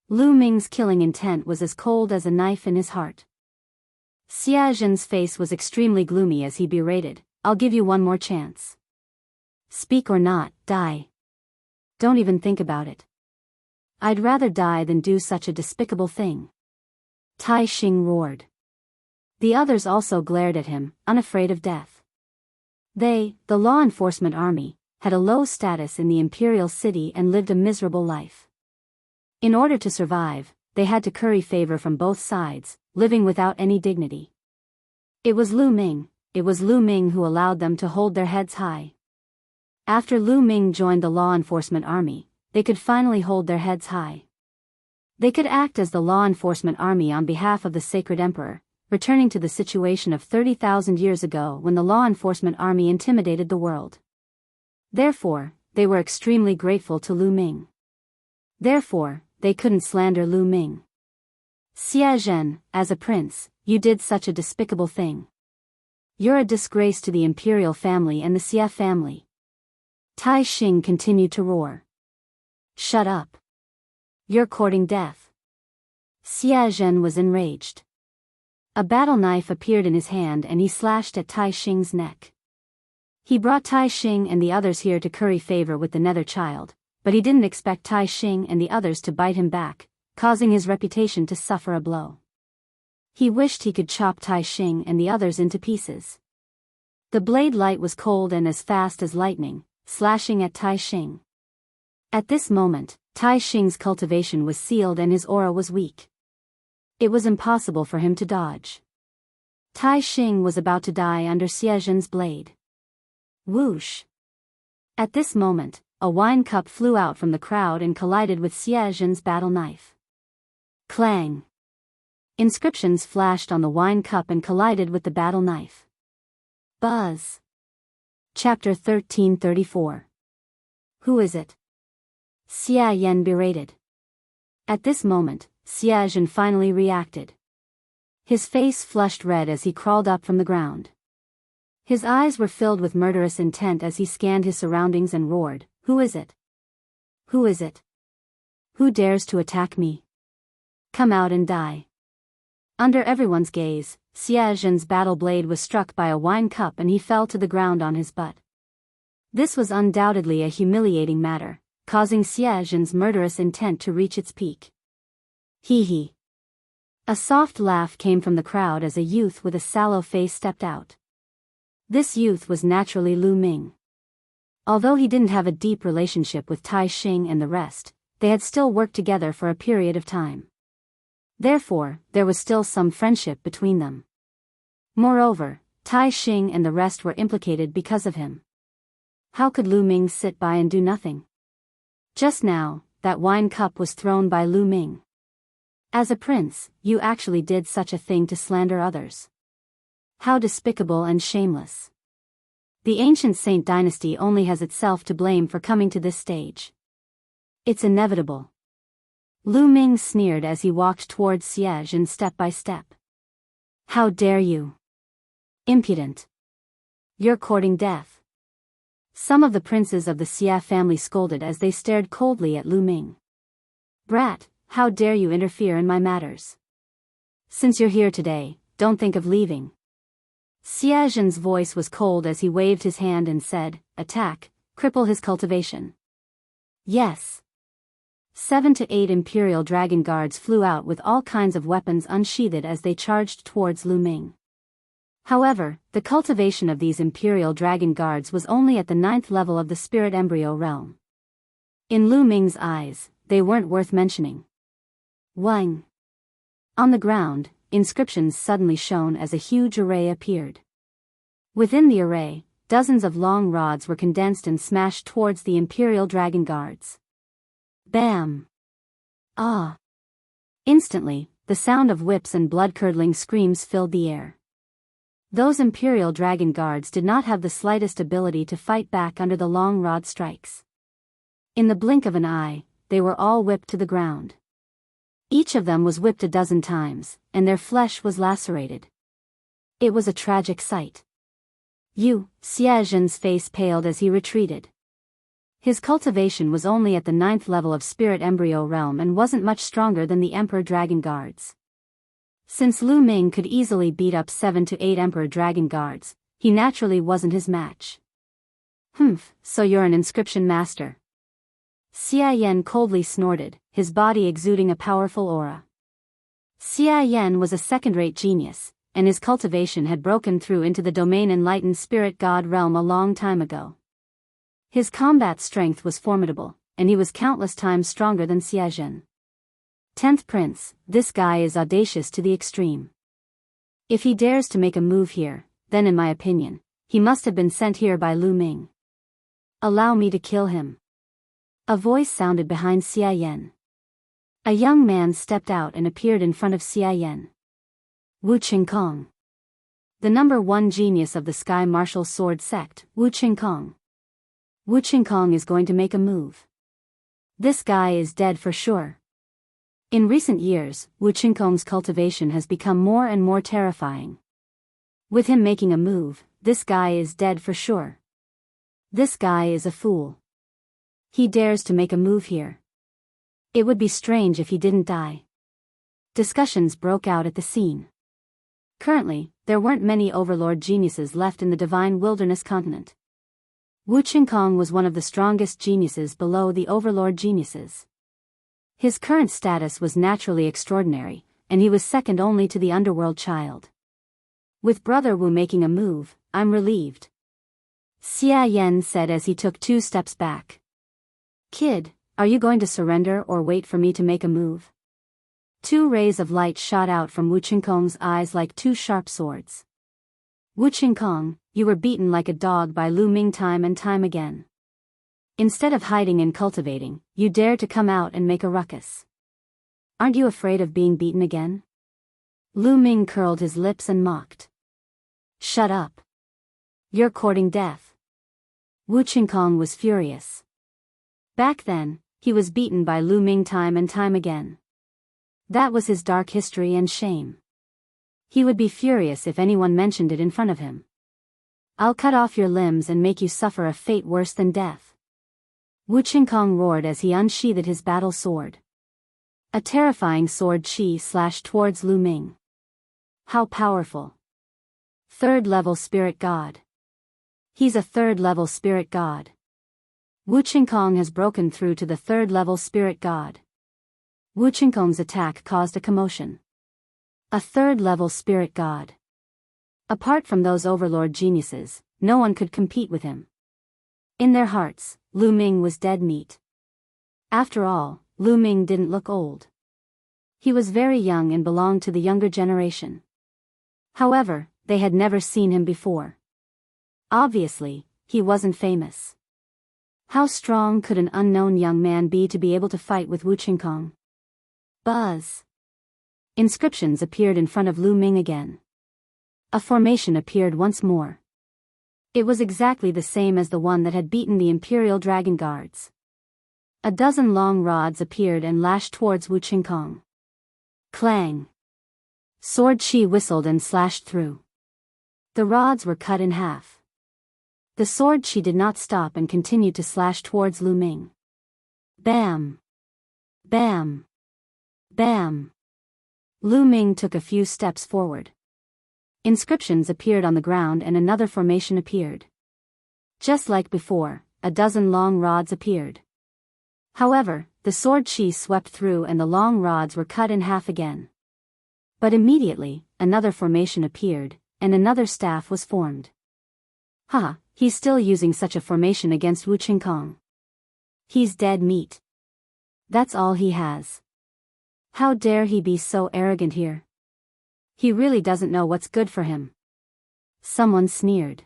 Lu Ming's killing intent was as cold as a knife in his heart. Xie Zhen's face was extremely gloomy as he berated, I'll give you one more chance. Speak or not, die. Don't even think about it. I'd rather die than do such a despicable thing. Tai Xing roared. The others also glared at him, unafraid of death. They, the law enforcement army, had a low status in the imperial city and lived a miserable life. In order to survive, they had to curry favor from both sides, living without any dignity. It was Lu Ming who allowed them to hold their heads high. After Lu Ming joined the law enforcement army, they could finally hold their heads high. They could act as the law enforcement army on behalf of the sacred emperor, returning to the situation of 30,000 years ago when the law enforcement army intimidated the world. Therefore, they were extremely grateful to Lu Ming. Therefore, they couldn't slander Lu Ming. Xie Zhen, as a prince, you did such a despicable thing. You're a disgrace to the imperial family and the Xie family. Tai Xing continued to roar. Shut up. You're courting death. Xie Zhen was enraged. A battle knife appeared in his hand and he slashed at Tai Xing's neck. He brought Tai Xing and the others here to curry favor with the Nether Child, but he didn't expect Tai Xing and the others to bite him back, causing his reputation to suffer a blow. He wished he could chop Tai Xing and the others into pieces. The blade light was cold and as fast as lightning, slashing at Tai Xing. At this moment, Tai Xing's cultivation was sealed and his aura was weak. It was impossible for him to dodge. Tai Xing was about to die under Xie Zhen's blade. Whoosh! At this moment, a wine cup flew out from the crowd and collided with Xie Zhen's battle knife. Clang! Inscriptions flashed on the wine cup and collided with the battle knife. Buzz! Chapter 1334. Who is it? Xie Yan berated. At this moment, Xie Zhen finally reacted. His face flushed red as he crawled up from the ground. His eyes were filled with murderous intent as he scanned his surroundings and roared, Who is it? Who is it? Who dares to attack me? Come out and die. Under everyone's gaze, Xie Zhen's battle blade was struck by a wine cup and he fell to the ground on his butt. This was undoubtedly a humiliating matter, causing Xie Zhen's murderous intent to reach its peak. Hee hee. A soft laugh came from the crowd as a youth with a sallow face stepped out. This youth was naturally Lu Ming. Although he didn't have a deep relationship with Tai Xing and the rest, they had still worked together for a period of time. Therefore, there was still some friendship between them. Moreover, Tai Xing and the rest were implicated because of him. How could Lu Ming sit by and do nothing? Just now, that wine cup was thrown by Lu Ming. As a prince, you actually did such a thing to slander others. How despicable and shameless. The ancient Saint dynasty only has itself to blame for coming to this stage. It's inevitable. Lu Ming sneered as he walked towards Xie Zhen step by step. How dare you? Impudent. You're courting death. Some of the princes of the Xia family scolded as they stared coldly at Lu Ming. "Brat, how dare you interfere in my matters? Since you're here today, don't think of leaving." Xia Zhen's voice was cold as he waved his hand and said, "Attack, cripple his cultivation." Yes. 7 to 8 Imperial Dragon Guards flew out with all kinds of weapons unsheathed as they charged towards Lu Ming. However, the cultivation of these Imperial Dragon Guards was only at the 9th level of the Spirit Embryo realm. In Lu Ming's eyes, they weren't worth mentioning. Wang. On the ground, inscriptions suddenly shone as a huge array appeared. Within the array, dozens of long rods were condensed and smashed towards the Imperial Dragon Guards. Bam! Ah! Instantly, the sound of whips and blood-curdling screams filled the air. Those Imperial Dragon Guards did not have the slightest ability to fight back under the long rod strikes. In the blink of an eye, they were all whipped to the ground. Each of them was whipped a dozen times, and their flesh was lacerated. It was a tragic sight. Xia Zhen's face paled as he retreated. His cultivation was only at the 9th level of Spirit Embryo realm and wasn't much stronger than the Emperor Dragon Guards. Since Lu Ming could easily beat up 7 to 8 Emperor Dragon Guards, he naturally wasn't his match. So you're an inscription master." Xia Yan coldly snorted, his body exuding a powerful aura. Xia Yan was a second-rate genius, and his cultivation had broken through into the domain enlightened spirit god realm a long time ago. His combat strength was formidable, and he was countless times stronger than Xia Zhen. 10th Prince, this guy is audacious to the extreme. If he dares to make a move here, then in my opinion, he must have been sent here by Lu Ming. Allow me to kill him. A voice sounded behind Xia Yan. A young man stepped out and appeared in front of Xia Yan. Wu Qingkong. The number 1 genius of the Sky Martial Sword sect, Wu Qingkong. Wu Qingkong is going to make a move. This guy is dead for sure. In recent years, Wu Qingkong's cultivation has become more and more terrifying. With him making a move, this guy is dead for sure. This guy is a fool. He dares to make a move here. It would be strange if he didn't die. Discussions broke out at the scene. Currently, there weren't many overlord geniuses left in the Divine Wilderness continent. Wu Qingkong was one of the strongest geniuses below the overlord geniuses. His current status was naturally extraordinary, and he was second only to the underworld child. With Brother Wu making a move, I'm relieved. Xia Yan said as he took 2 steps back. Kid, are you going to surrender or wait for me to make a move? 2 rays of light shot out from Wu Qingkong's eyes like 2 sharp swords. Wu Qingkong, you were beaten like a dog by Lu Ming time and time again. Instead of hiding and cultivating, you dare to come out and make a ruckus. Aren't you afraid of being beaten again? Lu Ming curled his lips and mocked. Shut up. You're courting death. Wu Qingkong was furious. Back then, he was beaten by Lu Ming time and time again. That was his dark history and shame. He would be furious if anyone mentioned it in front of him. I'll cut off your limbs and make you suffer a fate worse than death. Wu Qingkong roared as he unsheathed his battle sword. A terrifying sword chi slashed towards Lu Ming. How powerful. 3rd level spirit god. He's a 3rd level spirit god. Wu Qingkong has broken through to the 3rd level spirit god. Wu Qingkong's attack caused a commotion. A 3rd level spirit god. Apart from those overlord geniuses, no one could compete with him. In their hearts, Lu Ming was dead meat. After all, Lu Ming didn't look old. He was very young and belonged to the younger generation. However, they had never seen him before. Obviously, he wasn't famous. How strong could an unknown young man be to be able to fight with Wu Qingkong? Buzz. Inscriptions appeared in front of Lu Ming again. A formation appeared once more. It was exactly the same as the one that had beaten the Imperial Dragon Guards. A dozen long rods appeared and lashed towards Wu Qingkong. Clang. Sword chi whistled and slashed through. The rods were cut in half. The sword chi did not stop and continued to slash towards Lu Ming. Bam! Bam! Bam! Lu Ming took a few steps forward. Inscriptions appeared on the ground and another formation appeared. Just like before, a dozen long rods appeared. However, the sword chi swept through and the long rods were cut in half again. But immediately, another formation appeared, and another staff was formed. Haha, he's still using such a formation against Wu Qingkong. He's dead meat. That's all he has. How dare he be so arrogant here? He really doesn't know what's good for him. Someone sneered.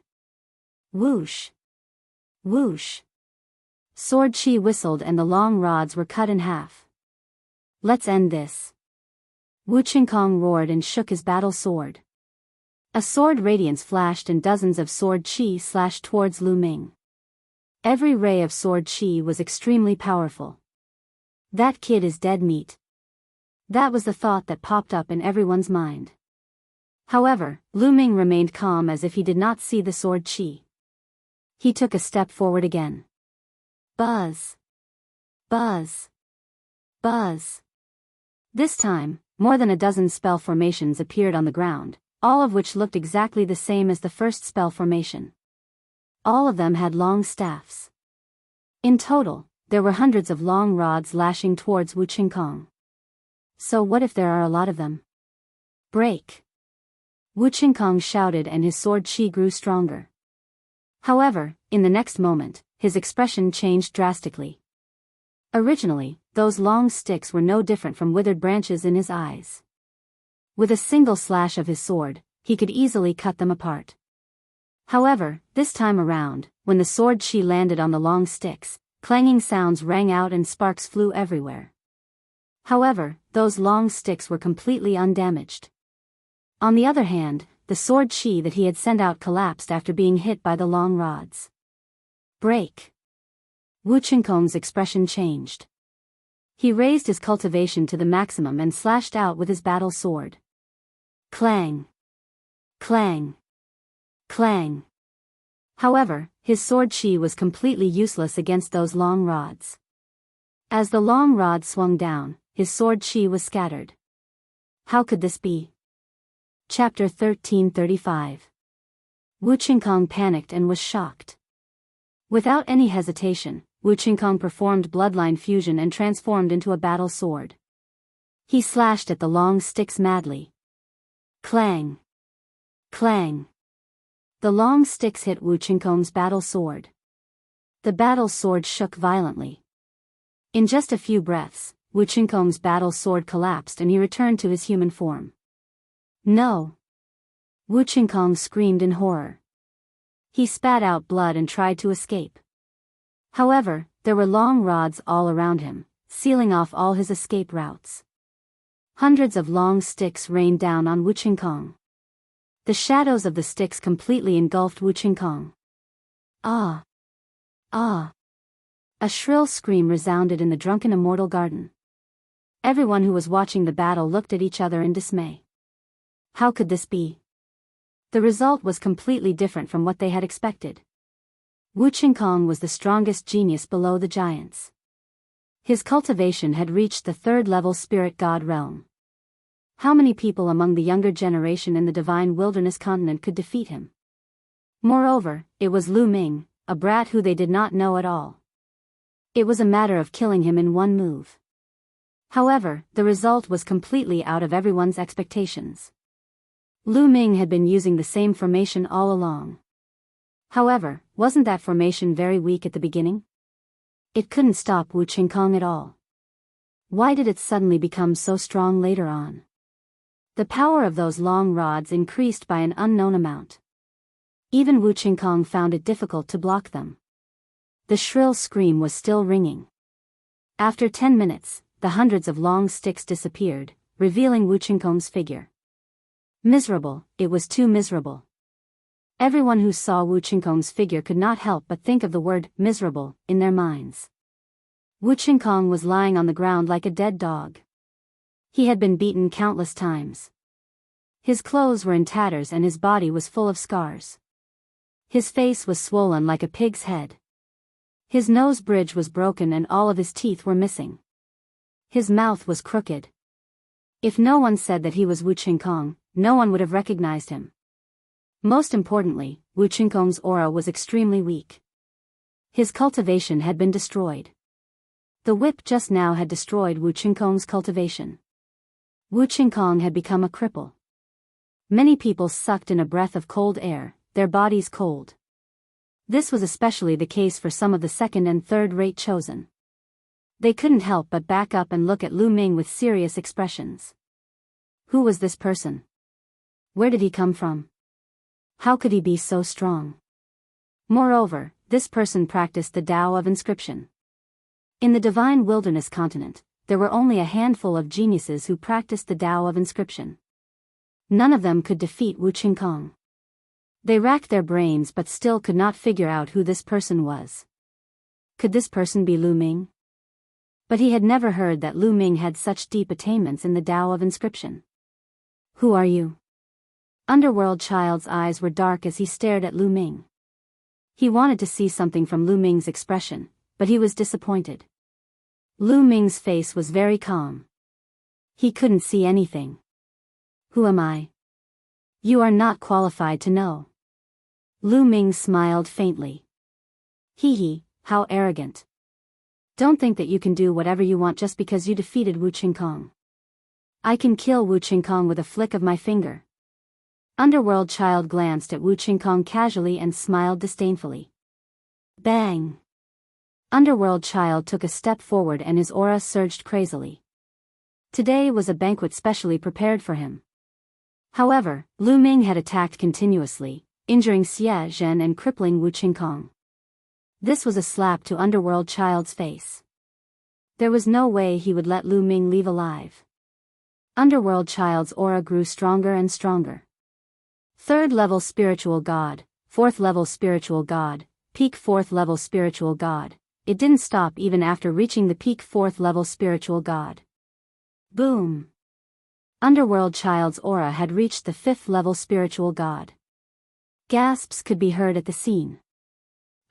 Whoosh! Whoosh! Sword chi whistled and the long rods were cut in half. Let's end this. Wu Qingkong roared and shook his battle sword. A sword radiance flashed and dozens of sword chi slashed towards Lu Ming. Every ray of sword chi was extremely powerful. That kid is dead meat. That was the thought that popped up in everyone's mind. However, Lu Ming remained calm as if he did not see the sword chi. He took a step forward again. Buzz! Buzz! Buzz! This time, more than a dozen spell formations appeared on the ground, all of which looked exactly the same as the first spell formation. All of them had long staffs. In total, there were hundreds of long rods lashing towards Wu Qingkong. So what if there are a lot of them? Break! Wu Qingkong shouted and his sword chi grew stronger. However, in the next moment, his expression changed drastically. Originally, those long sticks were no different from withered branches in his eyes. With a single slash of his sword, he could easily cut them apart. However, this time around, when the sword chi landed on the long sticks, clanging sounds rang out and sparks flew everywhere. However, those long sticks were completely undamaged. On the other hand, the sword chi that he had sent out collapsed after being hit by the long rods. Break! Wu Qingkong's expression changed. He raised his cultivation to the maximum and slashed out with his battle sword. Clang! Clang! Clang! However, his sword chi was completely useless against those long rods. As the long rod swung down, his sword chi was scattered. How could this be? Chapter 1335. Wu Qingkong panicked and was shocked. Without any hesitation, Wu Qingkong performed bloodline fusion and transformed into a battle sword. He slashed at the long sticks madly. Clang! Clang! The long sticks hit Wu Qingkong's battle sword. The battle sword shook violently. In just a few breaths, Wu Qingkong's battle sword collapsed and he returned to his human form. No! Wu Qingkong screamed in horror. He spat out blood and tried to escape. However, there were long rods all around him, sealing off all his escape routes. Hundreds of long sticks rained down on Wu Qingkong. The shadows of the sticks completely engulfed Wu Qingkong. Ah! Ah! A shrill scream resounded in the drunken immortal garden. Everyone who was watching the battle looked at each other in dismay. How could this be? The result was completely different from what they had expected. Wu Qingkong was the strongest genius below the giants. His cultivation had reached the third-level spirit god realm. How many people among the younger generation in the divine wilderness continent could defeat him? Moreover, it was Lu Ming, a brat who they did not know at all. It was a matter of killing him in one move. However, the result was completely out of everyone's expectations. Lu Ming had been using the same formation all along. However, wasn't that formation very weak at the beginning? It couldn't stop Wu Qingkong at all. Why did it suddenly become so strong later on? The power of those long rods increased by an unknown amount. Even Wu Qingkong found it difficult to block them. The shrill scream was still ringing. After 10 minutes, the hundreds of long sticks disappeared, revealing Wu Qingkong's figure. Miserable, it was too miserable. Everyone who saw Wu Qingkong's figure could not help but think of the word miserable in their minds. Wu Qingkong was lying on the ground like a dead dog. He had been beaten countless times. His clothes were in tatters and his body was full of scars. His face was swollen like a pig's head. His nose bridge was broken and all of his teeth were missing. His mouth was crooked. If no one said that he was Wu Qingkong, no one would have recognized him. Most importantly, Wu Qingkong's aura was extremely weak. His cultivation had been destroyed. The whip just now had destroyed Wu Qingkong's cultivation. Wu Qingkong had become a cripple. Many people sucked in a breath of cold air, their bodies cold. This was especially the case for some of the second and third-rate chosen. They couldn't help but back up and look at Lu Ming with serious expressions. Who was this person? Where did he come from? How could he be so strong? Moreover, this person practiced the Tao of inscription. In the divine wilderness continent, there were only a handful of geniuses who practiced the Tao of inscription. None of them could defeat Wu Qingkong. They racked their brains but still could not figure out who this person was. Could this person be Lu Ming? But he had never heard that Lu Ming had such deep attainments in the Tao of inscription. Who are you? Underworld Child's eyes were dark as he stared at Lu Ming. He wanted to see something from Lu Ming's expression, but he was disappointed. Lu Ming's face was very calm. He couldn't see anything. Who am I? You are not qualified to know. Lu Ming smiled faintly. Hee hee, how arrogant. Don't think that you can do whatever you want just because you defeated Wu Qingkong. I can kill Wu Qingkong with a flick of my finger. Underworld Child glanced at Wu Qingkong casually and smiled disdainfully. Bang! Underworld Child took a step forward and his aura surged crazily. Today was a banquet specially prepared for him. However, Lu Ming had attacked continuously, injuring Xie Zhen and crippling Wu Qingkong. This was a slap to Underworld Child's face. There was no way he would let Lu Ming leave alive. Underworld Child's aura grew stronger and stronger. 3rd level spiritual god, 4th level spiritual god, peak 4th level spiritual god. It didn't stop even after reaching the peak 4th level spiritual god. Boom! Underworld Child's aura had reached the 5th level spiritual god. Gasps could be heard at the scene.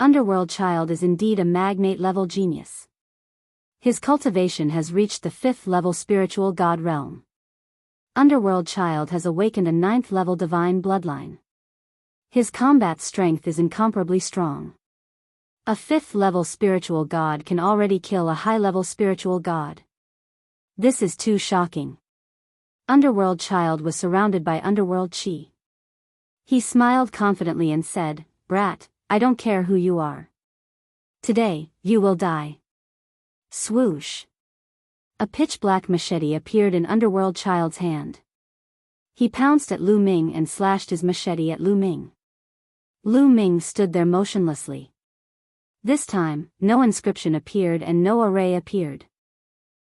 Underworld Child is indeed a magnate-level genius. His cultivation has reached the 5th level spiritual god realm. Underworld Child has awakened a 9th level divine bloodline. His combat strength is incomparably strong. A 5th level spiritual god can already kill a high-level spiritual god. This is too shocking. Underworld Child was surrounded by Underworld Chi. He smiled confidently and said, "Brat, I don't care who you are. Today, you will die." Swoosh! A pitch-black machete appeared in Underworld Child's hand. He pounced at Lu Ming and slashed his machete at Lu Ming. Lu Ming stood there motionlessly. This time, no inscription appeared and no array appeared.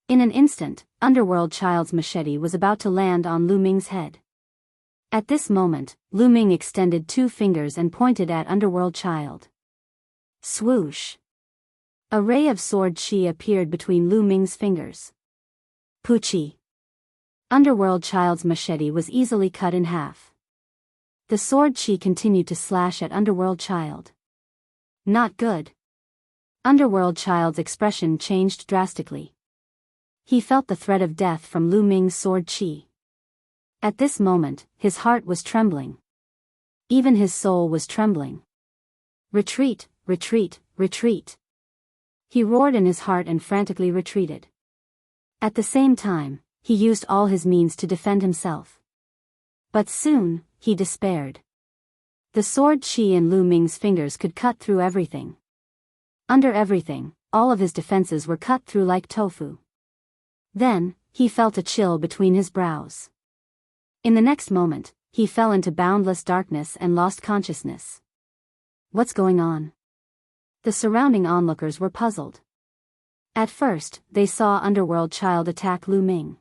In an instant, Underworld Child's machete was about to land on Lu Ming's head. At this moment, Lu Ming extended 2 fingers and pointed at Underworld Child. Swoosh! A ray of sword chi appeared between Lu Ming's fingers. Poochie! Underworld Child's machete was easily cut in half. The sword chi continued to slash at Underworld Child. Not good. Underworld Child's expression changed drastically. He felt the threat of death from Lu Ming's sword chi. At this moment, his heart was trembling. Even his soul was trembling. Retreat, retreat, retreat. He roared in his heart and frantically retreated. At the same time, he used all his means to defend himself. But soon, he despaired. The sword chi in Lu Ming's fingers could cut through everything. Under everything, all of his defenses were cut through like tofu. Then, he felt a chill between his brows. In the next moment, he fell into boundless darkness and lost consciousness. What's going on? The surrounding onlookers were puzzled. At first, they saw Underworld Child attack Lu Ming.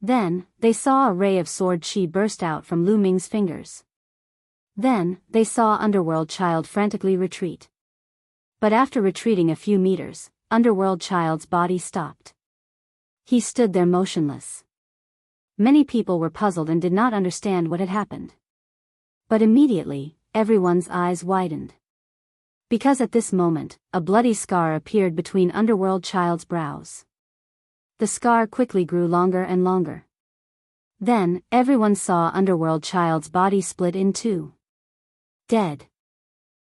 Then, they saw a ray of sword chi burst out from Lu Ming's fingers. Then, they saw Underworld Child frantically retreat. But after retreating a few meters, Underworld Child's body stopped. He stood there motionless. Many people were puzzled and did not understand what had happened. But immediately, everyone's eyes widened. Because at this moment, a bloody scar appeared between Underworld Child's brows. The scar quickly grew longer and longer. Then, everyone saw Underworld Child's body split in two. Dead.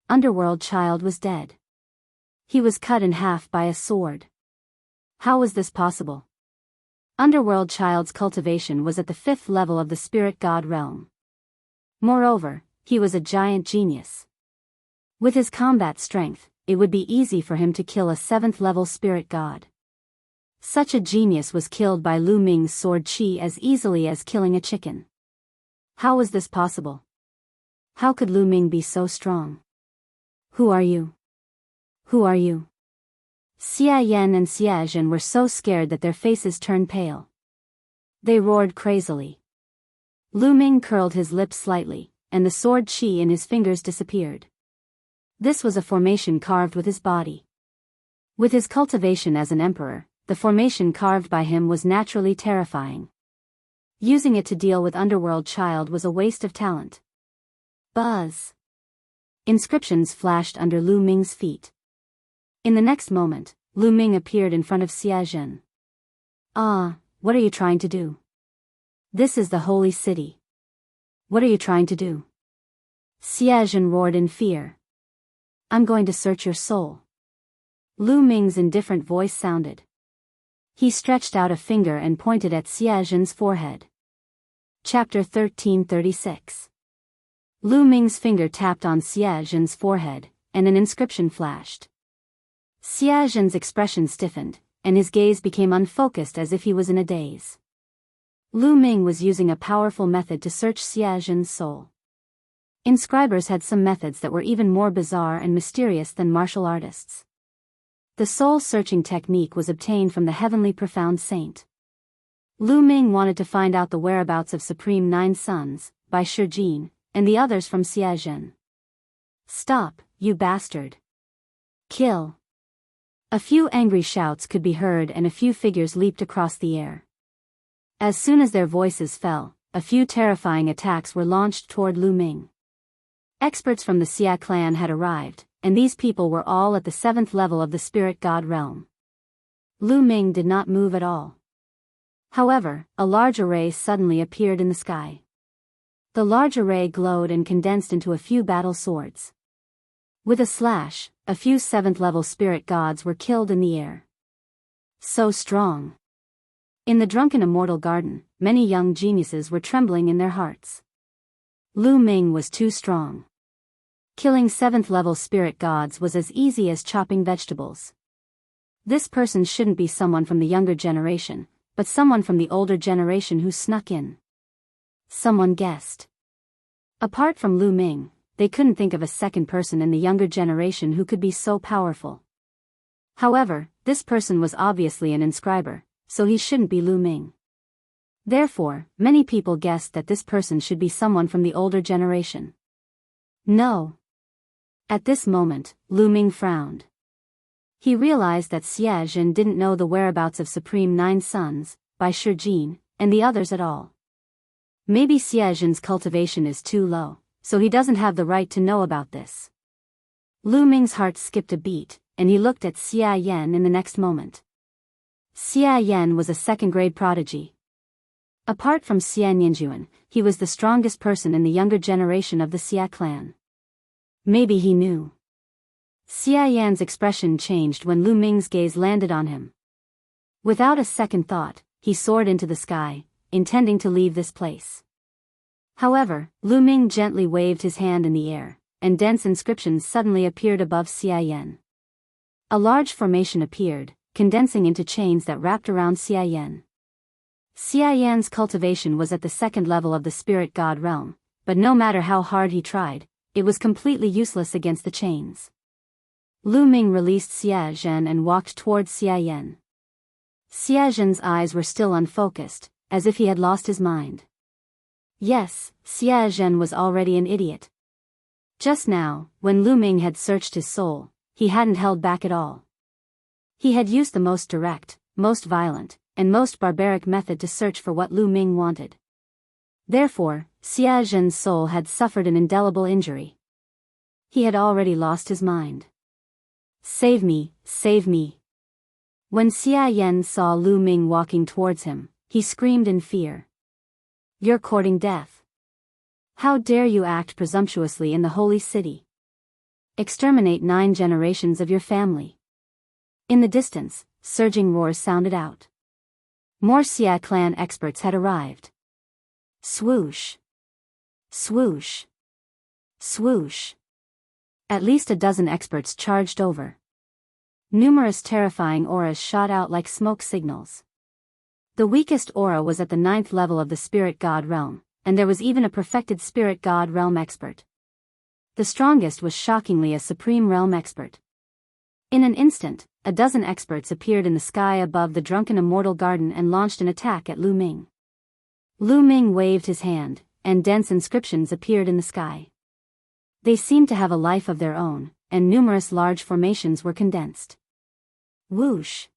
Underworld Child was dead. He was cut in half by a sword. How was this possible? Underworld Child's cultivation was at the 5th level of the spirit god realm. Moreover, he was a giant genius. With his combat strength, it would be easy for him to kill a 7th level spirit god. Such a genius was killed by Lu Ming's sword chi as easily as killing a chicken. How was this possible? How could Lu Ming be so strong? Who are you? Who are you? Xia Yan and Xia Zhen were so scared that their faces turned pale. They roared crazily. Lu Ming curled his lips slightly, and the sword chi in his fingers disappeared. This was a formation carved with his body. With his cultivation as an emperor, the formation carved by him was naturally terrifying. Using it to deal with Underworld Child was a waste of talent. Buzz! Inscriptions flashed under Lu Ming's feet. In the next moment, Lu Ming appeared in front of Xia Zhen. Ah, what are you trying to do? This is the holy city. What are you trying to do? Xia Zhen roared in fear. I'm going to search your soul. Lu Ming's indifferent voice sounded. He stretched out a finger and pointed at Xia Zhen's forehead. Chapter 1336. Lu Ming's finger tapped on Xia Zhen's forehead, and an inscription flashed. Xia Zhen's expression stiffened, and his gaze became unfocused as if he was in a daze. Lu Ming was using a powerful method to search Xia Zhen's soul. Inscribers had some methods that were even more bizarre and mysterious than martial artists. The soul-searching technique was obtained from the heavenly profound saint. Lu Ming wanted to find out the whereabouts of Supreme Nine Sons, by Shi Jin, and the others from Xia Zhen. Stop, you bastard! Kill! A few angry shouts could be heard and a few figures leaped across the air. As soon as their voices fell, a few terrifying attacks were launched toward Lu Ming. Experts from the Xia clan had arrived, and these people were all at the 7th level of the spirit god realm. Lu Ming did not move at all. However, a large array suddenly appeared in the sky. The large array glowed and condensed into a few battle swords. With a slash, a few 7th level spirit gods were killed in the air. So strong. In the drunken immortal garden, many young geniuses were trembling in their hearts. Lu Ming was too strong. Killing 7th level spirit gods was as easy as chopping vegetables. This person shouldn't be someone from the younger generation, but someone from the older generation who snuck in. Someone guessed. Apart from Lu Ming, they couldn't think of a second person in the younger generation who could be so powerful. However, this person was obviously an inscriber, so he shouldn't be Lu Ming. Therefore, many people guessed that this person should be someone from the older generation. No. At this moment, Lu Ming frowned. He realized that Xia Zhen didn't know the whereabouts of Supreme Nine Sons, by Shi Jin, and the others at all. Maybe Xia Zhen's cultivation is too low, so he doesn't have the right to know about this. Lu Ming's heart skipped a beat, and he looked at Xia Yan in the next moment. Xia Yan was a second-grade prodigy. Apart from Xia Ninjuan, he was the strongest person in the younger generation of the Xia clan. Maybe he knew. Xia Yan's expression changed when Lu Ming's gaze landed on him. Without a second thought, he soared into the sky, intending to leave this place. However, Lu Ming gently waved his hand in the air, and dense inscriptions suddenly appeared above Xia Yan. A large formation appeared, condensing into chains that wrapped around Xia Yan. Xia Yan's cultivation was at the 2nd level of the spirit god realm, but no matter how hard he tried, it was completely useless against the chains. Lu Ming released Xia Zhen and walked towards Xia Yan. Xia Zhen's eyes were still unfocused, as if he had lost his mind. Yes, Xia Zhen was already an idiot. Just now, when Lu Ming had searched his soul, he hadn't held back at all. He had used the most direct, most violent, and most barbaric method to search for what Lu Ming wanted. Therefore, Xia Zhen's soul had suffered an indelible injury. He had already lost his mind. Save me, save me. When Xia Yan saw Lu Ming walking towards him, he screamed in fear. You're courting death. How dare you act presumptuously in the holy city? Exterminate 9 generations of your family. In the distance, surging roars sounded out. More Xia clan experts had arrived. Swoosh. Swoosh. Swoosh. At least a dozen experts charged over. Numerous terrifying auras shot out like smoke signals. The weakest aura was at the 9th level of the spirit god realm, and there was even a perfected spirit god realm expert. The strongest was shockingly a supreme realm expert. In an instant, a dozen experts appeared in the sky above the drunken immortal garden and launched an attack at Lu Ming. Lu Ming waved his hand, and dense inscriptions appeared in the sky. They seemed to have a life of their own, and numerous large formations were condensed. Whoosh!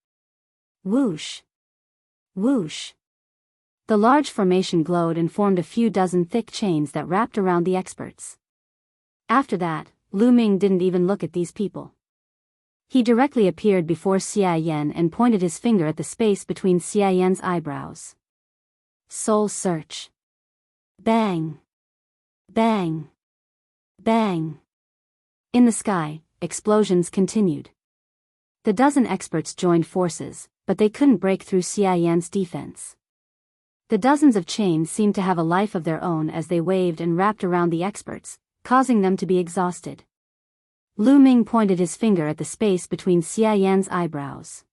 Whoosh! Whoosh! The large formation glowed and formed a few dozen thick chains that wrapped around the experts. After that, Lu Ming didn't even look at these people. He directly appeared before Xia Yan and pointed his finger at the space between Xia Yan's eyebrows. Soul search. Bang! Bang! Bang! In the sky, explosions continued. The dozen experts joined forces, but they couldn't break through Xia Yan's defense. The dozens of chains seemed to have a life of their own as they waved and wrapped around the experts, causing them to be exhausted. Lu Ming pointed his finger at the space between Xia Yan's eyebrows.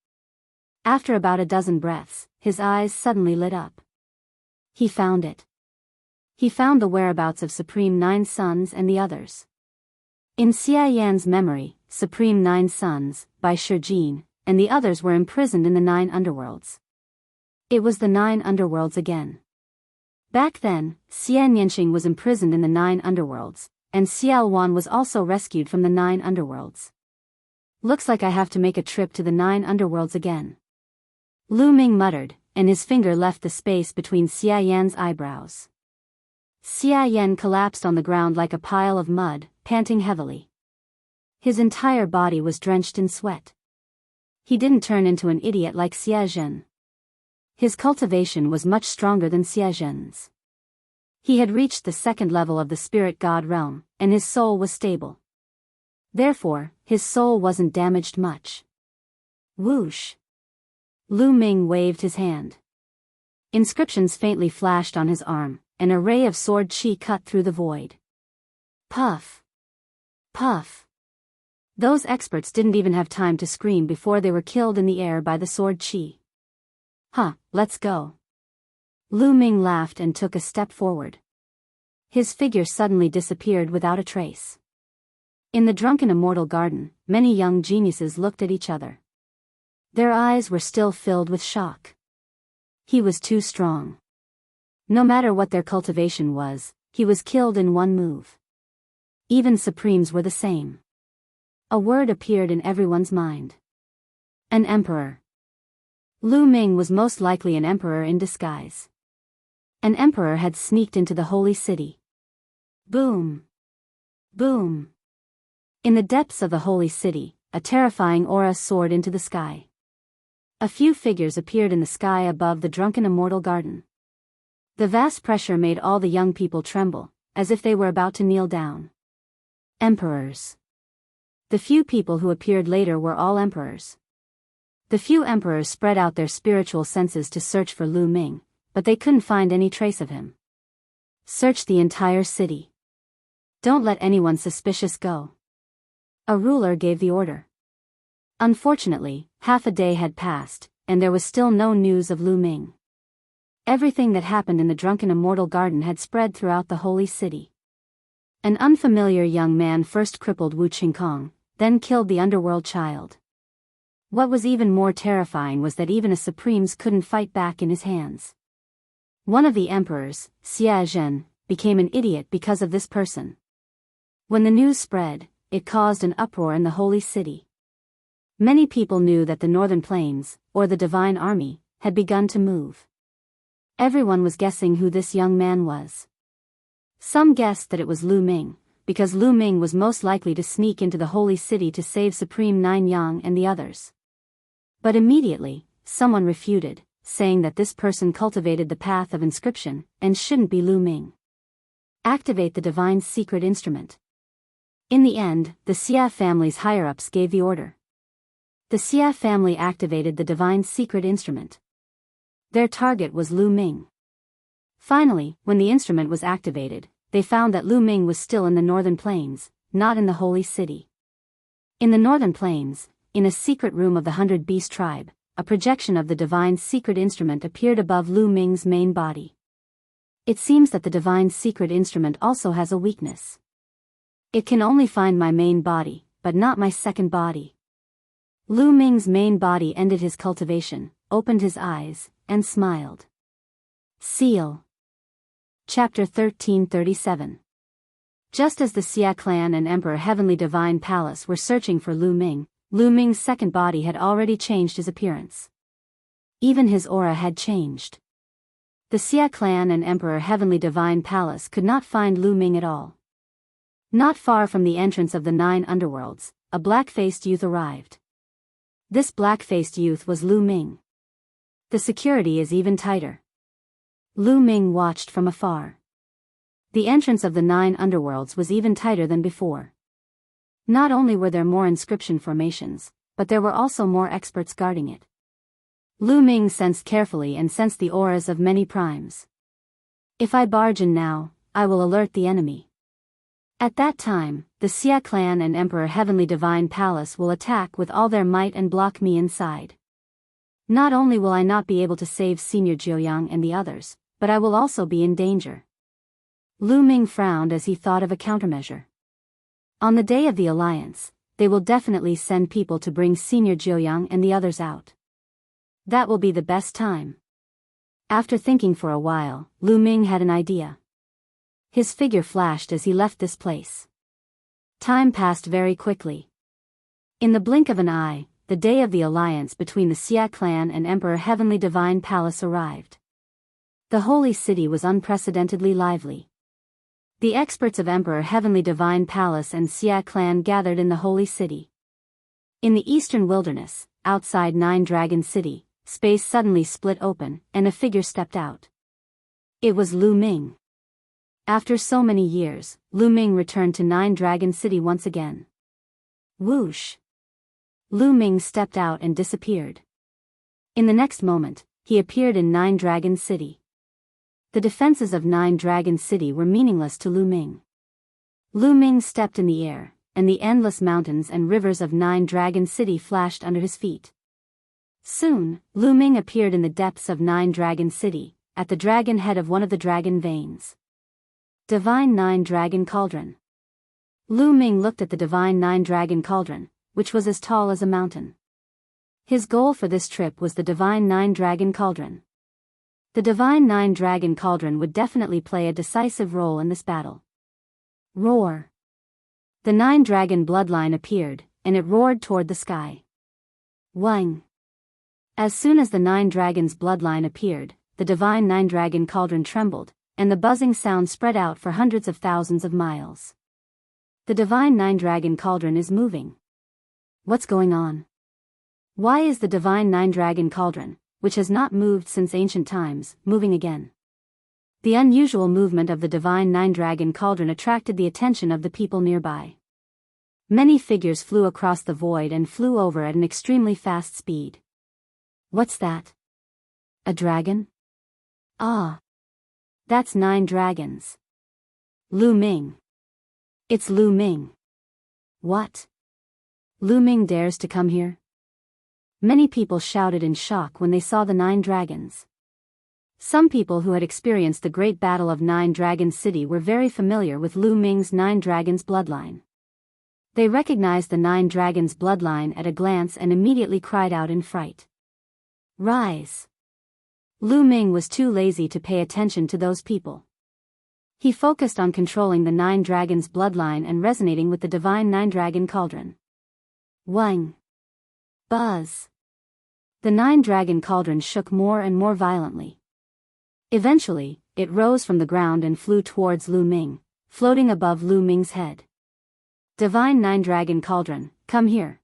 After about a dozen breaths, his eyes suddenly lit up. He found it. He found the whereabouts of Supreme 9 Sons and the others. In Xia Yan's memory, Supreme 9 Sons, by Shijin, and the others were imprisoned in the 9 underworlds. It was the 9 underworlds again. Back then, Enchanting was imprisoned in the 9 underworlds, and Xiaowan was also rescued from the 9 underworlds. Looks like I have to make a trip to the 9 underworlds again. Lu Ming muttered, and his finger left the space between Xia Yan's eyebrows. Xia Yan collapsed on the ground like a pile of mud, panting heavily. His entire body was drenched in sweat. He didn't turn into an idiot like Xia Zhen. His cultivation was much stronger than Xia Zhen's. He had reached the 2nd level of the spirit god realm, and his soul was stable. Therefore, his soul wasn't damaged much. Whoosh! Lu Ming waved his hand. Inscriptions faintly flashed on his arm, an array of sword chi cut through the void. Puff! Puff! Those experts didn't even have time to scream before they were killed in the air by the sword chi. Let's go. Lu Ming laughed and took a step forward. His figure suddenly disappeared without a trace. In the drunken immortal garden, many young geniuses looked at each other. Their eyes were still filled with shock. He was too strong. No matter what their cultivation was, he was killed in one move. Even Supremes were the same. A word appeared in everyone's mind. An emperor. Lu Ming was most likely an emperor in disguise. An emperor had sneaked into the holy city. Boom! Boom! In the depths of the holy city, a terrifying aura soared into the sky. A few figures appeared in the sky above the drunken immortal garden. The vast pressure made all the young people tremble, as if they were about to kneel down. Emperors. The few people who appeared later were all emperors. The few emperors spread out their spiritual senses to search for Lu Ming, but they couldn't find any trace of him. Search the entire city. Don't let anyone suspicious go. A ruler gave the order. Unfortunately, half a day had passed, and there was still no news of Lu Ming. Everything that happened in the drunken immortal garden had spread throughout the holy city. An unfamiliar young man first crippled Wu Qingkong, then killed the underworld child. What was even more terrifying was that even a Supremes couldn't fight back in his hands. One of the emperors, Xia Zhen, became an idiot because of this person. When the news spread, it caused an uproar in the holy city. Many people knew that the northern plains, or the divine army, had begun to move. Everyone was guessing who this young man was. Some guessed that it was Lu Ming, because Lu Ming was most likely to sneak into the holy city to save Supreme Nine Yang and the others. But immediately, someone refuted, saying that this person cultivated the path of inscription, and shouldn't be Lu Ming. Activate the divine secret instrument. In the end, the Xia family's higher-ups gave the order. The Xia family activated the divine secret instrument. Their target was Lu Ming. Finally, when the instrument was activated, they found that Lu Ming was still in the northern plains, not in the holy city. In the northern plains, in a secret room of the 100 Beast tribe, a projection of the divine secret instrument appeared above Lu Ming's main body. It seems that the divine secret instrument also has a weakness. It can only find my main body, but not my second body. Lu Ming's main body ended his cultivation, opened his eyes, and smiled. Seal. Chapter 1337. Just as the Xia clan and Emperor Heavenly Divine Palace were searching for Lu Ming's second body had already changed his appearance. Even his aura had changed. The Xia clan and Emperor Heavenly Divine Palace could not find Lu Ming at all. Not far from the entrance of the 9 underworlds, a black-faced youth arrived. This black-faced youth was Lu Ming. The security is even tighter. Lu Ming watched from afar. The entrance of the 9 underworlds was even tighter than before. Not only were there more inscription formations, but there were also more experts guarding it. Lu Ming sensed carefully and sensed the auras of many primes. If I barge in now, I will alert the enemy. At that time, the Xia clan and Emperor Heavenly Divine Palace will attack with all their might and block me inside. Not only will I not be able to save Senior Jiuyang and the others, but I will also be in danger. Lu Ming frowned as he thought of a countermeasure. On the day of the alliance, they will definitely send people to bring Senior Jiuyang and the others out. That will be the best time. After thinking for a while, Lu Ming had an idea. His figure flashed as he left this place. Time passed very quickly. In the blink of an eye, the day of the alliance between the Xia clan and Emperor Heavenly Divine Palace arrived. The holy city was unprecedentedly lively. The experts of Emperor Heavenly Divine Palace and Xia clan gathered in the holy city. In the eastern wilderness, outside 9 Dragon City, space suddenly split open, and a figure stepped out. It was Lu Ming. After so many years, Lu Ming returned to 9 Dragon City once again. Whoosh! Lu Ming stepped out and disappeared. In the next moment, he appeared in 9 Dragon City. The defenses of 9 Dragon City were meaningless to Lu Ming. Lu Ming stepped in the air, and the endless mountains and rivers of 9 Dragon City flashed under his feet. Soon, Lu Ming appeared in the depths of 9 Dragon City, at the dragon head of one of the dragon veins. Divine 9 Dragon Cauldron. Lu Ming looked at the Divine 9 Dragon Cauldron, which was as tall as a mountain. His goal for this trip was the Divine 9 Dragon Cauldron. The Divine 9 Dragon Cauldron would definitely play a decisive role in this battle. Roar! The 9 Dragon bloodline appeared, and it roared toward the sky. Wang! As soon as the 9 Dragons bloodline appeared, the Divine 9 Dragon Cauldron trembled, and the buzzing sound spread out for hundreds of thousands of miles. The Divine 9 Dragon Cauldron is moving. What's going on? Why is the Divine 9 Dragon Cauldron, which has not moved since ancient times, moving again? The unusual movement of the Divine 9 Dragon Cauldron attracted the attention of the people nearby. Many figures flew across the void and flew over at an extremely fast speed. What's that? A dragon? Ah! That's 9 dragons. Lu Ming. It's Lu Ming. What? Lu Ming dares to come here? Many people shouted in shock when they saw the 9 dragons. Some people who had experienced the great battle of 9 Dragon City were very familiar with Lu Ming's 9 dragons bloodline. They recognized the 9 dragons bloodline at a glance and immediately cried out in fright. Rise! Lu Ming was too lazy to pay attention to those people. He focused on controlling the 9 dragons bloodline and resonating with the Divine 9 Dragon Cauldron. Wang! Buzz! The 9 Dragon Cauldron shook more and more violently. Eventually, it rose from the ground and flew towards Lu Ming, floating above Lu Ming's head. "Divine Nine Dragon Cauldron, come here!"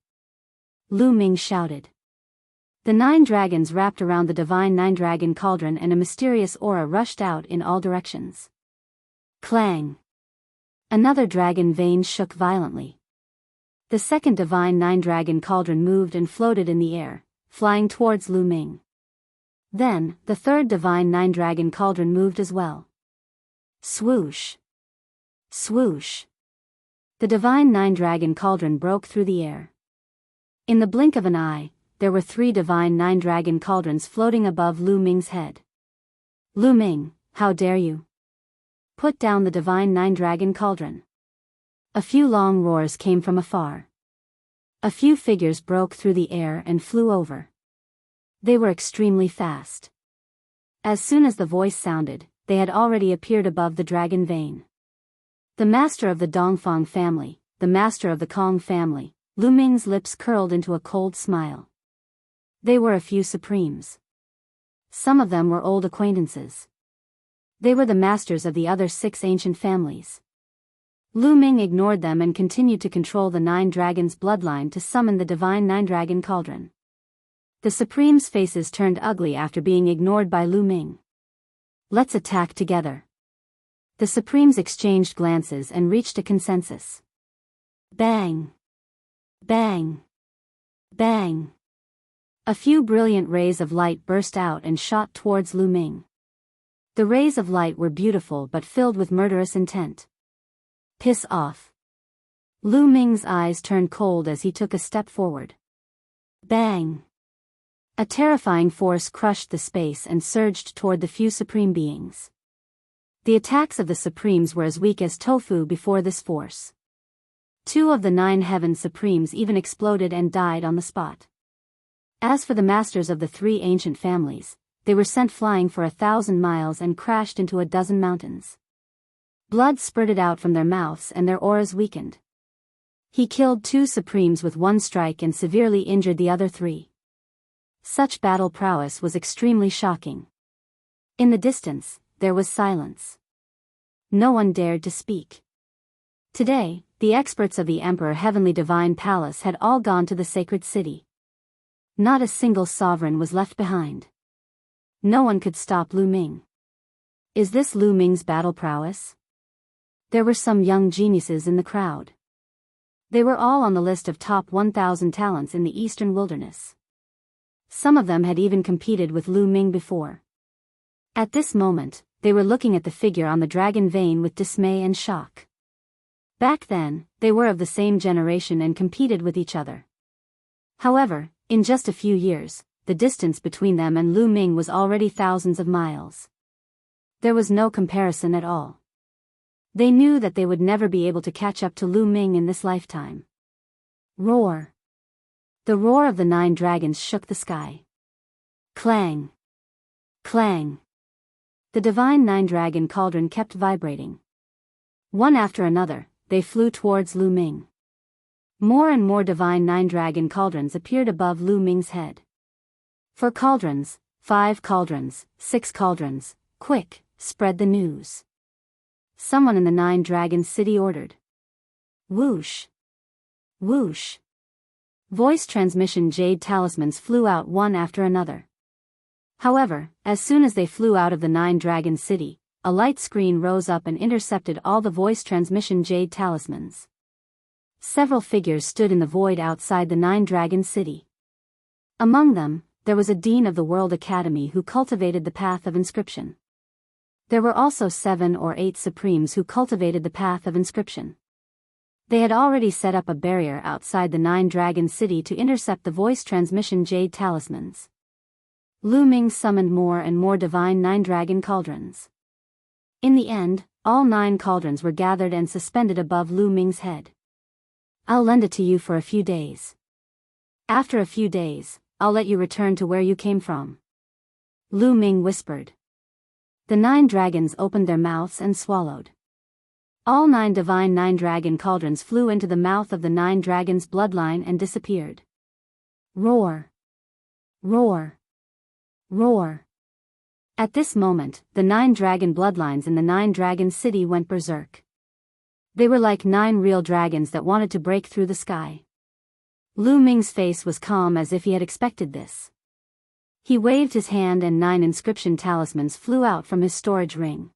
Lu Ming shouted. The 9 dragons wrapped around the Divine Nine Dragon Cauldron and a mysterious aura rushed out in all directions. Clang! Another dragon vein shook violently. The second Divine Nine Dragon Cauldron moved and floated in the air, flying towards Lu Ming. Then, the third Divine Nine Dragon Cauldron moved as well. Swoosh! Swoosh! The Divine Nine Dragon Cauldron broke through the air. In the blink of an eye, there were 3 Divine Nine Dragon Cauldrons floating above Lu Ming's head. "Lu Ming, how dare you? Put down the Divine Nine Dragon Cauldron." A few long roars came from afar. A few figures broke through the air and flew over. They were extremely fast. As soon as the voice sounded, they had already appeared above the dragon vein. The master of the Dongfang family, the master of the Kong family. Lu Ming's lips curled into a cold smile. They were a few supremes. Some of them were old acquaintances. They were the masters of the other 6 ancient families. Lu Ming ignored them and continued to control the 9 dragons' bloodline to summon the Divine Nine Dragon Cauldron. The supremes' faces turned ugly after being ignored by Lu Ming. "Let's attack together." The supremes exchanged glances and reached a consensus. Bang! Bang! Bang! A few brilliant rays of light burst out and shot towards Lu Ming. The rays of light were beautiful but filled with murderous intent. "Piss off." Lu Ming's eyes turned cold as he took a step forward. Bang! A terrifying force crushed the space and surged toward the few supreme beings. The attacks of the supremes were as weak as tofu before this force. 2 of the 9 heaven supremes even exploded and died on the spot. As for the masters of the 3 ancient families, they were sent flying for 1,000 miles and crashed into a dozen mountains. Blood spurted out from their mouths and their auras weakened. He killed 2 supremes with 1 strike and severely injured the other 3. Such battle prowess was extremely shocking. In the distance, there was silence. No one dared to speak. Today, the experts of the Emperor Heavenly Divine Palace had all gone to the sacred city. Not a single sovereign was left behind. No one could stop Lu Ming. Is this Lu Ming's battle prowess? There were some young geniuses in the crowd. They were all on the list of top 1,000 talents in the Eastern Wilderness. Some of them had even competed with Lu Ming before. At this moment, they were looking at the figure on the dragon vein with dismay and shock. Back then, they were of the same generation and competed with each other. However, in just a few years, the distance between them and Lu Ming was already thousands of miles. There was no comparison at all. They knew that they would never be able to catch up to Lu Ming in this lifetime. Roar! The roar of the 9 dragons shook the sky. Clang! Clang! The Divine Nine Dragon Cauldron kept vibrating. One after another, they flew towards Lu Ming. More and more Divine Nine Dragon Cauldrons appeared above Lu Ming's head. 4 cauldrons, 5 cauldrons, 6 cauldrons, quick, spread the news. Someone in the 9 Dragons City ordered. Whoosh! Whoosh! Voice transmission jade talismans flew out one after another. However, as soon as they flew out of the 9 Dragons City, a light screen rose up and intercepted all the voice transmission jade talismans. Several figures stood in the void outside the 9 Dragons City. Among them, there was a dean of the World Academy who cultivated the path of inscription. There were also 7 or 8 supremes who cultivated the path of inscription. They had already set up a barrier outside the 9 Dragons City to intercept the voice transmission jade talismans. Lu Ming summoned more and more Divine Nine Dragon Cauldrons. In the end, all 9 cauldrons were gathered and suspended above Lu Ming's head. I'll lend it to you for a few days. After a few days, I'll let you return to where you came from. Lu Ming whispered. The 9 dragons opened their mouths and swallowed. All 9 Divine Nine Dragon Cauldrons flew into the mouth of the 9 dragons' bloodline and disappeared. Roar! Roar! Roar! At this moment, the 9 dragon bloodlines in the 9 Dragons City went berserk. They were like 9 real dragons that wanted to break through the sky. Lu Ming's face was calm as if he had expected this. He waved his hand and 9 inscription talismans flew out from his storage ring.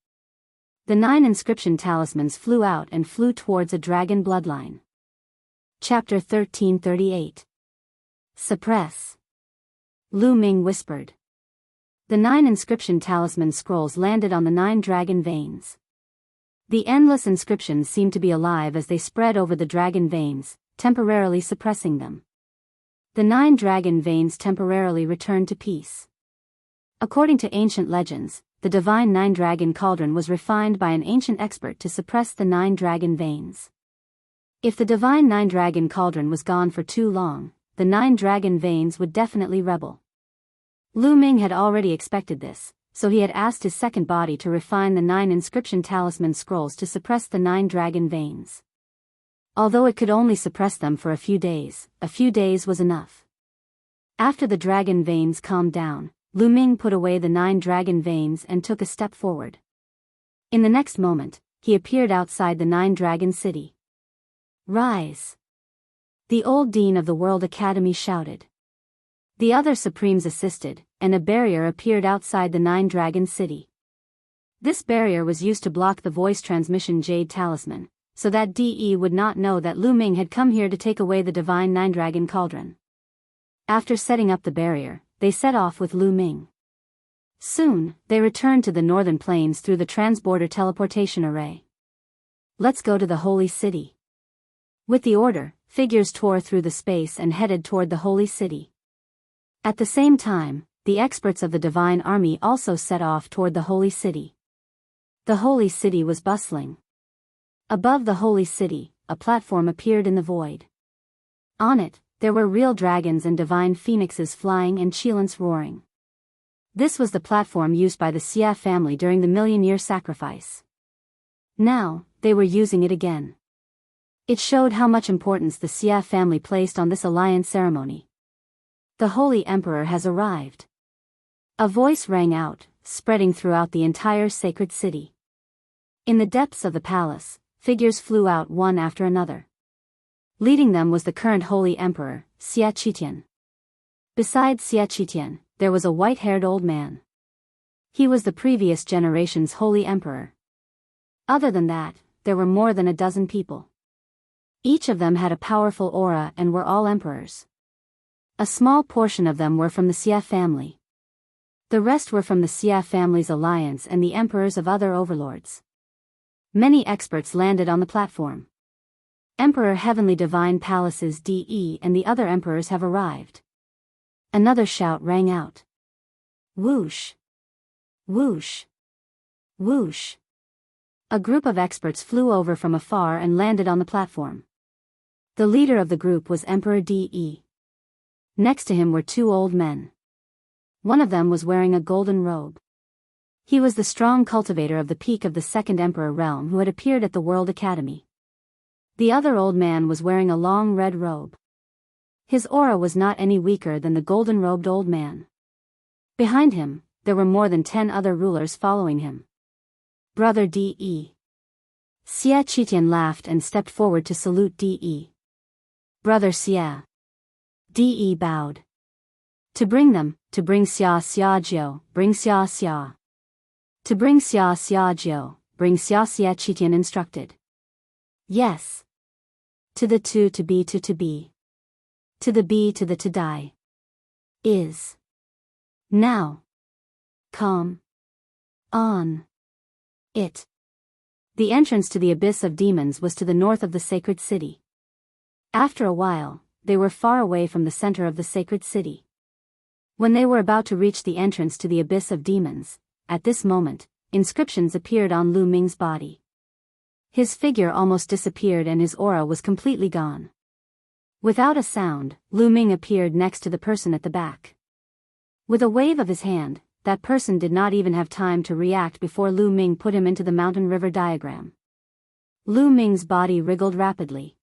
The 9 inscription talismans flew out and flew towards a dragon bloodline. Chapter 1338. Suppress. Lu Ming whispered. The 9 inscription talisman scrolls landed on the 9 dragon veins. The endless inscriptions seemed to be alive as they spread over the dragon veins, temporarily suppressing them. The 9 dragon veins temporarily returned to peace. According to ancient legends, the divine 9 dragon cauldron was refined by an ancient expert to suppress the 9 dragon veins. If the divine 9 dragon cauldron was gone for too long, the 9 dragon veins would definitely rebel. Lu Ming had already expected this, so he had asked his second body to refine the 9 inscription talisman scrolls to suppress the 9 dragon veins. Although it could only suppress them for a few days was enough. After the dragon veins calmed down, Lu Ming put away the 9 dragon veins and took a step forward. In the next moment, he appeared outside the 9 dragon city. Rise! The old dean of the World Academy shouted. The other supremes assisted, and a barrier appeared outside the 9 dragon city. This barrier was used to block the voice transmission jade talisman, so that DE would not know that Lu Ming had come here to take away the divine 9 dragon cauldron. After setting up the barrier, they set off with Lu Ming. Soon, they returned to the northern plains through the transborder teleportation array. Let's go to the holy city. With the order, figures tore through the space and headed toward the holy city. At the same time, the experts of the divine army also set off toward the holy city. The holy city was bustling. Above the holy city, a platform appeared in the void. On it, there were real dragons and divine phoenixes flying and cheelants roaring. This was the platform used by the Xia family during the million-year sacrifice. Now, they were using it again. It showed how much importance the Xia family placed on this alliance ceremony. The Holy Emperor has arrived. A voice rang out, spreading throughout the entire sacred city. In the depths of the palace, figures flew out one after another. Leading them was the current Holy Emperor, Xia Qitian. Besides Xia Qitian, there was a white-haired old man. He was the previous generation's Holy Emperor. Other than that, there were more than a dozen people. Each of them had a powerful aura and were all emperors. A small portion of them were from the Xia family. The rest were from the Xia family's alliance and the emperors of other overlords. Many experts landed on the platform. Emperor Heavenly Divine Palace's DE and the other emperors have arrived. Another shout rang out. Whoosh! Whoosh! Whoosh! A group of experts flew over from afar and landed on the platform. The leader of the group was Emperor DE. Next to him were 2 old men. One of them was wearing a golden robe. He was the strong cultivator of the peak of the Second Emperor realm who had appeared at the World Academy. The other old man was wearing a long red robe. His aura was not any weaker than the golden-robed old man. Behind him, there were more than 10 other rulers following him. Brother DE. Xia Qitian laughed and stepped forward to salute DE. Brother Xia. DE bowed. To bring Xia Xia Jiao, bring Xia Xia. To bring Xia Xia Jiao, bring Xia Xia Qitian instructed. Yes. To the to be to be. To the be to the to die. Is. Now. Come. On. It. The entrance to the abyss of demons was to the north of the sacred city. After a while, they were far away from the center of the sacred city. When they were about to reach the entrance to the abyss of demons, at this moment, inscriptions appeared on Lu Ming's body. His figure almost disappeared and his aura was completely gone. Without a sound, Lu Ming appeared next to the person at the back. With a wave of his hand, that person did not even have time to react before Lu Ming put him into the mountain river diagram. Lu Ming's body wriggled rapidly.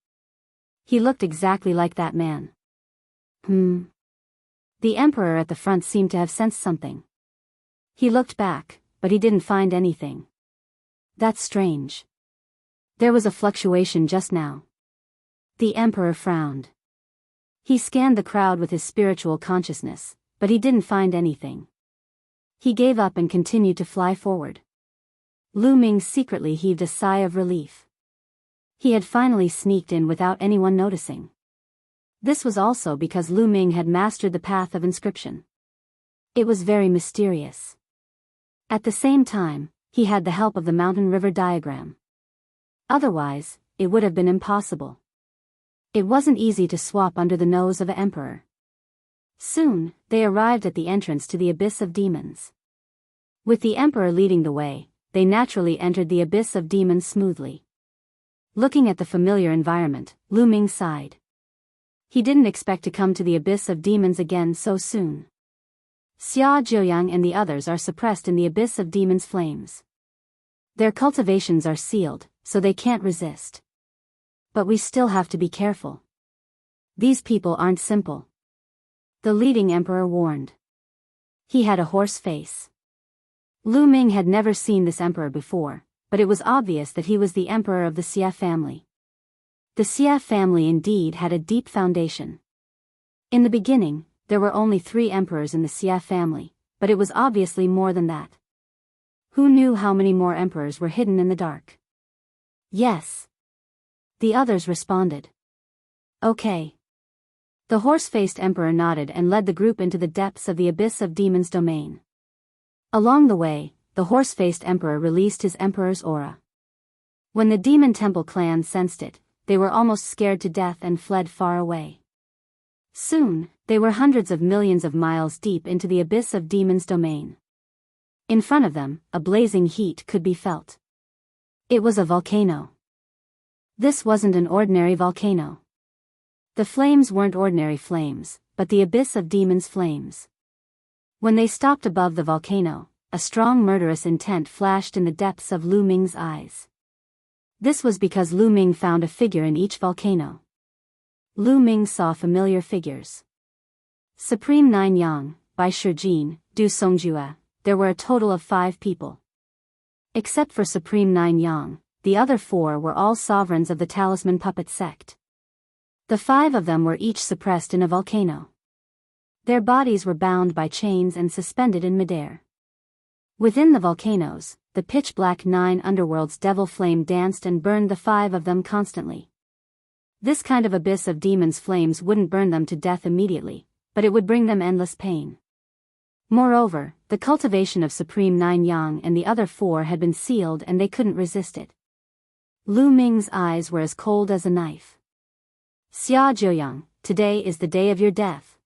He looked exactly like that man. The emperor at the front seemed to have sensed something. He looked back, but he didn't find anything. That's strange. There was a fluctuation just now. The emperor frowned. He scanned the crowd with his spiritual consciousness, but he didn't find anything. He gave up and continued to fly forward. Lu Ming secretly heaved a sigh of relief. He had finally sneaked in without anyone noticing. This was also because Lu Ming had mastered the path of inscription. It was very mysterious. At the same time, he had the help of the mountain river diagram. Otherwise, it would have been impossible. It wasn't easy to swap under the nose of an emperor. Soon, they arrived at the entrance to the Abyss of Demons. With the emperor leading the way, they naturally entered the Abyss of Demons smoothly. Looking at the familiar environment, Lu Ming sighed. He didn't expect to come to the Abyss of Demons again so soon. Xia Jiuyang and the others are suppressed in the Abyss of Demons flames. Their cultivations are sealed, so they can't resist. But we still have to be careful. These people aren't simple. The leading emperor warned. He had a horse face. Lu Ming had never seen this emperor before, but it was obvious that he was the emperor of the Xia family. The Xia family indeed had a deep foundation. In the beginning, there were only 3 emperors in the Xia family, but it was obviously more than that. Who knew how many more emperors were hidden in the dark? Yes. The others responded. Okay. The horse-faced emperor nodded and led the group into the depths of the Abyss of Demons domain. Along the way, the horse-faced emperor released his emperor's aura. When the Demon Temple clan sensed it, they were almost scared to death and fled far away. Soon, they were hundreds of millions of miles deep into the Abyss of Demons domain. In front of them, a blazing heat could be felt. It was a volcano. This wasn't an ordinary volcano. The flames weren't ordinary flames, but the Abyss of Demons flames. When they stopped above the volcano, a strong murderous intent flashed in the depths of Lu Ming's eyes. This was because Lu Ming found a figure in each volcano. Lu Ming saw familiar figures. Supreme Nine Yang, Bai Shijin, Du Songjue, there were a total of 5 people. Except for Supreme Nine Yang, the other 4 were all sovereigns of the Talisman Puppet sect. The 5 of them were each suppressed in a volcano. Their bodies were bound by chains and suspended in midair. Within the volcanoes, the pitch-black 9 underworld's devil flame danced and burned the 5 of them constantly. This kind of abyss of demons' flames wouldn't burn them to death immediately, but it would bring them endless pain. Moreover, the cultivation of Supreme Nine Yang and the other 4 had been sealed and they couldn't resist it. Lu Ming's eyes were as cold as a knife. Xia Jiuyang, today is the day of your death.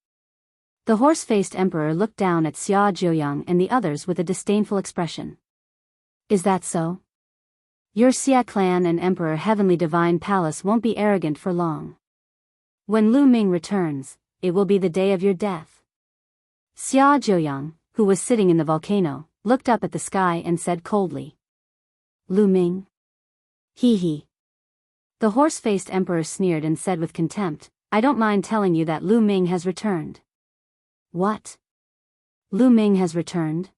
The horse-faced emperor looked down at Xia Jiuyang and the others with a disdainful expression. Is that so? Your Xia clan and Emperor Heavenly Divine Palace won't be arrogant for long. When Lu Ming returns, it will be the day of your death. Xia Jiuyang, who was sitting in the volcano, looked up at the sky and said coldly. Lu Ming? Hee hee. The horse-faced emperor sneered and said with contempt, I don't mind telling you that Lu Ming has returned. What? Lu Ming has returned?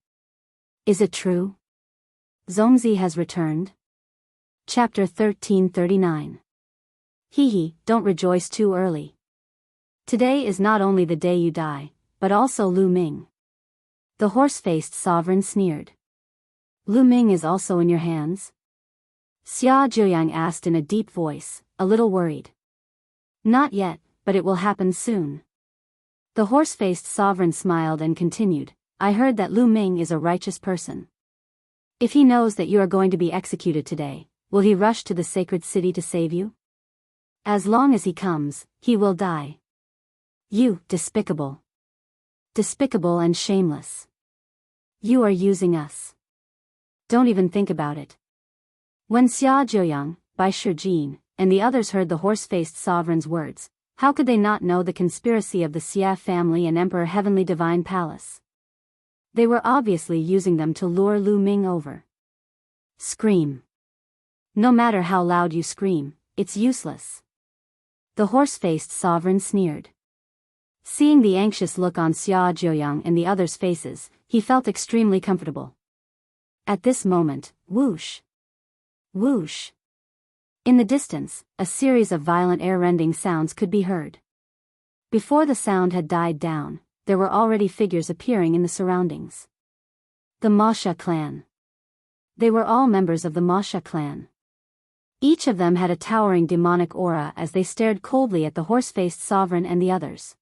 Is it true? Zongzi has returned? Chapter 1339. Hee hee, don't rejoice too early. Today is not only the day you die, but also Lu Ming. The horse-faced sovereign sneered. Lu Ming is also in your hands? Xia Jiuyang asked in a deep voice, a little worried. Not yet, but it will happen soon. The horse-faced sovereign smiled and continued, I heard that Lu Ming is a righteous person. If he knows that you are going to be executed today, will he rush to the sacred city to save you? As long as he comes, he will die. You, despicable. Despicable and shameless. You are using us. Don't even think about it. When Xia Jiuyang, Bai Shijin, and the others heard the horse-faced sovereign's words, how could they not know the conspiracy of the Xia family and Emperor Heavenly Divine Palace? They were obviously using them to lure Lu Ming over. Scream. No matter how loud you scream, it's useless. The horse-faced sovereign sneered. Seeing the anxious look on Xia Jiuyang and the others' faces, he felt extremely comfortable. At this moment, whoosh. Whoosh. In the distance, a series of violent air-rending sounds could be heard. Before the sound had died down, there were already figures appearing in the surroundings. The Masha clan. They were all members of the Masha clan. Each of them had a towering demonic aura as they stared coldly at the horse-faced sovereign and the others.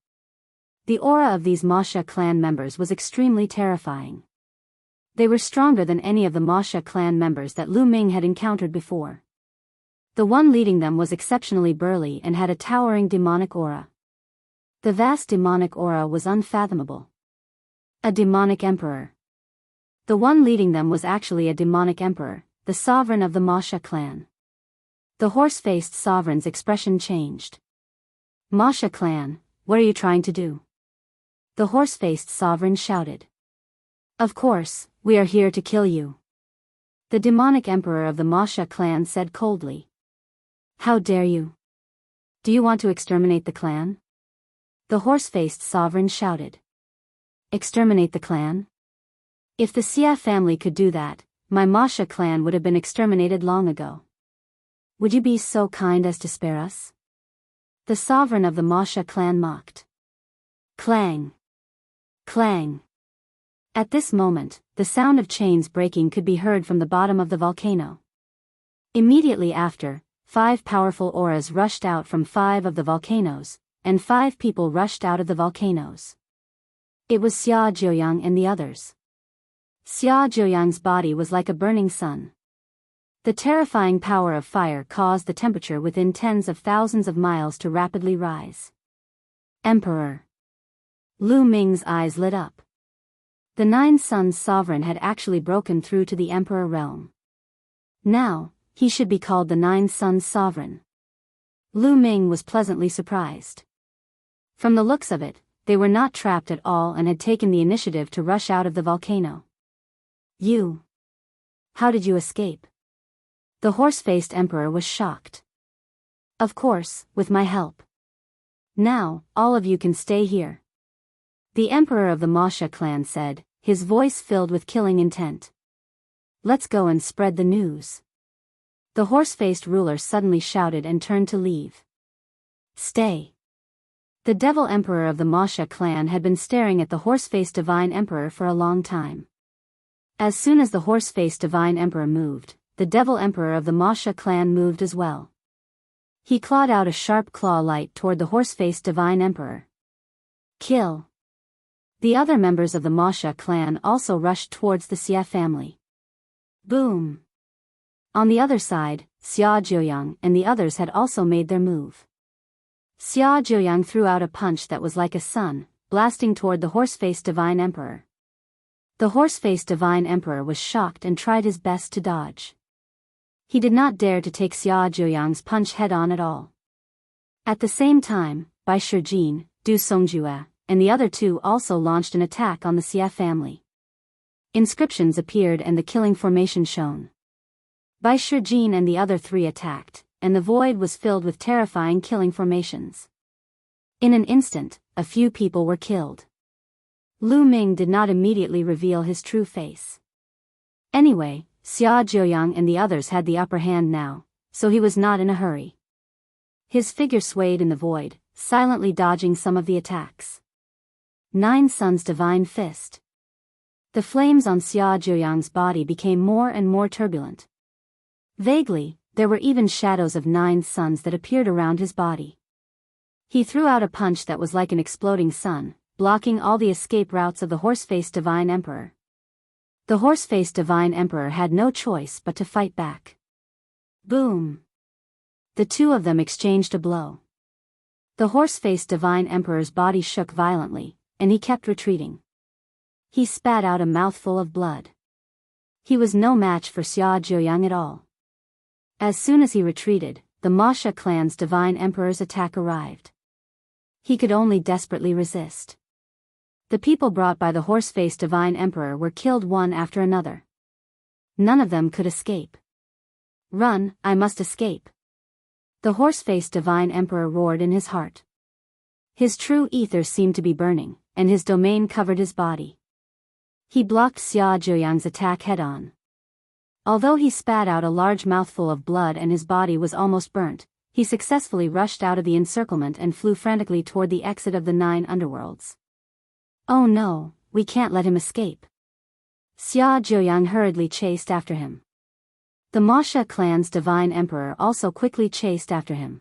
The aura of these Masha clan members was extremely terrifying. They were stronger than any of the Masha clan members that Lu Ming had encountered before. The one leading them was exceptionally burly and had a towering demonic aura. The vast demonic aura was unfathomable. A demonic emperor. The one leading them was actually a demonic emperor, the sovereign of the Masha clan. The horse-faced sovereign's expression changed. Masha clan, what are you trying to do? The horse-faced sovereign shouted. Of course, we are here to kill you. The demonic emperor of the Masha clan said coldly. How dare you? Do you want to exterminate the clan? The horse-faced sovereign shouted. Exterminate the clan? If the Xia family could do that, my Masha clan would have been exterminated long ago. Would you be so kind as to spare us? The sovereign of the Masha clan mocked. Clang! Clang! At this moment, the sound of chains breaking could be heard from the bottom of the volcano. Immediately after, 5 powerful auras rushed out from 5 of the volcanoes, and 5 people rushed out of the volcanoes. It was Xia Jiuyang and the others. Xia Jiuyang's body was like a burning sun. The terrifying power of fire caused the temperature within tens of thousands of miles to rapidly rise. Emperor. Lu Ming's eyes lit up. The 9 Suns sovereign had actually broken through to the emperor realm. Now, he should be called the 9 Suns sovereign. Lu Ming was pleasantly surprised. From the looks of it, they were not trapped at all and had taken the initiative to rush out of the volcano. You. How did you escape? The horse-faced emperor was shocked. Of course, with my help. Now, all of you can stay here. The emperor of the Masha clan said, his voice filled with killing intent. Let's go and spread the news. The horse-faced ruler suddenly shouted and turned to leave. Stay. The devil emperor of the Masha clan had been staring at the horse-faced divine emperor for a long time. As soon as the horse-faced divine emperor moved, the devil emperor of the Masha clan moved as well. He clawed out a sharp claw light toward the horse-faced divine emperor. Kill. The other members of the Masha clan also rushed towards the Xia family. Boom. On the other side, Xia Jiuyang and the others had also made their move. Xia Jiuyang threw out a punch that was like a sun, blasting toward the horse-faced divine emperor. The horse-faced divine emperor was shocked and tried his best to dodge. He did not dare to take Xia Jiuyang's punch head-on at all. At the same time, Bai Shijin, Du Songjue, and the other 2 also launched an attack on the Xia family. Inscriptions appeared and the killing formation shone. Bai Shijin and the other 3 attacked, and the void was filled with terrifying killing formations. In an instant, a few people were killed. Lu Ming did not immediately reveal his true face. Anyway, Xia Jiuyang and the others had the upper hand now, so he was not in a hurry. His figure swayed in the void, silently dodging some of the attacks. 9 Suns Divine Fist. The flames on Xia Jiuyang's body became more and more turbulent. Vaguely, there were even shadows of 9 suns that appeared around his body. He threw out a punch that was like an exploding sun, blocking all the escape routes of the horse-faced divine emperor. The horse-faced divine emperor had no choice but to fight back. Boom! The 2 of them exchanged a blow. The horse-faced divine emperor's body shook violently, and he kept retreating. He spat out a mouthful of blood. He was no match for Xia Jiuyang at all. As soon as he retreated, the Masha clan's divine emperor's attack arrived. He could only desperately resist. The people brought by the horse-faced divine emperor were killed one after another. None of them could escape. Run, I must escape. The horse-faced divine emperor roared in his heart. His true ether seemed to be burning, and his domain covered his body. He blocked Xia Jiuyang's attack head-on. Although he spat out a large mouthful of blood and his body was almost burnt, he successfully rushed out of the encirclement and flew frantically toward the exit of the 9 underworlds. Oh no, we can't let him escape. Xia Jiuyang hurriedly chased after him. The Masha clan's divine emperor also quickly chased after him.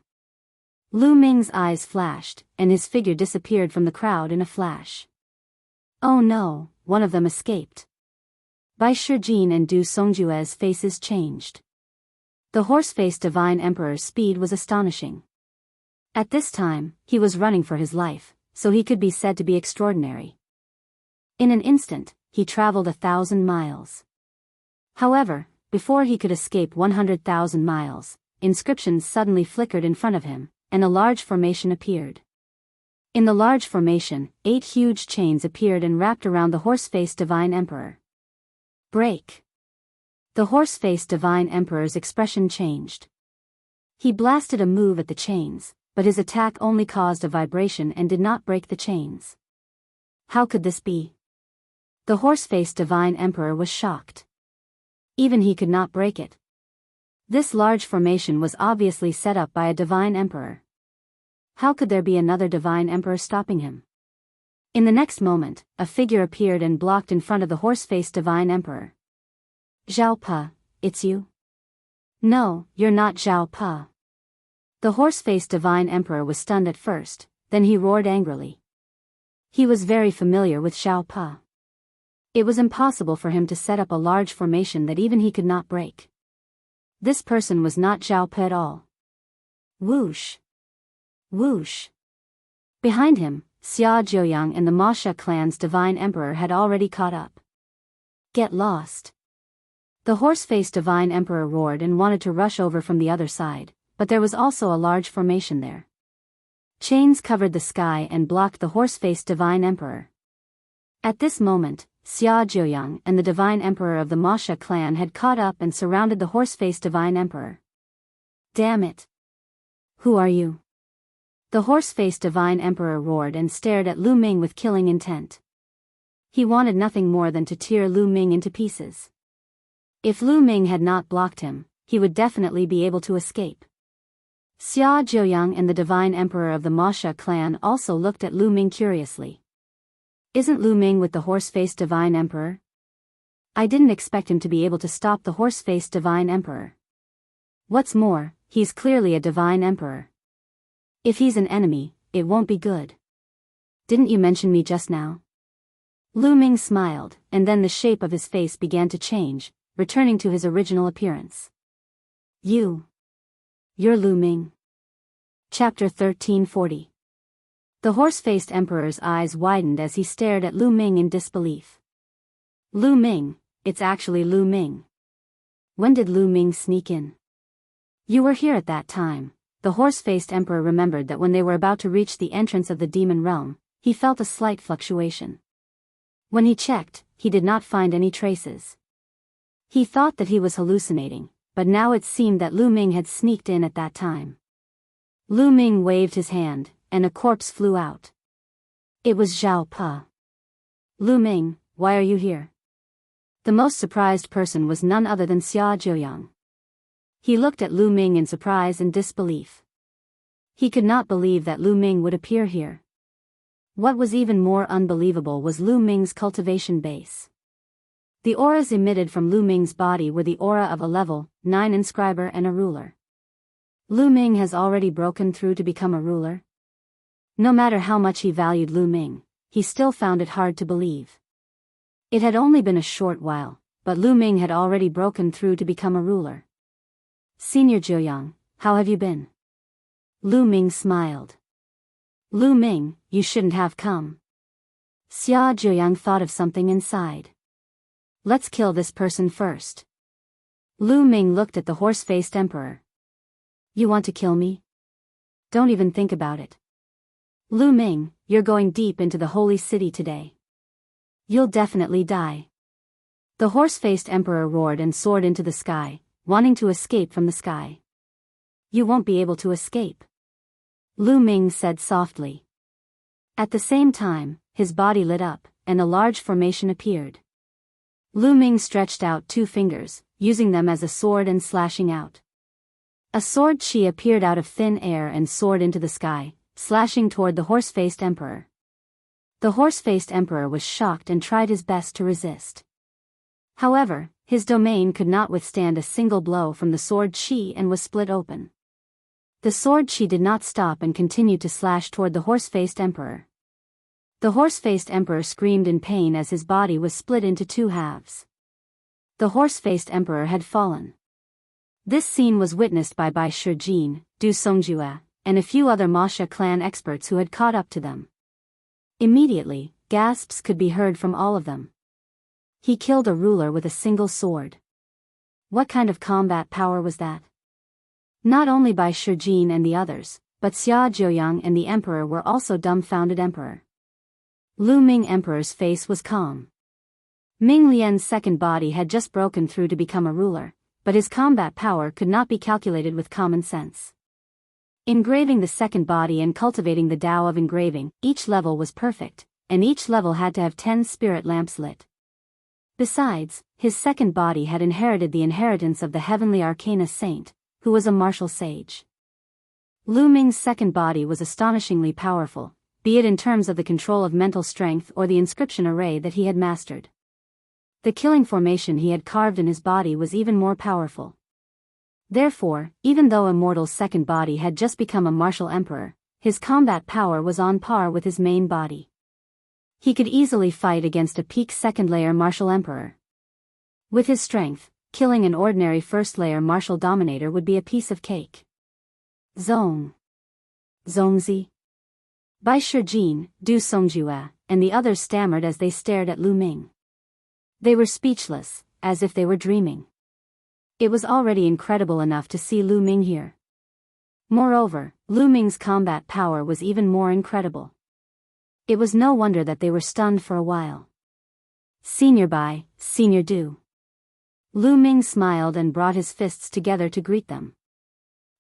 Lu Ming's eyes flashed, and his figure disappeared from the crowd in a flash. Oh no, one of them escaped. Bai Shijin and Du Songjue's faces changed. The horse-faced divine emperor's speed was astonishing. At this time, he was running for his life, so he could be said to be extraordinary. In an instant, he traveled 1,000 miles. However, before he could escape 100,000 miles, inscriptions suddenly flickered in front of him, and a large formation appeared. In the large formation, 8 huge chains appeared and wrapped around the horse-faced divine emperor. Break! The horse-faced divine emperor's expression changed. He blasted a move at the chains, but his attack only caused a vibration and did not break the chains. How could this be? The horse-faced divine emperor was shocked. Even he could not break it. This large formation was obviously set up by a divine emperor. How could there be another divine emperor stopping him? In the next moment, a figure appeared and blocked in front of the horse-faced divine emperor. Zhao Pa, it's you? No, you're not Zhao Pa. The horse-faced divine emperor was stunned at first, then he roared angrily. He was very familiar with Zhao Pa. It was impossible for him to set up a large formation that even he could not break. This person was not Zhao Pa at all. Whoosh! Whoosh! Behind him, Xia Jiuyang and the Masha clan's divine emperor had already caught up. Get lost! The horse-faced divine emperor roared and wanted to rush over from the other side, but there was also a large formation there. Chains covered the sky and blocked the horse-faced divine emperor. At this moment, Xia Jiuyang and the divine emperor of the Masha clan had caught up and surrounded the horse-faced divine emperor. Damn it! Who are you? The horse-faced divine emperor roared and stared at Lu Ming with killing intent. He wanted nothing more than to tear Lu Ming into pieces. If Lu Ming had not blocked him, he would definitely be able to escape. Xia Jiuyang and the divine emperor of the Masha clan also looked at Lu Ming curiously. Isn't Lu Ming with the horse-faced divine emperor? I didn't expect him to be able to stop the horse-faced divine emperor. What's more, he's clearly a divine emperor. If he's an enemy, it won't be good. Didn't you mention me just now? Lu Ming smiled, and then the shape of his face began to change, returning to his original appearance. You're Lu Ming. Chapter 1340. The horse-faced emperor's eyes widened as he stared at Lu Ming in disbelief. Lu Ming, it's actually Lu Ming. When did Lu Ming sneak in? You were here at that time. The horse-faced emperor remembered that when they were about to reach the entrance of the demon realm, he felt a slight fluctuation. When he checked, he did not find any traces. He thought that he was hallucinating, but now it seemed that Lu Ming had sneaked in at that time. Lu Ming waved his hand, and a corpse flew out. It was Zhao Pa. Lu Ming, why are you here? The most surprised person was none other than Xia Jiuyang. He looked at Lu Ming in surprise and disbelief. He could not believe that Lu Ming would appear here. What was even more unbelievable was Lu Ming's cultivation base. The auras emitted from Lu Ming's body were the aura of a level 9 inscriber and a ruler. Lu Ming has already broken through to become a ruler? No matter how much he valued Lu Ming, he still found it hard to believe. It had only been a short while, but Lu Ming had already broken through to become a ruler. Senior Jiuyang, how have you been? Lu Ming smiled. Lu Ming, you shouldn't have come. Xia Jiuyang thought of something inside. Let's kill this person first. Lu Ming looked at the horse-faced emperor. You want to kill me? Don't even think about it. Lu Ming, you're going deep into the holy city today. You'll definitely die. The horse-faced emperor roared and soared into the sky, wanting to escape from the sky. You won't be able to escape. Lu Ming said softly. At the same time, his body lit up, and a large formation appeared. Lu Ming stretched out 2 fingers, using them as a sword and slashing out. A sword chi appeared out of thin air and soared into the sky, slashing toward the horse-faced emperor. The horse-faced emperor was shocked and tried his best to resist. However, his domain could not withstand a single blow from the sword chi and was split open. The sword chi did not stop and continued to slash toward the horse-faced emperor. The horse-faced emperor screamed in pain as his body was split into 2 halves. The horse-faced emperor had fallen. This scene was witnessed by Bai Shijin, Du Songjue, and a few other Masha clan experts who had caught up to them. Immediately, gasps could be heard from all of them. He killed a ruler with a single sword. What kind of combat power was that? Not only Bai Shijin and the others, but Xia Jiuyang and the emperor were also dumbfounded. Emperor Lu Ming Emperor's face was calm. Ming Lian's second body had just broken through to become a ruler, but his combat power could not be calculated with common sense. Engraving the second body and cultivating the Tao of engraving, each level was perfect, and each level had to have 10 spirit lamps lit. Besides, his second body had inherited the inheritance of the heavenly arcana saint, who was a martial sage. Lu Ming's second body was astonishingly powerful, be it in terms of the control of mental strength or the inscription array that he had mastered. The killing formation he had carved in his body was even more powerful. Therefore, even though Immortal's second body had just become a martial emperor, his combat power was on par with his main body. He could easily fight against a peak second-layer martial emperor. With his strength, killing an ordinary first-layer martial dominator would be a piece of cake. Zong. Zongzi. Bai Shijin, Du Songjue, and the others stammered as they stared at Lu Ming. They were speechless, as if they were dreaming. It was already incredible enough to see Lu Ming here. Moreover, Lu Ming's combat power was even more incredible. It was no wonder that they were stunned for a while. Senior Bai, Senior Du. Lu Ming smiled and brought his fists together to greet them.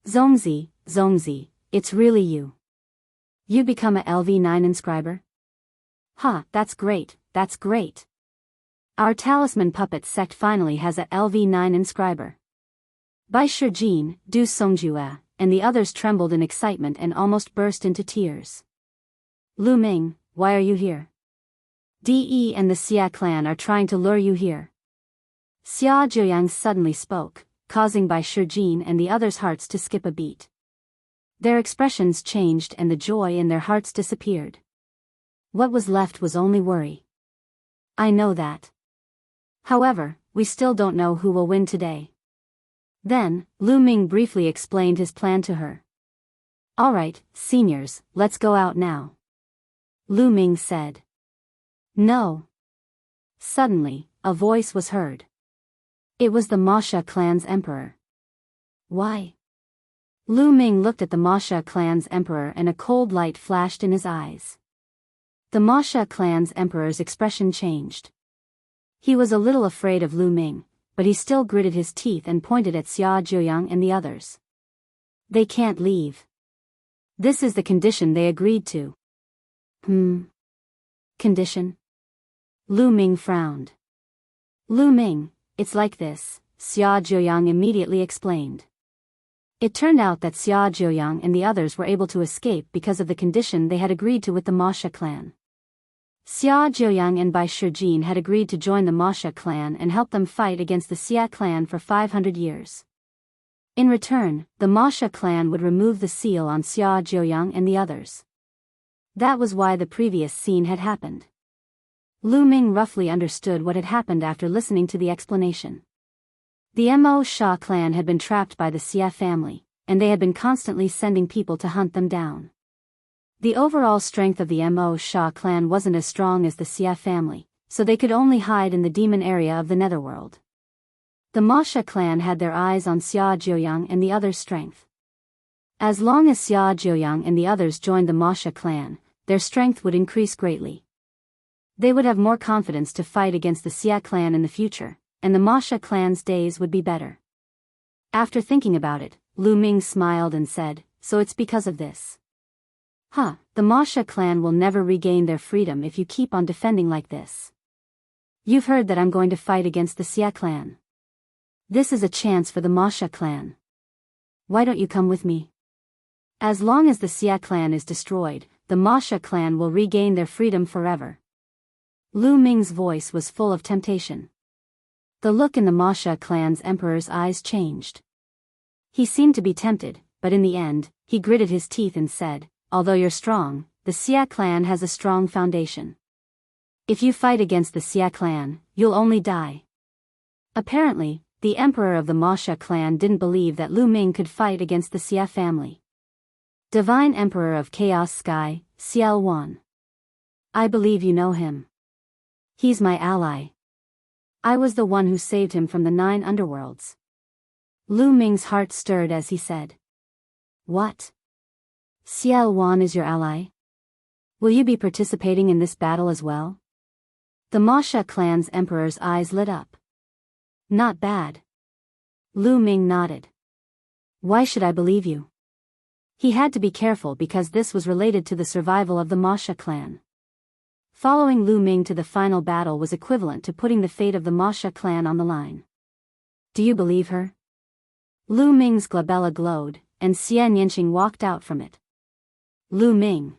Zongzi, Zongzi, it's really you. You become a LV9 inscriber? Ha, that's great, that's great. Our talisman puppet sect finally has a LV9 inscriber. Bai Shijin, Du Songjue, and the others trembled in excitement and almost burst into tears. Lu Ming, why are you here? De and the Xia clan are trying to lure you here. Xia Jiuyang suddenly spoke, causing Bai Shijin and the others' hearts to skip a beat. Their expressions changed and the joy in their hearts disappeared. What was left was only worry. I know that. However, we still don't know who will win today. Then, Lu Ming briefly explained his plan to her. Alright, seniors, let's go out now. Lu Ming said. No. Suddenly, a voice was heard. It was the Masha clan's emperor. Why? Lu Ming looked at the Masha clan's emperor and a cold light flashed in his eyes. The Masha clan's emperor's expression changed. He was a little afraid of Lu Ming, but he still gritted his teeth and pointed at Xia Jiuyang and the others. They can't leave. This is the condition they agreed to. Condition? Lu Ming frowned. Lu Ming, it's like this, Xia Jiuyang immediately explained. It turned out that Xia Jiuyang and the others were able to escape because of the condition they had agreed to with the Masha clan. Xia Jiuyang and Bai Shijin had agreed to join the Masha clan and help them fight against the Xia clan for 500 years. In return, the Masha clan would remove the seal on Xia Jiuyang and the others. That was why the previous scene had happened. Lu Ming roughly understood what had happened after listening to the explanation. The Mo Sha clan had been trapped by the Xia family, and they had been constantly sending people to hunt them down. The overall strength of the Mo Sha clan wasn't as strong as the Xia family, so they could only hide in the demon area of the netherworld. The Masha clan had their eyes on Xia Jiuyang and the others' strength. As long as Xia Jiuyang and the others joined the Masha clan, their strength would increase greatly. They would have more confidence to fight against the Xia clan in the future, and the Masha clan's days would be better. After thinking about it, Lu Ming smiled and said, so it's because of this. The Masha clan will never regain their freedom if you keep on defending like this. You've heard that I'm going to fight against the Xia clan. This is a chance for the Masha clan. Why don't you come with me? As long as the Xia clan is destroyed, the Masha clan will regain their freedom forever. Lu Ming's voice was full of temptation. The look in the Masha clan's emperor's eyes changed. He seemed to be tempted, but in the end, he gritted his teeth and said, although you're strong, the Xia clan has a strong foundation. If you fight against the Xia clan, you'll only die. Apparently, the emperor of the Masha clan didn't believe that Lu Ming could fight against the Xia family. Divine Emperor of Chaos Sky, Xiao Wan. I believe you know him. He's my ally. I was the one who saved him from the 9 underworlds. Lu Ming's heart stirred as he said. What? Xiao Wan is your ally? Will you be participating in this battle as well? The Masha clan's emperor's eyes lit up. Not bad. Lu Ming nodded. Why should I believe you? He had to be careful because this was related to the survival of the Masha clan. Following Lu Ming to the final battle was equivalent to putting the fate of the Masha clan on the line. Do you believe her? Lu Ming's glabella glowed, and Xian Yanqing walked out from it. Lu Ming.